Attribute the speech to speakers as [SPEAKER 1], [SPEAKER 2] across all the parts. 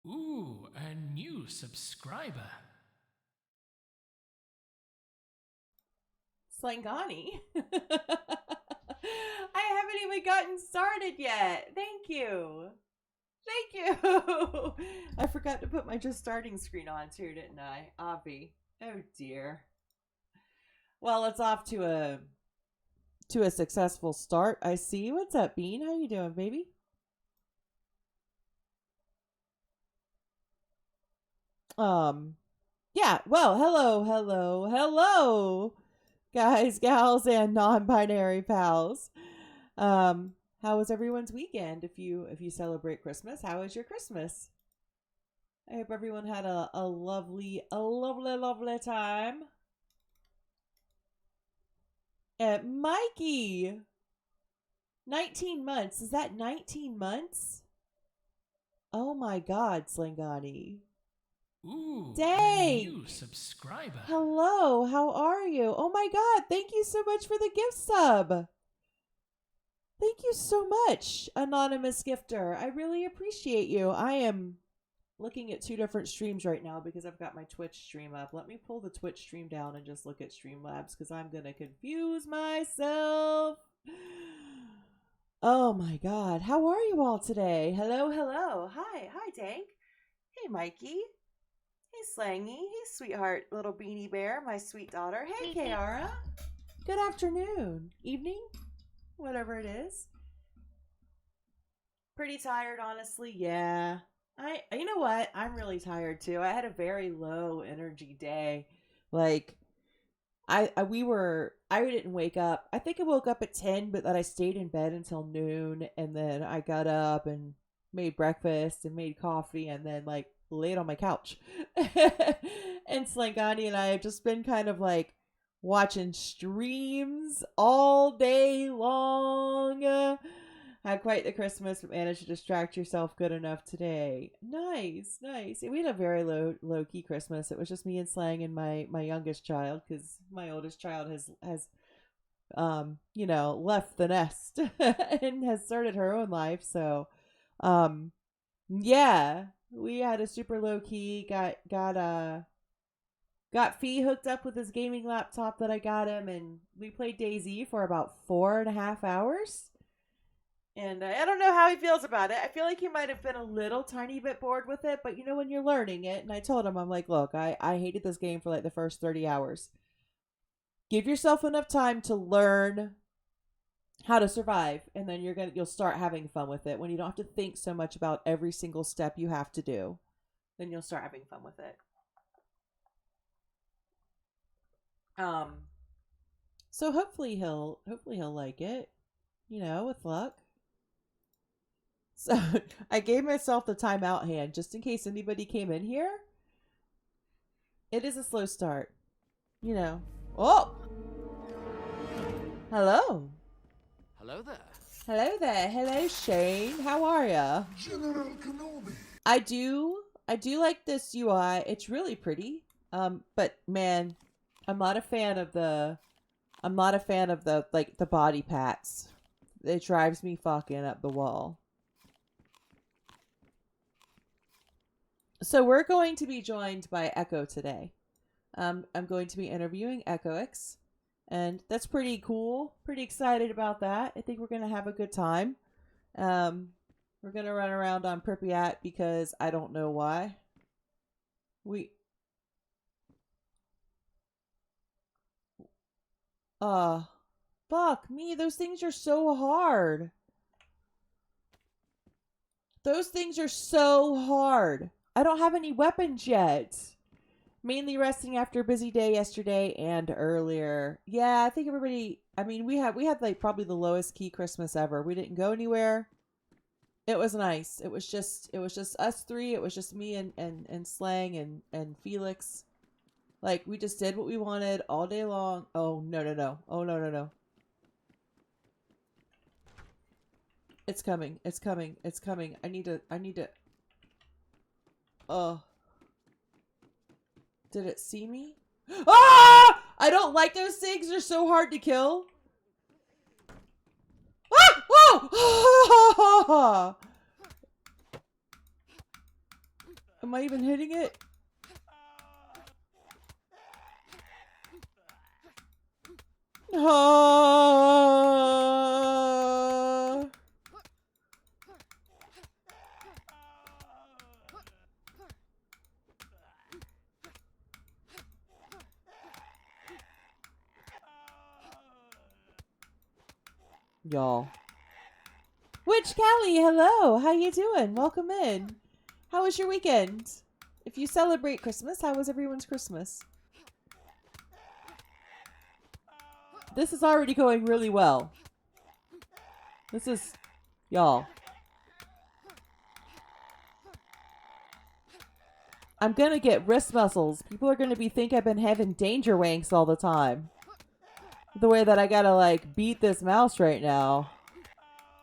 [SPEAKER 1] Ooh, a new subscriber.
[SPEAKER 2] Slangani. I haven't even gotten started yet. Thank you. Thank you. I forgot to put my just starting screen on too, didn't I? Obvi. Oh dear. Well, it's off to a successful start. I see. What's up, Bean? How you doing, baby? Yeah. Well, hello, guys, gals, and non-binary pals. How was everyone's weekend? If you celebrate Christmas, how was your Christmas? I hope everyone had a lovely time. Mikey, 19 months. Is that 19 months? Oh my God, Slingani.
[SPEAKER 1] Ooh,
[SPEAKER 2] Dang.
[SPEAKER 1] a new subscriber.
[SPEAKER 2] Hello, how are you? Oh my God, thank you so much for the gift sub. Thank you so much, anonymous gifter. I really appreciate you. I am looking at two different streams right now because I've got my Twitch stream up. Let me pull the Twitch stream down and just look at Streamlabs because I'm going to confuse myself. Oh my God. How are you all today? Hello. Hi, Dank. Hey, Mikey. Hey, Slangy. Hey, sweetheart, little beanie bear, my sweet daughter. Hey, Kiara. Good afternoon. Evening? Whatever it is. Pretty tired, honestly. Yeah. You know what? I'm really tired too. I had a very low energy day. Like I didn't wake up. I think I woke up at 10, but then I stayed in bed until noon, and then I got up and made breakfast and made coffee and then like laid on my couch. And Slangani and I have just been kind of like watching streams all day long. Had quite the Christmas, but managed to distract yourself good enough today. Nice. We had a very low key Christmas. It was just me and Slang and my youngest child, because my oldest child has left the nest and has started her own life. So yeah, we had a super low key. Got Fee hooked up with his gaming laptop that I got him, and we played DayZ for about 4.5 hours. And I don't know how he feels about it. I feel like he might have been a little tiny bit bored with it, but when you're learning it, and I told him, I'm like, look, I hated this game for like the first 30 hours. Give yourself enough time to learn how to survive, and then you'll start having fun with it. When you don't have to think so much about every single step you have to do, then you'll start having fun with it. So hopefully he'll like it, with luck. So I gave myself the timeout hand just in case anybody came in here. It is a slow start. Oh! Hello.
[SPEAKER 3] Hello there.
[SPEAKER 2] Hello, Shane. How are ya?
[SPEAKER 4] General Kenobi.
[SPEAKER 2] I do like this UI. It's really pretty. But man, I'm not a fan of the the body pats. It drives me fucking up the wall. So we're going to be joined by Echo today. I'm going to be interviewing Echoix, and that's pretty cool. Pretty excited about that. I think we're going to have a good time. We're going to run around on Pripyat because I don't know why. Fuck me. Those things are so hard. I don't have any weapons yet. Mainly resting after a busy day yesterday and earlier. Yeah, I think everybody. I mean, we had like probably the lowest key Christmas ever. We didn't go anywhere. It was nice. It was just us three. It was just me and Slang and Felix. Like, we just did what we wanted all day long. Oh no! Oh no! It's coming! I need to. Oh. Did it see me? Ah! I don't like those things. They're so hard to kill. Ah! Whoa! Am I even hitting it? Oh. Y'all. Witch Callie, hello. How you doing? Welcome in. How was your weekend? If you celebrate Christmas, how was everyone's Christmas? This is already going really well. This is... Y'all. I'm gonna get wrist muscles. People are gonna think I've been having danger wanks all the time. The way that I gotta, like, beat this mouse right now.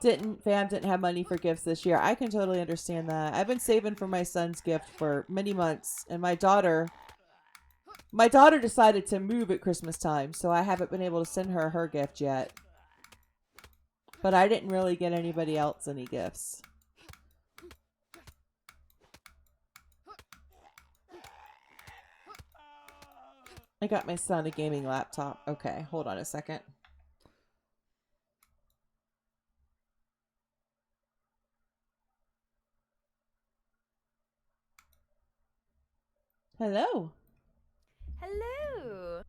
[SPEAKER 2] Fam didn't have money for gifts this year. I can totally understand that. I've been saving for my son's gift for many months, and my daughter decided to move at Christmas time, so I haven't been able to send her gift yet. But I didn't really get anybody else any gifts. I got my son a gaming laptop. Okay, hold on a second. Hello.
[SPEAKER 3] Hello.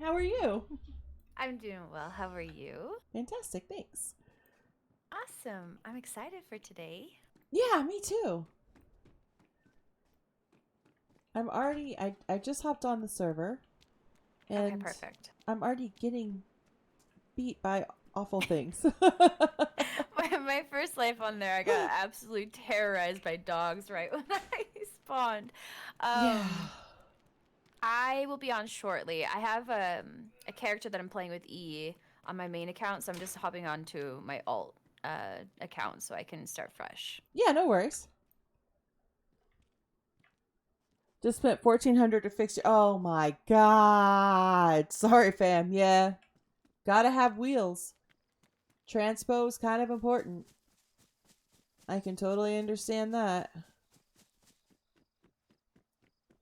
[SPEAKER 2] How are you?
[SPEAKER 3] I'm doing well. How are you?
[SPEAKER 2] Fantastic, thanks.
[SPEAKER 3] Awesome. I'm excited for today.
[SPEAKER 2] Yeah, me too. I just hopped on the server. And
[SPEAKER 3] Okay, perfect.
[SPEAKER 2] I'm already getting beat by awful things.
[SPEAKER 3] my first life on there, I got absolutely terrorized by dogs right when I spawned.
[SPEAKER 2] Yeah.
[SPEAKER 3] I will be on shortly. I have a character that I'm playing with E on my main account, so I'm just hopping on to my alt account so I can start fresh.
[SPEAKER 2] Yeah, no worries. Just spent $1,400 to fix your... Oh my god. Sorry, fam. Yeah. Gotta have wheels. Transpo's kind of important. I can totally understand that.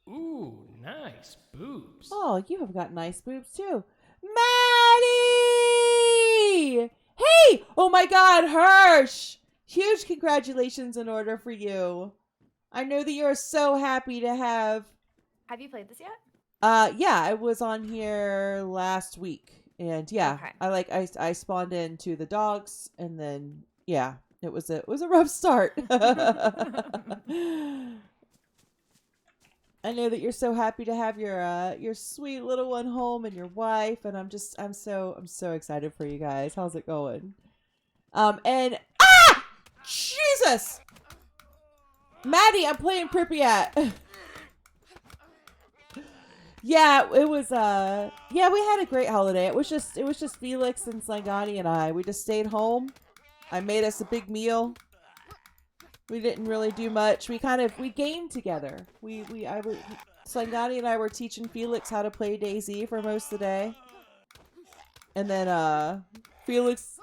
[SPEAKER 1] Ooh, nice boobs.
[SPEAKER 2] Oh, you have got nice boobs too. Maddie! Hey! Oh my god, Hirsch! Huge congratulations in order for you. I know that you're so happy to have...
[SPEAKER 3] Have you played this yet?
[SPEAKER 2] Yeah, I was on here last week. And yeah,
[SPEAKER 3] Okay.
[SPEAKER 2] I spawned into the dogs and then yeah, it was a rough start. I know that you're so happy to have your sweet little one home and your wife, and I'm so excited for you guys. How's it going? And Jesus! Maddie, I'm playing Pripyat. Yeah, it was yeah, we had a great holiday. It was just Felix and Slangani and I. We just stayed home. I made us a big meal. We didn't really do much. We gamed together. Slangani and I were teaching Felix how to play DayZ for most of the day. And then Felix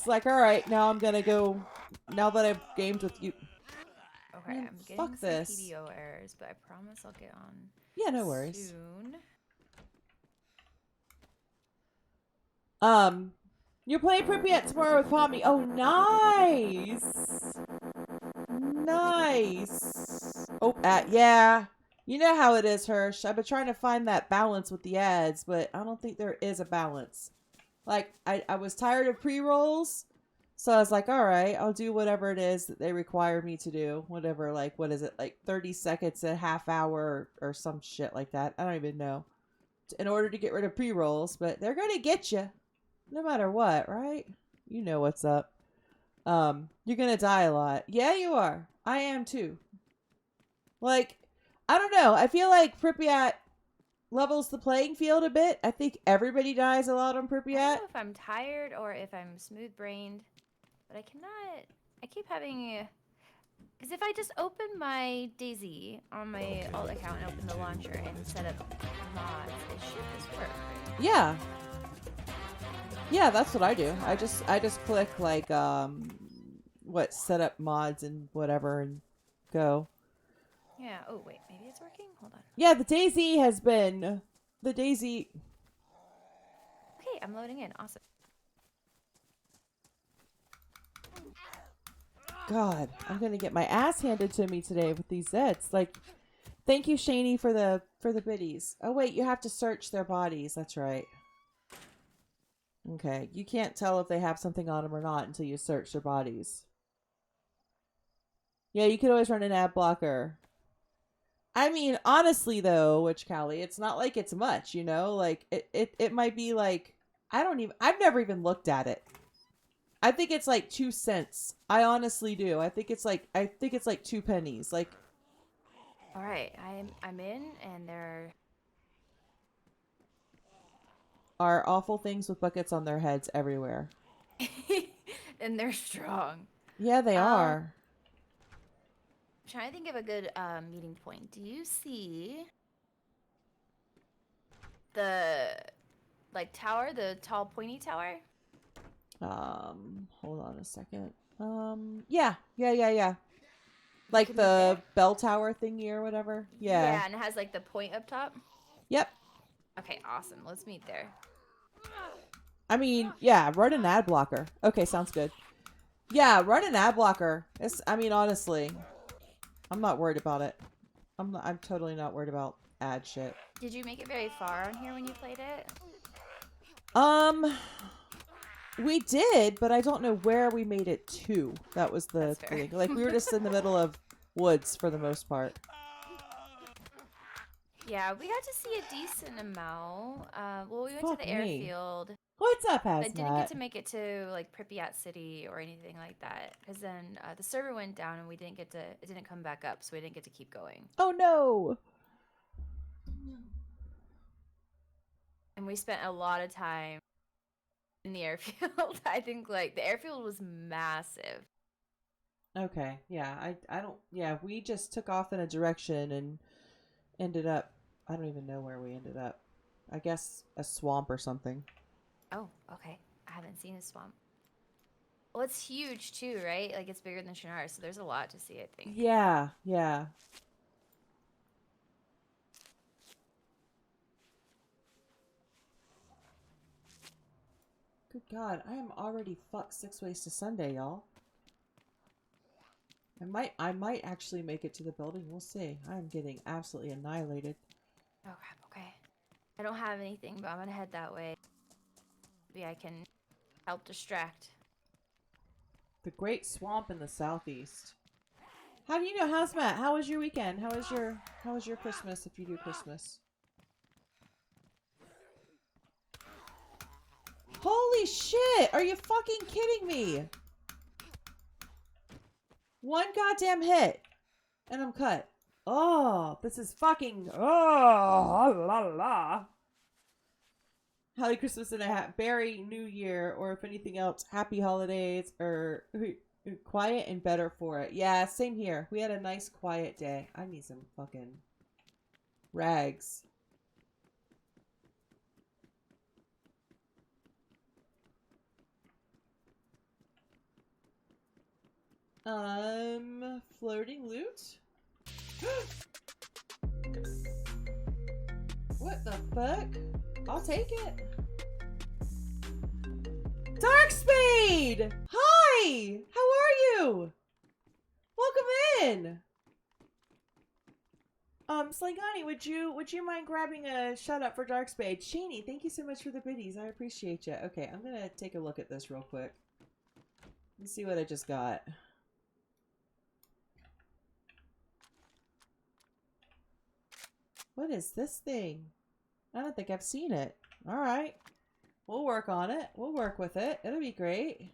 [SPEAKER 2] like, "All right, now I'm going to go now that I've gamed with you."
[SPEAKER 3] Okay,
[SPEAKER 2] Man,
[SPEAKER 3] I'm getting
[SPEAKER 2] fuck
[SPEAKER 3] some
[SPEAKER 2] this.
[SPEAKER 3] PBO errors, but I promise I'll get on
[SPEAKER 2] Yeah, no worries.
[SPEAKER 3] soon.
[SPEAKER 2] You're playing Pripyat tomorrow with Pommy. Oh, nice. Nice. Oh, yeah. You know how it is, Hirsch. I've been trying to find that balance with the ads, but I don't think there is a balance. Like, I was tired of pre-rolls, so I was like, all right, I'll do whatever it is that they require me to do. Whatever, like, what is it? Like 30 seconds, a half hour, or some shit like that. I don't even know. In order to get rid of pre-rolls, but they're going to get you. No matter what, right? You know what's up. You're going to die a lot. Yeah, you are. I am too. Like, I don't know. I feel like Pripyat levels the playing field a bit. I think everybody dies a lot on
[SPEAKER 3] I
[SPEAKER 2] Pripyat.
[SPEAKER 3] don't know if I'm tired or if I'm smooth-brained, but I keep having... Because if I just open my DayZ on my alt account and open the launcher and set up mods, it should just work.
[SPEAKER 2] Yeah. Yeah, that's what I do. I just click like set up mods and whatever and go.
[SPEAKER 3] Yeah. Oh wait, maybe it's working. Hold on.
[SPEAKER 2] Yeah, the daisy has been the daisy.
[SPEAKER 3] Okay, I'm loading in. Awesome.
[SPEAKER 2] God, I'm gonna get my ass handed to me today with these Zeds. Like, thank you, Shani, for the biddies. Oh wait, you have to search their bodies. That's right. Okay, you can't tell if they have something on them or not until you search their bodies. Yeah, you could always run an ad blocker. I mean, honestly though, Witch Callie, it's not like it's much, you know? Like it might be like I've never even looked at it. I think it's like 2 cents. I honestly do. I think it's like 2 pennies. Like,
[SPEAKER 3] All right, I'm in, and there
[SPEAKER 2] are awful things with buckets on their heads everywhere.
[SPEAKER 3] are, and they're strong.
[SPEAKER 2] Yeah, they are.
[SPEAKER 3] I'm trying to think of a good meeting point. Do you see the tower, the tall pointy tower?
[SPEAKER 2] Hold on a second. Yeah. Like
[SPEAKER 3] Can we
[SPEAKER 2] the
[SPEAKER 3] there?
[SPEAKER 2] bell tower thingy or whatever. Yeah.
[SPEAKER 3] Yeah, and it has like the point up top.
[SPEAKER 2] Yep.
[SPEAKER 3] Okay, awesome. Let's meet there.
[SPEAKER 2] I mean, yeah, run an ad blocker. Okay, sounds good. Yeah, run an ad blocker. I mean, honestly, I'm not worried about it. I'm totally not worried about ad shit.
[SPEAKER 3] Did you make it very far on here when you played it?
[SPEAKER 2] We did, but I don't know where we made it to. That was the
[SPEAKER 3] That's fair.
[SPEAKER 2] thing. Like, we were just in the middle of woods for the most part.
[SPEAKER 3] Yeah, we got to see a decent amount. Well, we went
[SPEAKER 2] Fuck
[SPEAKER 3] to the
[SPEAKER 2] me.
[SPEAKER 3] airfield.
[SPEAKER 2] What's up,
[SPEAKER 3] I didn't
[SPEAKER 2] Hazmat?
[SPEAKER 3] get to make it to like Pripyat City or anything like that, because then the server went down and we didn't get to. It didn't come back up, so we didn't get to keep going.
[SPEAKER 2] Oh no.
[SPEAKER 3] And we spent a lot of time in the airfield. I think like the airfield was massive.
[SPEAKER 2] Okay. Yeah. I don't. Yeah. We just took off in a direction and ended up. I don't even know where we ended up. I guess a swamp or something.
[SPEAKER 3] Oh, okay. I haven't seen a swamp. Well, it's huge too, right? Like it's bigger than Shinar, so there's a lot to see, I think.
[SPEAKER 2] Yeah. Yeah. Good God, I am already fucked 6 ways to Sunday, y'all. I might actually make it to the building. We'll see. I'm getting absolutely annihilated.
[SPEAKER 3] Oh crap, okay. I don't have anything, but I'm gonna head that way. Maybe I can help distract.
[SPEAKER 2] The Great Swamp in the southeast. How do you know, Hazmat? How was your weekend? How was your Christmas if you do Christmas? Holy shit! Are you fucking kidding me? One goddamn hit. And I'm cut. Oh, this is fucking... Oh, la la. Happy Christmas and a Merry New Year, or if anything else, Happy Holidays, or quiet and better for it. Yeah, same here. We had a nice quiet day. I need some fucking rags. Floating loot? What the fuck? I'll take it. Darkspade! Hi! How are you? Welcome in. Slingani, would you mind grabbing a shout out for Darkspade? Sheeny, thank you so much for the biddies. I appreciate you. Okay, I'm gonna take a look at this real quick. Let's see what I just got. What is this thing? I don't think I've seen it. Alright. We'll work on it. We'll work with it. It'll be great.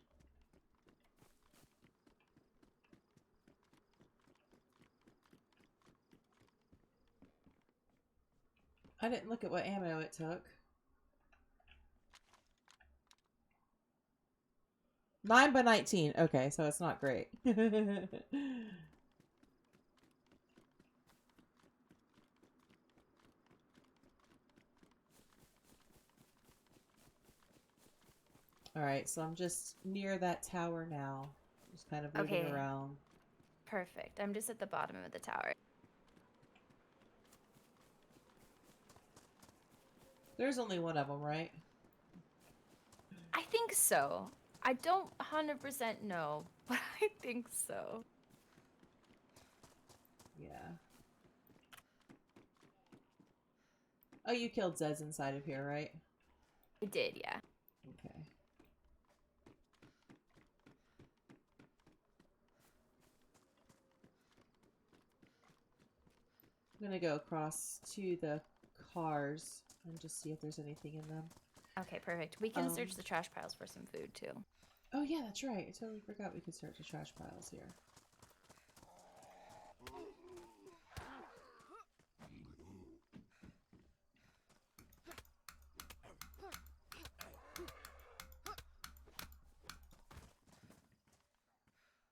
[SPEAKER 2] I didn't look at what ammo it took. 9x19. Okay, so it's not great. Alright, so I'm just near that tower now. Just kind of moving
[SPEAKER 3] Okay.
[SPEAKER 2] around.
[SPEAKER 3] Perfect. I'm just at the bottom of the tower.
[SPEAKER 2] There's only one of them, right?
[SPEAKER 3] I think so. I don't 100% know, but I think so.
[SPEAKER 2] Yeah. Oh, you killed Zez inside of here, right?
[SPEAKER 3] I did, yeah.
[SPEAKER 2] Okay. I'm gonna go across to the cars and just see if there's anything in them.
[SPEAKER 3] Okay, perfect. We can search the trash piles for some food too.
[SPEAKER 2] Oh yeah, that's right. I totally forgot we could search the trash piles here.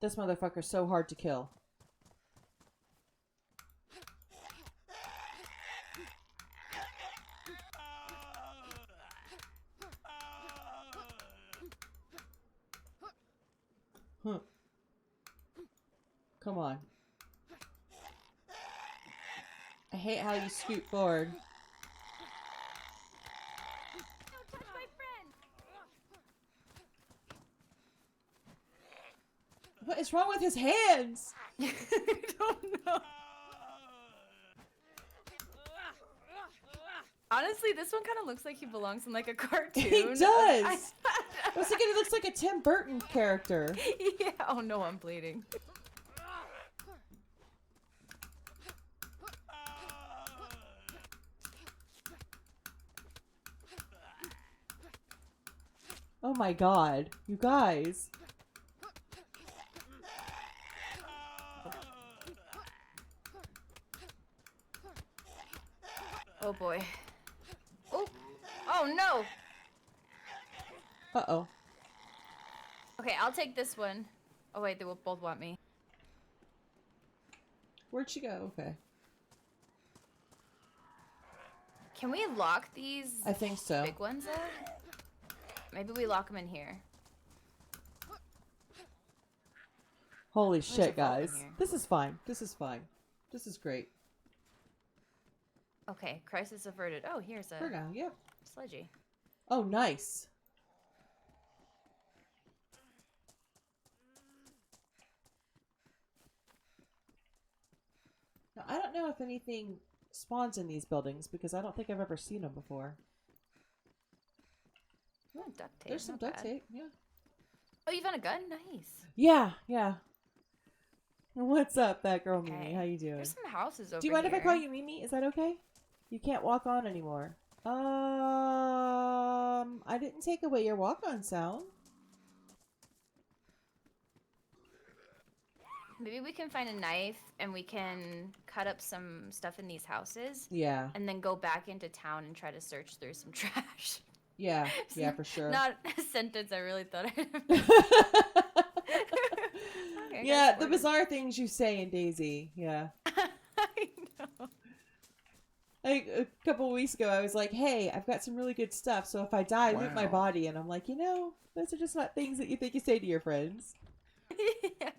[SPEAKER 2] This motherfucker's so hard to kill. Huh. Come on. I hate how you scoot forward.
[SPEAKER 3] Don't touch my friend!
[SPEAKER 2] What is wrong with his hands?
[SPEAKER 3] I don't know. Honestly, this one kind of looks like he belongs in like a cartoon.
[SPEAKER 2] He does! I was thinking he looks like a Tim Burton character.
[SPEAKER 3] Yeah. Oh no, I'm bleeding.
[SPEAKER 2] Oh my god. You guys.
[SPEAKER 3] Oh boy. Oh. Oh no.
[SPEAKER 2] Uh-oh.
[SPEAKER 3] Okay, I'll take this one. Oh wait, they will both want me.
[SPEAKER 2] Where'd she go? Okay.
[SPEAKER 3] Can we lock these
[SPEAKER 2] I think so.
[SPEAKER 3] big ones up? Maybe we lock them in here.
[SPEAKER 2] Holy
[SPEAKER 3] a
[SPEAKER 2] shit,
[SPEAKER 3] vault in
[SPEAKER 2] guys.
[SPEAKER 3] here?
[SPEAKER 2] This is fine. This is fine. This is great.
[SPEAKER 3] Okay, crisis averted. Oh, here's a
[SPEAKER 2] For now, yep.
[SPEAKER 3] sledgy.
[SPEAKER 2] Oh, nice. Now, I don't know if anything spawns in these buildings because I don't think I've ever seen them before.
[SPEAKER 3] Oh, duct tape.
[SPEAKER 2] There's some
[SPEAKER 3] not
[SPEAKER 2] duct
[SPEAKER 3] bad.
[SPEAKER 2] tape, yeah.
[SPEAKER 3] Oh, you found a gun? Nice.
[SPEAKER 2] Yeah, yeah. What's up, that girl
[SPEAKER 3] Okay.
[SPEAKER 2] Mimi? How you doing?
[SPEAKER 3] There's some houses over
[SPEAKER 2] Do you mind if I
[SPEAKER 3] here.
[SPEAKER 2] call you Mimi? Is that okay? You can't walk on anymore. I didn't take away your walk-on sound.
[SPEAKER 3] Maybe we can find a knife and we can cut up some stuff in these houses
[SPEAKER 2] Yeah,
[SPEAKER 3] and then go back into town and try to search through some trash.
[SPEAKER 2] yeah, yeah, for sure.
[SPEAKER 3] Not a sentence I really thought I Okay,
[SPEAKER 2] Yeah,
[SPEAKER 3] guys,
[SPEAKER 2] the
[SPEAKER 3] ordered.
[SPEAKER 2] bizarre things you say in Daisy. Yeah.
[SPEAKER 3] I know.
[SPEAKER 2] Like a couple weeks ago, I was like, "Hey, I've got some really good stuff. So if I die, loot my
[SPEAKER 4] Wow.
[SPEAKER 2] body." And I'm like, those are just not things that you think you say to your friends.
[SPEAKER 3] Yeah.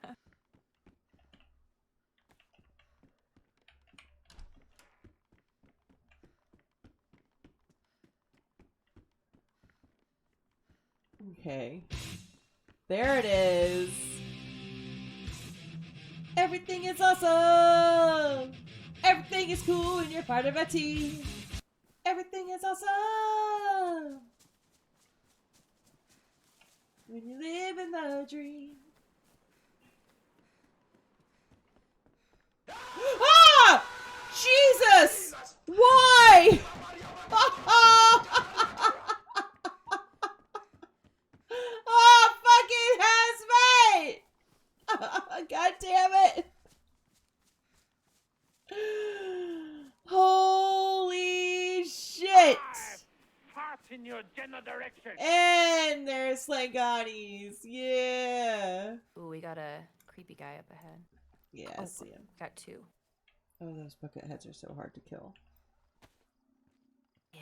[SPEAKER 2] Okay. There it is. Everything is awesome. Everything is cool and you're part of a team. Everything is awesome. When you live in the dream. Ah! Jesus! Why? Oh, fucking hazmat! God damn it! Holy shit!
[SPEAKER 4] Fart in your general direction.
[SPEAKER 2] And there's Slanganis. Yeah.
[SPEAKER 3] Ooh, we got a creepy guy up ahead.
[SPEAKER 2] Yeah, I see him.
[SPEAKER 3] Got two.
[SPEAKER 2] Oh, those bucket heads are so hard to kill.
[SPEAKER 3] Yeah.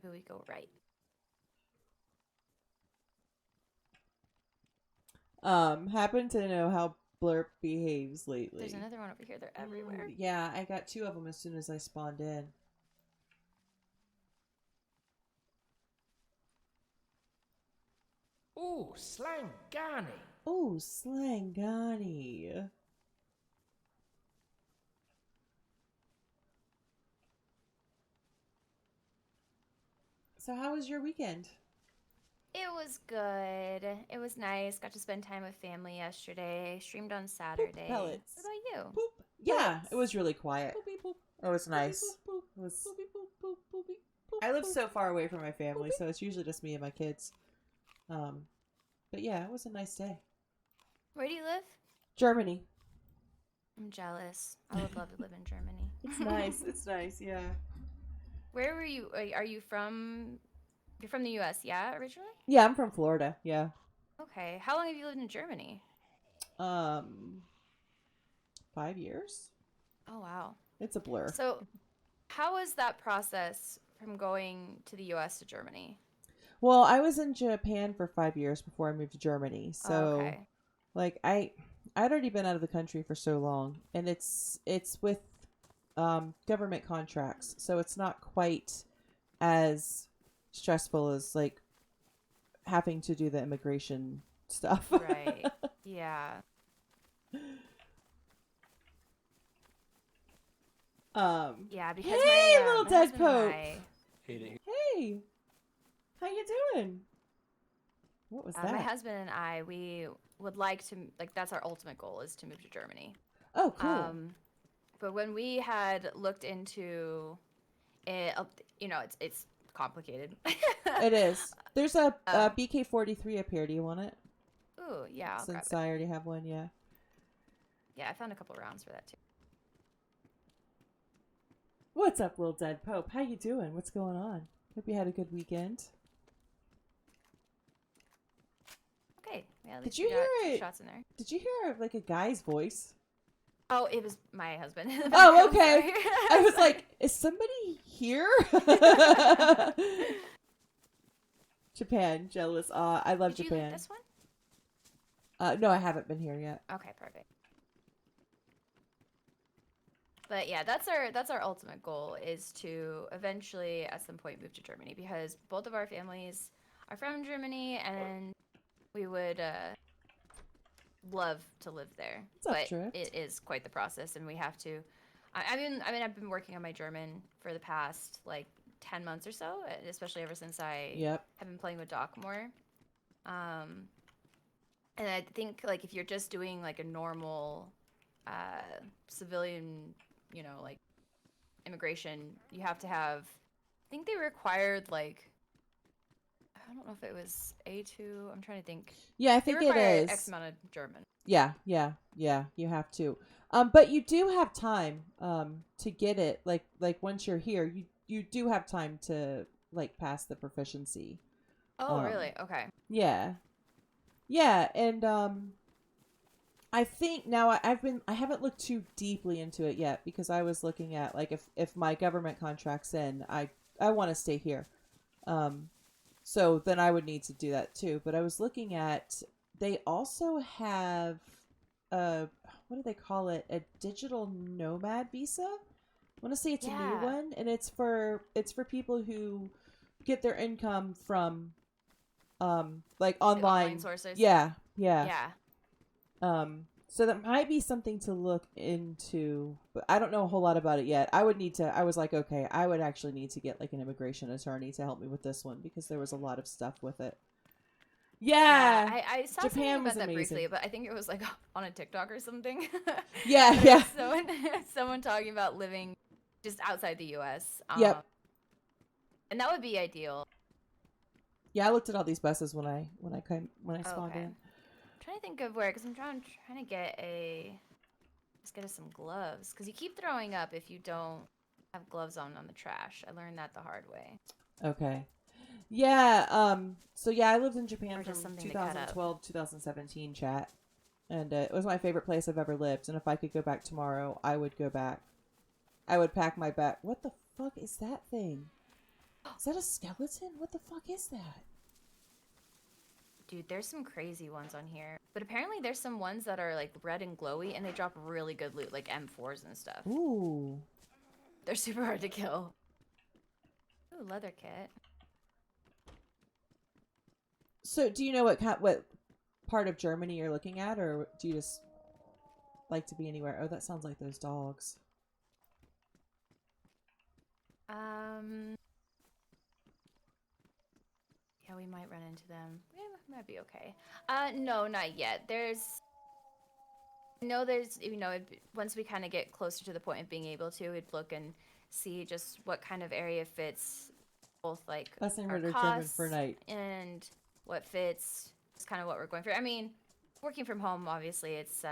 [SPEAKER 3] Maybe we go right.
[SPEAKER 2] Happen to know how Blurp behaves lately.
[SPEAKER 3] There's another one over here. They're everywhere.
[SPEAKER 2] Yeah, I got two of them as soon as I spawned in.
[SPEAKER 1] Ooh, Slangani.
[SPEAKER 2] Oh, Slangani. So how was your weekend?
[SPEAKER 3] It was good. It was nice. Got to spend time with family yesterday. Streamed on Saturday.
[SPEAKER 2] pellets.
[SPEAKER 3] What about you?
[SPEAKER 2] Poop. Yeah, it was really quiet. It was nice. It was... I live so far away from my family, so it's usually just me and my kids. But yeah, it was a nice day.
[SPEAKER 3] Where do you live?
[SPEAKER 2] Germany.
[SPEAKER 3] I'm jealous. I would love to live in Germany.
[SPEAKER 2] It's nice. It's nice. Yeah.
[SPEAKER 3] Where were you? Are you from? You're from the U.S., yeah, originally?
[SPEAKER 2] Yeah, I'm from Florida. Yeah.
[SPEAKER 3] Okay. How long have you lived in Germany?
[SPEAKER 2] 5 years.
[SPEAKER 3] Oh, wow.
[SPEAKER 2] It's a blur.
[SPEAKER 3] So, how was that process from going to the U.S. to Germany?
[SPEAKER 2] Well, I was in Japan for 5 years before I moved to Germany. So,
[SPEAKER 3] Okay.
[SPEAKER 2] like, I'd already been out of the country for so long, and it's with government contracts, so it's not quite as stressful as like having to do the immigration stuff.
[SPEAKER 3] Right. Yeah. Yeah, because
[SPEAKER 2] Hey,
[SPEAKER 3] my,
[SPEAKER 2] little
[SPEAKER 3] my
[SPEAKER 2] dead
[SPEAKER 3] husband and
[SPEAKER 2] pope.
[SPEAKER 3] I,
[SPEAKER 2] Hey, how you doing? What was that?
[SPEAKER 3] my husband and I, we would like to, like, that's our ultimate goal is to move to Germany.
[SPEAKER 2] Oh, cool.
[SPEAKER 3] But when we had looked into it, you know, it's complicated.
[SPEAKER 2] It is. There's a BK-43 up here. Do you want it?
[SPEAKER 3] Ooh, yeah, I'll grab
[SPEAKER 2] Since
[SPEAKER 3] it.
[SPEAKER 2] I already have one, yeah.
[SPEAKER 3] Yeah, I found a couple rounds for that too.
[SPEAKER 2] What's up, little dead pope? How you doing? What's going on? Hope you had a good weekend.
[SPEAKER 3] Okay, yeah. At
[SPEAKER 2] Did
[SPEAKER 3] least
[SPEAKER 2] you
[SPEAKER 3] we got
[SPEAKER 2] hear
[SPEAKER 3] two
[SPEAKER 2] it?
[SPEAKER 3] shots in there.
[SPEAKER 2] Did you hear like a guy's voice?
[SPEAKER 3] Oh, it was my husband.
[SPEAKER 2] Oh,
[SPEAKER 3] I'm
[SPEAKER 2] okay.
[SPEAKER 3] sorry.
[SPEAKER 2] I was like, is somebody here? Japan, jealous. I love
[SPEAKER 3] Did you
[SPEAKER 2] Japan.
[SPEAKER 3] like this one?
[SPEAKER 2] No, I haven't been here yet.
[SPEAKER 3] Okay, perfect. But yeah, that's our ultimate goal is to eventually at some point move to Germany because both of our families are from Germany and we would love to live there.
[SPEAKER 2] What's up,
[SPEAKER 3] But
[SPEAKER 2] Drift?
[SPEAKER 3] it is quite the process and we have to I mean I've been working on my German for the past like 10 months or so, especially ever since I
[SPEAKER 2] Yep.
[SPEAKER 3] have been playing with Doc more. And I think like if you're just doing like a normal civilian, you know, like immigration, you have to have I think they required like I don't know if it was A2. I'm trying to think.
[SPEAKER 2] Yeah, I
[SPEAKER 3] They
[SPEAKER 2] think it
[SPEAKER 3] require
[SPEAKER 2] is.
[SPEAKER 3] X amount of German.
[SPEAKER 2] Yeah. You have to. But you do have time to get it. Like once you're here, you do have time to like pass the proficiency.
[SPEAKER 3] Oh, really? Okay.
[SPEAKER 2] Yeah. Yeah, and I think now I haven't looked too deeply into it yet because I was looking at like if my government contract's in, I want to stay here. So then I would need to do that too, but I was looking at they also have what do they call it? A digital nomad visa? I want to say it's a new
[SPEAKER 3] Yeah.
[SPEAKER 2] one, and it's for people who get their income from like online
[SPEAKER 3] sources.
[SPEAKER 2] Yeah.
[SPEAKER 3] Yeah.
[SPEAKER 2] So that might be something to look into, but I don't know a whole lot about it yet. I was like, okay, I would actually need to get like an immigration attorney to help me with this one because there was a lot of stuff with it. Yeah.
[SPEAKER 3] I saw
[SPEAKER 2] Japan
[SPEAKER 3] something
[SPEAKER 2] was
[SPEAKER 3] about that briefly,
[SPEAKER 2] amazing.
[SPEAKER 3] but I think it was like on a TikTok or something.
[SPEAKER 2] Yeah,
[SPEAKER 3] There
[SPEAKER 2] yeah.
[SPEAKER 3] was someone talking about living just outside the U.S.
[SPEAKER 2] Yep.
[SPEAKER 3] And that would be ideal.
[SPEAKER 2] Yeah, I looked at all these buses when I spawned
[SPEAKER 3] Okay.
[SPEAKER 2] in.
[SPEAKER 3] I'm trying to think of where, because I'm trying to get us some gloves, because you keep throwing up if you don't have gloves on the trash. I learned that the hard way.
[SPEAKER 2] Okay. Yeah, so yeah, I lived in Japan
[SPEAKER 3] Or just
[SPEAKER 2] from
[SPEAKER 3] something to cut up.
[SPEAKER 2] 2012 2017 chat. And it was my favorite place I've ever lived, and if I could go back tomorrow, I would go back. I would pack my bag. What the fuck is that thing? Is that a skeleton? What the fuck is that?
[SPEAKER 3] Dude, there's some crazy ones on here. But apparently there's some ones that are like red and glowy and they drop really good loot, like M4s and stuff.
[SPEAKER 2] Ooh.
[SPEAKER 3] They're super hard to kill. Ooh, leather kit.
[SPEAKER 2] So, do you know what part of Germany you're looking at, or do you just like to be anywhere? Oh, that sounds like those dogs.
[SPEAKER 3] Yeah, we might run into them. Yeah, might be okay. No, not yet. Once we kind of get closer to the point of being able to, we'd look and see just what kind of area fits both like
[SPEAKER 2] Last name
[SPEAKER 3] our
[SPEAKER 2] murder German
[SPEAKER 3] costs
[SPEAKER 2] for night.
[SPEAKER 3] and what fits. It's kind of what we're going for. I mean, working from home, obviously, it's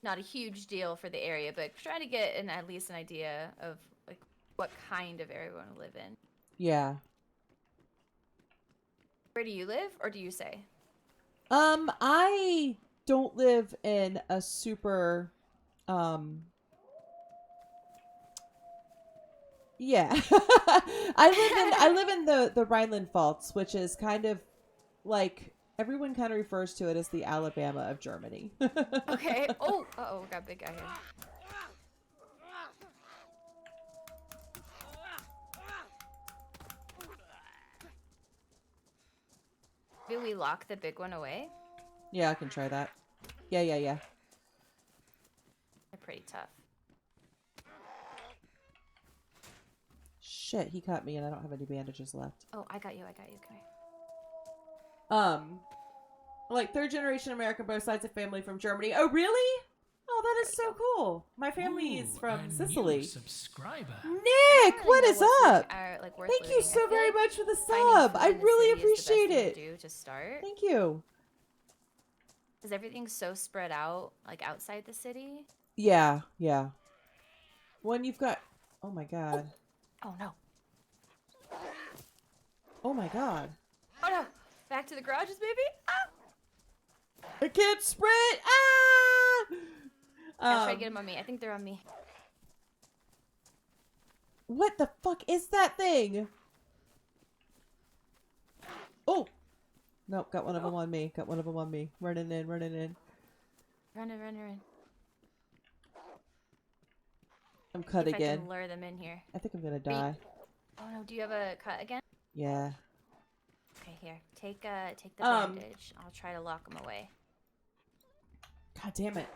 [SPEAKER 3] not a huge deal for the area, but trying to get at least an idea of like what kind of area we want to live in.
[SPEAKER 2] Yeah.
[SPEAKER 3] Where do you live, or do you say?
[SPEAKER 2] I don't live in a super, yeah. I live in the Rhineland Pfalz, which is kind of like everyone kind of refers to it as the Alabama of Germany.
[SPEAKER 3] Okay. Oh, we got a big guy here. Do we lock the big one away?
[SPEAKER 2] Yeah, I can try that. Yeah.
[SPEAKER 3] They're pretty tough.
[SPEAKER 2] Shit, he cut me and I don't have any bandages left.
[SPEAKER 3] Oh, I got you. Come here.
[SPEAKER 2] Like third generation American, both sides of family from Germany. Oh, really? Oh, that is so cool. My family is from
[SPEAKER 1] a
[SPEAKER 2] Sicily.
[SPEAKER 1] New subscriber.
[SPEAKER 2] Nick, what is up?
[SPEAKER 3] Worth
[SPEAKER 2] Thank you
[SPEAKER 3] looting.
[SPEAKER 2] so
[SPEAKER 3] I feel
[SPEAKER 2] very
[SPEAKER 3] like
[SPEAKER 2] much for the
[SPEAKER 3] finding
[SPEAKER 2] sub.
[SPEAKER 3] food
[SPEAKER 2] I
[SPEAKER 3] in the
[SPEAKER 2] really
[SPEAKER 3] city is the best
[SPEAKER 2] appreciate
[SPEAKER 3] thing
[SPEAKER 2] it.
[SPEAKER 3] to do to start,
[SPEAKER 2] Thank you.
[SPEAKER 3] because everything's so spread out, like outside the city.
[SPEAKER 2] Yeah. When you've got, oh my god.
[SPEAKER 3] Oh no.
[SPEAKER 2] Oh my god.
[SPEAKER 3] Oh no. Back to the garages, baby. Ah!
[SPEAKER 2] I can't sprint. Ah!
[SPEAKER 3] I'll try to get them on me. I think they're on me.
[SPEAKER 2] What the fuck is that thing? Oh. Nope, got one of them on me. Running in.
[SPEAKER 3] Run.
[SPEAKER 2] I'm cut
[SPEAKER 3] See if
[SPEAKER 2] again.
[SPEAKER 3] I can lure them in here.
[SPEAKER 2] I think I'm gonna die.
[SPEAKER 3] Oh no, do you have a cut again?
[SPEAKER 2] Yeah.
[SPEAKER 3] Okay, here. Take the bandage. I'll try to lock them away.
[SPEAKER 2] God damn it.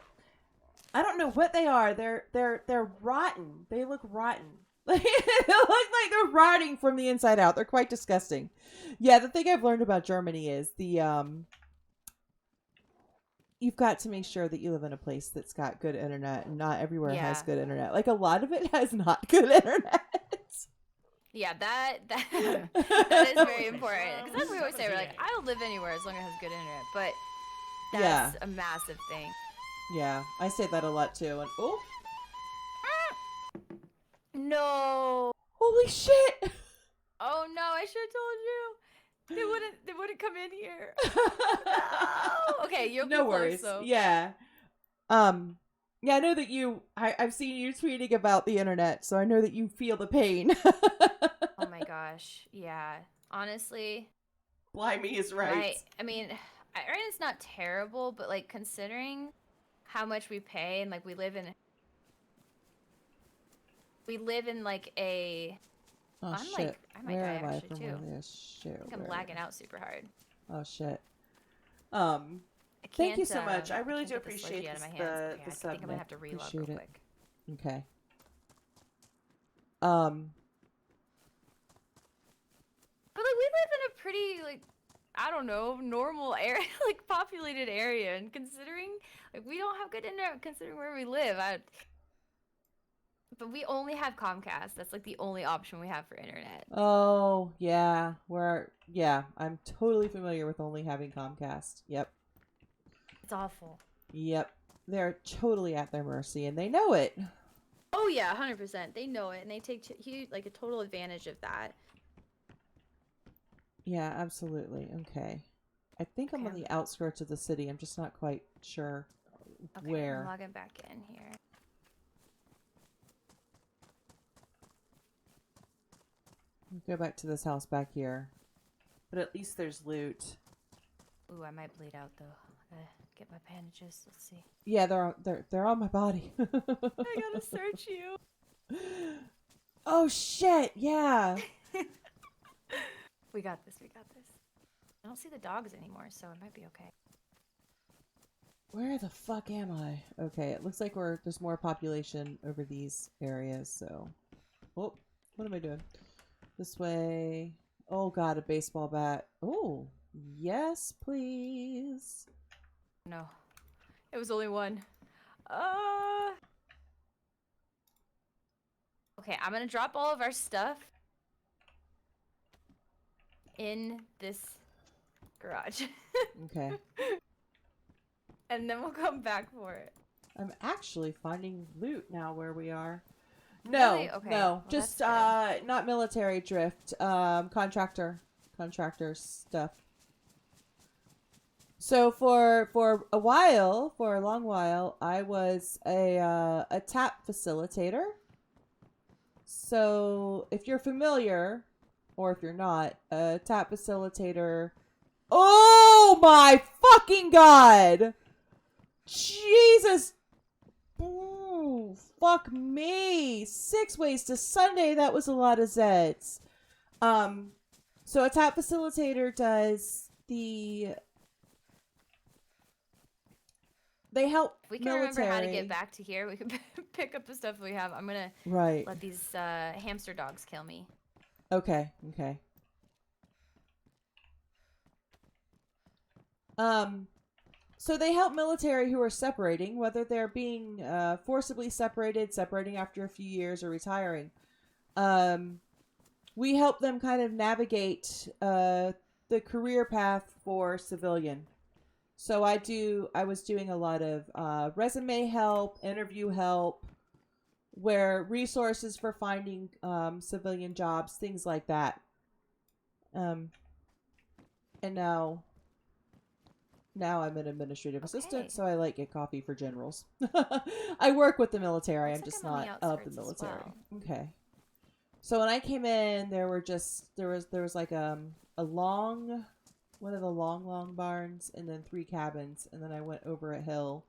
[SPEAKER 2] I don't know what they are. They're rotten. They look rotten. They look like they're rotting from the inside out. They're quite disgusting. Yeah, the thing I've learned about Germany is you've got to make sure that you live in a place that's got good internet, and not everywhere has
[SPEAKER 3] Yeah.
[SPEAKER 2] good internet. Like a lot of it has not good internet.
[SPEAKER 3] Yeah, that is very important. Because that's what we always say. We're like, I'll live anywhere as long as it has good internet. But that's a massive thing.
[SPEAKER 2] Yeah, I say that a lot too. And oh,
[SPEAKER 3] No.
[SPEAKER 2] holy shit!
[SPEAKER 3] Oh no, I should have told you. They wouldn't come in here. No. Okay, you'll be
[SPEAKER 2] No
[SPEAKER 3] close,
[SPEAKER 2] worries.
[SPEAKER 3] though.
[SPEAKER 2] Yeah. Yeah, I know that I've seen you tweeting about the internet, so I know that you feel the pain.
[SPEAKER 3] Oh my gosh. Yeah. Honestly,
[SPEAKER 2] Blimey is right.
[SPEAKER 3] I mean, it's not terrible, but like considering how much we pay and like we live in like a
[SPEAKER 2] Oh
[SPEAKER 3] I'm
[SPEAKER 2] shit.
[SPEAKER 3] like I might
[SPEAKER 2] Where
[SPEAKER 3] die
[SPEAKER 2] am I
[SPEAKER 3] actually
[SPEAKER 2] from
[SPEAKER 3] too.
[SPEAKER 2] all this? Shit.
[SPEAKER 3] I think I'm
[SPEAKER 2] where am
[SPEAKER 3] lagging
[SPEAKER 2] I?
[SPEAKER 3] out super hard.
[SPEAKER 2] Oh shit.
[SPEAKER 3] I
[SPEAKER 2] Thank you
[SPEAKER 3] can't,
[SPEAKER 2] so much. I really
[SPEAKER 3] can't
[SPEAKER 2] do
[SPEAKER 3] get the
[SPEAKER 2] appreciate
[SPEAKER 3] sludgy out of my
[SPEAKER 2] the
[SPEAKER 3] hands. Okay, I
[SPEAKER 2] sub,
[SPEAKER 3] think I'm gonna
[SPEAKER 2] Nick.
[SPEAKER 3] have to reload
[SPEAKER 2] Appreciate
[SPEAKER 3] real
[SPEAKER 2] it.
[SPEAKER 3] quick.
[SPEAKER 2] Okay.
[SPEAKER 3] But like we live in a pretty like I don't know normal area, like populated area, and considering like we don't have good internet, considering where we live, but we only have Comcast. That's like the only option we have for internet.
[SPEAKER 2] Oh yeah. I'm totally familiar with only having Comcast. Yep.
[SPEAKER 3] It's awful.
[SPEAKER 2] Yep. They're totally at their mercy, and they know it.
[SPEAKER 3] Oh yeah, 100%. They know it, and they take huge, like a total advantage of that.
[SPEAKER 2] Yeah, absolutely. Okay. I think I'm on
[SPEAKER 3] Okay.
[SPEAKER 2] the outskirts of the city. I'm just not quite sure
[SPEAKER 3] Okay, I'm
[SPEAKER 2] where.
[SPEAKER 3] logging back in here.
[SPEAKER 2] Go back to this house back here. But at least there's loot.
[SPEAKER 3] Ooh, I might bleed out though. I gotta get my bandages. Let's see.
[SPEAKER 2] Yeah, they're on my body.
[SPEAKER 3] I gotta search you.
[SPEAKER 2] Oh shit! Yeah.
[SPEAKER 3] We got this. We got this. I don't see the dogs anymore, so it might be okay.
[SPEAKER 2] Where the fuck am I? Okay, it looks like there's more population over these areas, so... Oh, what am I doing? This way. Oh god, a baseball bat. Oh, yes, please.
[SPEAKER 3] No. It was only one. Okay, I'm gonna drop all of our stuff in this garage.
[SPEAKER 2] Okay.
[SPEAKER 3] And then we'll come back for it.
[SPEAKER 2] I'm actually finding loot now where we are. No,
[SPEAKER 3] Really? Okay.
[SPEAKER 2] no,
[SPEAKER 3] Well,
[SPEAKER 2] just
[SPEAKER 3] that's
[SPEAKER 2] not military drift. Contractor stuff. So for a while, for a long while, I was a tap facilitator. So if you're familiar, or if you're not, a tap facilitator. Oh my fucking god! Jesus! Ooh, fuck me! 6 ways to Sunday. That was a lot of Zeds. So a tap facilitator does they help
[SPEAKER 3] If we can
[SPEAKER 2] military.
[SPEAKER 3] remember how to get back to here, we can pick up the stuff we have. I'm gonna
[SPEAKER 2] Right.
[SPEAKER 3] let these hamster dogs kill me.
[SPEAKER 2] Okay. So they help military who are separating, whether they're being forcibly separating after a few years, or retiring. We help them kind of navigate the career path for civilian. So I was doing a lot of resume help, interview help, where resources for finding civilian jobs, things like that. And now I'm an administrative assistant, so I get coffee for generals. I work with the military.
[SPEAKER 3] Looks
[SPEAKER 2] I'm
[SPEAKER 3] like
[SPEAKER 2] just
[SPEAKER 3] I'm on
[SPEAKER 2] not
[SPEAKER 3] the
[SPEAKER 2] of the
[SPEAKER 3] outskirts as
[SPEAKER 2] military.
[SPEAKER 3] well.
[SPEAKER 2] Okay. So when I came in, there was like a long, one of the long barns, and then 3 cabins, and then I went over a hill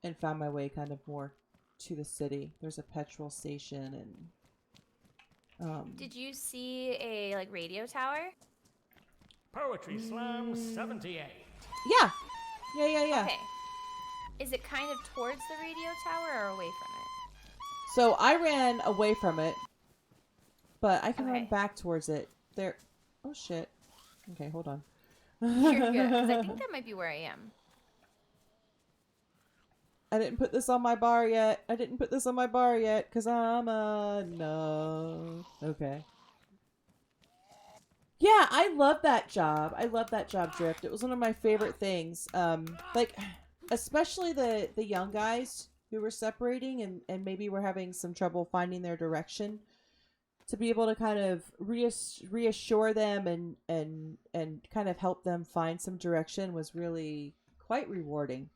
[SPEAKER 2] and found my way kind of more to the city. There's a petrol station and
[SPEAKER 3] Did you see a radio tower?
[SPEAKER 1] Poetry Slam 78.
[SPEAKER 2] yeah.
[SPEAKER 3] Okay. Is it kind of towards the radio tower or away from it?
[SPEAKER 2] So I ran away from it, but I can run
[SPEAKER 3] Okay.
[SPEAKER 2] back towards it. There. Oh shit. Okay, hold on.
[SPEAKER 3] You're good, because I think that might be where I am.
[SPEAKER 2] I didn't put this on my bar yet. Because I'm a no. Okay. Yeah, I love that job. Drift. It was one of my favorite things. Especially the young guys who were separating and maybe were having some trouble finding their direction. To be able to kind of reassure them and kind of help them find some direction was really quite rewarding.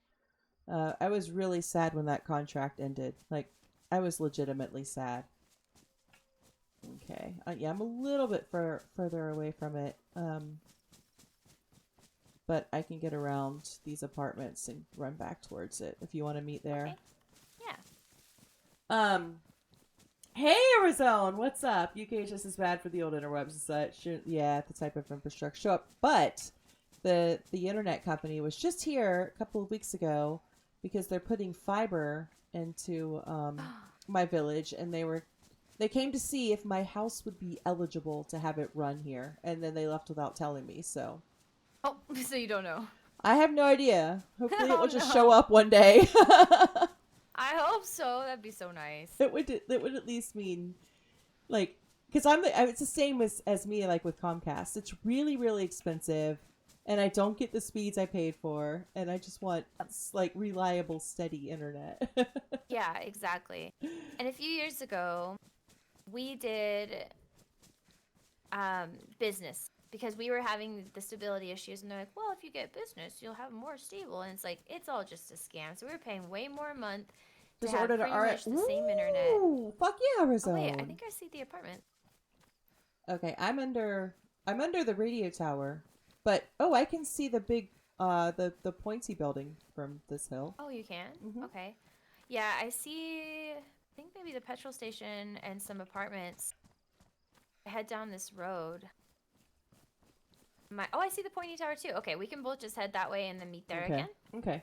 [SPEAKER 2] I was really sad when that contract ended. I was legitimately sad. Okay. Yeah, I'm a little bit further away from it. But I can get around these apartments and run back towards it if you want to meet there.
[SPEAKER 3] Okay. Yeah.
[SPEAKER 2] Hey, Arizona, what's up? UK is just as bad for the old interwebs and such. Yeah, the type of infrastructure. Show up. But the internet company was just here a couple of weeks ago because they're putting fiber into my village, and they came to see if my house would be eligible to have it run here, and then they left without telling me. So
[SPEAKER 3] Oh, so you don't know.
[SPEAKER 2] I have no idea. Hopefully, it will
[SPEAKER 3] Oh,
[SPEAKER 2] just
[SPEAKER 3] no.
[SPEAKER 2] show up one day.
[SPEAKER 3] I hope so. That'd be so nice.
[SPEAKER 2] It would at least mean, because it's the same as me, with Comcast. It's really, really expensive, and I don't get the speeds I paid for, and I just want reliable, steady internet.
[SPEAKER 3] Yeah, exactly. And a few years ago, we did business because we were having the stability issues, and they're like, well, if you get business, you'll have more stable. And it's all just a scam. So we were paying way more a month to
[SPEAKER 2] Just
[SPEAKER 3] have
[SPEAKER 2] order
[SPEAKER 3] pretty
[SPEAKER 2] to
[SPEAKER 3] much the same internet.
[SPEAKER 2] Ooh, fuck yeah,
[SPEAKER 3] Oh,
[SPEAKER 2] Arizona.
[SPEAKER 3] wait, I think I see the apartment.
[SPEAKER 2] Okay, I'm under the radio tower, but I can see the big the pointy building from this hill.
[SPEAKER 3] Oh, you can?
[SPEAKER 2] Mhm.
[SPEAKER 3] Okay. Yeah, I see, I think maybe the petrol station and some apartments. I head down this road. Oh, I see the pointy tower too. Okay, we can both just head that way and then meet there
[SPEAKER 2] Okay.
[SPEAKER 3] again.
[SPEAKER 2] Okay.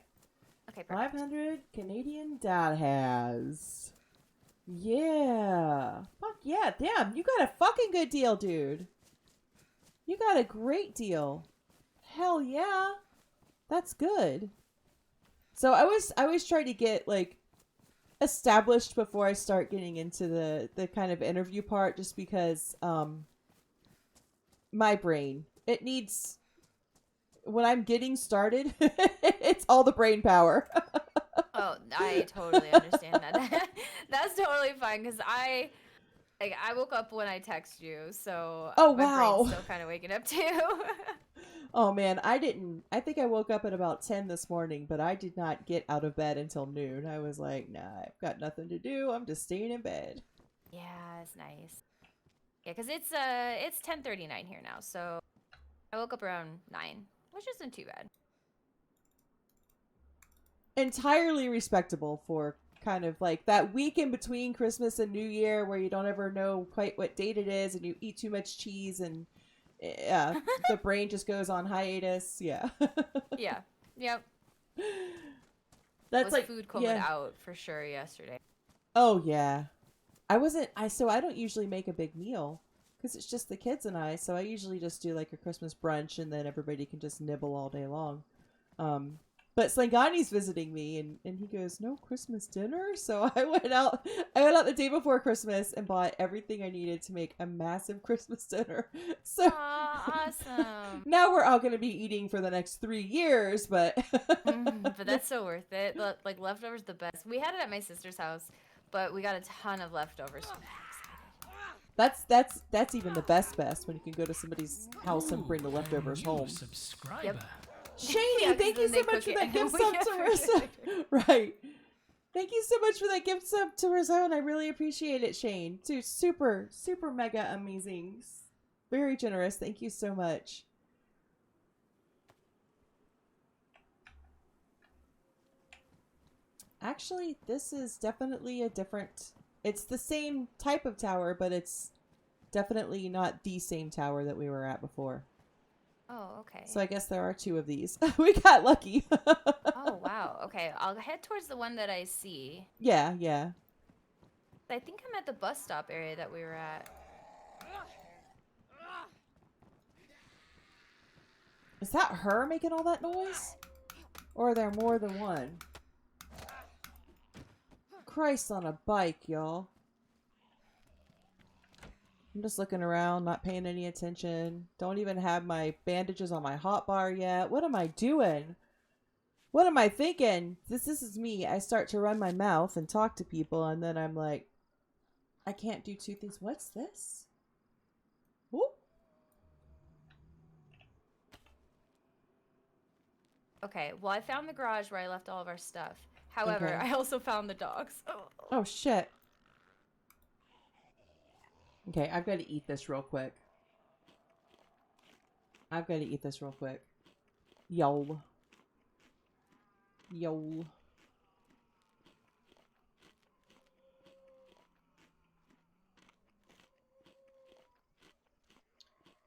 [SPEAKER 3] Okay, perfect.
[SPEAKER 2] 500 Canadian dad has. Yeah. Fuck yeah. Damn, you got a fucking good deal, dude. You got a great deal. Hell yeah. That's good. So I was trying to get like established before I start getting into the kind of interview part, just because my brain, it needs, when I'm getting started, it's all the brain power.
[SPEAKER 3] Oh, I totally understand that. That's totally fine because I woke up when I text you, so
[SPEAKER 2] Oh,
[SPEAKER 3] my
[SPEAKER 2] wow.
[SPEAKER 3] brain's still kind of waking up too.
[SPEAKER 2] Oh man, I think I woke up at about 10 this morning, but I did not get out of bed until noon. I was like, nah, I've got nothing to do. I'm just staying in bed.
[SPEAKER 3] Yeah, it's nice. Yeah, because it's 10:39 here now, so I woke up around 9, which isn't too bad.
[SPEAKER 2] Entirely respectable for kind of like that week in between Christmas and New Year where you don't ever know quite what date it is and you eat too much cheese and the brain just goes on hiatus. Yeah.
[SPEAKER 3] Yeah. Yep.
[SPEAKER 2] That's
[SPEAKER 3] Was
[SPEAKER 2] like
[SPEAKER 3] food coming
[SPEAKER 2] yeah.
[SPEAKER 3] out for sure yesterday.
[SPEAKER 2] Oh yeah. So I don't usually make a big meal because it's just the kids and I, so I usually just do like a Christmas brunch and then everybody can just nibble all day long. But Slangani's visiting me and he goes, no Christmas dinner? So I went out the day before Christmas and bought everything I needed to make a massive Christmas dinner. So
[SPEAKER 3] Aw, awesome.
[SPEAKER 2] now we're all going to be eating for the next 3 years, but
[SPEAKER 3] But that's so worth it. Like leftovers the best. We had it at my sister's house, but we got a ton of leftovers. So I'm excited.
[SPEAKER 2] that's even the best when you can go to somebody's house and bring the leftovers
[SPEAKER 1] New
[SPEAKER 2] home.
[SPEAKER 1] subscriber.
[SPEAKER 3] Yep.
[SPEAKER 2] Shaney,
[SPEAKER 3] Yeah, 'cause
[SPEAKER 2] thank you
[SPEAKER 3] then
[SPEAKER 2] so
[SPEAKER 3] they
[SPEAKER 2] much
[SPEAKER 3] cook
[SPEAKER 2] for
[SPEAKER 3] it
[SPEAKER 2] that gift
[SPEAKER 3] and we
[SPEAKER 2] sub
[SPEAKER 3] have
[SPEAKER 2] to
[SPEAKER 3] to
[SPEAKER 2] Marissa.
[SPEAKER 3] do
[SPEAKER 2] Right. Thank you so much for that gift sub to Razone. I really appreciate it, Shane. Dude, super, super mega amazing. Very generous. Thank you so much. Actually, this is definitely a different... It's the same type of tower, but it's definitely not the same tower that we were at before.
[SPEAKER 3] Oh, okay.
[SPEAKER 2] So I guess there are 2 of these. We got lucky.
[SPEAKER 3] Oh, wow. Okay, I'll head towards the one that I see.
[SPEAKER 2] Yeah, yeah.
[SPEAKER 3] I think I'm at the bus stop area that we were at.
[SPEAKER 2] Is that her making all that noise? Or are there more than one? Christ on a bike, y'all. I'm just looking around, not paying any attention. Don't even have my bandages on my hotbar yet. What am I doing? What am I thinking? This is me. I start to run my mouth and talk to people, and then I'm like, I can't do 2 things. What's this? Ooh.
[SPEAKER 3] Okay, well, I found the garage where I left all of our stuff. However,
[SPEAKER 2] Okay.
[SPEAKER 3] I also found the dogs.
[SPEAKER 2] Oh, shit. Okay, I've got to eat this real quick. Yo. Yo.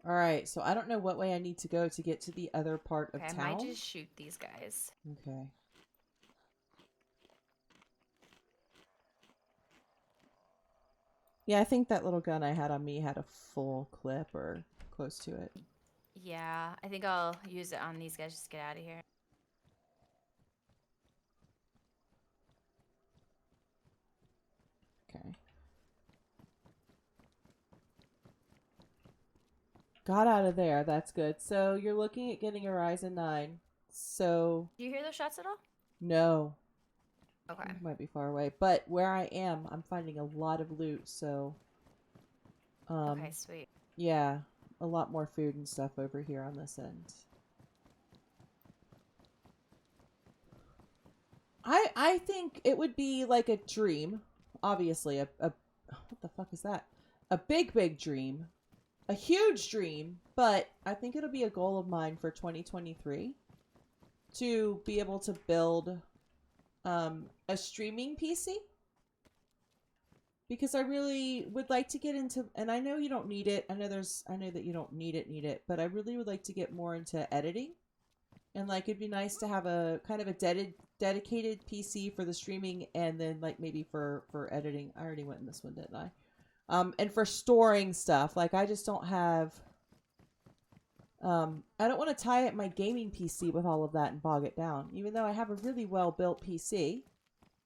[SPEAKER 2] Alright, so I don't know what way I need to go to get to the other part of
[SPEAKER 3] Okay, I
[SPEAKER 2] town.
[SPEAKER 3] might just shoot these guys.
[SPEAKER 2] Okay. Yeah, I think that little gun I had on me had a full clip or close to it.
[SPEAKER 3] Yeah, I think I'll use it on these guys just to get out of here.
[SPEAKER 2] Okay. Got out of there. That's good. So you're looking at getting a Ryzen 9. So
[SPEAKER 3] Do you hear those shots at all?
[SPEAKER 2] no.
[SPEAKER 3] Okay.
[SPEAKER 2] It might be far away. But where I am, I'm finding a lot of loot, so
[SPEAKER 3] Okay, sweet.
[SPEAKER 2] yeah, a lot more food and stuff over here on this end. I think it would be like a dream. Obviously, a what the fuck is that? A big dream. A huge dream, but I think it'll be a goal of mine for 2023 to be able to build a streaming PC. because I really would like to get into, and I know you don't need it. I know that you don't need it, but I really would like to get more into editing. And like, it'd be nice to have a kind of a dedicated PC for the streaming, and then like maybe for editing. I already went in this one, didn't I? And for storing stuff. Like, I just don't have. I don't want to tie up my gaming PC with all of that and bog it down. Even though I have a really well built PC,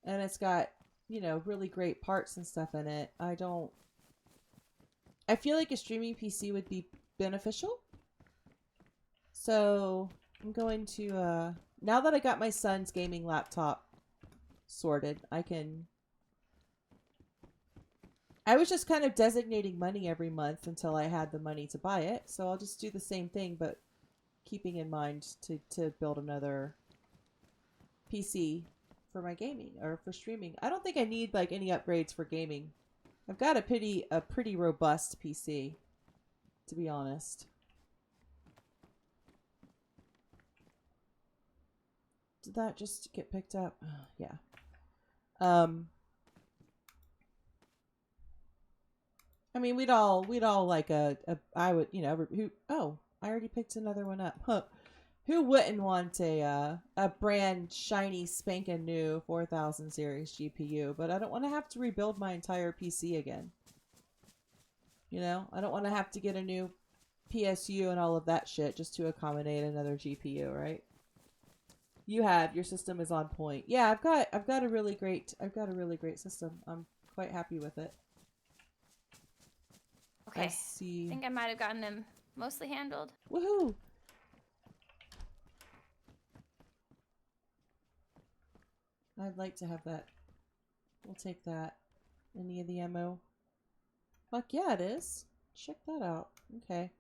[SPEAKER 2] and it's got, you know, really great parts and stuff in it. I feel like a streaming PC would be beneficial. So I'm going to, now that I got my son's gaming laptop sorted, I was just kind of designating money every month until I had the money to buy it. So I'll just do the same thing, but keeping in mind to build another PC for my gaming or for streaming. I don't think I need like any upgrades for gaming. I've got a pretty robust PC, to be honest. Did that just get picked up? Yeah. I mean, we'd all like I would, you know, I already picked another one up. Huh. Who wouldn't want a brand shiny spanking new 4000 series GPU? But I don't want to have to rebuild my entire PC again. You know, I don't want to have to get a new PSU and all of that shit just to accommodate another GPU, right? Your system is on point. Yeah, I've got a really great system. I'm quite happy with it.
[SPEAKER 3] Okay.
[SPEAKER 2] I see.
[SPEAKER 3] I think I might have gotten them mostly handled.
[SPEAKER 2] Woohoo! I'd like to have that. We'll take that. Any of the ammo? Fuck yeah, it is. Check that out. Okay.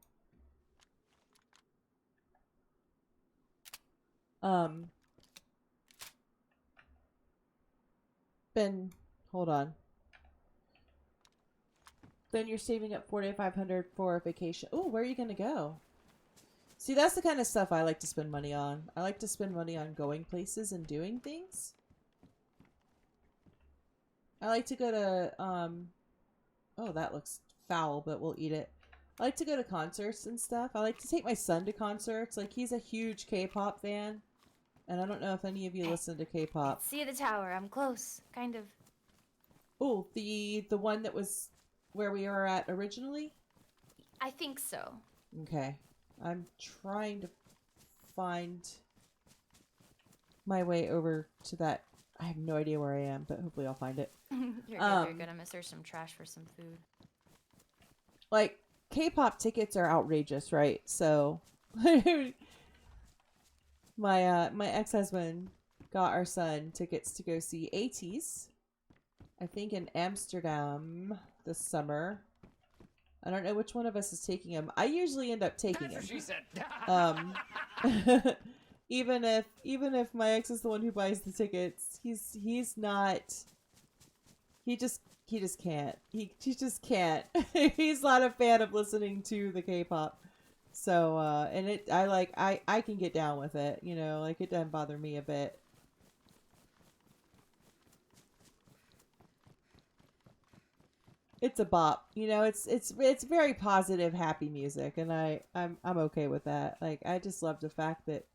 [SPEAKER 2] Ben, hold on. Ben, you're saving up $4,500 for a vacation. Oh, where are you gonna go? See, that's the kind of stuff I like to spend money on. I like to spend money on going places and doing things. I like to go to, oh, that looks foul, but we'll eat it. I like to go to concerts and stuff. I like to take my son to concerts. Like, he's a huge K-pop fan. And I don't know if any of you listen to K-pop.
[SPEAKER 3] See the tower. I'm close. Kind of.
[SPEAKER 2] Oh, the one that was where we were at originally?
[SPEAKER 3] I think so.
[SPEAKER 2] Okay. I'm trying to find my way over to that. I have no idea where I am, but hopefully I'll find it.
[SPEAKER 3] You're good. You're good. I'm gonna search some trash for some food.
[SPEAKER 2] Like, K-pop tickets are outrageous, right? So my ex-husband got our son tickets to go see ATEEZ, I think in Amsterdam this summer. I don't know which one of us is taking him. I usually end up taking him.
[SPEAKER 1] That's what she said.
[SPEAKER 2] Even if my ex is the one who buys the tickets, he's not. He just can't. He just can't. He's not a fan of listening to the K-pop. So and I can get down with it, you know, like it doesn't bother me a bit. It's a bop, you know. It's very positive, happy music, and I'm okay with that. Like, I just love the fact that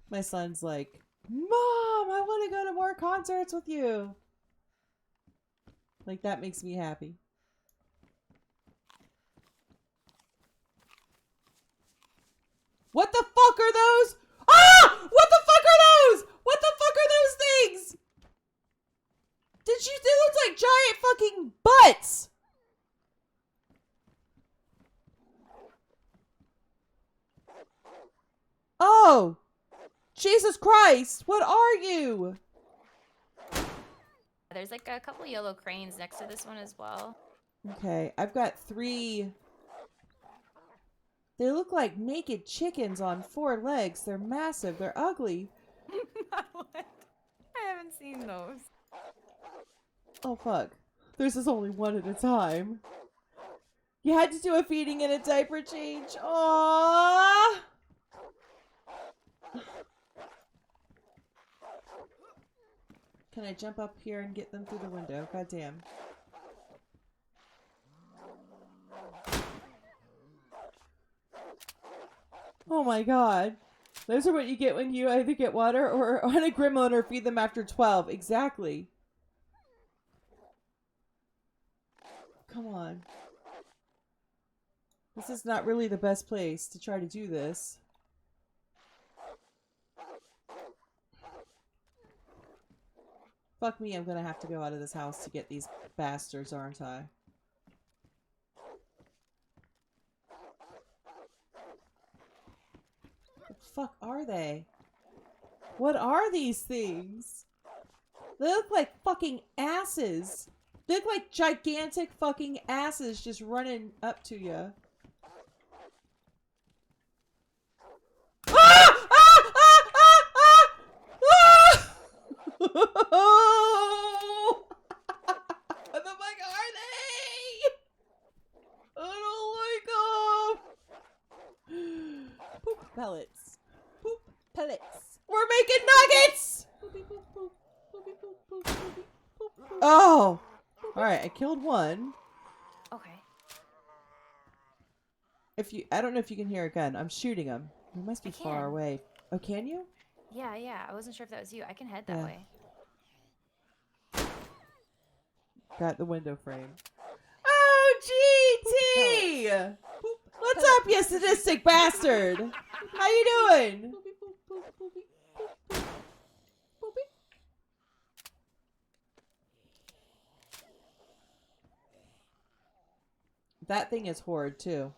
[SPEAKER 2] my son's like, "Mom, I want to go to more concerts with you." Like, that makes me happy. What the fuck are those? Ah! What the fuck are those? What the fuck are those things? They look like giant fucking butts. Oh, Jesus Christ. What are you?
[SPEAKER 3] There's like a couple yellow cranes next to this one as well.
[SPEAKER 2] Okay, I've got 3. They look like naked chickens on 4 legs. They're massive. They're ugly.
[SPEAKER 3] I haven't seen those.
[SPEAKER 2] Oh, fuck. There's just only one at a time. You had to do a feeding and a diaper change. Aww. Can I jump up here and get them through the window? God damn. Oh my god. Those are what you get when you either get water or on a gremlin or feed them after 12. Exactly. Come on. This is not really the best place to try to do this. Fuck me, I'm gonna have to go out of this house to get these bastards, aren't I? What the fuck are they? What are these things? They look like fucking asses. They look like gigantic fucking asses just running up to you. Ah! Ah! Ah! Ah! Ah! Ah! Oh! What the fuck are they? I don't like them. Poop pellets. Poop pellets. We're making nuggets. Oh. All right, I killed one.
[SPEAKER 3] Okay.
[SPEAKER 2] I don't know if you can hear a gun. I'm shooting him. He must be
[SPEAKER 3] I
[SPEAKER 2] far
[SPEAKER 3] can.
[SPEAKER 2] away. Oh, can you?
[SPEAKER 3] Yeah, yeah. I wasn't sure if that was you. I can head that
[SPEAKER 2] Yeah.
[SPEAKER 3] way.
[SPEAKER 2] Got the window frame. Oh, GT! What's up, you sadistic bastard? How you doing? That thing is horrid too.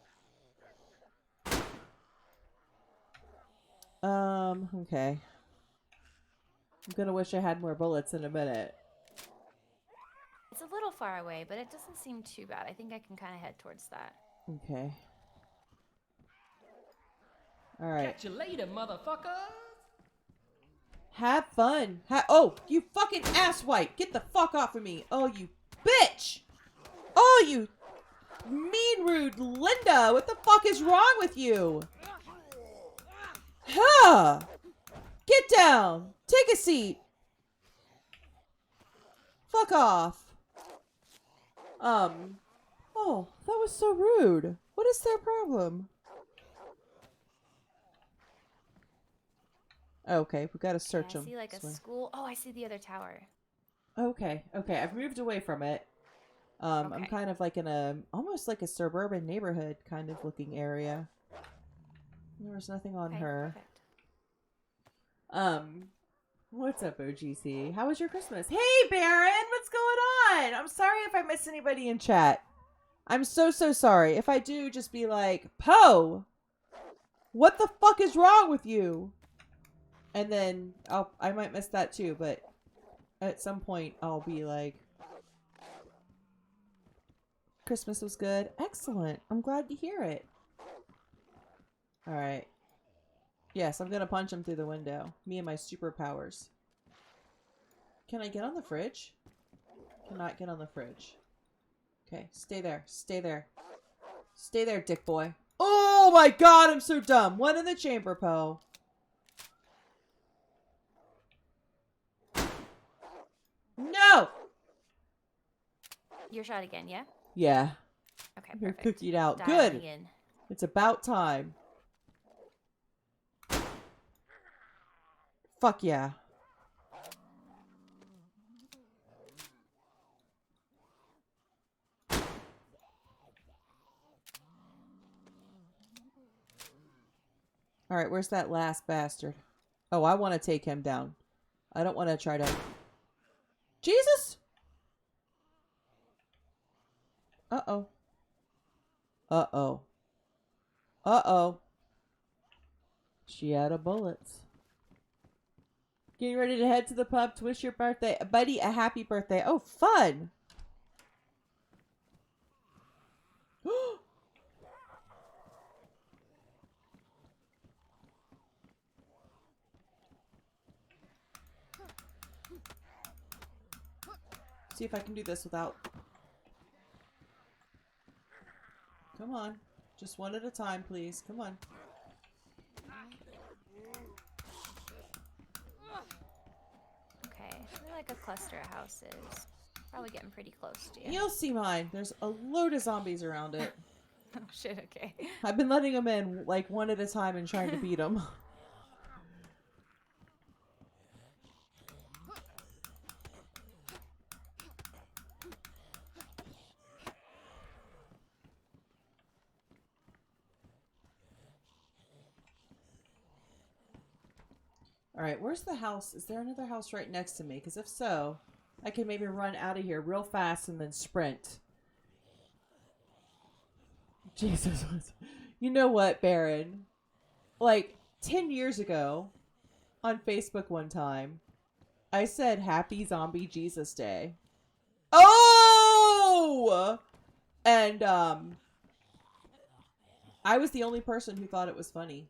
[SPEAKER 2] Okay. I'm gonna wish I had more bullets in a minute.
[SPEAKER 3] It's a little far away, but it doesn't seem too bad. I think I can kind of head towards that.
[SPEAKER 2] Okay. Alright.
[SPEAKER 1] Catch you later, motherfucker.
[SPEAKER 2] Have fun. Oh, you fucking asswipe. Get the fuck off of me. Oh, you bitch. Oh, you mean, rude Linda. What the fuck is wrong with you? Huh. Get down. Take a seat. Fuck off. Oh, that was so rude. What is their problem? Okay, we gotta search
[SPEAKER 3] Yeah, I
[SPEAKER 2] them.
[SPEAKER 3] see like a school. Oh, I see the other tower.
[SPEAKER 2] Okay, okay. I've moved away from it. I'm
[SPEAKER 3] Okay.
[SPEAKER 2] kind of like in almost like a suburban neighborhood kind of looking area. There was nothing on
[SPEAKER 3] Okay,
[SPEAKER 2] her.
[SPEAKER 3] perfect.
[SPEAKER 2] What's up, OGC? How was your Christmas? Hey, Baron! What's going on? I'm sorry if I missed anybody in chat. I'm so sorry. If I do, just be like, Poe! What the fuck is wrong with you? And then I might miss that too, but at some point I'll be like, Christmas was good. Excellent. I'm glad to hear it. All right. Yes, I'm gonna punch him through the window. Me and my superpowers. Can I get on the fridge? Cannot get on the fridge. Okay, stay there. Stay there. Stay there, dick boy. Oh my god, I'm so dumb. One in the chamber, Poe. No!
[SPEAKER 3] Your shot again, yeah?
[SPEAKER 2] Yeah.
[SPEAKER 3] Okay,
[SPEAKER 2] You're
[SPEAKER 3] perfect.
[SPEAKER 2] cookied out.
[SPEAKER 3] Dialing
[SPEAKER 2] Good.
[SPEAKER 3] in.
[SPEAKER 2] It's about time. Fuck yeah. Alright, where's that last bastard? Oh, I want to take him down. I don't want to try to... Jesus! Uh-oh. Uh-oh. Uh-oh. She out of bullets. Getting ready to head to the pub to wish your birthday, buddy, a happy birthday. Oh, fun! See if I can do this without... Come on. Just one at a time, please. Come on.
[SPEAKER 3] Okay, I feel like like a cluster of houses. Probably getting pretty close to you.
[SPEAKER 2] You'll see mine. There's a load of zombies around it.
[SPEAKER 3] Oh shit, okay.
[SPEAKER 2] I've been letting them in like one at a time and trying to beat them. Alright, where's the house? Is there another house right next to me? Because if so, I can maybe run out of here real fast and then sprint. Jesus. You know what, Baron? Like, 10 years ago, on Facebook one time, I said Happy Zombie Jesus Day. Oh! And, I was the only person who thought it was funny.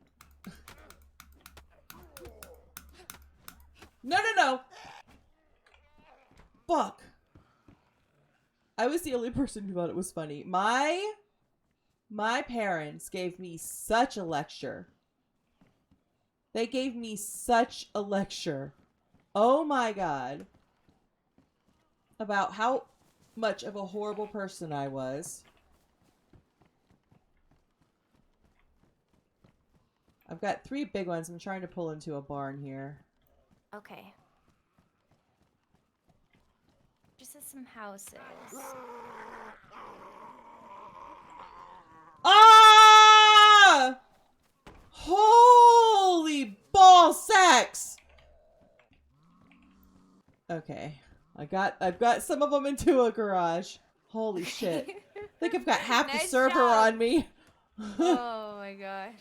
[SPEAKER 2] No, no, no! Fuck. I was the only person who thought it was funny. My parents gave me such a lecture. They gave me such a lecture. Oh my god. About how much of a horrible person I was. I've got 3 big ones. I'm trying to pull into a barn here.
[SPEAKER 3] Okay. Just at some houses.
[SPEAKER 2] Ah! Holy ball sacks! Okay. I've got some of them into a garage. Holy shit. I think I've got half the
[SPEAKER 3] Nice
[SPEAKER 2] server
[SPEAKER 3] job.
[SPEAKER 2] on me.
[SPEAKER 3] Oh my gosh.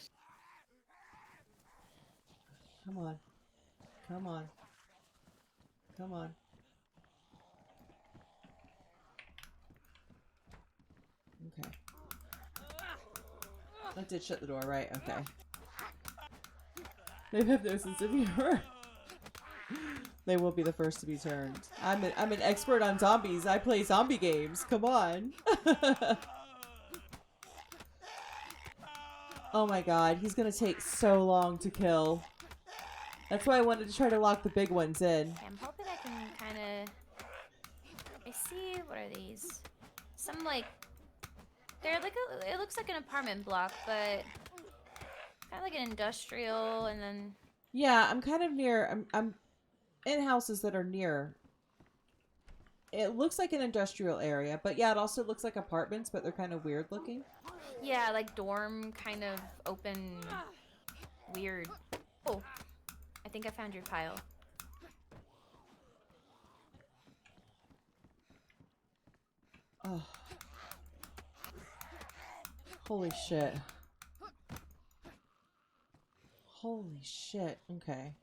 [SPEAKER 2] Come on. Come on. Come on. Okay. That did shut the door, right? Okay. They have no sense of humor. They will be the first to be turned. I'm an expert on zombies. I play zombie games. Come on. Oh my god, he's gonna take so long to kill. That's why I wanted to try to lock the big ones in.
[SPEAKER 3] Okay, I'm hoping I can kind of. I see. What are these? Some like. They're like a. It looks like an apartment block, but kind of like an industrial, and then.
[SPEAKER 2] Yeah, I'm kind of near. I'm in houses that are near. It looks like an industrial area, but yeah, it also looks like apartments, but they're kind of weird looking.
[SPEAKER 3] Yeah, like dorm kind of open. Weird. Oh. I think I found your pile.
[SPEAKER 2] Oh. Holy shit. Holy shit. Okay.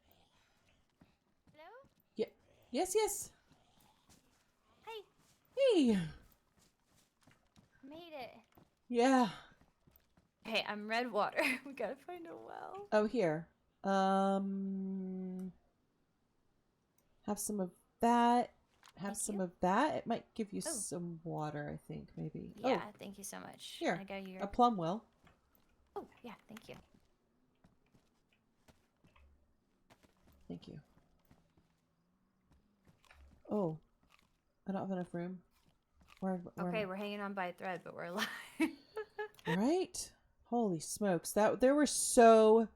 [SPEAKER 3] Hello?
[SPEAKER 2] Yeah. Yes, yes.
[SPEAKER 3] Hey,
[SPEAKER 2] Hey.
[SPEAKER 3] made it.
[SPEAKER 2] Yeah.
[SPEAKER 3] Hey, I'm red water. We gotta find a well.
[SPEAKER 2] Oh, here. Have some of that. Have
[SPEAKER 3] Thank
[SPEAKER 2] some
[SPEAKER 3] you.
[SPEAKER 2] of that. It might give you
[SPEAKER 3] Oh.
[SPEAKER 2] some water, I think, maybe.
[SPEAKER 3] Yeah,
[SPEAKER 2] Oh,
[SPEAKER 3] thank you so much.
[SPEAKER 2] Here,
[SPEAKER 3] I got your.
[SPEAKER 2] a plum well.
[SPEAKER 3] Oh, yeah, thank you.
[SPEAKER 2] Thank you. Oh, I don't have enough room. Where
[SPEAKER 3] Okay, we're hanging on by a thread, but we're alive.
[SPEAKER 2] right? Holy smokes. There were so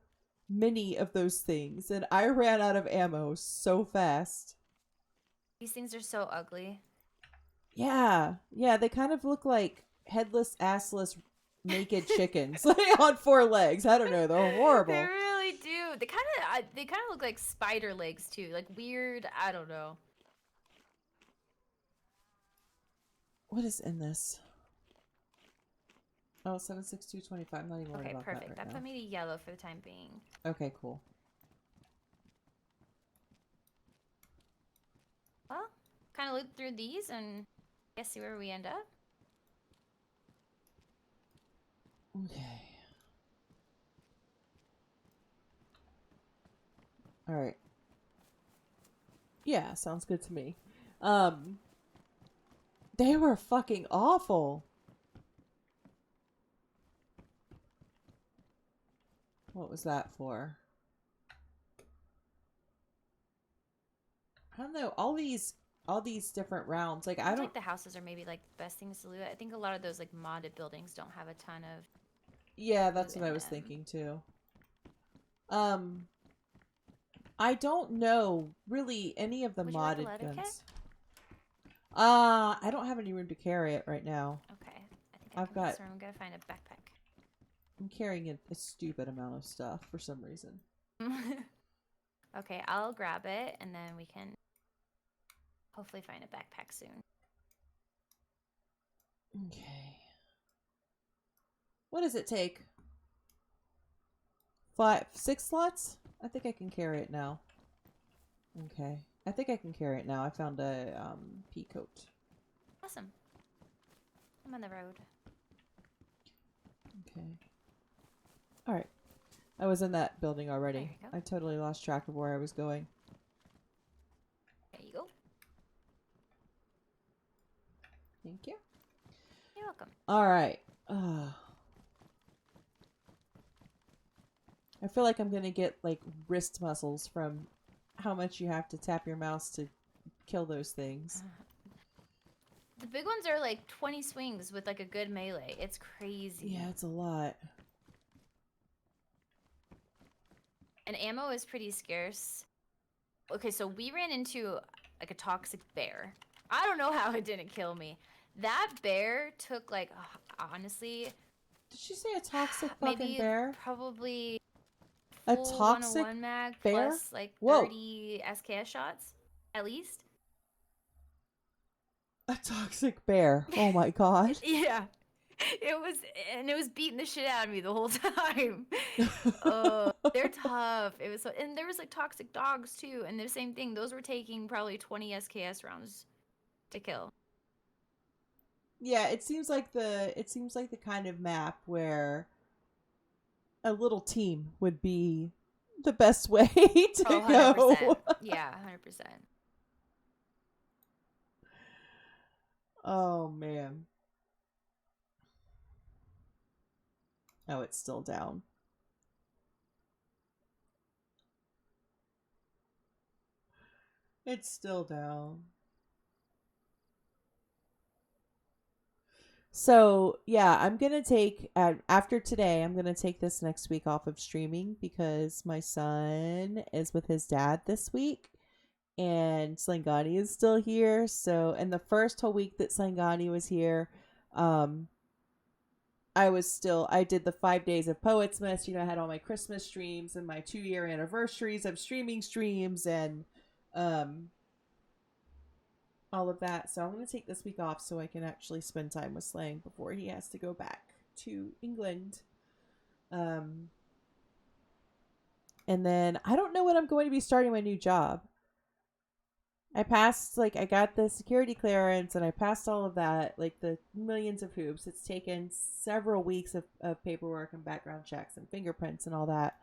[SPEAKER 2] many of those things, and I ran out of ammo so fast.
[SPEAKER 3] These things are so ugly.
[SPEAKER 2] Yeah. Yeah, they kind of look like headless, assless, naked chickens like on 4 legs. I don't know. They're horrible.
[SPEAKER 3] They really do. They kind of look like spider legs too. Like weird. I don't know.
[SPEAKER 2] What is in this? Oh, 76225. I'm not even worried
[SPEAKER 3] Okay,
[SPEAKER 2] about
[SPEAKER 3] perfect.
[SPEAKER 2] that
[SPEAKER 3] That
[SPEAKER 2] right
[SPEAKER 3] put me to yellow for the time being.
[SPEAKER 2] now. Okay, cool.
[SPEAKER 3] Well, kind of look through these and I guess see where we end up.
[SPEAKER 2] Okay. All right. Yeah, sounds good to me. They were fucking awful. What was that for? I don't know, all these different rounds. Like I
[SPEAKER 3] Seems
[SPEAKER 2] don't.
[SPEAKER 3] like the houses are maybe like the best things to loot. I think a lot of those like modded buildings don't have a ton of.
[SPEAKER 2] Yeah, that's
[SPEAKER 3] loot
[SPEAKER 2] what I
[SPEAKER 3] in
[SPEAKER 2] was
[SPEAKER 3] them.
[SPEAKER 2] thinking too. I don't know really any of the
[SPEAKER 3] Would you like a
[SPEAKER 2] modded
[SPEAKER 3] leather kit?
[SPEAKER 2] guns. I don't have any room to carry it right now.
[SPEAKER 3] Okay, I think I
[SPEAKER 2] I've
[SPEAKER 3] can
[SPEAKER 2] got-
[SPEAKER 3] So I'm gonna find a backpack.
[SPEAKER 2] I'm carrying a stupid amount of stuff for some reason.
[SPEAKER 3] Okay, I'll grab it and then we can hopefully find a backpack soon.
[SPEAKER 2] Okay. What does it take? 6 slots? I think I can carry it now. Okay. I think I can carry it now. I found a pea coat.
[SPEAKER 3] Awesome. I'm on the road.
[SPEAKER 2] Okay. All right. I was in that building already.
[SPEAKER 3] There you go.
[SPEAKER 2] I totally lost track of where I was going.
[SPEAKER 3] There you go.
[SPEAKER 2] Thank you.
[SPEAKER 3] You're welcome.
[SPEAKER 2] All right. I feel like I'm going to get like wrist muscles from how much you have to tap your mouse to kill those things.
[SPEAKER 3] The big ones are like 20 swings with like a good melee. It's crazy.
[SPEAKER 2] Yeah, it's a lot.
[SPEAKER 3] And ammo is pretty scarce. Okay, so we ran into like a toxic bear. I don't know how it didn't kill me. That bear took like, honestly,
[SPEAKER 2] Did she say a toxic fucking
[SPEAKER 3] maybe
[SPEAKER 2] bear?
[SPEAKER 3] probably
[SPEAKER 2] A
[SPEAKER 3] full
[SPEAKER 2] toxic
[SPEAKER 3] 101 mag
[SPEAKER 2] bear?
[SPEAKER 3] plus like
[SPEAKER 2] Whoa.
[SPEAKER 3] 30 SKS shots at least.
[SPEAKER 2] A toxic bear. Oh my god.
[SPEAKER 3] Yeah. It was beating the shit out of me the whole time. They're tough. It was and there was like toxic dogs too, and the same thing. Those were taking probably 20 SKS rounds to kill.
[SPEAKER 2] Yeah, it seems like the kind of map where a little team would be the best way to
[SPEAKER 3] Oh,
[SPEAKER 2] go.
[SPEAKER 3] 100%. Yeah, 100%.
[SPEAKER 2] Oh man. Oh, it's still down. It's still down. So, yeah, I'm going to take, after today, I'm going to take this next week off of streaming because my son is with his dad this week and Slangani is still here. So, and the first whole week that Slangani was here, I did the 5 days of Poetsmas. You know, I had all my Christmas streams and my 2-year anniversaries of streaming streams and, all of that. So I'm going to take this week off so I can actually spend time with Slang before he has to go back to England. And then I don't know when I'm going to be starting my new job. I got the security clearance and I passed all of that, like the millions of hoops. It's taken several weeks of paperwork and background checks and fingerprints and all that.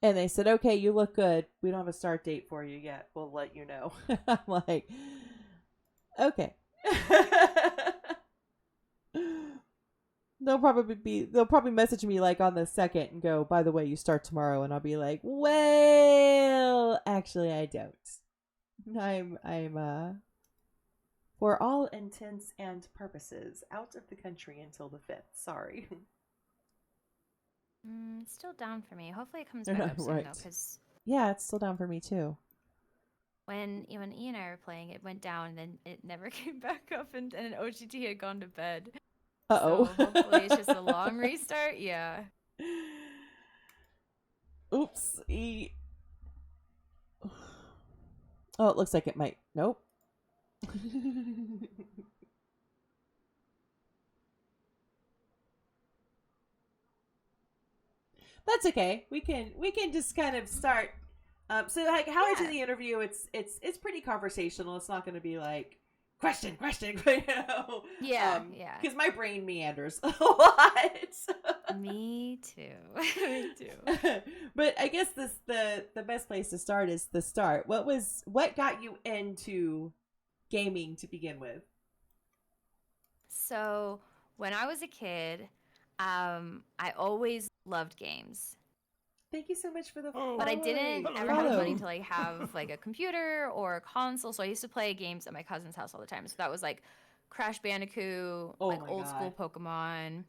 [SPEAKER 2] And they said, okay, you look good. We don't have a start date for you yet. We'll let you know. I'm like, okay. They'll probably message me like on the 2nd and go, by the way, you start tomorrow. And I'll be like, well, actually I don't. I'm for all intents and purposes out of the country until the 5th. Sorry.
[SPEAKER 3] It's still down for me. Hopefully it comes back up soon
[SPEAKER 2] Right.
[SPEAKER 3] though, because
[SPEAKER 2] Yeah, it's still down for me too.
[SPEAKER 3] when Ian and I were playing, it went down and then it never came back up, and OGT had gone to bed.
[SPEAKER 2] Uh-oh.
[SPEAKER 3] So hopefully it's just a long restart. Yeah.
[SPEAKER 2] Oops. Oh, it looks like it might. Nope. That's okay. We can just kind of start. So like how I do
[SPEAKER 3] Yeah.
[SPEAKER 2] the interview, it's pretty conversational. It's not going to be like question, you know.
[SPEAKER 3] Yeah, yeah.
[SPEAKER 2] Because my brain meanders a lot.
[SPEAKER 3] Me too. Me too.
[SPEAKER 2] But I guess the best place to start is the start. What got you into gaming to begin with?
[SPEAKER 3] So when I was a kid, I always loved games.
[SPEAKER 2] Thank you so much for the
[SPEAKER 4] Oh.
[SPEAKER 3] But I didn't
[SPEAKER 4] Follow.
[SPEAKER 3] ever have the money
[SPEAKER 2] Follow.
[SPEAKER 3] to like have like a computer or a console, so I used to play games at my cousin's house all the time. So that was like Crash Bandicoot,
[SPEAKER 2] Oh
[SPEAKER 3] like
[SPEAKER 2] my
[SPEAKER 3] old school
[SPEAKER 2] God.
[SPEAKER 3] Pokemon,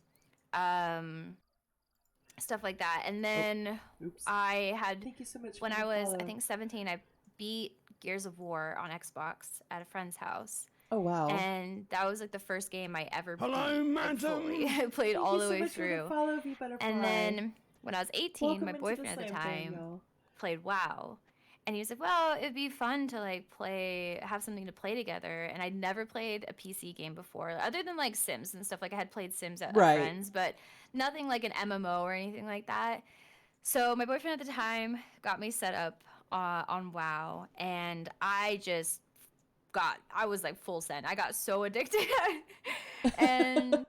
[SPEAKER 3] stuff like that. And then
[SPEAKER 2] Oops.
[SPEAKER 3] I had
[SPEAKER 2] Thank you so much
[SPEAKER 3] when
[SPEAKER 2] for
[SPEAKER 3] I
[SPEAKER 2] the
[SPEAKER 3] was
[SPEAKER 2] follow.
[SPEAKER 3] I think 17, I beat Gears of War on Xbox at a friend's house.
[SPEAKER 2] Oh wow.
[SPEAKER 3] And that was like the first game I ever
[SPEAKER 4] Hello,
[SPEAKER 3] beat like,
[SPEAKER 4] madam.
[SPEAKER 3] fully. I played
[SPEAKER 2] Thank
[SPEAKER 3] all
[SPEAKER 2] you
[SPEAKER 3] the
[SPEAKER 2] so
[SPEAKER 3] way
[SPEAKER 2] much for the
[SPEAKER 3] through.
[SPEAKER 2] follow, V Butterfly.
[SPEAKER 3] And then when I was 18,
[SPEAKER 2] Welcome
[SPEAKER 3] my
[SPEAKER 2] into
[SPEAKER 3] boyfriend at the
[SPEAKER 2] Slam Gang,
[SPEAKER 3] time
[SPEAKER 2] y'all.
[SPEAKER 3] played WoW. And he was like, well, it'd be fun to like have something to play together. And I'd never played a PC game before, other than like Sims and stuff. Like I had played Sims at
[SPEAKER 2] Right.
[SPEAKER 3] friends, but nothing like an MMO or anything like that. So my boyfriend at the time got me set up on WoW, and I was like full send. I got so addicted. And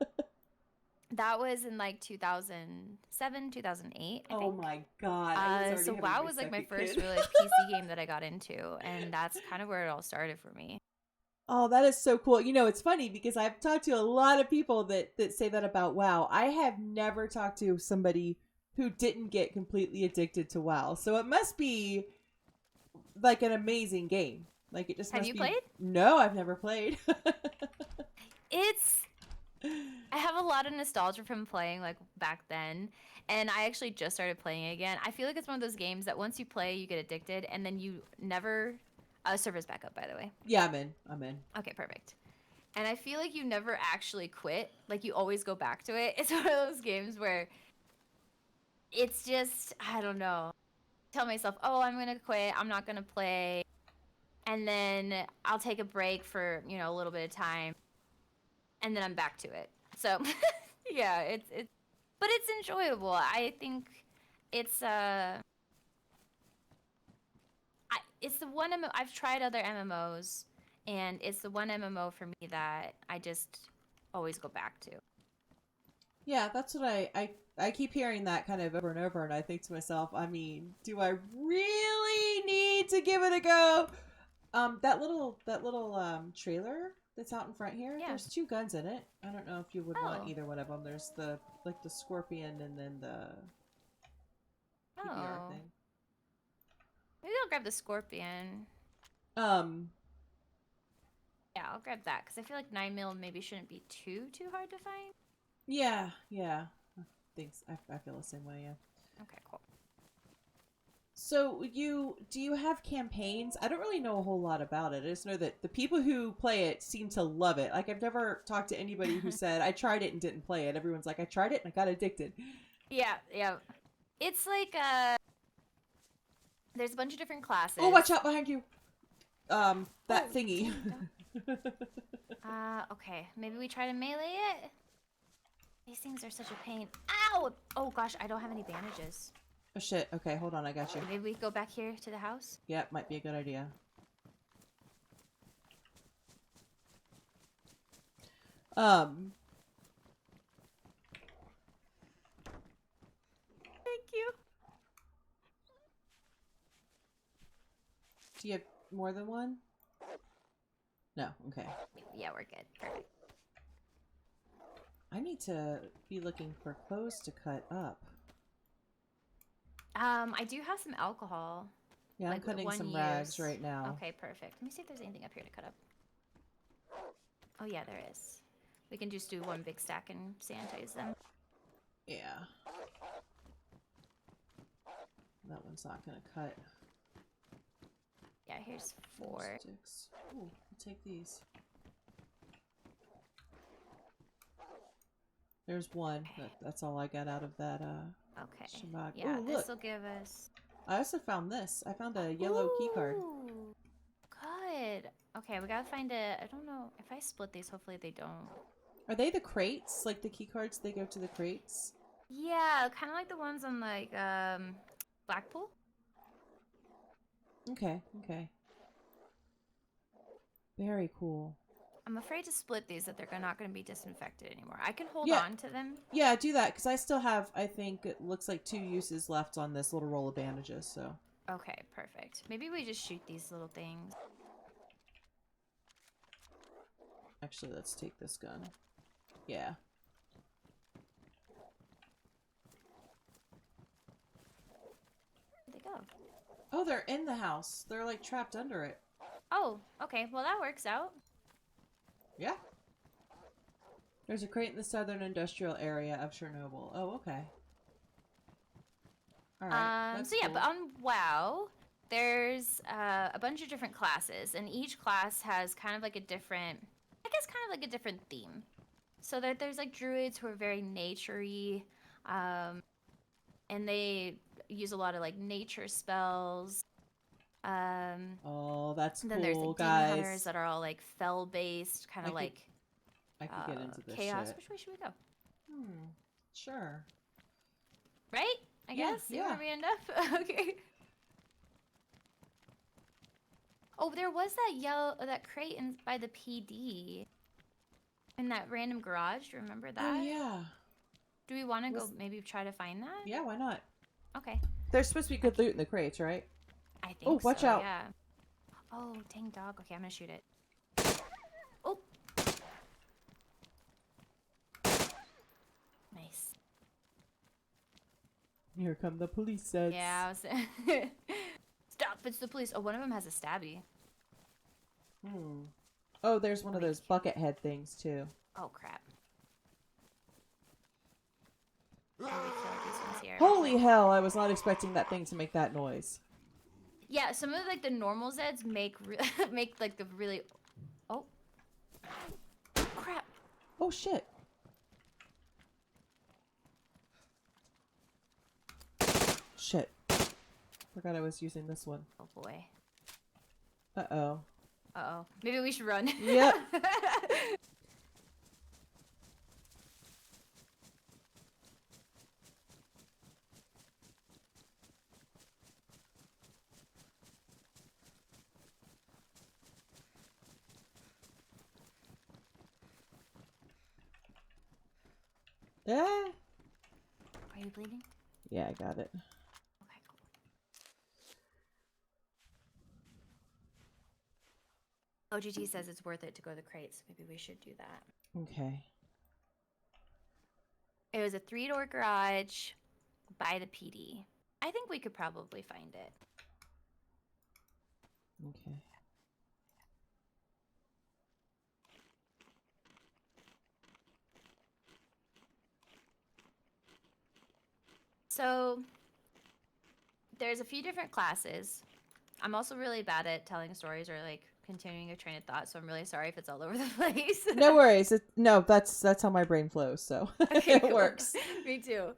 [SPEAKER 3] that was in like 2007, 2008, I
[SPEAKER 2] Oh
[SPEAKER 3] think.
[SPEAKER 2] my God. I was already
[SPEAKER 3] So
[SPEAKER 2] having
[SPEAKER 3] WoW
[SPEAKER 2] my
[SPEAKER 3] was like my
[SPEAKER 2] second
[SPEAKER 3] first
[SPEAKER 2] kid.
[SPEAKER 3] real like, PC game that I got into, and that's kind of where it all started for me.
[SPEAKER 2] Oh, that is so cool. You know, it's funny because I've talked to a lot of people that say that about WoW. I have never talked to somebody who didn't get completely addicted to WoW. So it must be like an amazing game. Like it just
[SPEAKER 3] Have
[SPEAKER 2] must
[SPEAKER 3] you
[SPEAKER 2] be.
[SPEAKER 3] played?
[SPEAKER 2] No, I've never played.
[SPEAKER 3] I have a lot of nostalgia from playing like back then, and I actually just started playing again. I feel like it's one of those games that once you play, you get addicted, and then you never. Server's back up, by the way.
[SPEAKER 2] Yeah, I'm in.
[SPEAKER 3] Okay, perfect. And I feel like you never actually quit. Like you always go back to it. It's one of those games where it's just I don't know. Tell myself, oh, I'm gonna quit. I'm not gonna play, and then I'll take a break for a little bit of time, and then I'm back to it. So yeah, but it's enjoyable. I think it's it's the one I've tried other MMOs, and it's the one MMO for me that I just always go back to.
[SPEAKER 2] Yeah, that's what I keep hearing that kind of over and over, and I think to myself, I mean, do I really need to give it a go? That little trailer that's out in front here.
[SPEAKER 3] Yeah.
[SPEAKER 2] There's 2 guns in it. I don't know if you would want
[SPEAKER 3] Oh.
[SPEAKER 2] either one of them. There's the scorpion and then the PBR
[SPEAKER 3] Oh.
[SPEAKER 2] thing.
[SPEAKER 3] Maybe I'll grab the scorpion.
[SPEAKER 2] Um,
[SPEAKER 3] Yeah, I'll grab that because I feel like 9mm maybe shouldn't be too hard to find.
[SPEAKER 2] yeah. Thanks. I feel the same way. Yeah.
[SPEAKER 3] Okay, cool.
[SPEAKER 2] So do you have campaigns? I don't really know a whole lot about it. I just know that the people who play it seem to love it. Like I've never talked to anybody who said I tried it and didn't play it. Everyone's like I tried it and I got addicted.
[SPEAKER 3] Yeah. It's like there's a bunch of different classes.
[SPEAKER 2] Oh, watch out behind you. That
[SPEAKER 3] Oh,
[SPEAKER 2] thingy.
[SPEAKER 3] dang, okay. Maybe we try to melee it. These things are such a pain. Ow! Oh gosh, I don't have any bandages.
[SPEAKER 2] Oh shit. Okay, hold on. I got you.
[SPEAKER 3] Maybe we go back here to the house.
[SPEAKER 2] Yep, might be a good idea.
[SPEAKER 3] Thank you.
[SPEAKER 2] Do you have more than one? No. Okay.
[SPEAKER 3] Yeah, we're good. Perfect.
[SPEAKER 2] I need to be looking for clothes to cut up.
[SPEAKER 3] I do have some alcohol.
[SPEAKER 2] Yeah, I'm
[SPEAKER 3] Like,
[SPEAKER 2] cutting
[SPEAKER 3] one
[SPEAKER 2] some rags
[SPEAKER 3] use.
[SPEAKER 2] right now.
[SPEAKER 3] Okay, perfect. Let me see if there's anything up here to cut up. Oh yeah, there is. We can just do one big stack and sanitize them.
[SPEAKER 2] Yeah. That one's not gonna cut.
[SPEAKER 3] Yeah, here's 4.
[SPEAKER 2] Sticks. Ooh, I'll take these. There's one. That's all I got out of that.
[SPEAKER 3] Okay.
[SPEAKER 2] Shabak.
[SPEAKER 3] Yeah,
[SPEAKER 2] Ooh,
[SPEAKER 3] this
[SPEAKER 2] look.
[SPEAKER 3] will give us.
[SPEAKER 2] I also found this. I found a yellow key card.
[SPEAKER 3] Ooh, good. Okay, we gotta find a. I don't know if I split these. Hopefully they don't.
[SPEAKER 2] Are they the crates? Like the key cards? They go to the crates.
[SPEAKER 3] Yeah, kind of like the ones on like Blackpool.
[SPEAKER 2] Okay. Okay. Very cool.
[SPEAKER 3] I'm afraid to split these that they're not going to be disinfected anymore. I can hold
[SPEAKER 2] Yeah.
[SPEAKER 3] on to them.
[SPEAKER 2] Yeah, do that because I still have. I think it looks like 2 uses left on this little roll of bandages. So.
[SPEAKER 3] Okay, perfect. Maybe we just shoot these little things.
[SPEAKER 2] Actually, let's take this gun. Yeah.
[SPEAKER 3] go?
[SPEAKER 2] Oh, they're in the house. They're like trapped under it.
[SPEAKER 3] Oh, okay. Well, that works out.
[SPEAKER 2] Yeah. There's a crate in the southern industrial area of Chernobyl. Oh, okay. All right. That's
[SPEAKER 3] So yeah,
[SPEAKER 2] cool.
[SPEAKER 3] but on WoW, there's a bunch of different classes, and each class has kind of like a different, I guess, kind of like a different theme. So there's like druids who are very nature-y, and they use a lot of like nature spells.
[SPEAKER 2] Oh, that's
[SPEAKER 3] And then
[SPEAKER 2] cool,
[SPEAKER 3] there's like
[SPEAKER 2] guys.
[SPEAKER 3] demon hunters that are all like fell-based, kind
[SPEAKER 2] I
[SPEAKER 3] of
[SPEAKER 2] could-
[SPEAKER 3] like
[SPEAKER 2] I could get into this
[SPEAKER 3] chaos.
[SPEAKER 2] shit.
[SPEAKER 3] Which way should we go?
[SPEAKER 2] Sure.
[SPEAKER 3] Right? I
[SPEAKER 2] Yeah,
[SPEAKER 3] guess. See
[SPEAKER 2] yeah.
[SPEAKER 3] where we end up. Okay. Oh, there was that crate by the PD in that random garage. Do you remember that?
[SPEAKER 2] Oh, yeah.
[SPEAKER 3] Do we want to go
[SPEAKER 2] Was-
[SPEAKER 3] maybe try to find that?
[SPEAKER 2] Yeah, why not?
[SPEAKER 3] Okay.
[SPEAKER 2] There's supposed to be good loot in the crates, right?
[SPEAKER 3] I think
[SPEAKER 2] Oh, watch
[SPEAKER 3] so,
[SPEAKER 2] out.
[SPEAKER 3] Yeah. Oh, dang dog. Okay, I'm gonna shoot it. Oh. Nice.
[SPEAKER 2] Here come the police sets.
[SPEAKER 3] Yeah, I was Stop, it's the police. Oh, one of them has a stabby.
[SPEAKER 2] Oh, there's one of those bucket head things, too.
[SPEAKER 3] Oh, crap. Oh, we killed these ones here.
[SPEAKER 2] Holy hell, I was not expecting that thing to make that noise.
[SPEAKER 3] Yeah, some of like the normal Zeds make make like the really. Oh. Crap.
[SPEAKER 2] Oh, shit. Shit. Forgot I was using this one.
[SPEAKER 3] Oh boy.
[SPEAKER 2] Uh-oh.
[SPEAKER 3] Uh-oh. Maybe we should run.
[SPEAKER 2] Yep. Yeah.
[SPEAKER 3] Are you bleeding?
[SPEAKER 2] Yeah, I got it.
[SPEAKER 3] Okay, cool. OGT says it's worth it to go to the crates. Maybe we should do that.
[SPEAKER 2] Okay.
[SPEAKER 3] It was a 3-door garage by the PD. I think we could probably find it.
[SPEAKER 2] Okay.
[SPEAKER 3] So there's a few different classes. I'm also really bad at telling stories or like continuing a train of thought, so I'm really sorry if it's all over the place.
[SPEAKER 2] No worries. No, that's how my brain flows, so
[SPEAKER 3] Okay,
[SPEAKER 2] it
[SPEAKER 3] cool.
[SPEAKER 2] works.
[SPEAKER 3] Me too.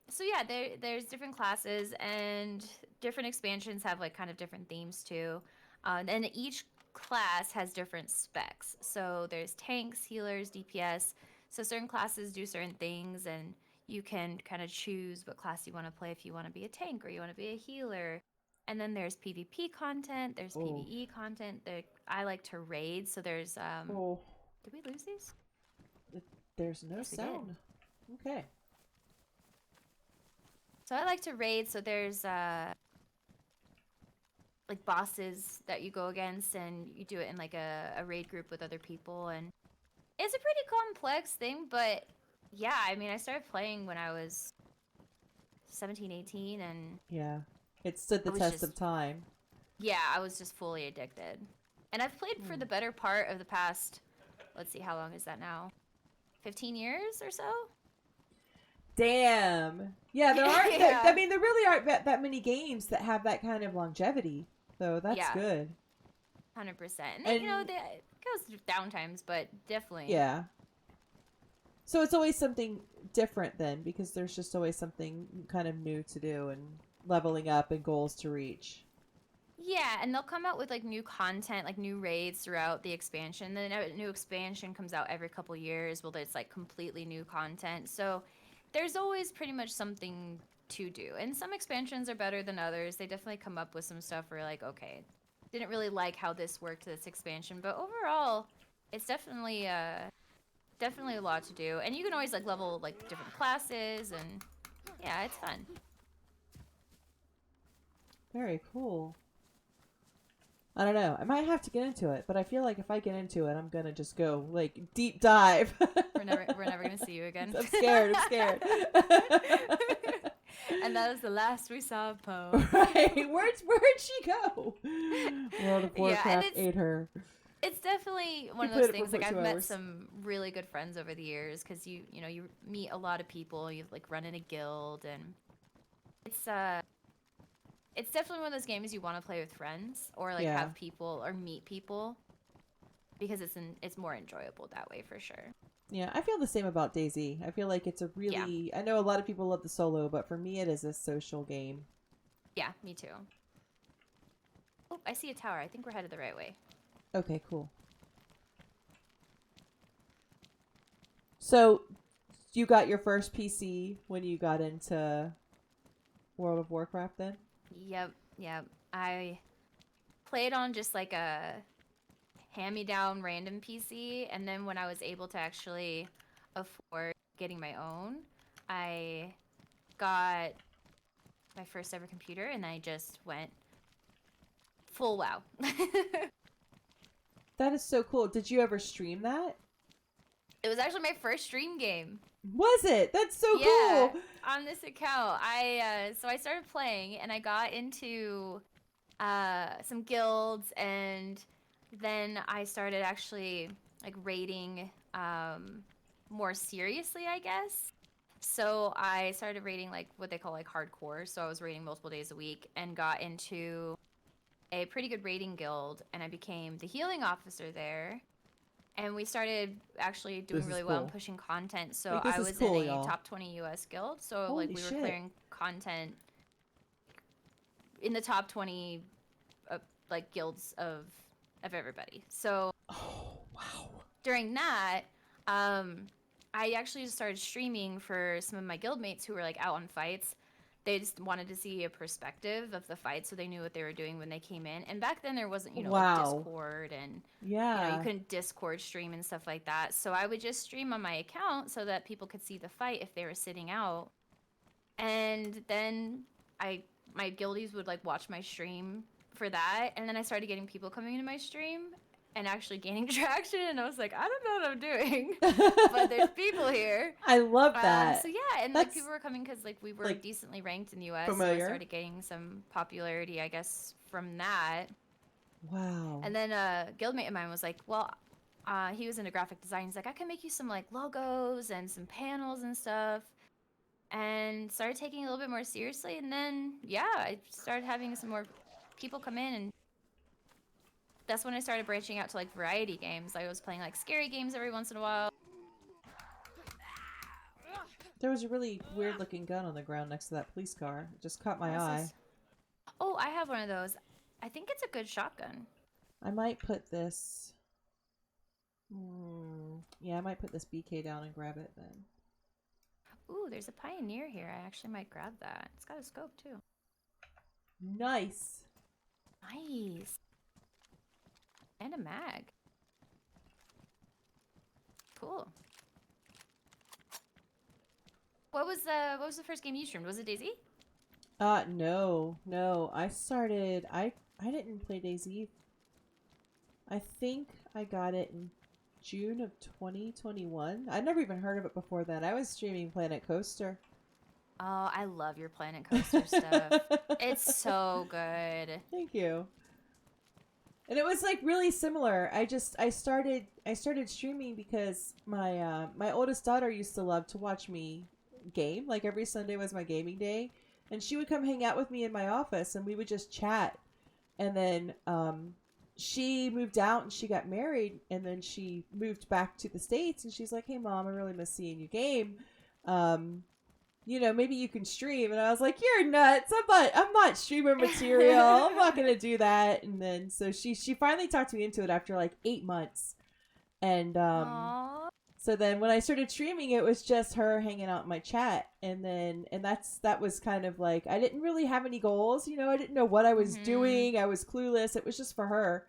[SPEAKER 3] So yeah, there's different classes and different expansions have like kind of different themes too. And each class has different specs. So there's tanks, healers, DPS. So certain classes do certain things, and you can kind of choose what class you want to play if you want to be a tank or you want to be a healer. And then there's PvP content, there's PvE content. I like to raid, so there's
[SPEAKER 2] Oh,
[SPEAKER 3] did we lose these?
[SPEAKER 2] there's no
[SPEAKER 3] Yes, we did.
[SPEAKER 2] sound. Okay.
[SPEAKER 3] So I like to raid, so there's like bosses that you go against and you do it in like a raid group with other people, and it's a pretty complex thing, but yeah, I mean I started playing when I was 17, 18, and
[SPEAKER 2] Yeah. It stood the
[SPEAKER 3] I was
[SPEAKER 2] test
[SPEAKER 3] just-
[SPEAKER 2] of time.
[SPEAKER 3] yeah, I was just fully addicted. And I've played for the better part of the past, let's see, how long is that now? 15 years or so?
[SPEAKER 2] Damn. Yeah, there aren't.
[SPEAKER 3] Yeah.
[SPEAKER 2] I mean, there really aren't that many games that have that kind of longevity. So that's
[SPEAKER 3] Yeah.
[SPEAKER 2] good.
[SPEAKER 3] 100%. And, you know,
[SPEAKER 2] And-
[SPEAKER 3] it goes through downtimes, but definitely.
[SPEAKER 2] Yeah. So it's always something different then, because there's just always something kind of new to do and leveling up and goals to reach.
[SPEAKER 3] Yeah, and they'll come out with like new content, like new raids throughout the expansion. Then a new expansion comes out every couple years. Well, there's like completely new content. So there's always pretty much something to do. And some expansions are better than others. They definitely come up with some stuff where you're like, okay, didn't really like how this worked this expansion, but overall, it's definitely definitely a lot to do. And you can always like level like different classes, and yeah, it's fun.
[SPEAKER 2] Very cool. I don't know. I might have to get into it, but I feel like if I get into it, I'm gonna just go like deep dive.
[SPEAKER 3] We're never gonna see you again.
[SPEAKER 2] I'm scared. I'm scared.
[SPEAKER 3] And that was the last we saw of Poe.
[SPEAKER 2] Right? Where'd she go? World of
[SPEAKER 3] Yeah, and
[SPEAKER 2] Warcraft ate her.
[SPEAKER 3] It's definitely one of
[SPEAKER 2] played
[SPEAKER 3] those
[SPEAKER 2] it for
[SPEAKER 3] things. Like,
[SPEAKER 2] about
[SPEAKER 3] I've
[SPEAKER 2] 2
[SPEAKER 3] met
[SPEAKER 2] hours.
[SPEAKER 3] some really good friends over the years because you meet a lot of people. You've like run in a guild, and it's definitely one of those games you want to play with friends or like
[SPEAKER 2] Yeah.
[SPEAKER 3] have people or meet people because it's more enjoyable that way for sure.
[SPEAKER 2] Yeah, I feel the same about DayZ. I feel like it's a really... I know a lot of people love the solo, but for me it is a social game.
[SPEAKER 3] Yeah, me too. Oh, I see a tower. I think we're headed the right way.
[SPEAKER 2] Okay, cool. So, you got your first PC when you got into World of Warcraft then?
[SPEAKER 3] Yep. I played on just like a hand-me-down random PC, and then when I was able to actually afford getting my own, I got my first ever computer, and I just went full WoW.
[SPEAKER 2] That is so cool. Did you ever stream that?
[SPEAKER 3] It was actually my first stream game.
[SPEAKER 2] Was it? That's so
[SPEAKER 3] Yeah,
[SPEAKER 2] cool.
[SPEAKER 3] on this account. So I started playing, and I got into some guilds, and then I started actually like raiding more seriously, I guess. So I started raiding like what they call like hardcore. So I was raiding multiple days a week and got into a pretty good raiding guild, and I became the healing officer there. And we started actually doing
[SPEAKER 2] This is
[SPEAKER 3] really well and
[SPEAKER 2] cool.
[SPEAKER 3] pushing content. So
[SPEAKER 2] Like, this
[SPEAKER 3] I
[SPEAKER 2] is
[SPEAKER 3] was
[SPEAKER 2] cool,
[SPEAKER 3] in a
[SPEAKER 2] y'all.
[SPEAKER 3] top 20 US guild. So
[SPEAKER 2] Holy
[SPEAKER 3] like we were
[SPEAKER 2] shit.
[SPEAKER 3] clearing content in the top 20 like guilds of everybody. So
[SPEAKER 2] Oh, wow.
[SPEAKER 3] during that, I actually just started streaming for some of my guildmates who were like out on fights. They just wanted to see a perspective of the fight, so they knew what they were doing when they came in. And back then there wasn't, like
[SPEAKER 2] Wow.
[SPEAKER 3] Discord and
[SPEAKER 2] Yeah.
[SPEAKER 3] you couldn't Discord stream and stuff like that. So I would just stream on my account so that people could see the fight if they were sitting out. And then my guildies would like watch my stream for that, and then I started getting people coming into my stream and actually gaining traction, and I was like, I don't know what I'm doing, but there's people here.
[SPEAKER 2] I love that.
[SPEAKER 3] So yeah, and like
[SPEAKER 2] That's,
[SPEAKER 3] people were coming because like we were
[SPEAKER 2] like,
[SPEAKER 3] decently ranked in the US,
[SPEAKER 2] familiar.
[SPEAKER 3] so I started getting some popularity, I guess, from that.
[SPEAKER 2] Wow.
[SPEAKER 3] And then a guildmate of mine was like, well, he was into graphic design. He's like, I can make you some like logos and some panels and stuff. And started taking it a little bit more seriously. And then, yeah, I started having some more people come in. And that's when I started branching out to like variety games. I was playing like scary games every once in a while.
[SPEAKER 2] There was a really weird looking gun on the ground next to that police car. It just caught my
[SPEAKER 3] This
[SPEAKER 2] eye.
[SPEAKER 3] is- Oh, I have one of those. I think it's a good shotgun.
[SPEAKER 2] I might put this... Yeah, I might put this BK down and grab it then.
[SPEAKER 3] Ooh, there's a Pioneer here. I actually might grab that. It's got a scope too.
[SPEAKER 2] Nice.
[SPEAKER 3] Nice. And a mag. Cool. What was the first game you streamed? Was it DayZ?
[SPEAKER 2] No. I didn't play DayZ. I think I got it in June of 2021. I'd never even heard of it before then. I was streaming Planet Coaster.
[SPEAKER 3] Oh, I love your Planet Coaster stuff. It's so good.
[SPEAKER 2] Thank you. And it was like really similar. I started streaming because my oldest daughter used to love to watch me game. Like every Sunday was my gaming day, and she would come hang out with me in my office, and we would just chat. And then she moved out and she got married, and then she moved back to the States, and she's like, "Hey mom, I really miss seeing you game. Maybe you can stream." And I was like, "You're nuts. I'm not streamer material. I'm not going to do that." And then so she finally talked me into it after like 8 months. And
[SPEAKER 3] Aww.
[SPEAKER 2] so then when I started streaming, it was just her hanging out in my chat. And that was kind of like, I didn't really have any goals. I didn't know what I was doing. I was clueless. It was just for her.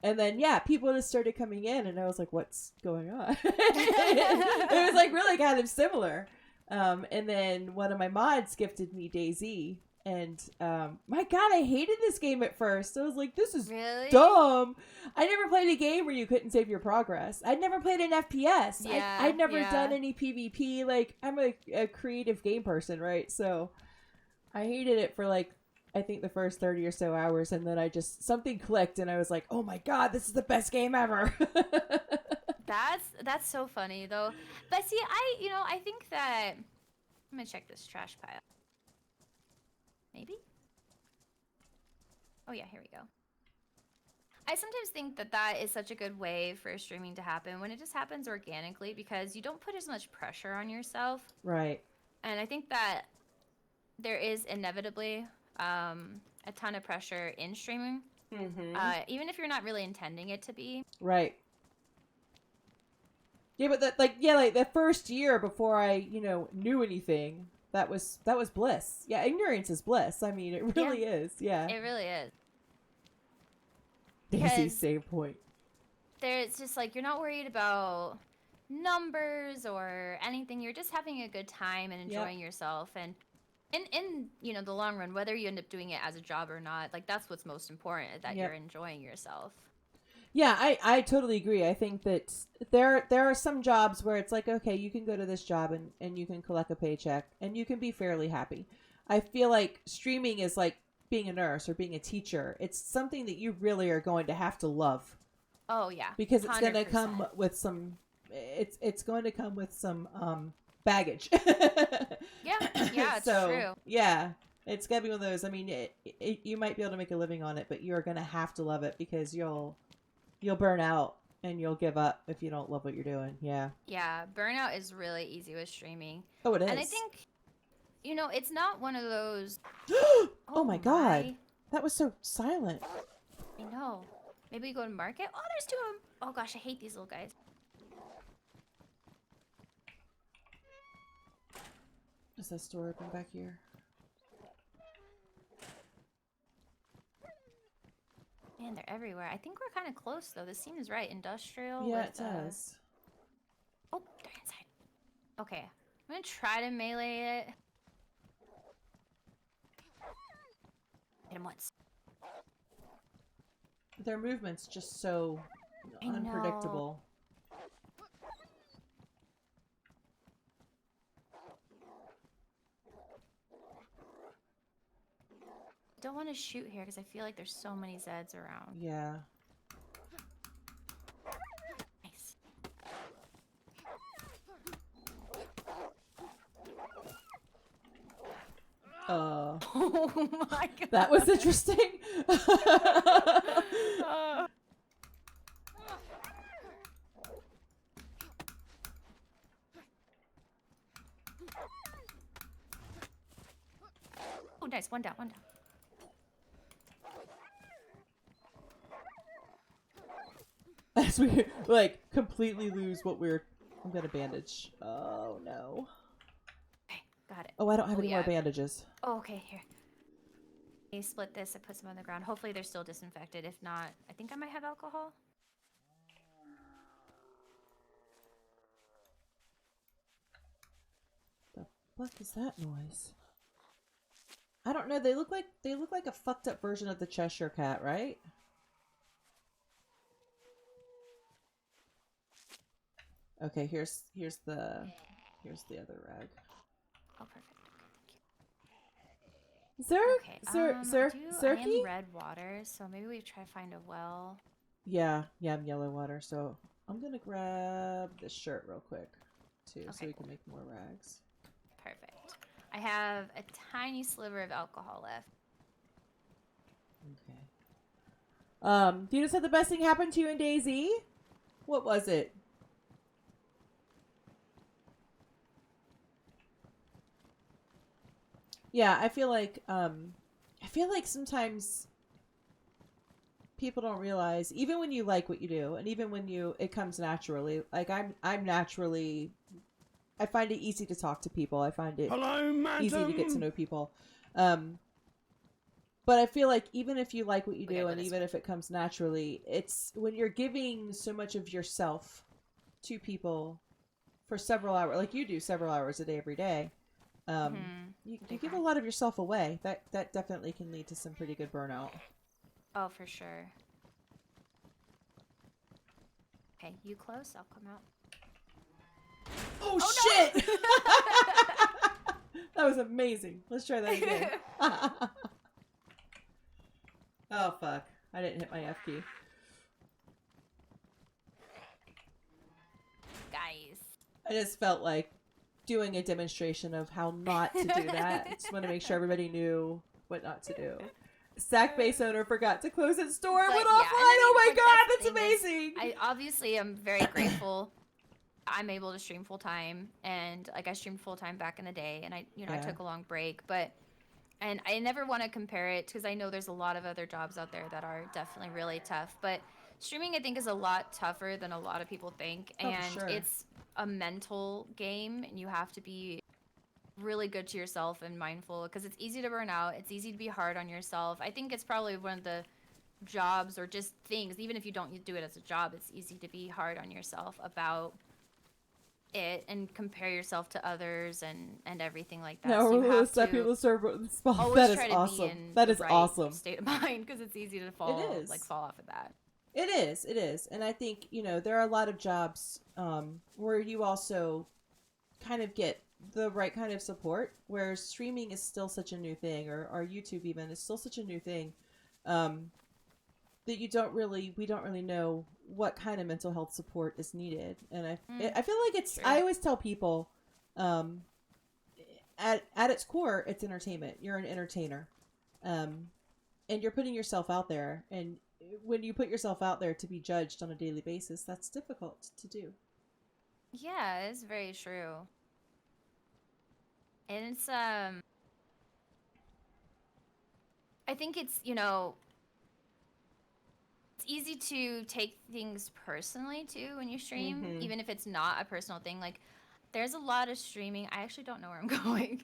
[SPEAKER 2] And then, yeah, people just started coming in, and I was like, what's going on? It was like really kind of similar. And then one of my mods gifted me DayZ, and my God, I hated this game at first. I was like, this is
[SPEAKER 3] Really?
[SPEAKER 2] dumb. I never played a game where you couldn't save your progress. I'd never played an FPS.
[SPEAKER 3] Yeah,
[SPEAKER 2] I'd never
[SPEAKER 3] yeah.
[SPEAKER 2] done any PvP. Like, I'm a creative game person, right? So I hated it for like I think the first 30 or so hours, and then something clicked, and I was like, oh my god, this is the best game ever.
[SPEAKER 3] That's so funny though. But see, I think that I'm gonna check this trash pile. Maybe? Oh yeah, here we go. I sometimes think that that is such a good way for streaming to happen when it just happens organically because you don't put as much pressure on yourself.
[SPEAKER 2] Right.
[SPEAKER 3] And I think that there is inevitably a ton of pressure in streaming, even if you're not really intending it to be.
[SPEAKER 2] Right. Yeah, but like the first year before I, knew anything, that was bliss. Yeah, ignorance is bliss. I mean, it really is. Yeah.
[SPEAKER 3] It really is.
[SPEAKER 2] Daisy's
[SPEAKER 3] Because
[SPEAKER 2] save point.
[SPEAKER 3] there's just like you're not worried about numbers or anything. You're just having a good time and enjoying yourself. And in the long run, whether you end up doing it as a job or not, like that's what's most important, that you're enjoying yourself.
[SPEAKER 2] Yeah, I totally agree. I think that there are some jobs where it's like, okay, you can go to this job and you can collect a paycheck and you can be fairly happy. I feel like streaming is like being a nurse or being a teacher. It's something that you really are going to have to love.
[SPEAKER 3] Oh yeah.
[SPEAKER 2] Because it's
[SPEAKER 3] 100%.
[SPEAKER 2] going to come with some it's going to come with some baggage.
[SPEAKER 3] Yeah, it's true.
[SPEAKER 2] Yeah, it's got to be one of those. I mean, you might be able to make a living on it, but you're going to have to love it because you'll burn out and you'll give up if you don't love what you're doing. Yeah.
[SPEAKER 3] Yeah, burnout is really easy with streaming.
[SPEAKER 2] Oh, it is.
[SPEAKER 3] And I think, it's not one of those.
[SPEAKER 2] Oh my god. That was so silent.
[SPEAKER 3] I know. Maybe we go to market? Oh, there's two of them. Oh gosh, I hate these little guys.
[SPEAKER 2] Is that store open back here?
[SPEAKER 3] Man, they're everywhere. I think we're kind of close though. This seems right. Industrial.
[SPEAKER 2] Yeah,
[SPEAKER 3] with,
[SPEAKER 2] it does.
[SPEAKER 3] Oh, they're inside. Okay, I'm gonna try to melee it. Hit him once.
[SPEAKER 2] Their movement's just so unpredictable.
[SPEAKER 3] I don't want to shoot here because I feel like there's so many Zeds around.
[SPEAKER 2] Yeah.
[SPEAKER 3] Nice. Oh my god.
[SPEAKER 2] That was interesting.
[SPEAKER 3] Oh, nice. One down, one down.
[SPEAKER 2] As we like completely lose what we're. I'm gonna bandage. Oh no.
[SPEAKER 3] Okay, got it.
[SPEAKER 2] Oh, I don't have any more bandages.
[SPEAKER 3] Oh, okay, here. I split this. I put some on the ground. Hopefully they're still disinfected. If not, I think I might have alcohol.
[SPEAKER 2] The fuck is that noise? I don't know. They look like a fucked up version of the Cheshire Cat, right? Okay, here's the other rag.
[SPEAKER 3] Oh, perfect.
[SPEAKER 2] Okay,
[SPEAKER 3] I am red water, so maybe we try to find a well.
[SPEAKER 2] Yeah, I'm yellow water, so I'm gonna grab this shirt real quick, too, so we can make more rags.
[SPEAKER 3] Perfect. I have a tiny sliver of alcohol left.
[SPEAKER 2] Okay. You just said the best thing happened to you in DayZ? What was it? Yeah, I feel like sometimes people don't realize, even when you like what you do, and even when it comes naturally. Like I'm naturally, I find it easy to talk to people. I find it easy to get to know people. But I feel like even if you like what you do, and even if it comes naturally, it's when you're giving so much of yourself to people for several hours, like you do several hours a day, every day. You give a lot of yourself away. That definitely can lead to some pretty good burnout.
[SPEAKER 3] Oh, for sure. Okay, you close? I'll come out.
[SPEAKER 2] Oh shit! That was amazing. Let's try that again. Oh, fuck. I didn't hit my F key.
[SPEAKER 3] Guys.
[SPEAKER 2] I just felt like doing a demonstration of how not to do that. I just want to make sure everybody knew what not to do. Sack base owner forgot to close its store and
[SPEAKER 3] But,
[SPEAKER 2] went
[SPEAKER 3] yeah,
[SPEAKER 2] offline.
[SPEAKER 3] and I
[SPEAKER 2] Oh
[SPEAKER 3] mean,
[SPEAKER 2] my
[SPEAKER 3] like,
[SPEAKER 2] god,
[SPEAKER 3] that's
[SPEAKER 2] that's
[SPEAKER 3] the thing is,
[SPEAKER 2] amazing.
[SPEAKER 3] I obviously am very grateful I'm able to stream full time, and like I streamed full time back in the day, and I I
[SPEAKER 2] Yeah.
[SPEAKER 3] took a long break, but and I never want to compare it because I know there's a lot of other jobs out there that are definitely really tough, but streaming I think is a lot tougher than a lot of people think,
[SPEAKER 2] Oh, for
[SPEAKER 3] and
[SPEAKER 2] sure.
[SPEAKER 3] it's a mental game, and you have to be really good to yourself and mindful because it's easy to burn out. It's easy to be hard on yourself. I think it's probably one of the jobs or just things, even if you don't do it as a job, it's easy to be hard on yourself about it and compare yourself to others and everything like that.
[SPEAKER 2] No,
[SPEAKER 3] So you
[SPEAKER 2] we're
[SPEAKER 3] have
[SPEAKER 2] step
[SPEAKER 3] to
[SPEAKER 2] people serve the spot.
[SPEAKER 3] always
[SPEAKER 2] That is
[SPEAKER 3] try to be
[SPEAKER 2] awesome.
[SPEAKER 3] in
[SPEAKER 2] That
[SPEAKER 3] the
[SPEAKER 2] is
[SPEAKER 3] right
[SPEAKER 2] awesome.
[SPEAKER 3] state of mind because it's easy to fall
[SPEAKER 2] is.
[SPEAKER 3] fall off of that.
[SPEAKER 2] It is. And I think, there are a lot of jobs where you also kind of get the right kind of support, where streaming is still such a new thing, or YouTube even is still such a new thing, that we don't really know what kind of mental health support is needed. And I feel like it's,
[SPEAKER 3] Sure.
[SPEAKER 2] I always tell people, at its core, it's entertainment. You're an entertainer. And you're putting yourself out there, and when you put yourself out there to be judged on a daily basis, that's difficult to do.
[SPEAKER 3] Yeah, it's very true. And it's I think it's it's easy to take things personally too when you stream,
[SPEAKER 2] Mhm.
[SPEAKER 3] even if it's not a personal thing. Like there's a lot of streaming. I actually don't know where I'm going.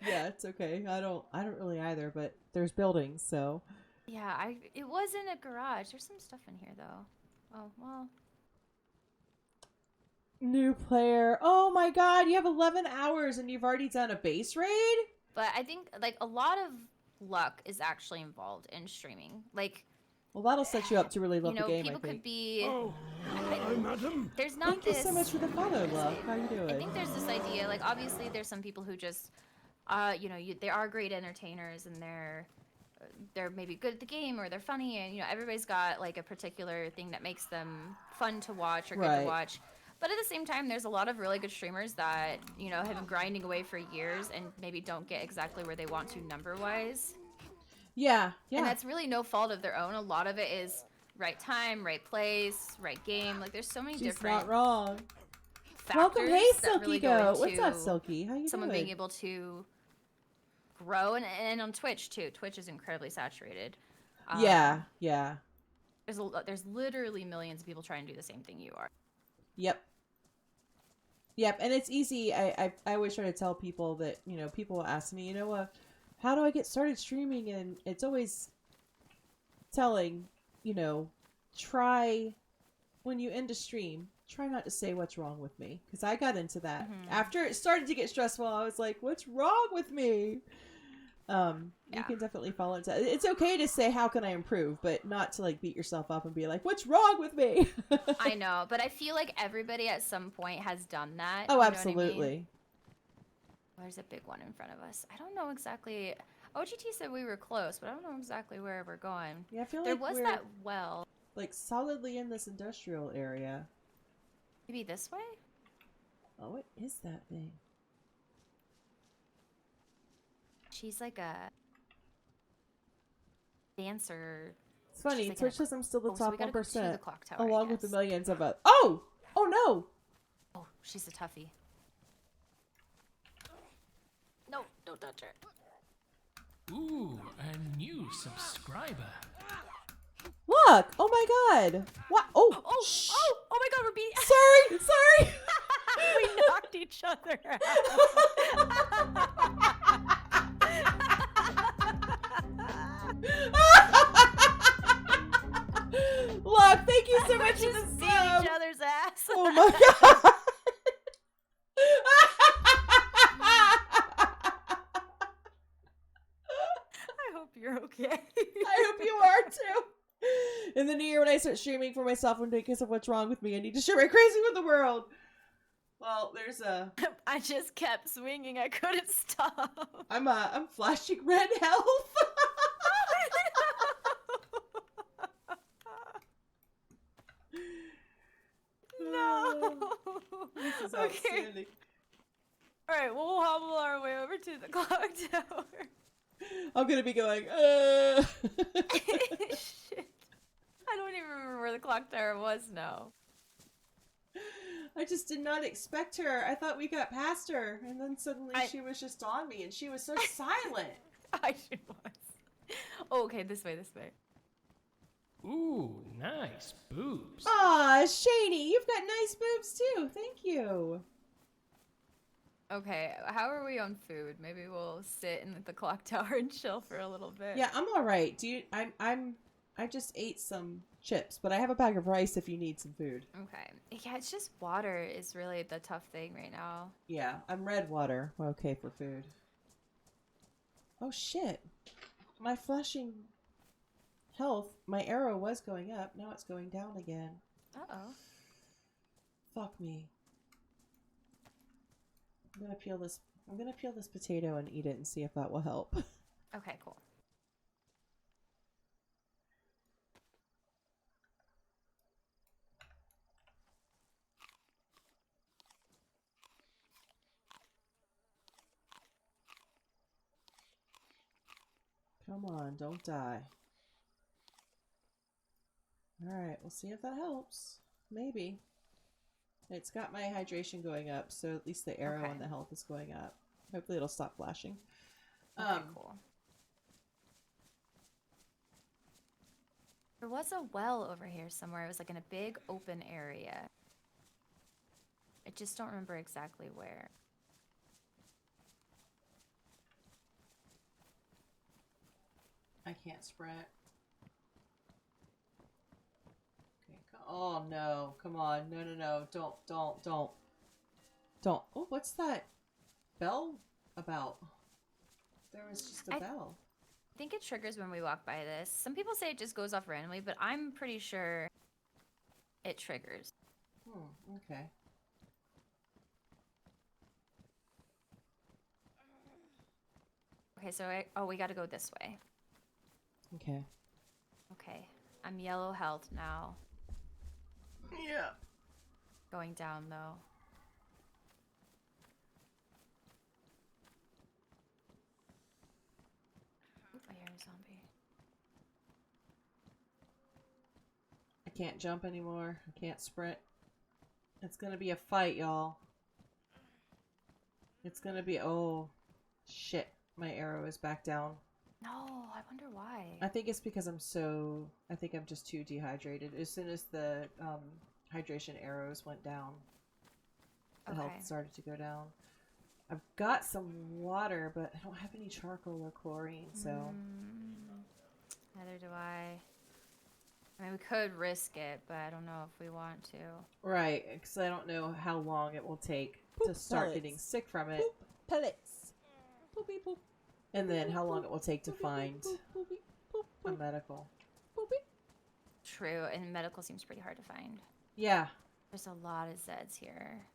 [SPEAKER 2] Yeah, it's okay. I don't really either, but there's buildings, so.
[SPEAKER 3] Yeah, it was in a garage. There's some stuff in here though. Oh, well.
[SPEAKER 2] New player. Oh my god, you have 11 hours and you've already done a base raid?
[SPEAKER 3] But I think like a lot of luck is actually involved in streaming. Like,
[SPEAKER 2] Well, that'll set you up to really love the game, I
[SPEAKER 3] people
[SPEAKER 2] think.
[SPEAKER 3] could be
[SPEAKER 4] Oh, hello, madam.
[SPEAKER 3] there's not
[SPEAKER 2] Thank you
[SPEAKER 3] this
[SPEAKER 2] so much for the follow, love. How you
[SPEAKER 3] I
[SPEAKER 2] doing?
[SPEAKER 3] think there's this idea, like obviously there's some people who just, they are great entertainers and they're maybe good at the game or they're funny and everybody's got like a particular thing that makes them fun to watch or good
[SPEAKER 2] Right.
[SPEAKER 3] to watch. But at the same time, there's a lot of really good streamers that have been grinding away for years and maybe don't get exactly where they want to number wise.
[SPEAKER 2] Yeah.
[SPEAKER 3] And that's really no fault of their own. A lot of it is right time, right place, right game. Like there's so many
[SPEAKER 2] She's
[SPEAKER 3] different
[SPEAKER 2] not wrong.
[SPEAKER 3] factors
[SPEAKER 2] Welcome, hey,
[SPEAKER 3] that
[SPEAKER 2] Silky
[SPEAKER 3] really
[SPEAKER 2] Go.
[SPEAKER 3] go
[SPEAKER 2] What's
[SPEAKER 3] into
[SPEAKER 2] up, Silky? How you
[SPEAKER 3] someone
[SPEAKER 2] doing?
[SPEAKER 3] being able to grow and on Twitch too. Twitch is incredibly saturated.
[SPEAKER 2] Yeah.
[SPEAKER 3] There's literally millions of people trying to do the same thing you are.
[SPEAKER 2] Yep, and it's easy. I always try to tell people that, people will ask me, how do I get started streaming? And it's always telling, try, when you end a stream, try not to say what's wrong with me. Because I got into that.
[SPEAKER 3] Mhm.
[SPEAKER 2] After it started to get stressful, I was like, what's wrong with me? You
[SPEAKER 3] Yeah.
[SPEAKER 2] can definitely fall into it. It's okay to say, how can I improve? But not to, beat yourself up and be like, what's wrong with me?
[SPEAKER 3] I know, but I feel like everybody at some point has done that.
[SPEAKER 2] Oh,
[SPEAKER 3] you know what I mean?
[SPEAKER 2] absolutely.
[SPEAKER 3] There's a big one in front of us. I don't know exactly. OGT said we were close, but I don't know exactly where we're going.
[SPEAKER 2] Yeah, I feel
[SPEAKER 3] There
[SPEAKER 2] like
[SPEAKER 3] was
[SPEAKER 2] we're
[SPEAKER 3] that well.
[SPEAKER 2] solidly in this industrial area.
[SPEAKER 3] Maybe this way?
[SPEAKER 2] Oh, what is that thing?
[SPEAKER 3] She's like a dancer.
[SPEAKER 2] It's funny.
[SPEAKER 3] She's like
[SPEAKER 2] Twitch
[SPEAKER 3] a-
[SPEAKER 2] says I'm still the
[SPEAKER 3] Oh, so
[SPEAKER 2] top
[SPEAKER 3] we gotta go to the
[SPEAKER 2] 1%,
[SPEAKER 3] clock tower, I
[SPEAKER 2] along with the
[SPEAKER 3] guess.
[SPEAKER 2] millions of us. Oh no!
[SPEAKER 3] Oh, she's a toughie. No, don't touch her.
[SPEAKER 5] Ooh, a new subscriber.
[SPEAKER 2] Look! Oh my god! What? Oh!
[SPEAKER 3] Oh,
[SPEAKER 2] shh.
[SPEAKER 3] oh my god, we're beating.
[SPEAKER 2] Sorry!
[SPEAKER 3] We knocked each other
[SPEAKER 2] Look! Thank you so
[SPEAKER 3] We're
[SPEAKER 2] much for
[SPEAKER 3] just
[SPEAKER 2] the
[SPEAKER 3] beating
[SPEAKER 2] sub.
[SPEAKER 3] each other's ass.
[SPEAKER 2] Oh my god!
[SPEAKER 3] I hope you're okay.
[SPEAKER 2] I hope you are too. In the new year, when I start streaming for myself and because of what's wrong with me, I need to share my crazy with the world. Well, there's a.
[SPEAKER 3] I just kept swinging. I couldn't stop.
[SPEAKER 2] I'm flashing red health.
[SPEAKER 3] No.
[SPEAKER 2] This is
[SPEAKER 3] Okay.
[SPEAKER 2] outstanding.
[SPEAKER 3] All right, we'll hobble our way over to the clock tower.
[SPEAKER 2] I'm gonna be going.
[SPEAKER 3] Shit. I don't even remember where the clock tower was now.
[SPEAKER 2] I just did not expect her. I thought we got past her, and then suddenly she was just on me, and she was so silent.
[SPEAKER 3] She was. Oh, okay, this way, this way.
[SPEAKER 5] Ooh, nice boobs.
[SPEAKER 2] Aw, Shady, you've got nice boobs too. Thank you.
[SPEAKER 3] Okay, how are we on food? Maybe we'll sit in the clock tower and chill for a little bit.
[SPEAKER 2] Yeah, I'm all right. I just ate some chips, but I have a bag of rice if you need some food.
[SPEAKER 3] Okay. Yeah, it's just water is really the tough thing right now.
[SPEAKER 2] Yeah, I'm red water. We're okay for food. Oh shit. My flashing health, my arrow was going up. Now it's going down again.
[SPEAKER 3] Uh-oh.
[SPEAKER 2] Fuck me. I'm gonna peel this potato and eat it and see if that will help.
[SPEAKER 3] Okay, cool.
[SPEAKER 2] Come on, don't die. Alright, we'll see if that helps. Maybe. It's got my hydration going up, so at least the arrow
[SPEAKER 3] Okay.
[SPEAKER 2] and the health is going up. Hopefully it'll stop flashing.
[SPEAKER 3] Okay, cool. There was a well over here somewhere. It was like in a big open area. I just don't remember exactly where.
[SPEAKER 2] I can't sprint. Okay. Oh no! Come on! No! No! No! Don't! Oh, what's that bell about? There was just a bell.
[SPEAKER 3] I think it triggers when we walk by this. Some people say it just goes off randomly, but I'm pretty sure it triggers.
[SPEAKER 2] Okay.
[SPEAKER 3] Okay, so we gotta go this way.
[SPEAKER 2] Okay.
[SPEAKER 3] Okay, I'm yellow health now.
[SPEAKER 2] Yeah.
[SPEAKER 3] Going down though. Oop, I hear a zombie.
[SPEAKER 2] I can't jump anymore. I can't sprint. It's gonna be a fight, y'all. It's gonna be... Oh, shit. My arrow is back down.
[SPEAKER 3] No, I wonder why.
[SPEAKER 2] I think it's because I think I'm just too dehydrated. As soon as the hydration arrows went down, the health started to go down. I've got some water, but I don't have any charcoal or chlorine, so...
[SPEAKER 3] Neither do I. I mean, we could risk it, but I don't know if we want to.
[SPEAKER 2] Right, because I don't know how long it will take to start
[SPEAKER 1] pellets.
[SPEAKER 2] getting sick from it.
[SPEAKER 1] Poop pellets. Poopy poop.
[SPEAKER 2] And then how long it will take to
[SPEAKER 1] Poopy,
[SPEAKER 2] find
[SPEAKER 1] poop, poopy, poop,
[SPEAKER 2] a
[SPEAKER 1] poop,
[SPEAKER 2] medical.
[SPEAKER 1] poopy.
[SPEAKER 3] True, and medical seems pretty hard to find.
[SPEAKER 2] Yeah.
[SPEAKER 3] There's a lot of Zeds here.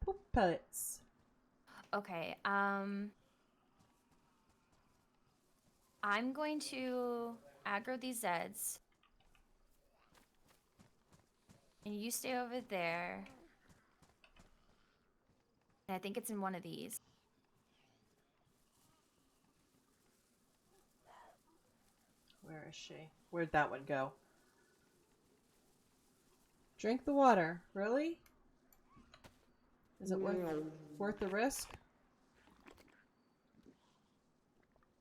[SPEAKER 2] Poop pellets.
[SPEAKER 3] Okay, I'm going to aggro these Zeds. And you stay over there. And I think it's in one of these.
[SPEAKER 2] Where is she? Where'd that one go? Drink the water. Really? Is it worth the risk?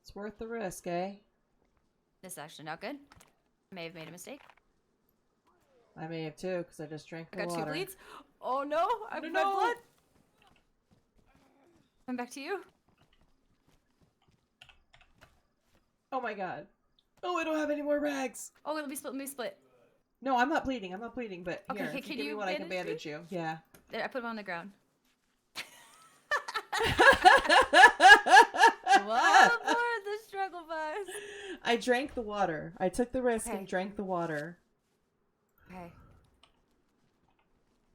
[SPEAKER 2] It's worth the risk, eh?
[SPEAKER 3] This is actually not good. May have made a mistake.
[SPEAKER 2] I may have too, because I just drank
[SPEAKER 3] I
[SPEAKER 2] the
[SPEAKER 3] got
[SPEAKER 2] water.
[SPEAKER 3] 2 bleeds. Oh no, I'm
[SPEAKER 2] No.
[SPEAKER 3] red blood. I'm back to you.
[SPEAKER 2] Oh my god. Oh, I don't have any more rags.
[SPEAKER 3] Oh, let me split.
[SPEAKER 2] No, I'm not bleeding. I'm not bleeding, but
[SPEAKER 3] Okay,
[SPEAKER 2] here,
[SPEAKER 3] okay,
[SPEAKER 2] if
[SPEAKER 3] can
[SPEAKER 2] give me
[SPEAKER 3] you
[SPEAKER 2] one, I can
[SPEAKER 3] bandage
[SPEAKER 2] bandage you. Yeah.
[SPEAKER 3] There, I put him on the ground. Well, for the struggle bus.
[SPEAKER 2] I drank the water. I took the risk
[SPEAKER 3] Okay.
[SPEAKER 2] and drank the water.
[SPEAKER 3] Okay.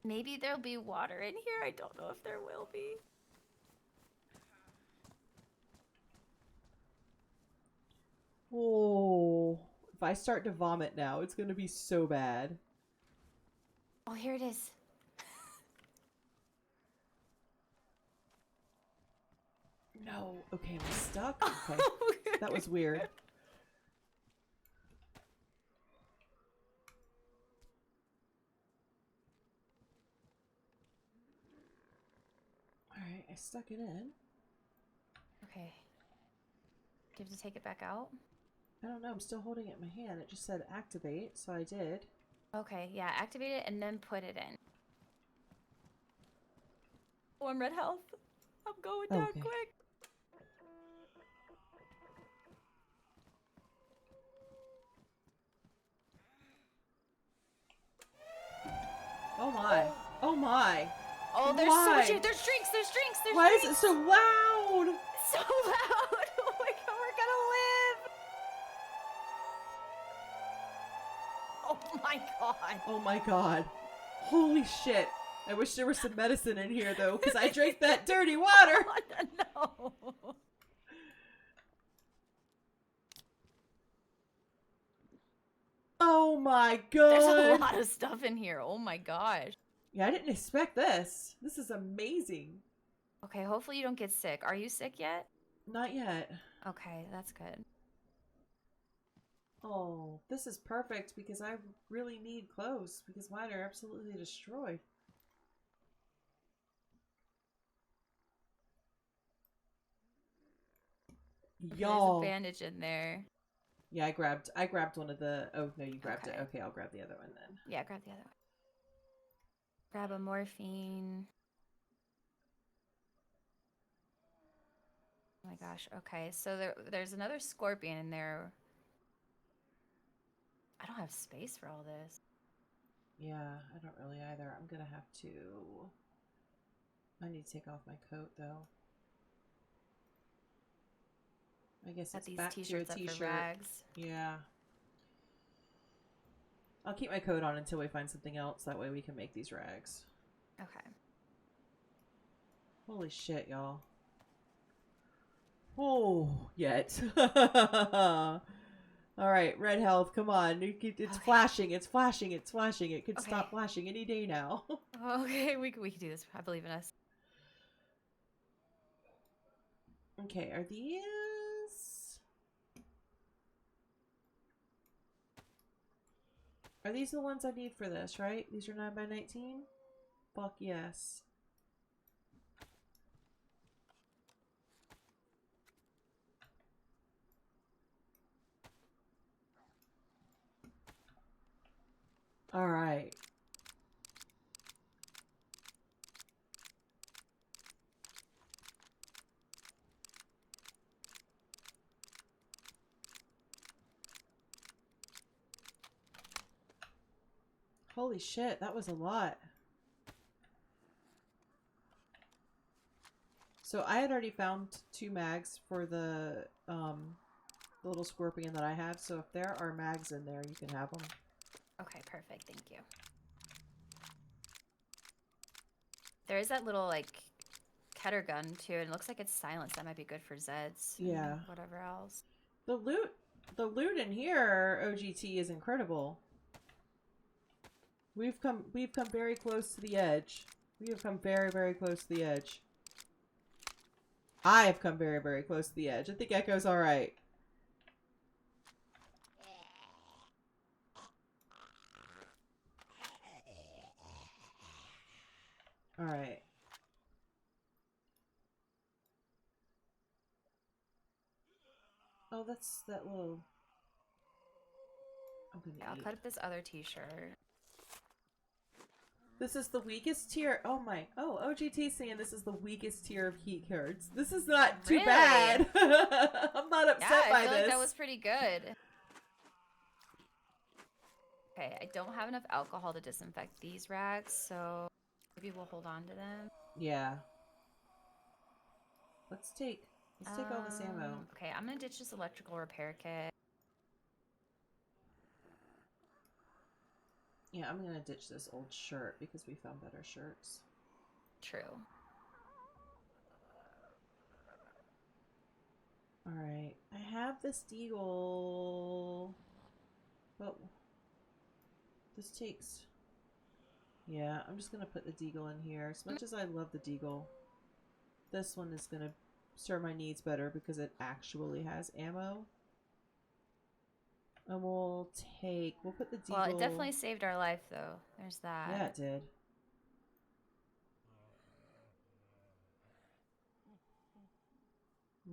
[SPEAKER 3] Maybe there'll be water in here. I don't know if there will be.
[SPEAKER 2] Oh, if I start to vomit now, it's gonna be so bad.
[SPEAKER 3] Oh, here it is.
[SPEAKER 2] No. Okay, I'm stuck. Okay, that was weird. All right, I stuck it in.
[SPEAKER 3] Okay. Do you have to take it back out?
[SPEAKER 2] I don't know. I'm still holding it in my hand. It just said activate, so I did.
[SPEAKER 3] Okay, yeah, activate it and then put it in. Oh, I'm red health. I'm going down
[SPEAKER 2] Okay.
[SPEAKER 3] quick.
[SPEAKER 2] Oh my. Oh my.
[SPEAKER 3] Oh, there's
[SPEAKER 2] Why?
[SPEAKER 3] so much here. There's drinks, there's drinks, there's
[SPEAKER 2] Why is
[SPEAKER 3] drinks.
[SPEAKER 2] it so loud?
[SPEAKER 3] It's so loud. Oh my god, we're gonna live. Oh my god.
[SPEAKER 2] Oh my god. Holy shit. I wish there was some medicine in here though, because I drank that dirty water.
[SPEAKER 3] No.
[SPEAKER 2] Oh my
[SPEAKER 3] There's a
[SPEAKER 2] god.
[SPEAKER 3] lot of stuff in here. Oh my gosh.
[SPEAKER 2] Yeah, I didn't expect this. This is amazing.
[SPEAKER 3] Okay, hopefully you don't get sick. Are you sick yet?
[SPEAKER 2] Not yet.
[SPEAKER 3] Okay, that's good.
[SPEAKER 2] Oh, this is perfect because I really need clothes because mine are absolutely destroyed.
[SPEAKER 3] There's
[SPEAKER 2] Y'all.
[SPEAKER 3] a bandage in there.
[SPEAKER 2] Yeah, I grabbed one of the. Oh no, you grabbed it.
[SPEAKER 3] Okay.
[SPEAKER 2] Okay, I'll grab the other one then.
[SPEAKER 3] Yeah, grab the other one. Grab a morphine. Oh my gosh. Okay, so there's another scorpion in there. I don't have space for all this.
[SPEAKER 2] Yeah, I don't really either. I'm gonna have to. I need to take off my coat though. I guess
[SPEAKER 3] Got
[SPEAKER 2] it's
[SPEAKER 3] these
[SPEAKER 2] back to your
[SPEAKER 3] t-shirts up for
[SPEAKER 2] t-shirt.
[SPEAKER 3] rags.
[SPEAKER 2] Yeah. I'll keep my coat on until we find something else. That way we can make these rags.
[SPEAKER 3] Okay.
[SPEAKER 2] Holy shit, y'all. Oh, yet. All right, red health. Come on. It's
[SPEAKER 3] Okay.
[SPEAKER 2] flashing. It's flashing. It's flashing. It could
[SPEAKER 3] Okay.
[SPEAKER 2] stop flashing any day now.
[SPEAKER 3] Okay, we can do this. I believe in us.
[SPEAKER 2] Okay, are these... Are these the ones I need for this, right? These are 9x19? Fuck yes. Alright. Holy shit, that was a lot. So I had already found 2 mags for the little scorpion that I have, so if there are mags in there, you can have them.
[SPEAKER 3] Okay, perfect. Thank you. There is that little, like, cutter gun, too, and it looks like it's silenced. That might be good for Zeds. and
[SPEAKER 2] Yeah.
[SPEAKER 3] Whatever else.
[SPEAKER 2] The loot in here, OGT, is incredible. We've come very close to the edge. We have come very, very close to the edge. I have come very, very close to the edge. I think Echo's alright. Alright. Oh, that's that little... I'm gonna
[SPEAKER 3] Yeah, I'll
[SPEAKER 2] eat.
[SPEAKER 3] cut up this other t-shirt.
[SPEAKER 2] This is the weakest tier. Oh my. Oh, OGT saying this is the weakest tier of heat cards. This is not too
[SPEAKER 3] Really?
[SPEAKER 2] bad. I'm not upset
[SPEAKER 3] Yeah, I
[SPEAKER 2] by
[SPEAKER 3] feel
[SPEAKER 2] this.
[SPEAKER 3] like that was pretty good. Okay, I don't have enough alcohol to disinfect these rags, so maybe we'll hold on to them.
[SPEAKER 2] Yeah. Let's take all this ammo.
[SPEAKER 3] Okay, I'm gonna ditch this electrical repair kit.
[SPEAKER 2] Yeah, I'm gonna ditch this old shirt because we found better shirts.
[SPEAKER 3] True.
[SPEAKER 2] Alright, I have this deagle, but this takes... Yeah, I'm just gonna put the deagle in here. As much as I love the deagle, this one is gonna serve my needs better because it actually has ammo. And we'll put the deagle...
[SPEAKER 3] Well, it definitely saved our life, though. There's that.
[SPEAKER 2] Yeah, it did.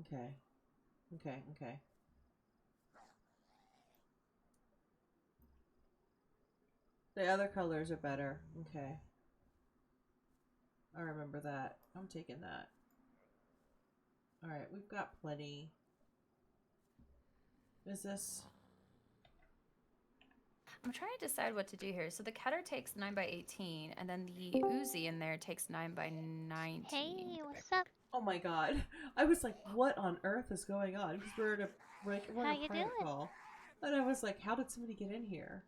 [SPEAKER 2] Okay. Okay, okay. The other colors are better. Okay. I remember that. I'm taking that. Alright, we've got plenty. Is this...
[SPEAKER 3] I'm trying to decide what to do here. So the Keter takes 9x18, and then the Uzi in there takes 9x19.
[SPEAKER 6] Hey, what's up?
[SPEAKER 2] Oh my god. I was like, what on earth is going on? Because we're in a, we're
[SPEAKER 6] How
[SPEAKER 2] in a
[SPEAKER 6] you
[SPEAKER 2] private
[SPEAKER 6] doing?
[SPEAKER 2] call. And I was like, how did somebody get in here?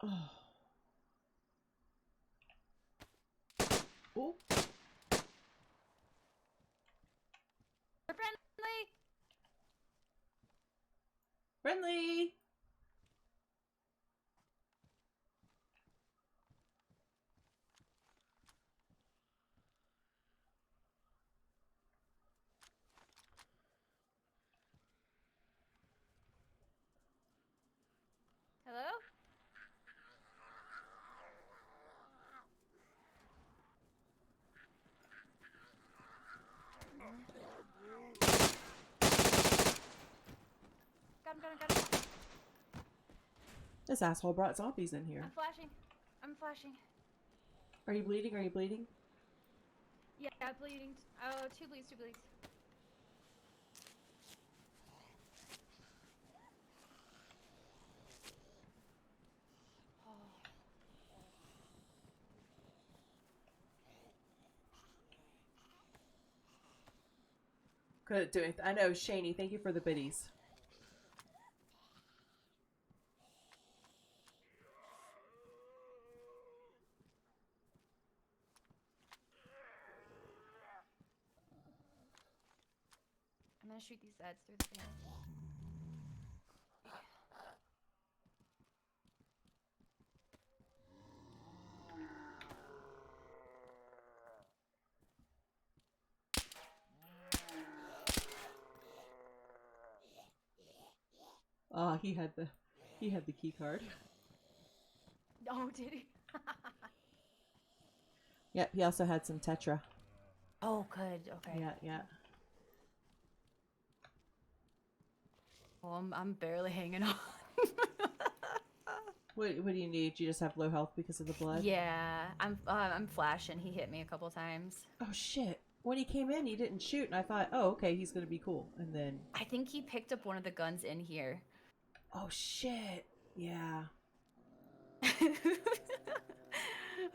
[SPEAKER 2] Oh. Oh.
[SPEAKER 3] They're friendly!
[SPEAKER 2] Friendly!
[SPEAKER 3] Hello? Got him.
[SPEAKER 2] This asshole brought zombies in here.
[SPEAKER 3] I'm flashing.
[SPEAKER 2] Are you bleeding? Are you bleeding?
[SPEAKER 3] Yeah, bleeding. Oh, two bleeds.
[SPEAKER 2] Couldn't do it. I know, Shaney, thank you for the biddies.
[SPEAKER 3] I'm gonna shoot these ads through the fan.
[SPEAKER 2] Ah, he had the key card.
[SPEAKER 3] Oh, did he?
[SPEAKER 2] Yep, he also had some Tetra.
[SPEAKER 3] Oh, good. Okay.
[SPEAKER 2] Yeah.
[SPEAKER 3] Well, I'm barely hanging on.
[SPEAKER 2] What do you need? You just have low health because of the blood?
[SPEAKER 3] Yeah, I'm flashing. He hit me a couple times.
[SPEAKER 2] Oh shit. When he came in, he didn't shoot, and I thought, oh, okay, he's gonna be cool. And then...
[SPEAKER 3] I think he picked up one of the guns in here.
[SPEAKER 2] Oh shit. Yeah.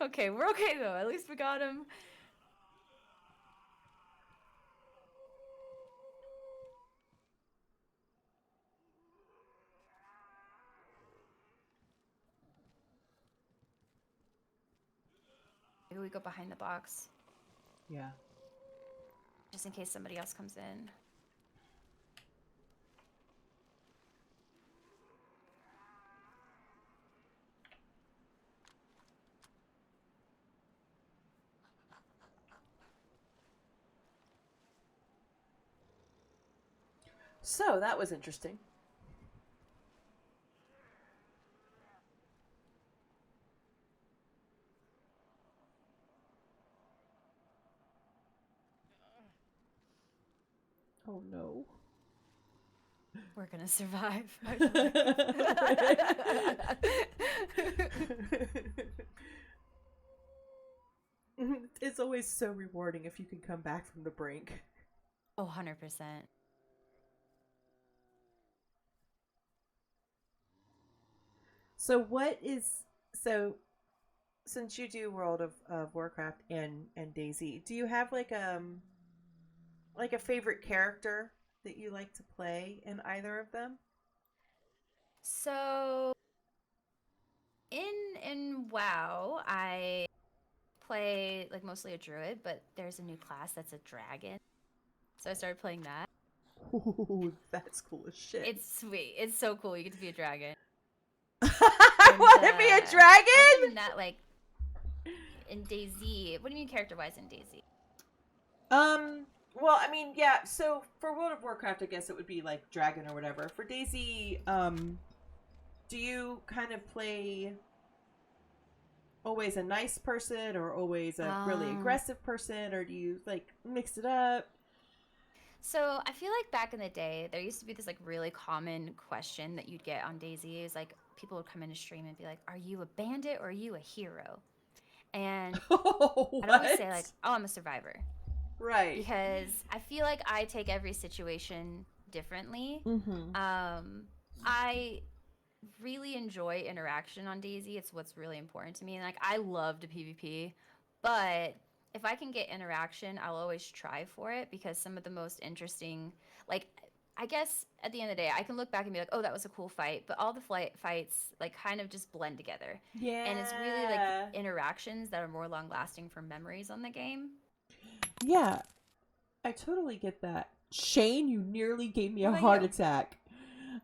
[SPEAKER 3] Okay, we're okay though. At least we got him. Maybe we go behind the box,
[SPEAKER 2] Yeah.
[SPEAKER 3] just in case somebody else comes in.
[SPEAKER 2] So, that was interesting. Oh no.
[SPEAKER 3] We're gonna survive.
[SPEAKER 2] It's always so rewarding if you can come back from the brink.
[SPEAKER 3] Oh, 100%.
[SPEAKER 2] So what is... So, since you do World of Warcraft and DayZ, do you have like a favorite character that you like to play in either of them?
[SPEAKER 3] So in WoW, I play like mostly a druid, but there's a new class that's a dragon. So I started playing that.
[SPEAKER 2] Ooh, that's cool as shit.
[SPEAKER 3] It's sweet. It's so cool. You get to be a dragon.
[SPEAKER 2] I want to be a
[SPEAKER 3] Other
[SPEAKER 2] dragon.
[SPEAKER 3] than that, like in DayZ, what do you mean character-wise in DayZ?
[SPEAKER 2] Well, I mean, yeah. So for World of Warcraft, I guess it would be like dragon or whatever. For DayZ, do you kind of play always a nice person or always a really aggressive person, or do you like mix it up?
[SPEAKER 3] So I feel like back in the day, there used to be this like really common question that you'd get on DayZ. Is like people would come into stream and be like, "Are you a bandit or are you a hero?" And I'd always say like, "Oh, I'm a survivor,"
[SPEAKER 2] right?
[SPEAKER 3] because I feel like I take every situation differently.
[SPEAKER 2] Mm-hmm.
[SPEAKER 3] I really enjoy interaction on DayZ. It's what's really important to me. And like I love to PvP, but if I can get interaction, I'll always try for it because some of the most interesting, like I guess at the end of the day, I can look back and be like, oh, that was a cool fight, but all the fights like kind of just blend together.
[SPEAKER 2] Yeah.
[SPEAKER 3] And it's really like interactions that are more long lasting for memories on the game.
[SPEAKER 2] Yeah, I totally get that. Shane, you nearly gave me a
[SPEAKER 3] What about
[SPEAKER 2] heart
[SPEAKER 3] you?
[SPEAKER 2] attack.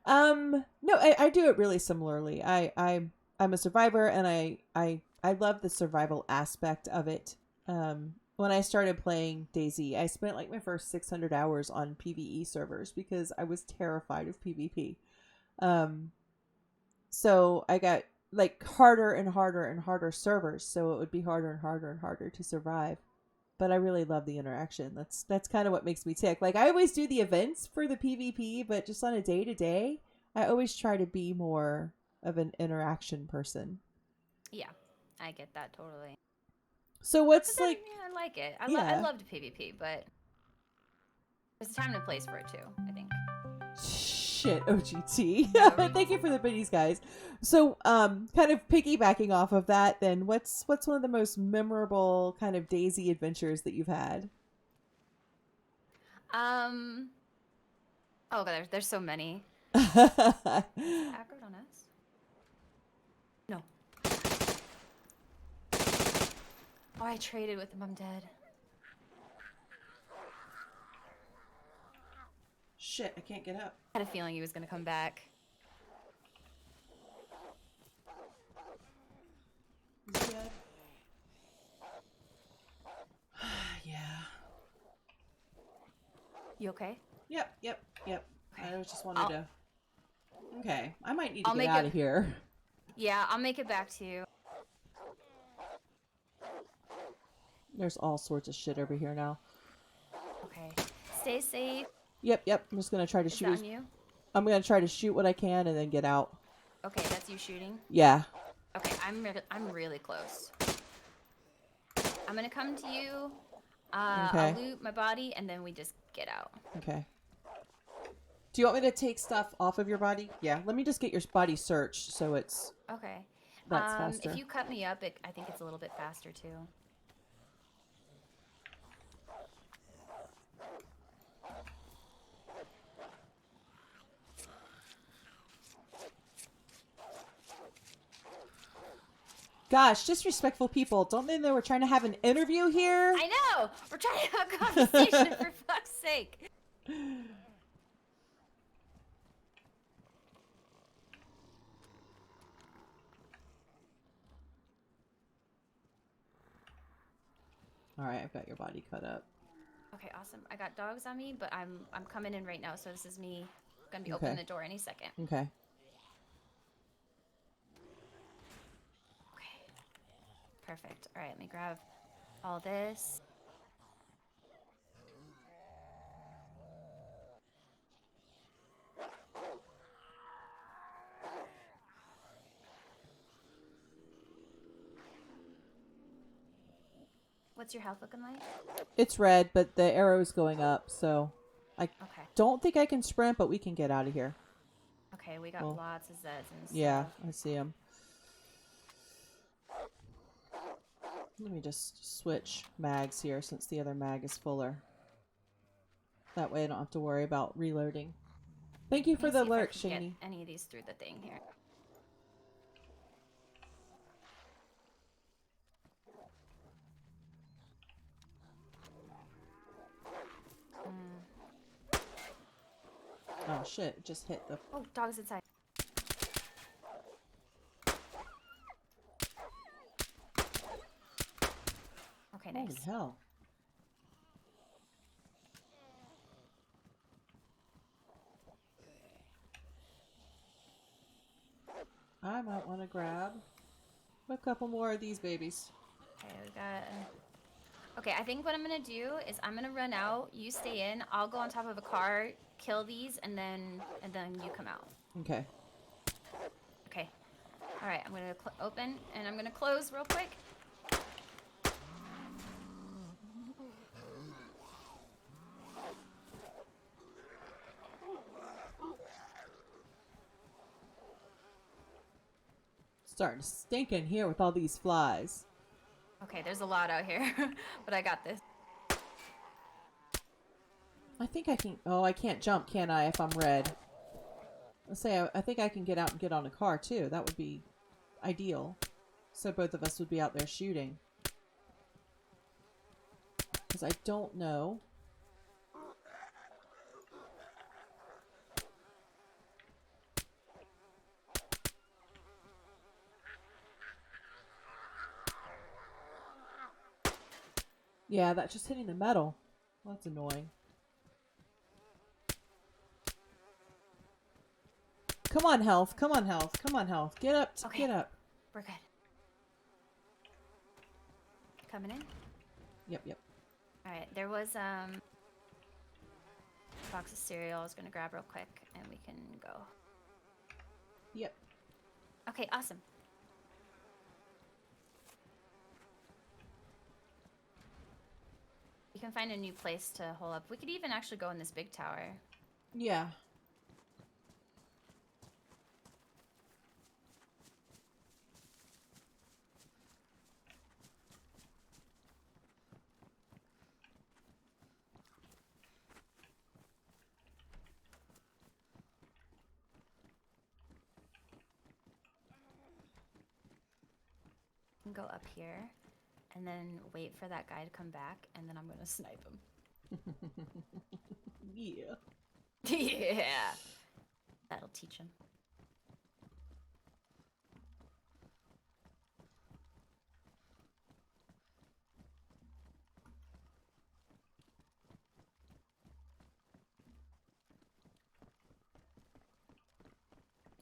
[SPEAKER 2] No, I do it really similarly. I'm a survivor, and I love the survival aspect of it. When I started playing DayZ, I spent like my first 600 hours on PvE servers because I was terrified of PvP. So I got like harder and harder and harder servers, so it would be harder and harder and harder to survive. But I really love the interaction. That's kind of what makes me tick. Like I always do the events for the PvP, but just on a day to day, I always try to be more of an interaction person.
[SPEAKER 3] Yeah, I get that totally.
[SPEAKER 2] So what's
[SPEAKER 3] But then,
[SPEAKER 2] like?
[SPEAKER 3] yeah, I like it. I
[SPEAKER 2] Yeah.
[SPEAKER 3] loved PvP, but there's a time and a place for it too, I think.
[SPEAKER 2] Shit, OGT.
[SPEAKER 3] No.
[SPEAKER 2] Thank you for the biddies, guys. So, kind of piggybacking off of that, then what's one of the most memorable kind of DayZ adventures that you've had?
[SPEAKER 3] Oh god, there's so many. Aggroed on us? No. Oh, I traded with him. I'm dead.
[SPEAKER 2] Shit, I can't get up.
[SPEAKER 3] I had a feeling he was gonna come back.
[SPEAKER 2] Is he dead? Yeah.
[SPEAKER 3] You okay?
[SPEAKER 2] Yep.
[SPEAKER 3] Okay.
[SPEAKER 2] I just wanted to. Okay, I might need to
[SPEAKER 3] I'll
[SPEAKER 2] get
[SPEAKER 3] make
[SPEAKER 2] out
[SPEAKER 3] it-
[SPEAKER 2] of here.
[SPEAKER 3] Yeah, I'll make it back to you.
[SPEAKER 2] There's all sorts of shit over here now.
[SPEAKER 3] Okay. Stay safe.
[SPEAKER 2] Yep. I'm just gonna try to
[SPEAKER 3] Is
[SPEAKER 2] shoot.
[SPEAKER 3] that on you?
[SPEAKER 2] I'm gonna try to shoot what I can and then get out.
[SPEAKER 3] Okay, that's you shooting.
[SPEAKER 2] Yeah.
[SPEAKER 3] Okay, I'm really close. I'm gonna come to you.
[SPEAKER 2] Okay.
[SPEAKER 3] I'll loot my body and then we just get out.
[SPEAKER 2] Okay. Do you want me to take stuff off of your body? Yeah. Let me just get your body searched so it's
[SPEAKER 3] Okay.
[SPEAKER 2] that's faster.
[SPEAKER 3] If you cut me up, I think it's a little bit faster too.
[SPEAKER 2] Gosh, disrespectful people. Don't they know we're trying to have an interview here?
[SPEAKER 3] I know! We're trying to have a conversation for fuck's sake.
[SPEAKER 2] All right, I've got your body cut up.
[SPEAKER 3] Okay, awesome. I got dogs on me, but I'm coming in right now, so this is me gonna be opening
[SPEAKER 2] Okay.
[SPEAKER 3] the door any second.
[SPEAKER 2] Okay.
[SPEAKER 3] Okay. Perfect. Alright, let me grab all this. What's your health looking like?
[SPEAKER 2] It's red, but the arrow's going up, so I
[SPEAKER 3] Okay.
[SPEAKER 2] don't think I can sprint, but we can get out of here.
[SPEAKER 3] Okay, we got
[SPEAKER 2] Well,
[SPEAKER 3] lots of Zeds and stuff.
[SPEAKER 2] Yeah, I see them. Let me just switch mags here since the other mag is fuller. That way I don't have to worry about reloading. Thank you
[SPEAKER 3] Let
[SPEAKER 2] for
[SPEAKER 3] me
[SPEAKER 2] the
[SPEAKER 3] see if I
[SPEAKER 2] alert,
[SPEAKER 3] can get
[SPEAKER 2] Shani.
[SPEAKER 3] any of these through the thing here.
[SPEAKER 2] Oh shit, it just hit the...
[SPEAKER 3] Oh, dog's inside. Okay,
[SPEAKER 2] Holy
[SPEAKER 3] nice.
[SPEAKER 2] hell. I might want to grab a couple more of these babies.
[SPEAKER 3] Okay, we got. Okay, I think what I'm gonna do is I'm gonna run out. You stay in. I'll go on top of a car, kill these, and then you come out.
[SPEAKER 2] Okay.
[SPEAKER 3] Okay. All right. I'm gonna open and I'm gonna close real quick.
[SPEAKER 2] Starting to stink in here with all these flies.
[SPEAKER 3] Okay, there's a lot out here, but I got this.
[SPEAKER 2] I think I can... Oh, I can't jump, can I, if I'm red? Let's say I think I can get out and get on a car, too. That would be ideal. So both of us would be out there shooting. Because I don't know. Yeah, that's just hitting the metal. Well, that's annoying. Come on, health. Come on, health. Come on, health. Get up.
[SPEAKER 3] Okay.
[SPEAKER 2] Get up.
[SPEAKER 3] We're good. Coming in.
[SPEAKER 2] Yep, yep.
[SPEAKER 3] All right. There was a box of cereal I was gonna grab real quick, and we can go.
[SPEAKER 2] Yep.
[SPEAKER 3] Okay. Awesome. We can find a new place to hole up. We could even actually go in this big tower.
[SPEAKER 2] Yeah.
[SPEAKER 3] We can go up here, and then wait for that guy to come back, and then I'm gonna snipe him.
[SPEAKER 2] Yeah.
[SPEAKER 3] Yeah. That'll teach him.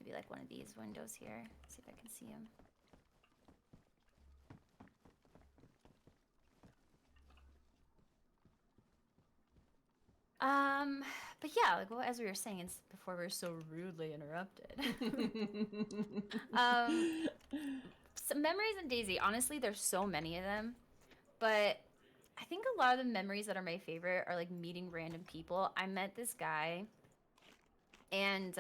[SPEAKER 3] Maybe like one of these windows here. See if I can see him. But yeah, like well, as we were saying, it's before we were so rudely interrupted. Some memories in Daisy. Honestly, there's so many of them, but I think a lot of the memories that are my favorite are like meeting random people. I met this guy, and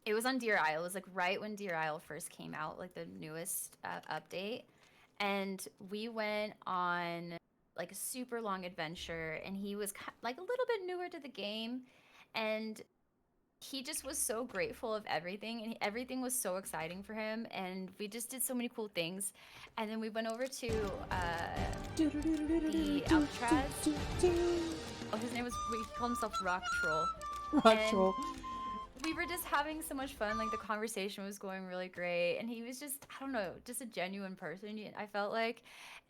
[SPEAKER 3] it was on Deer Isle. It was like right when Deer Isle first came out, like the newest update, and we went on like a super long adventure, and he was like a little bit newer to the game, and he just was so grateful of everything, and everything was so exciting for him, and we just did so many cool things. And then we went over to the Alcatraz. Oh, his name was, he called himself Rock Troll.
[SPEAKER 2] Rock
[SPEAKER 3] And
[SPEAKER 2] troll.
[SPEAKER 3] we were just having so much fun. Like the conversation was going really great, and he was just, I don't know, just a genuine person. I felt like.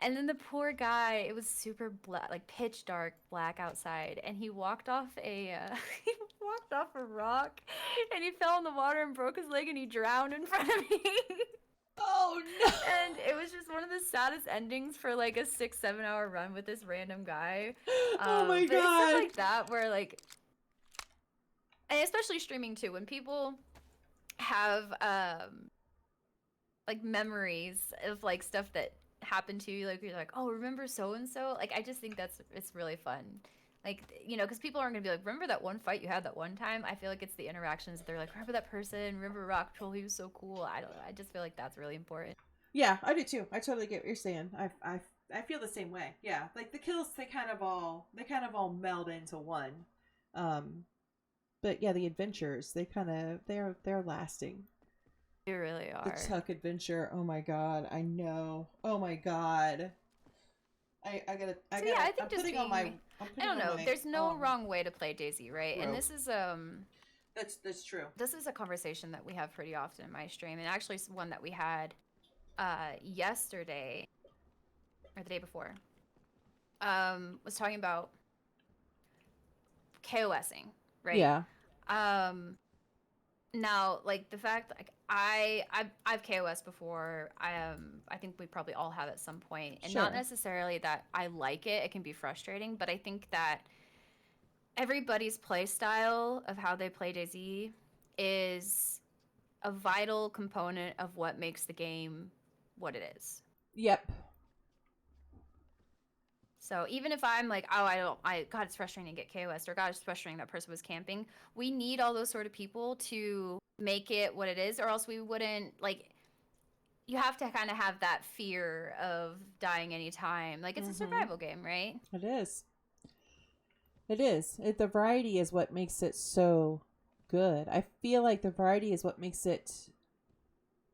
[SPEAKER 3] And then the poor guy, it was super black, like pitch dark black outside, and he walked off a he walked off a rock, and he fell in the water and broke his leg, and he drowned in front of me.
[SPEAKER 2] Oh no!
[SPEAKER 3] And it was just one of the saddest endings for like a 6-7 hour run with this random guy.
[SPEAKER 2] Oh my
[SPEAKER 3] but it's
[SPEAKER 2] god!
[SPEAKER 3] stuff like that where like, and especially streaming too, when people have like memories of like stuff that happened to you, like you're like, oh, remember so and so. Like I just think it's really fun. Like, you know, because people aren't gonna be like, remember that one fight you had that one time? I feel like it's the interactions. They're like, remember that person? Remember Rock Troll? He was so cool. I don't know. I just feel like that's really important.
[SPEAKER 2] Yeah, I do too. I totally get what you're saying. I I feel the same way. Yeah, like the kills, they kind of all meld into one. But yeah, the adventures, they're lasting.
[SPEAKER 3] You really are.
[SPEAKER 2] The Tuck adventure. Oh my god, I know. Oh my god. I gotta.
[SPEAKER 3] So yeah, I think
[SPEAKER 2] I'm
[SPEAKER 3] just
[SPEAKER 2] putting on my. I'm
[SPEAKER 3] I don't
[SPEAKER 2] putting on
[SPEAKER 3] know.
[SPEAKER 2] my,
[SPEAKER 3] There's no wrong way to play Daisy, right? And
[SPEAKER 2] robe.
[SPEAKER 3] this is
[SPEAKER 2] That's true.
[SPEAKER 3] this is a conversation that we have pretty often in my stream, and actually it's one that we had yesterday or the day before. Was talking about KOSing, right?
[SPEAKER 2] Yeah.
[SPEAKER 3] Now, like the fact that like, I've KOS before. I think we probably all have at some point, and not
[SPEAKER 2] Sure.
[SPEAKER 3] necessarily that I like it. It can be frustrating, but I think that everybody's play style of how they play DayZ is a vital component of what makes the game what it is.
[SPEAKER 2] Yep.
[SPEAKER 3] So even if I'm like, oh, God, it's frustrating to get KOS, or God, it's frustrating that person was camping, we need all those sort of people to make it what it is, or else we wouldn't, like, you have to kind of have that fear of dying anytime. Like, it's a survival game, right?
[SPEAKER 2] It is. It is. The variety is what makes it so good. I feel like the variety is what makes it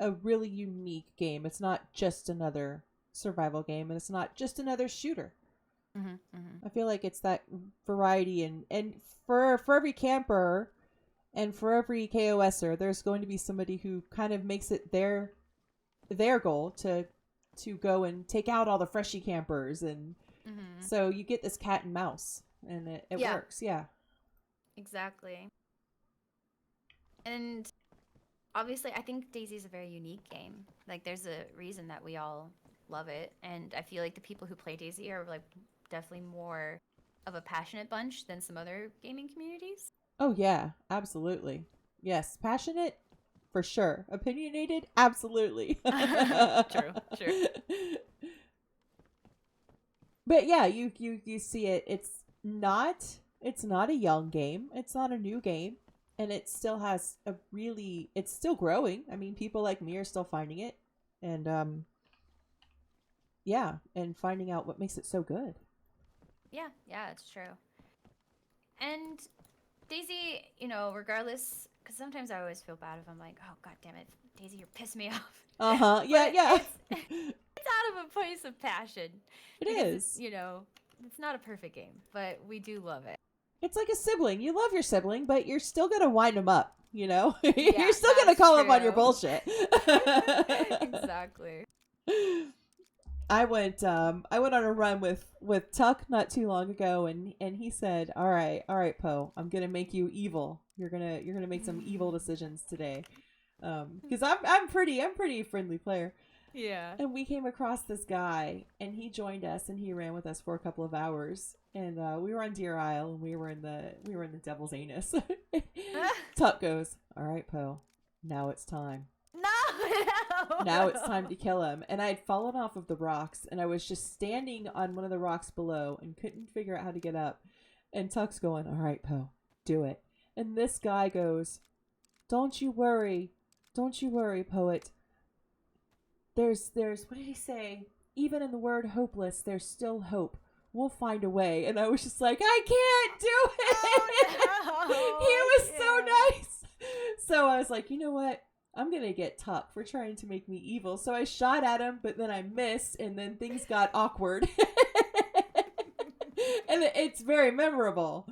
[SPEAKER 2] a really unique game. It's not just another survival game, and it's not just another shooter. I feel like it's that variety, and for every camper and for every KOSer, there's going to be somebody who kind of makes it their goal to go and take out all the freshie campers, and so you get this cat and mouse, and it
[SPEAKER 3] Yeah.
[SPEAKER 2] works. Yeah.
[SPEAKER 3] Exactly. And obviously, I think DayZ is a very unique game. Like, there's a reason that we all love it, and I feel like the people who play DayZ are like definitely more of a passionate bunch than some other gaming communities.
[SPEAKER 2] Oh yeah, absolutely. Yes, passionate for sure. Opinionated, absolutely.
[SPEAKER 3] True.
[SPEAKER 2] But yeah, you see it. It's not a young game. It's not a new game, and it still has it's still growing. I mean, people like me are still finding it, and yeah, and finding out what makes it so good.
[SPEAKER 3] Yeah, it's true. And DayZ, regardless, because sometimes I always feel bad if I'm like, oh, God damn it, DayZ, you're pissing me off.
[SPEAKER 2] Yeah,
[SPEAKER 3] But
[SPEAKER 2] yeah.
[SPEAKER 3] It's out of a place of passion.
[SPEAKER 2] It
[SPEAKER 3] Because
[SPEAKER 2] is.
[SPEAKER 3] it's not a perfect game, but we do love it.
[SPEAKER 2] It's like a sibling. You love your sibling, but you're still gonna wind them up. You're still
[SPEAKER 3] Yeah,
[SPEAKER 2] gonna call them on your
[SPEAKER 3] true.
[SPEAKER 2] bullshit.
[SPEAKER 3] Exactly.
[SPEAKER 2] I went on a run with Tuck not too long ago, and he said, all right, Poe, I'm gonna make you evil. You're gonna make some evil decisions today, because I'm a pretty friendly player.
[SPEAKER 3] Yeah.
[SPEAKER 2] And we came across this guy, and he joined us, and he ran with us for a couple of hours, and we were on Deer Isle, and we were in the Devil's Anus. Tuck goes, all right, Poe, now it's time.
[SPEAKER 3] No.
[SPEAKER 2] Now it's time to kill him. And I had fallen off of the rocks, and I was just standing on one of the rocks below and couldn't figure out how to get up. And Tuck's going, all right, Poe, do it. And this guy goes, don't you worry, poet. There's what did he say? Even in the word hopeless, there's still hope. We'll find a way. And I was just like, I can't do it.
[SPEAKER 3] Oh, no.
[SPEAKER 2] He was so nice. So I was like, you know what? I'm going to get Tuck for trying to make me evil. So I shot at him, but then I missed, and then things got awkward. And it's very memorable.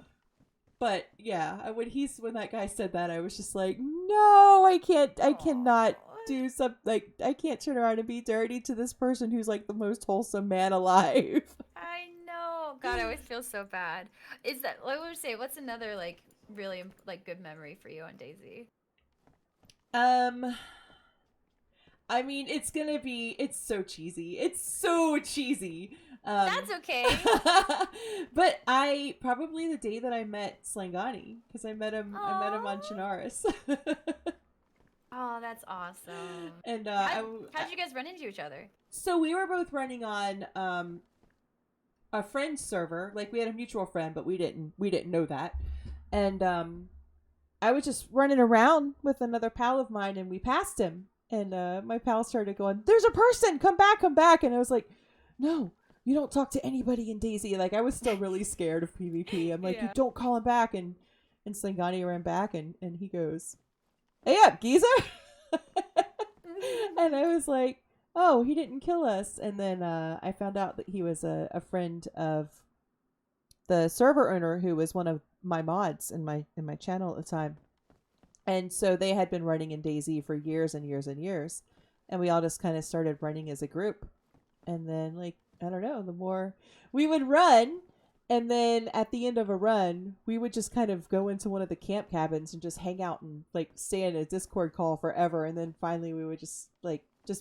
[SPEAKER 2] But yeah, when that guy said that, I was just like, no, I cannot do something. Like, I can't turn around and be dirty to this person who's like the most wholesome man alive.
[SPEAKER 3] I know. God, I always feel so bad. Is that, what would you say, what's another, like, really, like, good memory for you on DayZ?
[SPEAKER 2] I mean, it's so cheesy.
[SPEAKER 3] That's okay.
[SPEAKER 2] But probably the day that I met Slangani, because I met him on Chinaris.
[SPEAKER 3] Oh, that's awesome.
[SPEAKER 2] And
[SPEAKER 3] how'd you guys run into each other?
[SPEAKER 2] so we were both running on a friend's server. Like, we had a mutual friend, but we didn't know that. And I was just running around with another pal of mine, and we passed him. And my pal started going, there's a person, come back. And I was like, no, you don't talk to anybody in Daisy. Like, I was still really scared of PvP. I'm like, you
[SPEAKER 3] Yeah.
[SPEAKER 2] don't call him back. And Slingani ran back and he goes, hey up, geezer. And I was like, oh, he didn't kill us. And then I found out that he was a friend of the server owner who was one of my mods in my channel at the time. And so they had been running in Daisy for years and years and years. And we all just kind of started running as a group. And then, like, I don't know, the more we would run, and then at the end of a run, we would just kind of go into one of the camp cabins and just hang out and, like, stay in a Discord call forever. And then finally we would just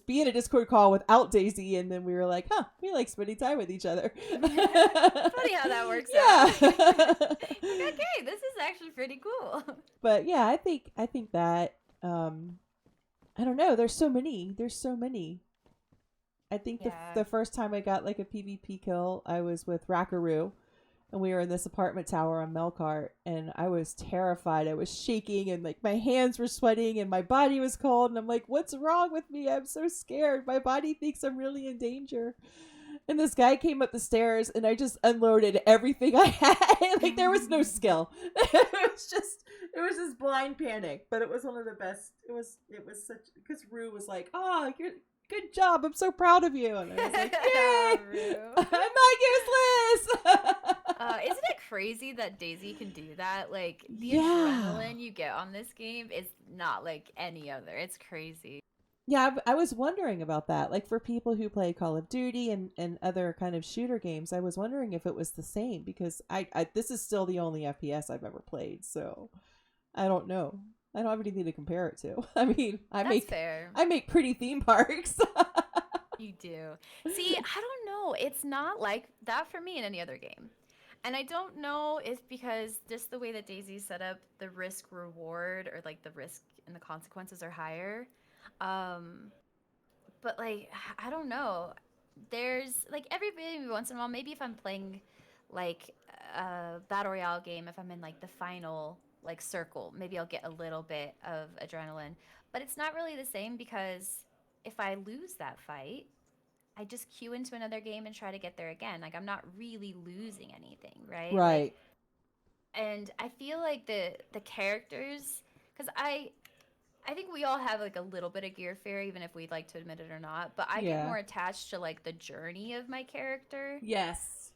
[SPEAKER 2] be in a Discord call without Daisy. And then we were like, huh, we like spending time with each other.
[SPEAKER 3] Funny how that works
[SPEAKER 2] Yeah.
[SPEAKER 3] out. Okay, this is actually pretty cool.
[SPEAKER 2] But yeah, I think that I don't know, there's so many. I think
[SPEAKER 3] Yeah.
[SPEAKER 2] the first time I got like a PvP kill, I was with Rackaroo, and we were in this apartment tower on Melkart, and I was terrified. I was shaking, and like my hands were sweating, and my body was cold, and I'm like, what's wrong with me? I'm so scared. My body thinks I'm really in danger. And this guy came up the stairs, and I just unloaded everything I had. Like, there was no skill. It was just blind panic. But it was one of the best. It was such, because Rue was like, "Oh, you're good job. I'm so proud of you." And I was like, "Yay,
[SPEAKER 3] Rue.
[SPEAKER 2] I'm not useless."
[SPEAKER 3] Isn't it crazy that Daisy can do that? Like, the
[SPEAKER 2] Yeah.
[SPEAKER 3] adrenaline you get on this game is not like any other. It's crazy.
[SPEAKER 2] Yeah, I was wondering about that. Like, for people who play Call of Duty and other kind of shooter games, I was wondering if it was the same, because I this is still the only FPS I've ever played, so I don't know. I don't have anything to compare it to. I mean,
[SPEAKER 3] That's fair.
[SPEAKER 2] I make pretty theme parks.
[SPEAKER 3] You do. See, I don't know. It's not like that for me in any other game. And I don't know if because just the way that Daisy set up, the risk reward or like the risk and the consequences are higher. But like I don't know. There's like every once in a while, maybe if I'm playing like a battle royale game, if I'm in like the final like circle, maybe I'll get a little bit of adrenaline. But it's not really the same because if I lose that fight, I just queue into another game and try to get there again. Like I'm not really losing anything, right? Like,
[SPEAKER 2] Right.
[SPEAKER 3] and I feel like the characters, because I think we all have like a little bit of gear fear, even if we'd like to admit it or not. But I
[SPEAKER 2] Yeah.
[SPEAKER 3] get more attached to like the journey of my character.
[SPEAKER 2] Yes.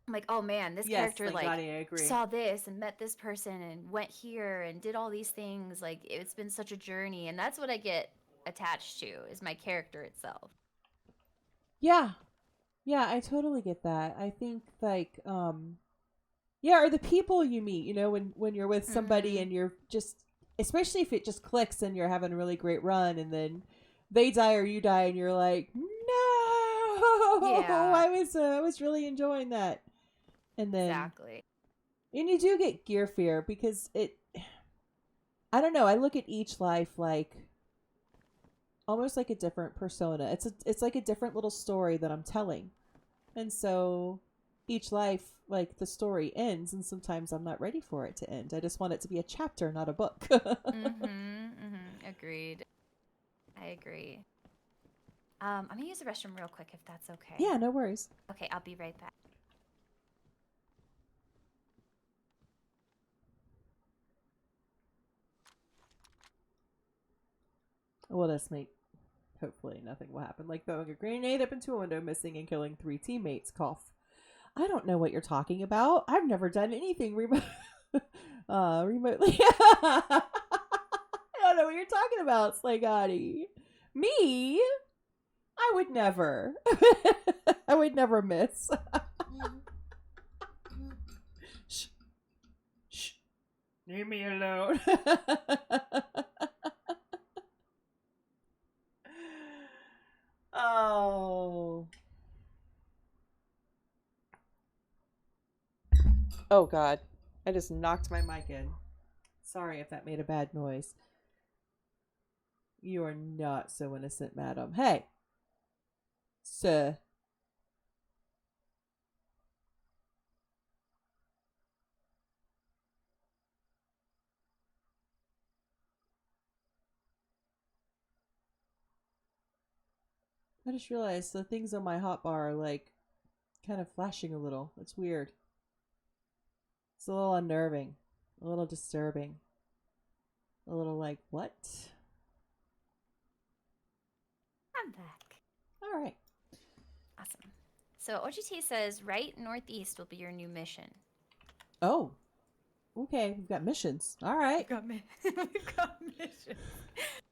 [SPEAKER 3] I'm like, oh man, this
[SPEAKER 2] Yes,
[SPEAKER 3] character like
[SPEAKER 2] Johnny, I agree.
[SPEAKER 3] saw this and met this person and went here and did all these things. Like it's been such a journey, and that's what I get attached to is my character itself.
[SPEAKER 2] Yeah. Yeah, I totally get that. I think like yeah, or the people you meet, you know, when you're with somebody
[SPEAKER 3] Mhm.
[SPEAKER 2] and you're just, especially if it just clicks and you're having a really great run, and then they die or you die and you're like, "No!"
[SPEAKER 3] Yeah.
[SPEAKER 2] I was really enjoying that. And then
[SPEAKER 3] Exactly.
[SPEAKER 2] and you do get gear fear because I don't know, I look at each life like almost like a different persona. It's like a different little story that I'm telling. And so each life, like the story ends, and sometimes I'm not ready for it to end. I just want it to be a chapter, not a book.
[SPEAKER 3] Agreed. I agree. I'm gonna use the restroom real quick if that's okay.
[SPEAKER 2] Yeah, no worries.
[SPEAKER 3] Okay, I'll be right back.
[SPEAKER 2] Well, let's make. Hopefully, nothing will happen. Like throwing a grenade up into a window, missing and killing 3 teammates. Cough. I don't know what you're talking about. I've never done anything remotely. I don't know what you're talking about, Slegati. Me? I would never. I would never miss. Shh. Shh. Leave me alone. Oh. Oh God. I just knocked my mic in. Sorry if that made a bad noise. You are not so innocent, madam. Hey. Sir. I just realized the things on my hotbar are like kind of flashing a little. It's weird. It's a little unnerving, a little disturbing, a little like, what?
[SPEAKER 3] I'm back.
[SPEAKER 2] All right.
[SPEAKER 3] Awesome. So OGT says right northeast will be your new mission.
[SPEAKER 2] Oh, okay. We've got missions. All right.
[SPEAKER 3] We've got mission.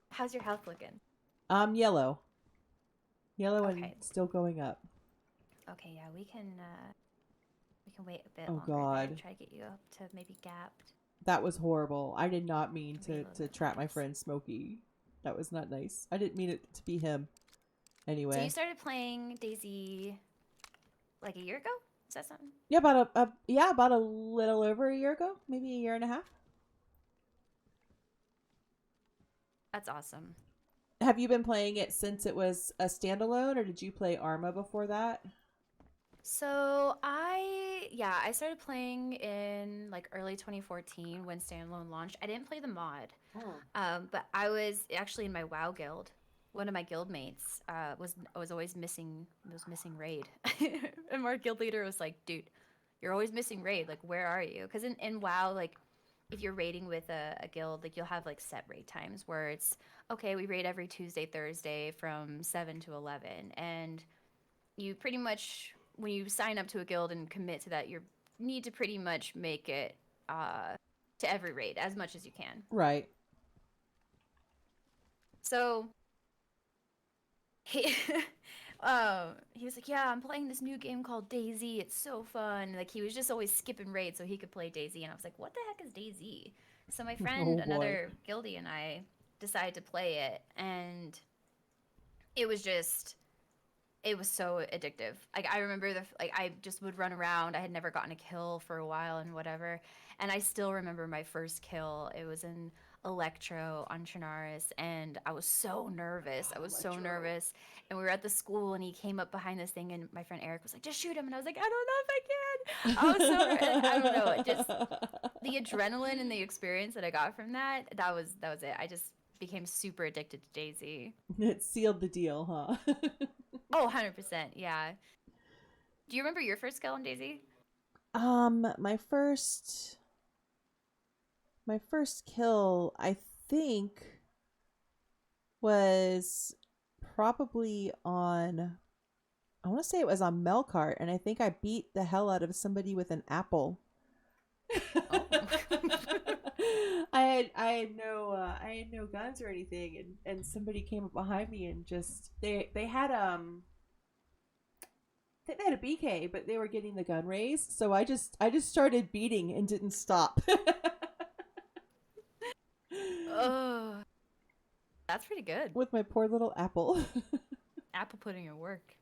[SPEAKER 3] How's your health looking?
[SPEAKER 2] Yellow. Yellow
[SPEAKER 3] Okay.
[SPEAKER 2] and still going up.
[SPEAKER 3] Okay, yeah, we can wait a bit
[SPEAKER 2] Oh,
[SPEAKER 3] longer.
[SPEAKER 2] God.
[SPEAKER 3] And try to get you up to maybe gapped.
[SPEAKER 2] That was horrible. I did not mean to
[SPEAKER 3] Reload that
[SPEAKER 2] trap my
[SPEAKER 3] dice.
[SPEAKER 2] friend Smokey. That was not nice. I didn't mean it to be him. Anyway.
[SPEAKER 3] So you started playing DayZ like a year ago? Is that something?
[SPEAKER 2] Yeah, about a little over a year ago, maybe a year and a half.
[SPEAKER 3] That's awesome.
[SPEAKER 2] Have you been playing it since it was a standalone, or did you play Arma before that?
[SPEAKER 3] So I started playing in like early 2014 when standalone launched. I didn't play the mod, but I was actually in my WoW guild. One of my guild mates was always missing raid, and our guild leader was like, "Dude, you're always missing raid. Like, where are you?" Because in WoW, like, if you're raiding with a guild, like, you'll have like set raid times where it's okay. We raid every Tuesday, Thursday from 7 to 11, and you pretty much, when you sign up to a guild and commit to that, you need to pretty much make it to every raid as much as you can.
[SPEAKER 2] Right.
[SPEAKER 3] So he he was like, "Yeah, I'm playing this new game called DayZ. It's so fun." Like, he was just always skipping raids so he could play DayZ, and I was like, "What the heck is DayZ?" So my friend,
[SPEAKER 2] Oh, boy.
[SPEAKER 3] another guildie, and I decided to play it, and it was so addictive. Like, I remember I just would run around. I had never gotten a kill for a while and whatever. And I still remember my first kill. It was in Electro on Chernarus, and I was so nervous. I was so nervous. And we were at the school, and he came up behind this thing, and my friend Eric was like, "Just shoot him." And I was like, "I don't know if I can." I was so I don't know. It just, the adrenaline and the experience that I got from that was it. I just became super addicted to DayZ.
[SPEAKER 2] It sealed the deal, huh?
[SPEAKER 3] Oh, 100%, yeah. Do you remember your first kill in DayZ?
[SPEAKER 2] My first kill, I think, was probably on, I want to say it was on Melkart, and I think I beat the hell out of somebody with an apple.
[SPEAKER 3] Oh.
[SPEAKER 2] I had no guns or anything, and somebody came up behind me and just they had I think they had a BK, but they were getting the gun raised, so I just started beating and didn't stop.
[SPEAKER 3] Oh, that's pretty good.
[SPEAKER 2] With my poor little apple.
[SPEAKER 3] Apple pudding at work.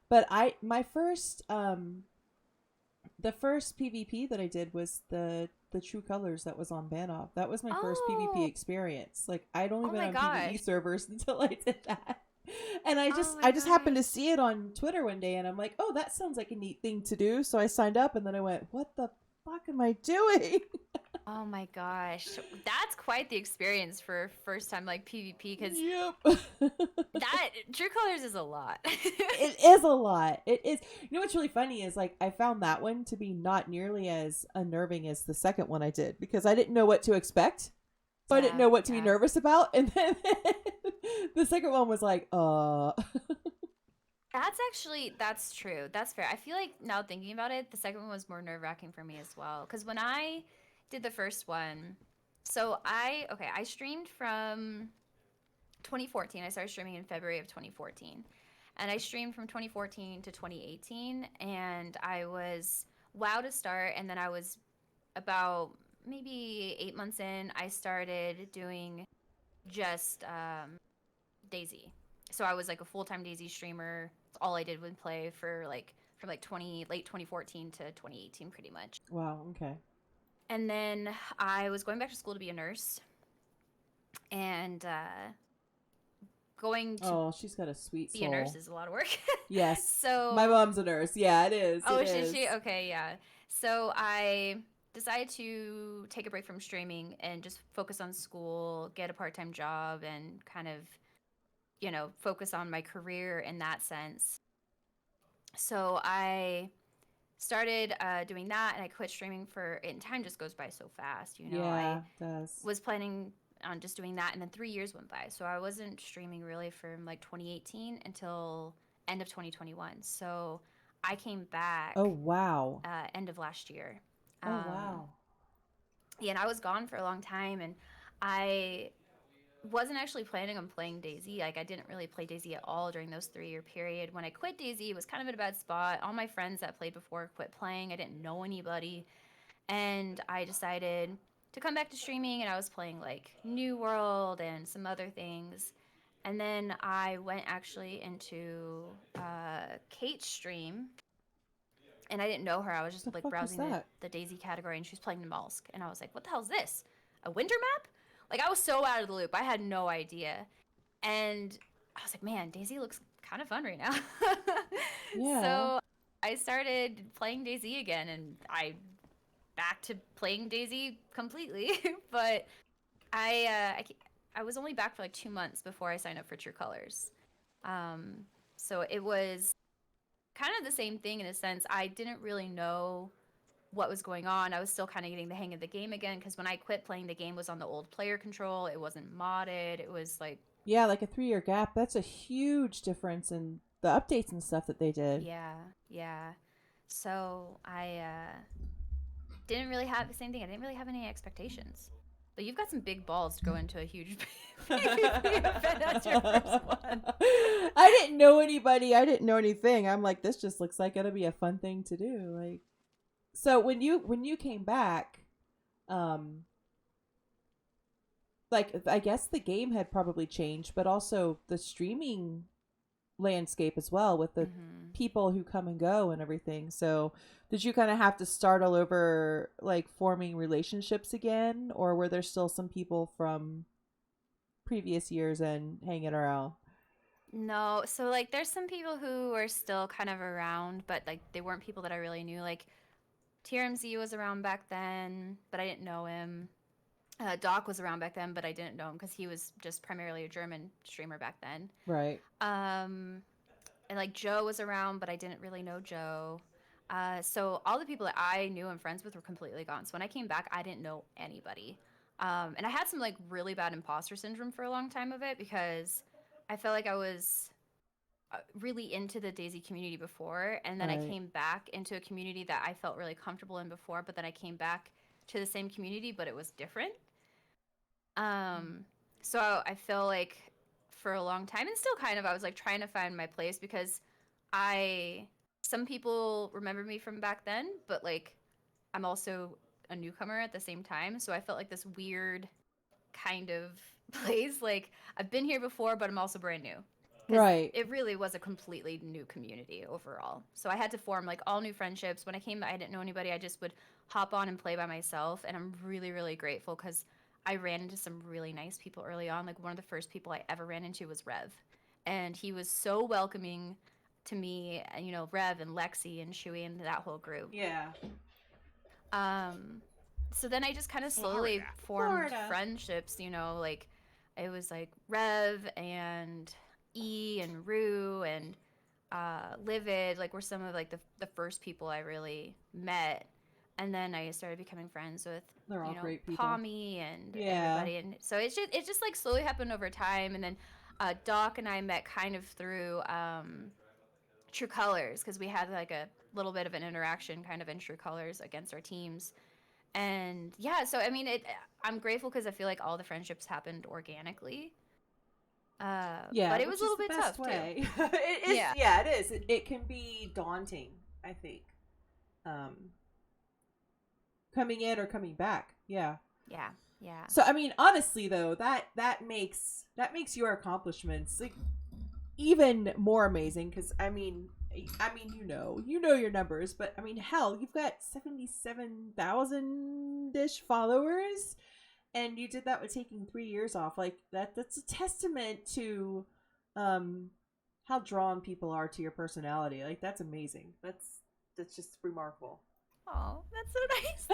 [SPEAKER 2] But my first the first PvP that I did was the True Colors that was on Banov. That was my first
[SPEAKER 3] Oh.
[SPEAKER 2] PvP experience. Like, I'd only
[SPEAKER 3] Oh
[SPEAKER 2] been
[SPEAKER 3] my
[SPEAKER 2] on
[SPEAKER 3] gosh.
[SPEAKER 2] PvE servers until I did that. And I just
[SPEAKER 3] my
[SPEAKER 2] happened to
[SPEAKER 3] gosh.
[SPEAKER 2] see it on Twitter one day, and I'm like, "Oh, that sounds like a neat thing to do." So I signed up, and then I went, "What the fuck am I doing?"
[SPEAKER 3] Oh my gosh. That's quite the experience for first time like PvP, because
[SPEAKER 2] Yep.
[SPEAKER 3] that True Colors is a lot.
[SPEAKER 2] It is a lot. It is. You know what's really funny is, like, I found that one to be not nearly as unnerving as the second one I did, because I didn't know what to expect. So I didn't know what to be
[SPEAKER 3] Yeah.
[SPEAKER 2] nervous about. And then the second one was like,
[SPEAKER 3] That's true. That's fair. I feel like now thinking about it, the second one was more nerve-wracking for me as well. Because when I did the first one, so I streamed from 2014. I started streaming in February of 2014. And I streamed from 2014 to 2018. And I was WoW to start. And then I was about maybe 8 months in, I started doing just DayZ. So I was like a full-time DayZ streamer. All I did was play for like from like late 2014 to 2018 pretty much.
[SPEAKER 2] wow, okay.
[SPEAKER 3] And then I was going back to school to be a nurse. And going to
[SPEAKER 2] Oh, she's got a sweet
[SPEAKER 3] be
[SPEAKER 2] soul.
[SPEAKER 3] a nurse is a lot of work.
[SPEAKER 2] Yes.
[SPEAKER 3] So
[SPEAKER 2] My mom's a nurse. Yeah, it is.
[SPEAKER 3] Oh,
[SPEAKER 2] It
[SPEAKER 3] is she?
[SPEAKER 2] is.
[SPEAKER 3] Okay, yeah. So I decided to take a break from streaming and just focus on school, get a part-time job, and kind of, focus on my career in that sense. So I started doing that, and I quit streaming and time just goes by so fast, you know.
[SPEAKER 2] Yeah,
[SPEAKER 3] I
[SPEAKER 2] it does.
[SPEAKER 3] was planning on just doing that, and then 3 years went by. So I wasn't streaming really from like 2018 until end of 2021. So I came back
[SPEAKER 2] Oh wow.
[SPEAKER 3] end of last year.
[SPEAKER 2] Oh
[SPEAKER 3] Um,
[SPEAKER 2] wow.
[SPEAKER 3] yeah, and I was gone for a long time, and I wasn't actually planning on playing Daisy. Like, I didn't really play Daisy at all during those 3 year period. When I quit Daisy, it was kind of in a bad spot. All my friends that played before quit playing. I didn't know anybody, and I decided to come back to streaming, and I was playing like New World and some other things. And then I went actually into Kate's stream, and I didn't know her. I was just
[SPEAKER 2] The
[SPEAKER 3] like
[SPEAKER 2] fuck was
[SPEAKER 3] browsing
[SPEAKER 2] that?
[SPEAKER 3] the Daisy category, and she was playing Namalsk, and I was like, "What the hell is this? A winter map?" Like, I was so out of the loop. I had no idea, and I was like, "Man, Daisy looks kind of fun right now."
[SPEAKER 2] Yeah.
[SPEAKER 3] So I started playing Daisy again, and I back to playing Daisy completely. But I was only back for like 2 months before I signed up for True Colors. So it was kind of the same thing in a sense. I didn't really know what was going on. I was still kind of getting the hang of the game again, because when I quit playing, the game was on the old player control. It wasn't modded. It was like,
[SPEAKER 2] Yeah, like a 3 year gap. That's a huge difference in the updates and stuff that they did.
[SPEAKER 3] yeah, yeah. So I didn't really have the same thing. I didn't really have any expectations. But you've got some big balls to go into a huge PvP event as your first one.
[SPEAKER 2] I didn't know anybody. I didn't know anything. I'm like, this just looks like it'll be a fun thing to do. Like, so when you came back, like I guess the game had probably changed, but also the streaming landscape as well with the
[SPEAKER 3] Mhm.
[SPEAKER 2] people who come and go and everything. So did you kind of have to start all over, like forming relationships again, or were there still some people from previous years and hanging around?
[SPEAKER 3] No, so like there's some people who are still kind of around, but like they weren't people that I really knew. Like TRMZ was around back then, but I didn't know him. Doc was around back then, but I didn't know him because he was just primarily a German streamer back then.
[SPEAKER 2] Right.
[SPEAKER 3] And like Joe was around, but I didn't really know Joe. So all the people that I knew and friends with were completely gone. So when I came back, I didn't know anybody. And I had some like really bad imposter syndrome for a long time of it, because I felt like I was really into the Daisy community before, and then I
[SPEAKER 2] Right.
[SPEAKER 3] came back into a community that I felt really comfortable in before, but then I came back to the same community, but it was different. So I feel like for a long time, and still kind of, I was like trying to find my place, because I some people remember me from back then, but like I'm also a newcomer at the same time, so I felt like this weird kind of place. Like, I've been here before, but I'm also brand new. 'Cause
[SPEAKER 2] Right.
[SPEAKER 3] it really was a completely new community overall. So I had to form like all new friendships. When I came, I didn't know anybody. I just would hop on and play by myself, and I'm really, really grateful because I ran into some really nice people early on. Like, one of the first people I ever ran into was Rev, and he was so welcoming to me. And, you know, Rev and Lexi and Shui and that whole group.
[SPEAKER 2] Yeah.
[SPEAKER 3] So then I just kind of slowly formed
[SPEAKER 2] Florida.
[SPEAKER 3] friendships, you know, like it was like Rev and E and Rue and Livid, like were some of like the first people I really met. And then I started becoming friends with,
[SPEAKER 2] They're all
[SPEAKER 3] you know,
[SPEAKER 2] great people.
[SPEAKER 3] Pommy and
[SPEAKER 2] Yeah.
[SPEAKER 3] everybody. And so it just like slowly happened over time. And then Doc and I met kind of through True Colors, because we had like a little bit of an interaction kind of in True Colors against our teams. And yeah, so I mean, I'm grateful because I feel like all the friendships happened organically.
[SPEAKER 2] Yeah,
[SPEAKER 3] But it was
[SPEAKER 2] which
[SPEAKER 3] a little
[SPEAKER 2] is the
[SPEAKER 3] bit
[SPEAKER 2] best
[SPEAKER 3] tough
[SPEAKER 2] way.
[SPEAKER 3] too.
[SPEAKER 2] It is.
[SPEAKER 3] Yeah.
[SPEAKER 2] Yeah, it is. It can be daunting, I think. Coming in or coming back. Yeah.
[SPEAKER 3] Yeah, yeah.
[SPEAKER 2] So I mean, honestly though, that makes your accomplishments like even more amazing, because I mean you know your numbers, but I mean, hell, you've got 77,000 ish followers, and you did that with taking 3 years off. Like that's a testament to how drawn people are to your personality. Like, that's amazing. That's just remarkable.
[SPEAKER 3] Oh, that's so nice.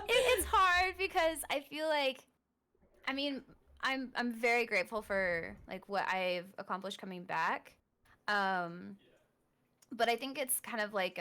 [SPEAKER 3] It's hard because I feel like, I mean, I'm very grateful for like what I've accomplished coming back. But I think it's kind of like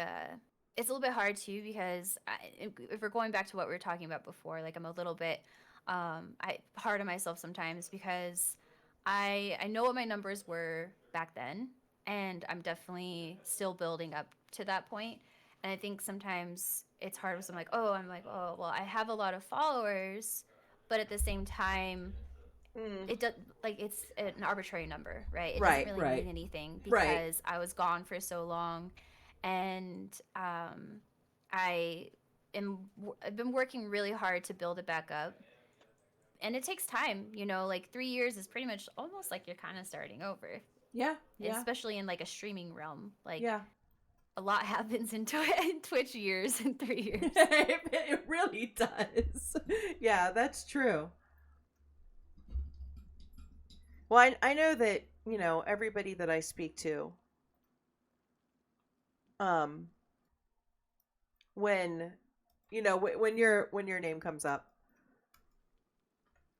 [SPEAKER 3] it's a little bit hard too because if we're going back to what we were talking about before, like I'm a little bit hard on myself sometimes because I know what my numbers were back then, and I'm definitely still building up to that point. And I think sometimes it's hard because I'm like, oh, well, I have a lot of followers, but at the same time, it does like it's an arbitrary number, right? It
[SPEAKER 2] Right,
[SPEAKER 3] doesn't really
[SPEAKER 2] right.
[SPEAKER 3] mean anything
[SPEAKER 2] Right.
[SPEAKER 3] because I was gone for so long, and I I've been working really hard to build it back up, and it takes time. You know, like 3 years is pretty much almost like you're kind of starting over,
[SPEAKER 2] Yeah. Yeah.
[SPEAKER 3] especially in like a streaming realm. Like
[SPEAKER 2] Yeah.
[SPEAKER 3] a lot happens in Twitch years in 3 years.
[SPEAKER 2] It really does. Yeah, that's true. Well, I know that, everybody that I speak to, when, when your name comes up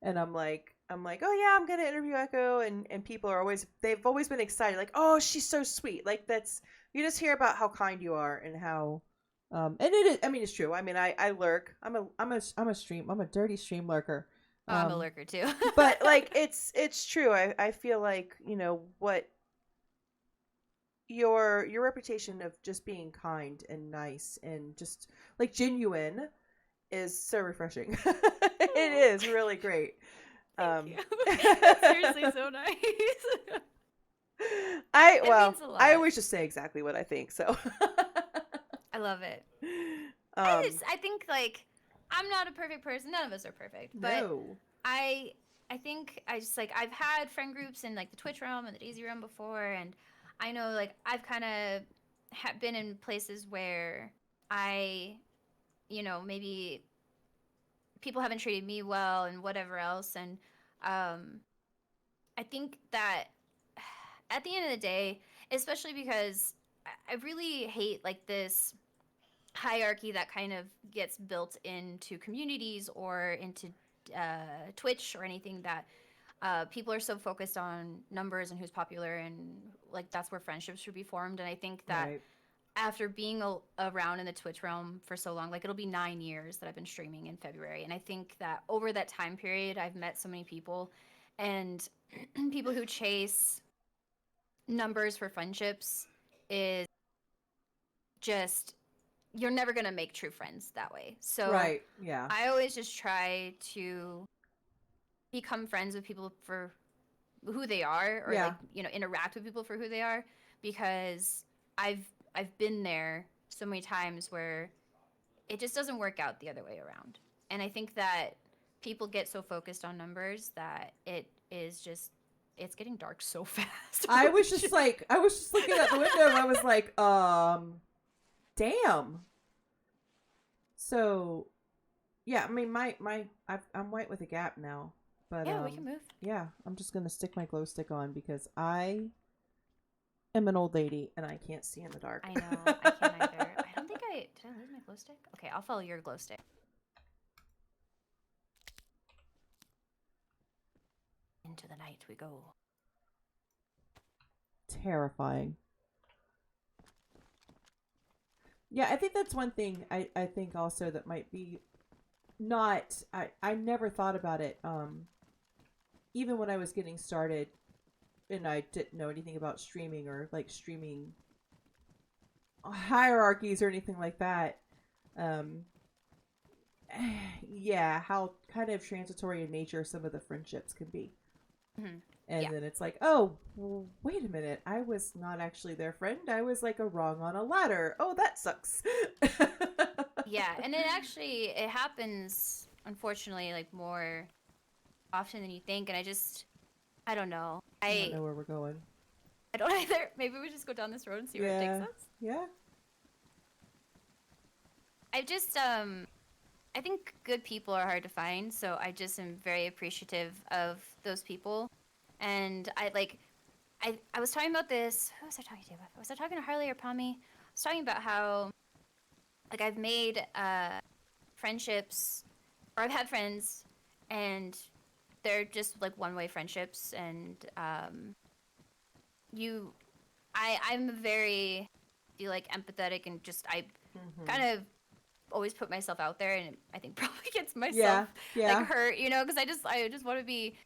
[SPEAKER 2] and I'm like, oh yeah, I'm going to interview Echo, and people they've always been excited. Like, oh, she's so sweet. Like you just hear about how kind you are and how, and it is, I mean, it's true. I mean, I lurk. I'm a dirty stream lurker.
[SPEAKER 3] I'm a lurker too.
[SPEAKER 2] But like it's true. I feel like, what your reputation of just being kind and nice and just like genuine is so refreshing. It is really great.
[SPEAKER 3] Thank you. That's seriously so nice.
[SPEAKER 2] I
[SPEAKER 3] means a lot.
[SPEAKER 2] I always just say exactly what I think, so
[SPEAKER 3] I love it.
[SPEAKER 2] um
[SPEAKER 3] I think like I'm not a perfect person. None of us are perfect, but
[SPEAKER 2] no.
[SPEAKER 3] I think I just like I've had friend groups in like the Twitch realm and the Daisy realm before, and I know like I've kind of been in places where I, maybe people haven't treated me well and whatever else, and I think that at the end of the day, especially because I really hate like this hierarchy that kind of gets built into communities or into Twitch or anything that people are so focused on numbers and who's popular, and like that's where friendships should be formed. And I think that
[SPEAKER 2] Right.
[SPEAKER 3] after being around in the Twitch realm for so long, like it'll be 9 years that I've been streaming in February, and I think that over that time period I've met so many people, and people who chase numbers for friendships is just you're never going to make true friends that way. So
[SPEAKER 2] Right. Yeah.
[SPEAKER 3] I always just try to become friends with people for who they are, or
[SPEAKER 2] Yeah.
[SPEAKER 3] like interact with people for who they are, because I've been there so many times where it just doesn't work out the other way around. And I think that people get so focused on numbers that it's getting dark so fast.
[SPEAKER 2] I was just looking out the window and I was like, damn. So, yeah, I mean, I'm white with a gap now, but
[SPEAKER 3] yeah, we can move.
[SPEAKER 2] yeah, I'm just gonna stick my glow stick on because I am an old lady and I can't see in the dark.
[SPEAKER 3] I know, I can't either. I don't think did I lose my glow stick? Okay, I'll follow your glow stick. Into the night we go.
[SPEAKER 2] Terrifying. Yeah, I think that's one thing I think also that might be not I never thought about it even when I was getting started and I didn't know anything about streaming or like streaming hierarchies or anything like that. Yeah, how kind of transitory in nature some of the friendships can be.
[SPEAKER 3] Mm-hmm.
[SPEAKER 2] And
[SPEAKER 3] Yeah.
[SPEAKER 2] then it's like, oh, well, wait a minute. I was not actually their friend. I was like a rung on a ladder. Oh, that sucks.
[SPEAKER 3] Yeah, and it happens, unfortunately, like more often than you think. And I don't know.
[SPEAKER 2] I don't know where we're going.
[SPEAKER 3] I don't either. Maybe we just go down this road and see where it takes us.
[SPEAKER 2] Yeah.
[SPEAKER 3] I think good people are hard to find, so I just am very appreciative of those people. And I was talking about this. Who was I talking to? Was I talking to Harley or Pommy? I was talking about how, like, I've made friendships, or I've had friends, and they're just like one-way friendships. And I'm very be like empathetic and just I
[SPEAKER 2] Mhm.
[SPEAKER 3] kind of always put myself out there, and I think probably gets
[SPEAKER 2] Yeah,
[SPEAKER 3] myself
[SPEAKER 2] yeah.
[SPEAKER 3] like hurt, you know, because I just want to be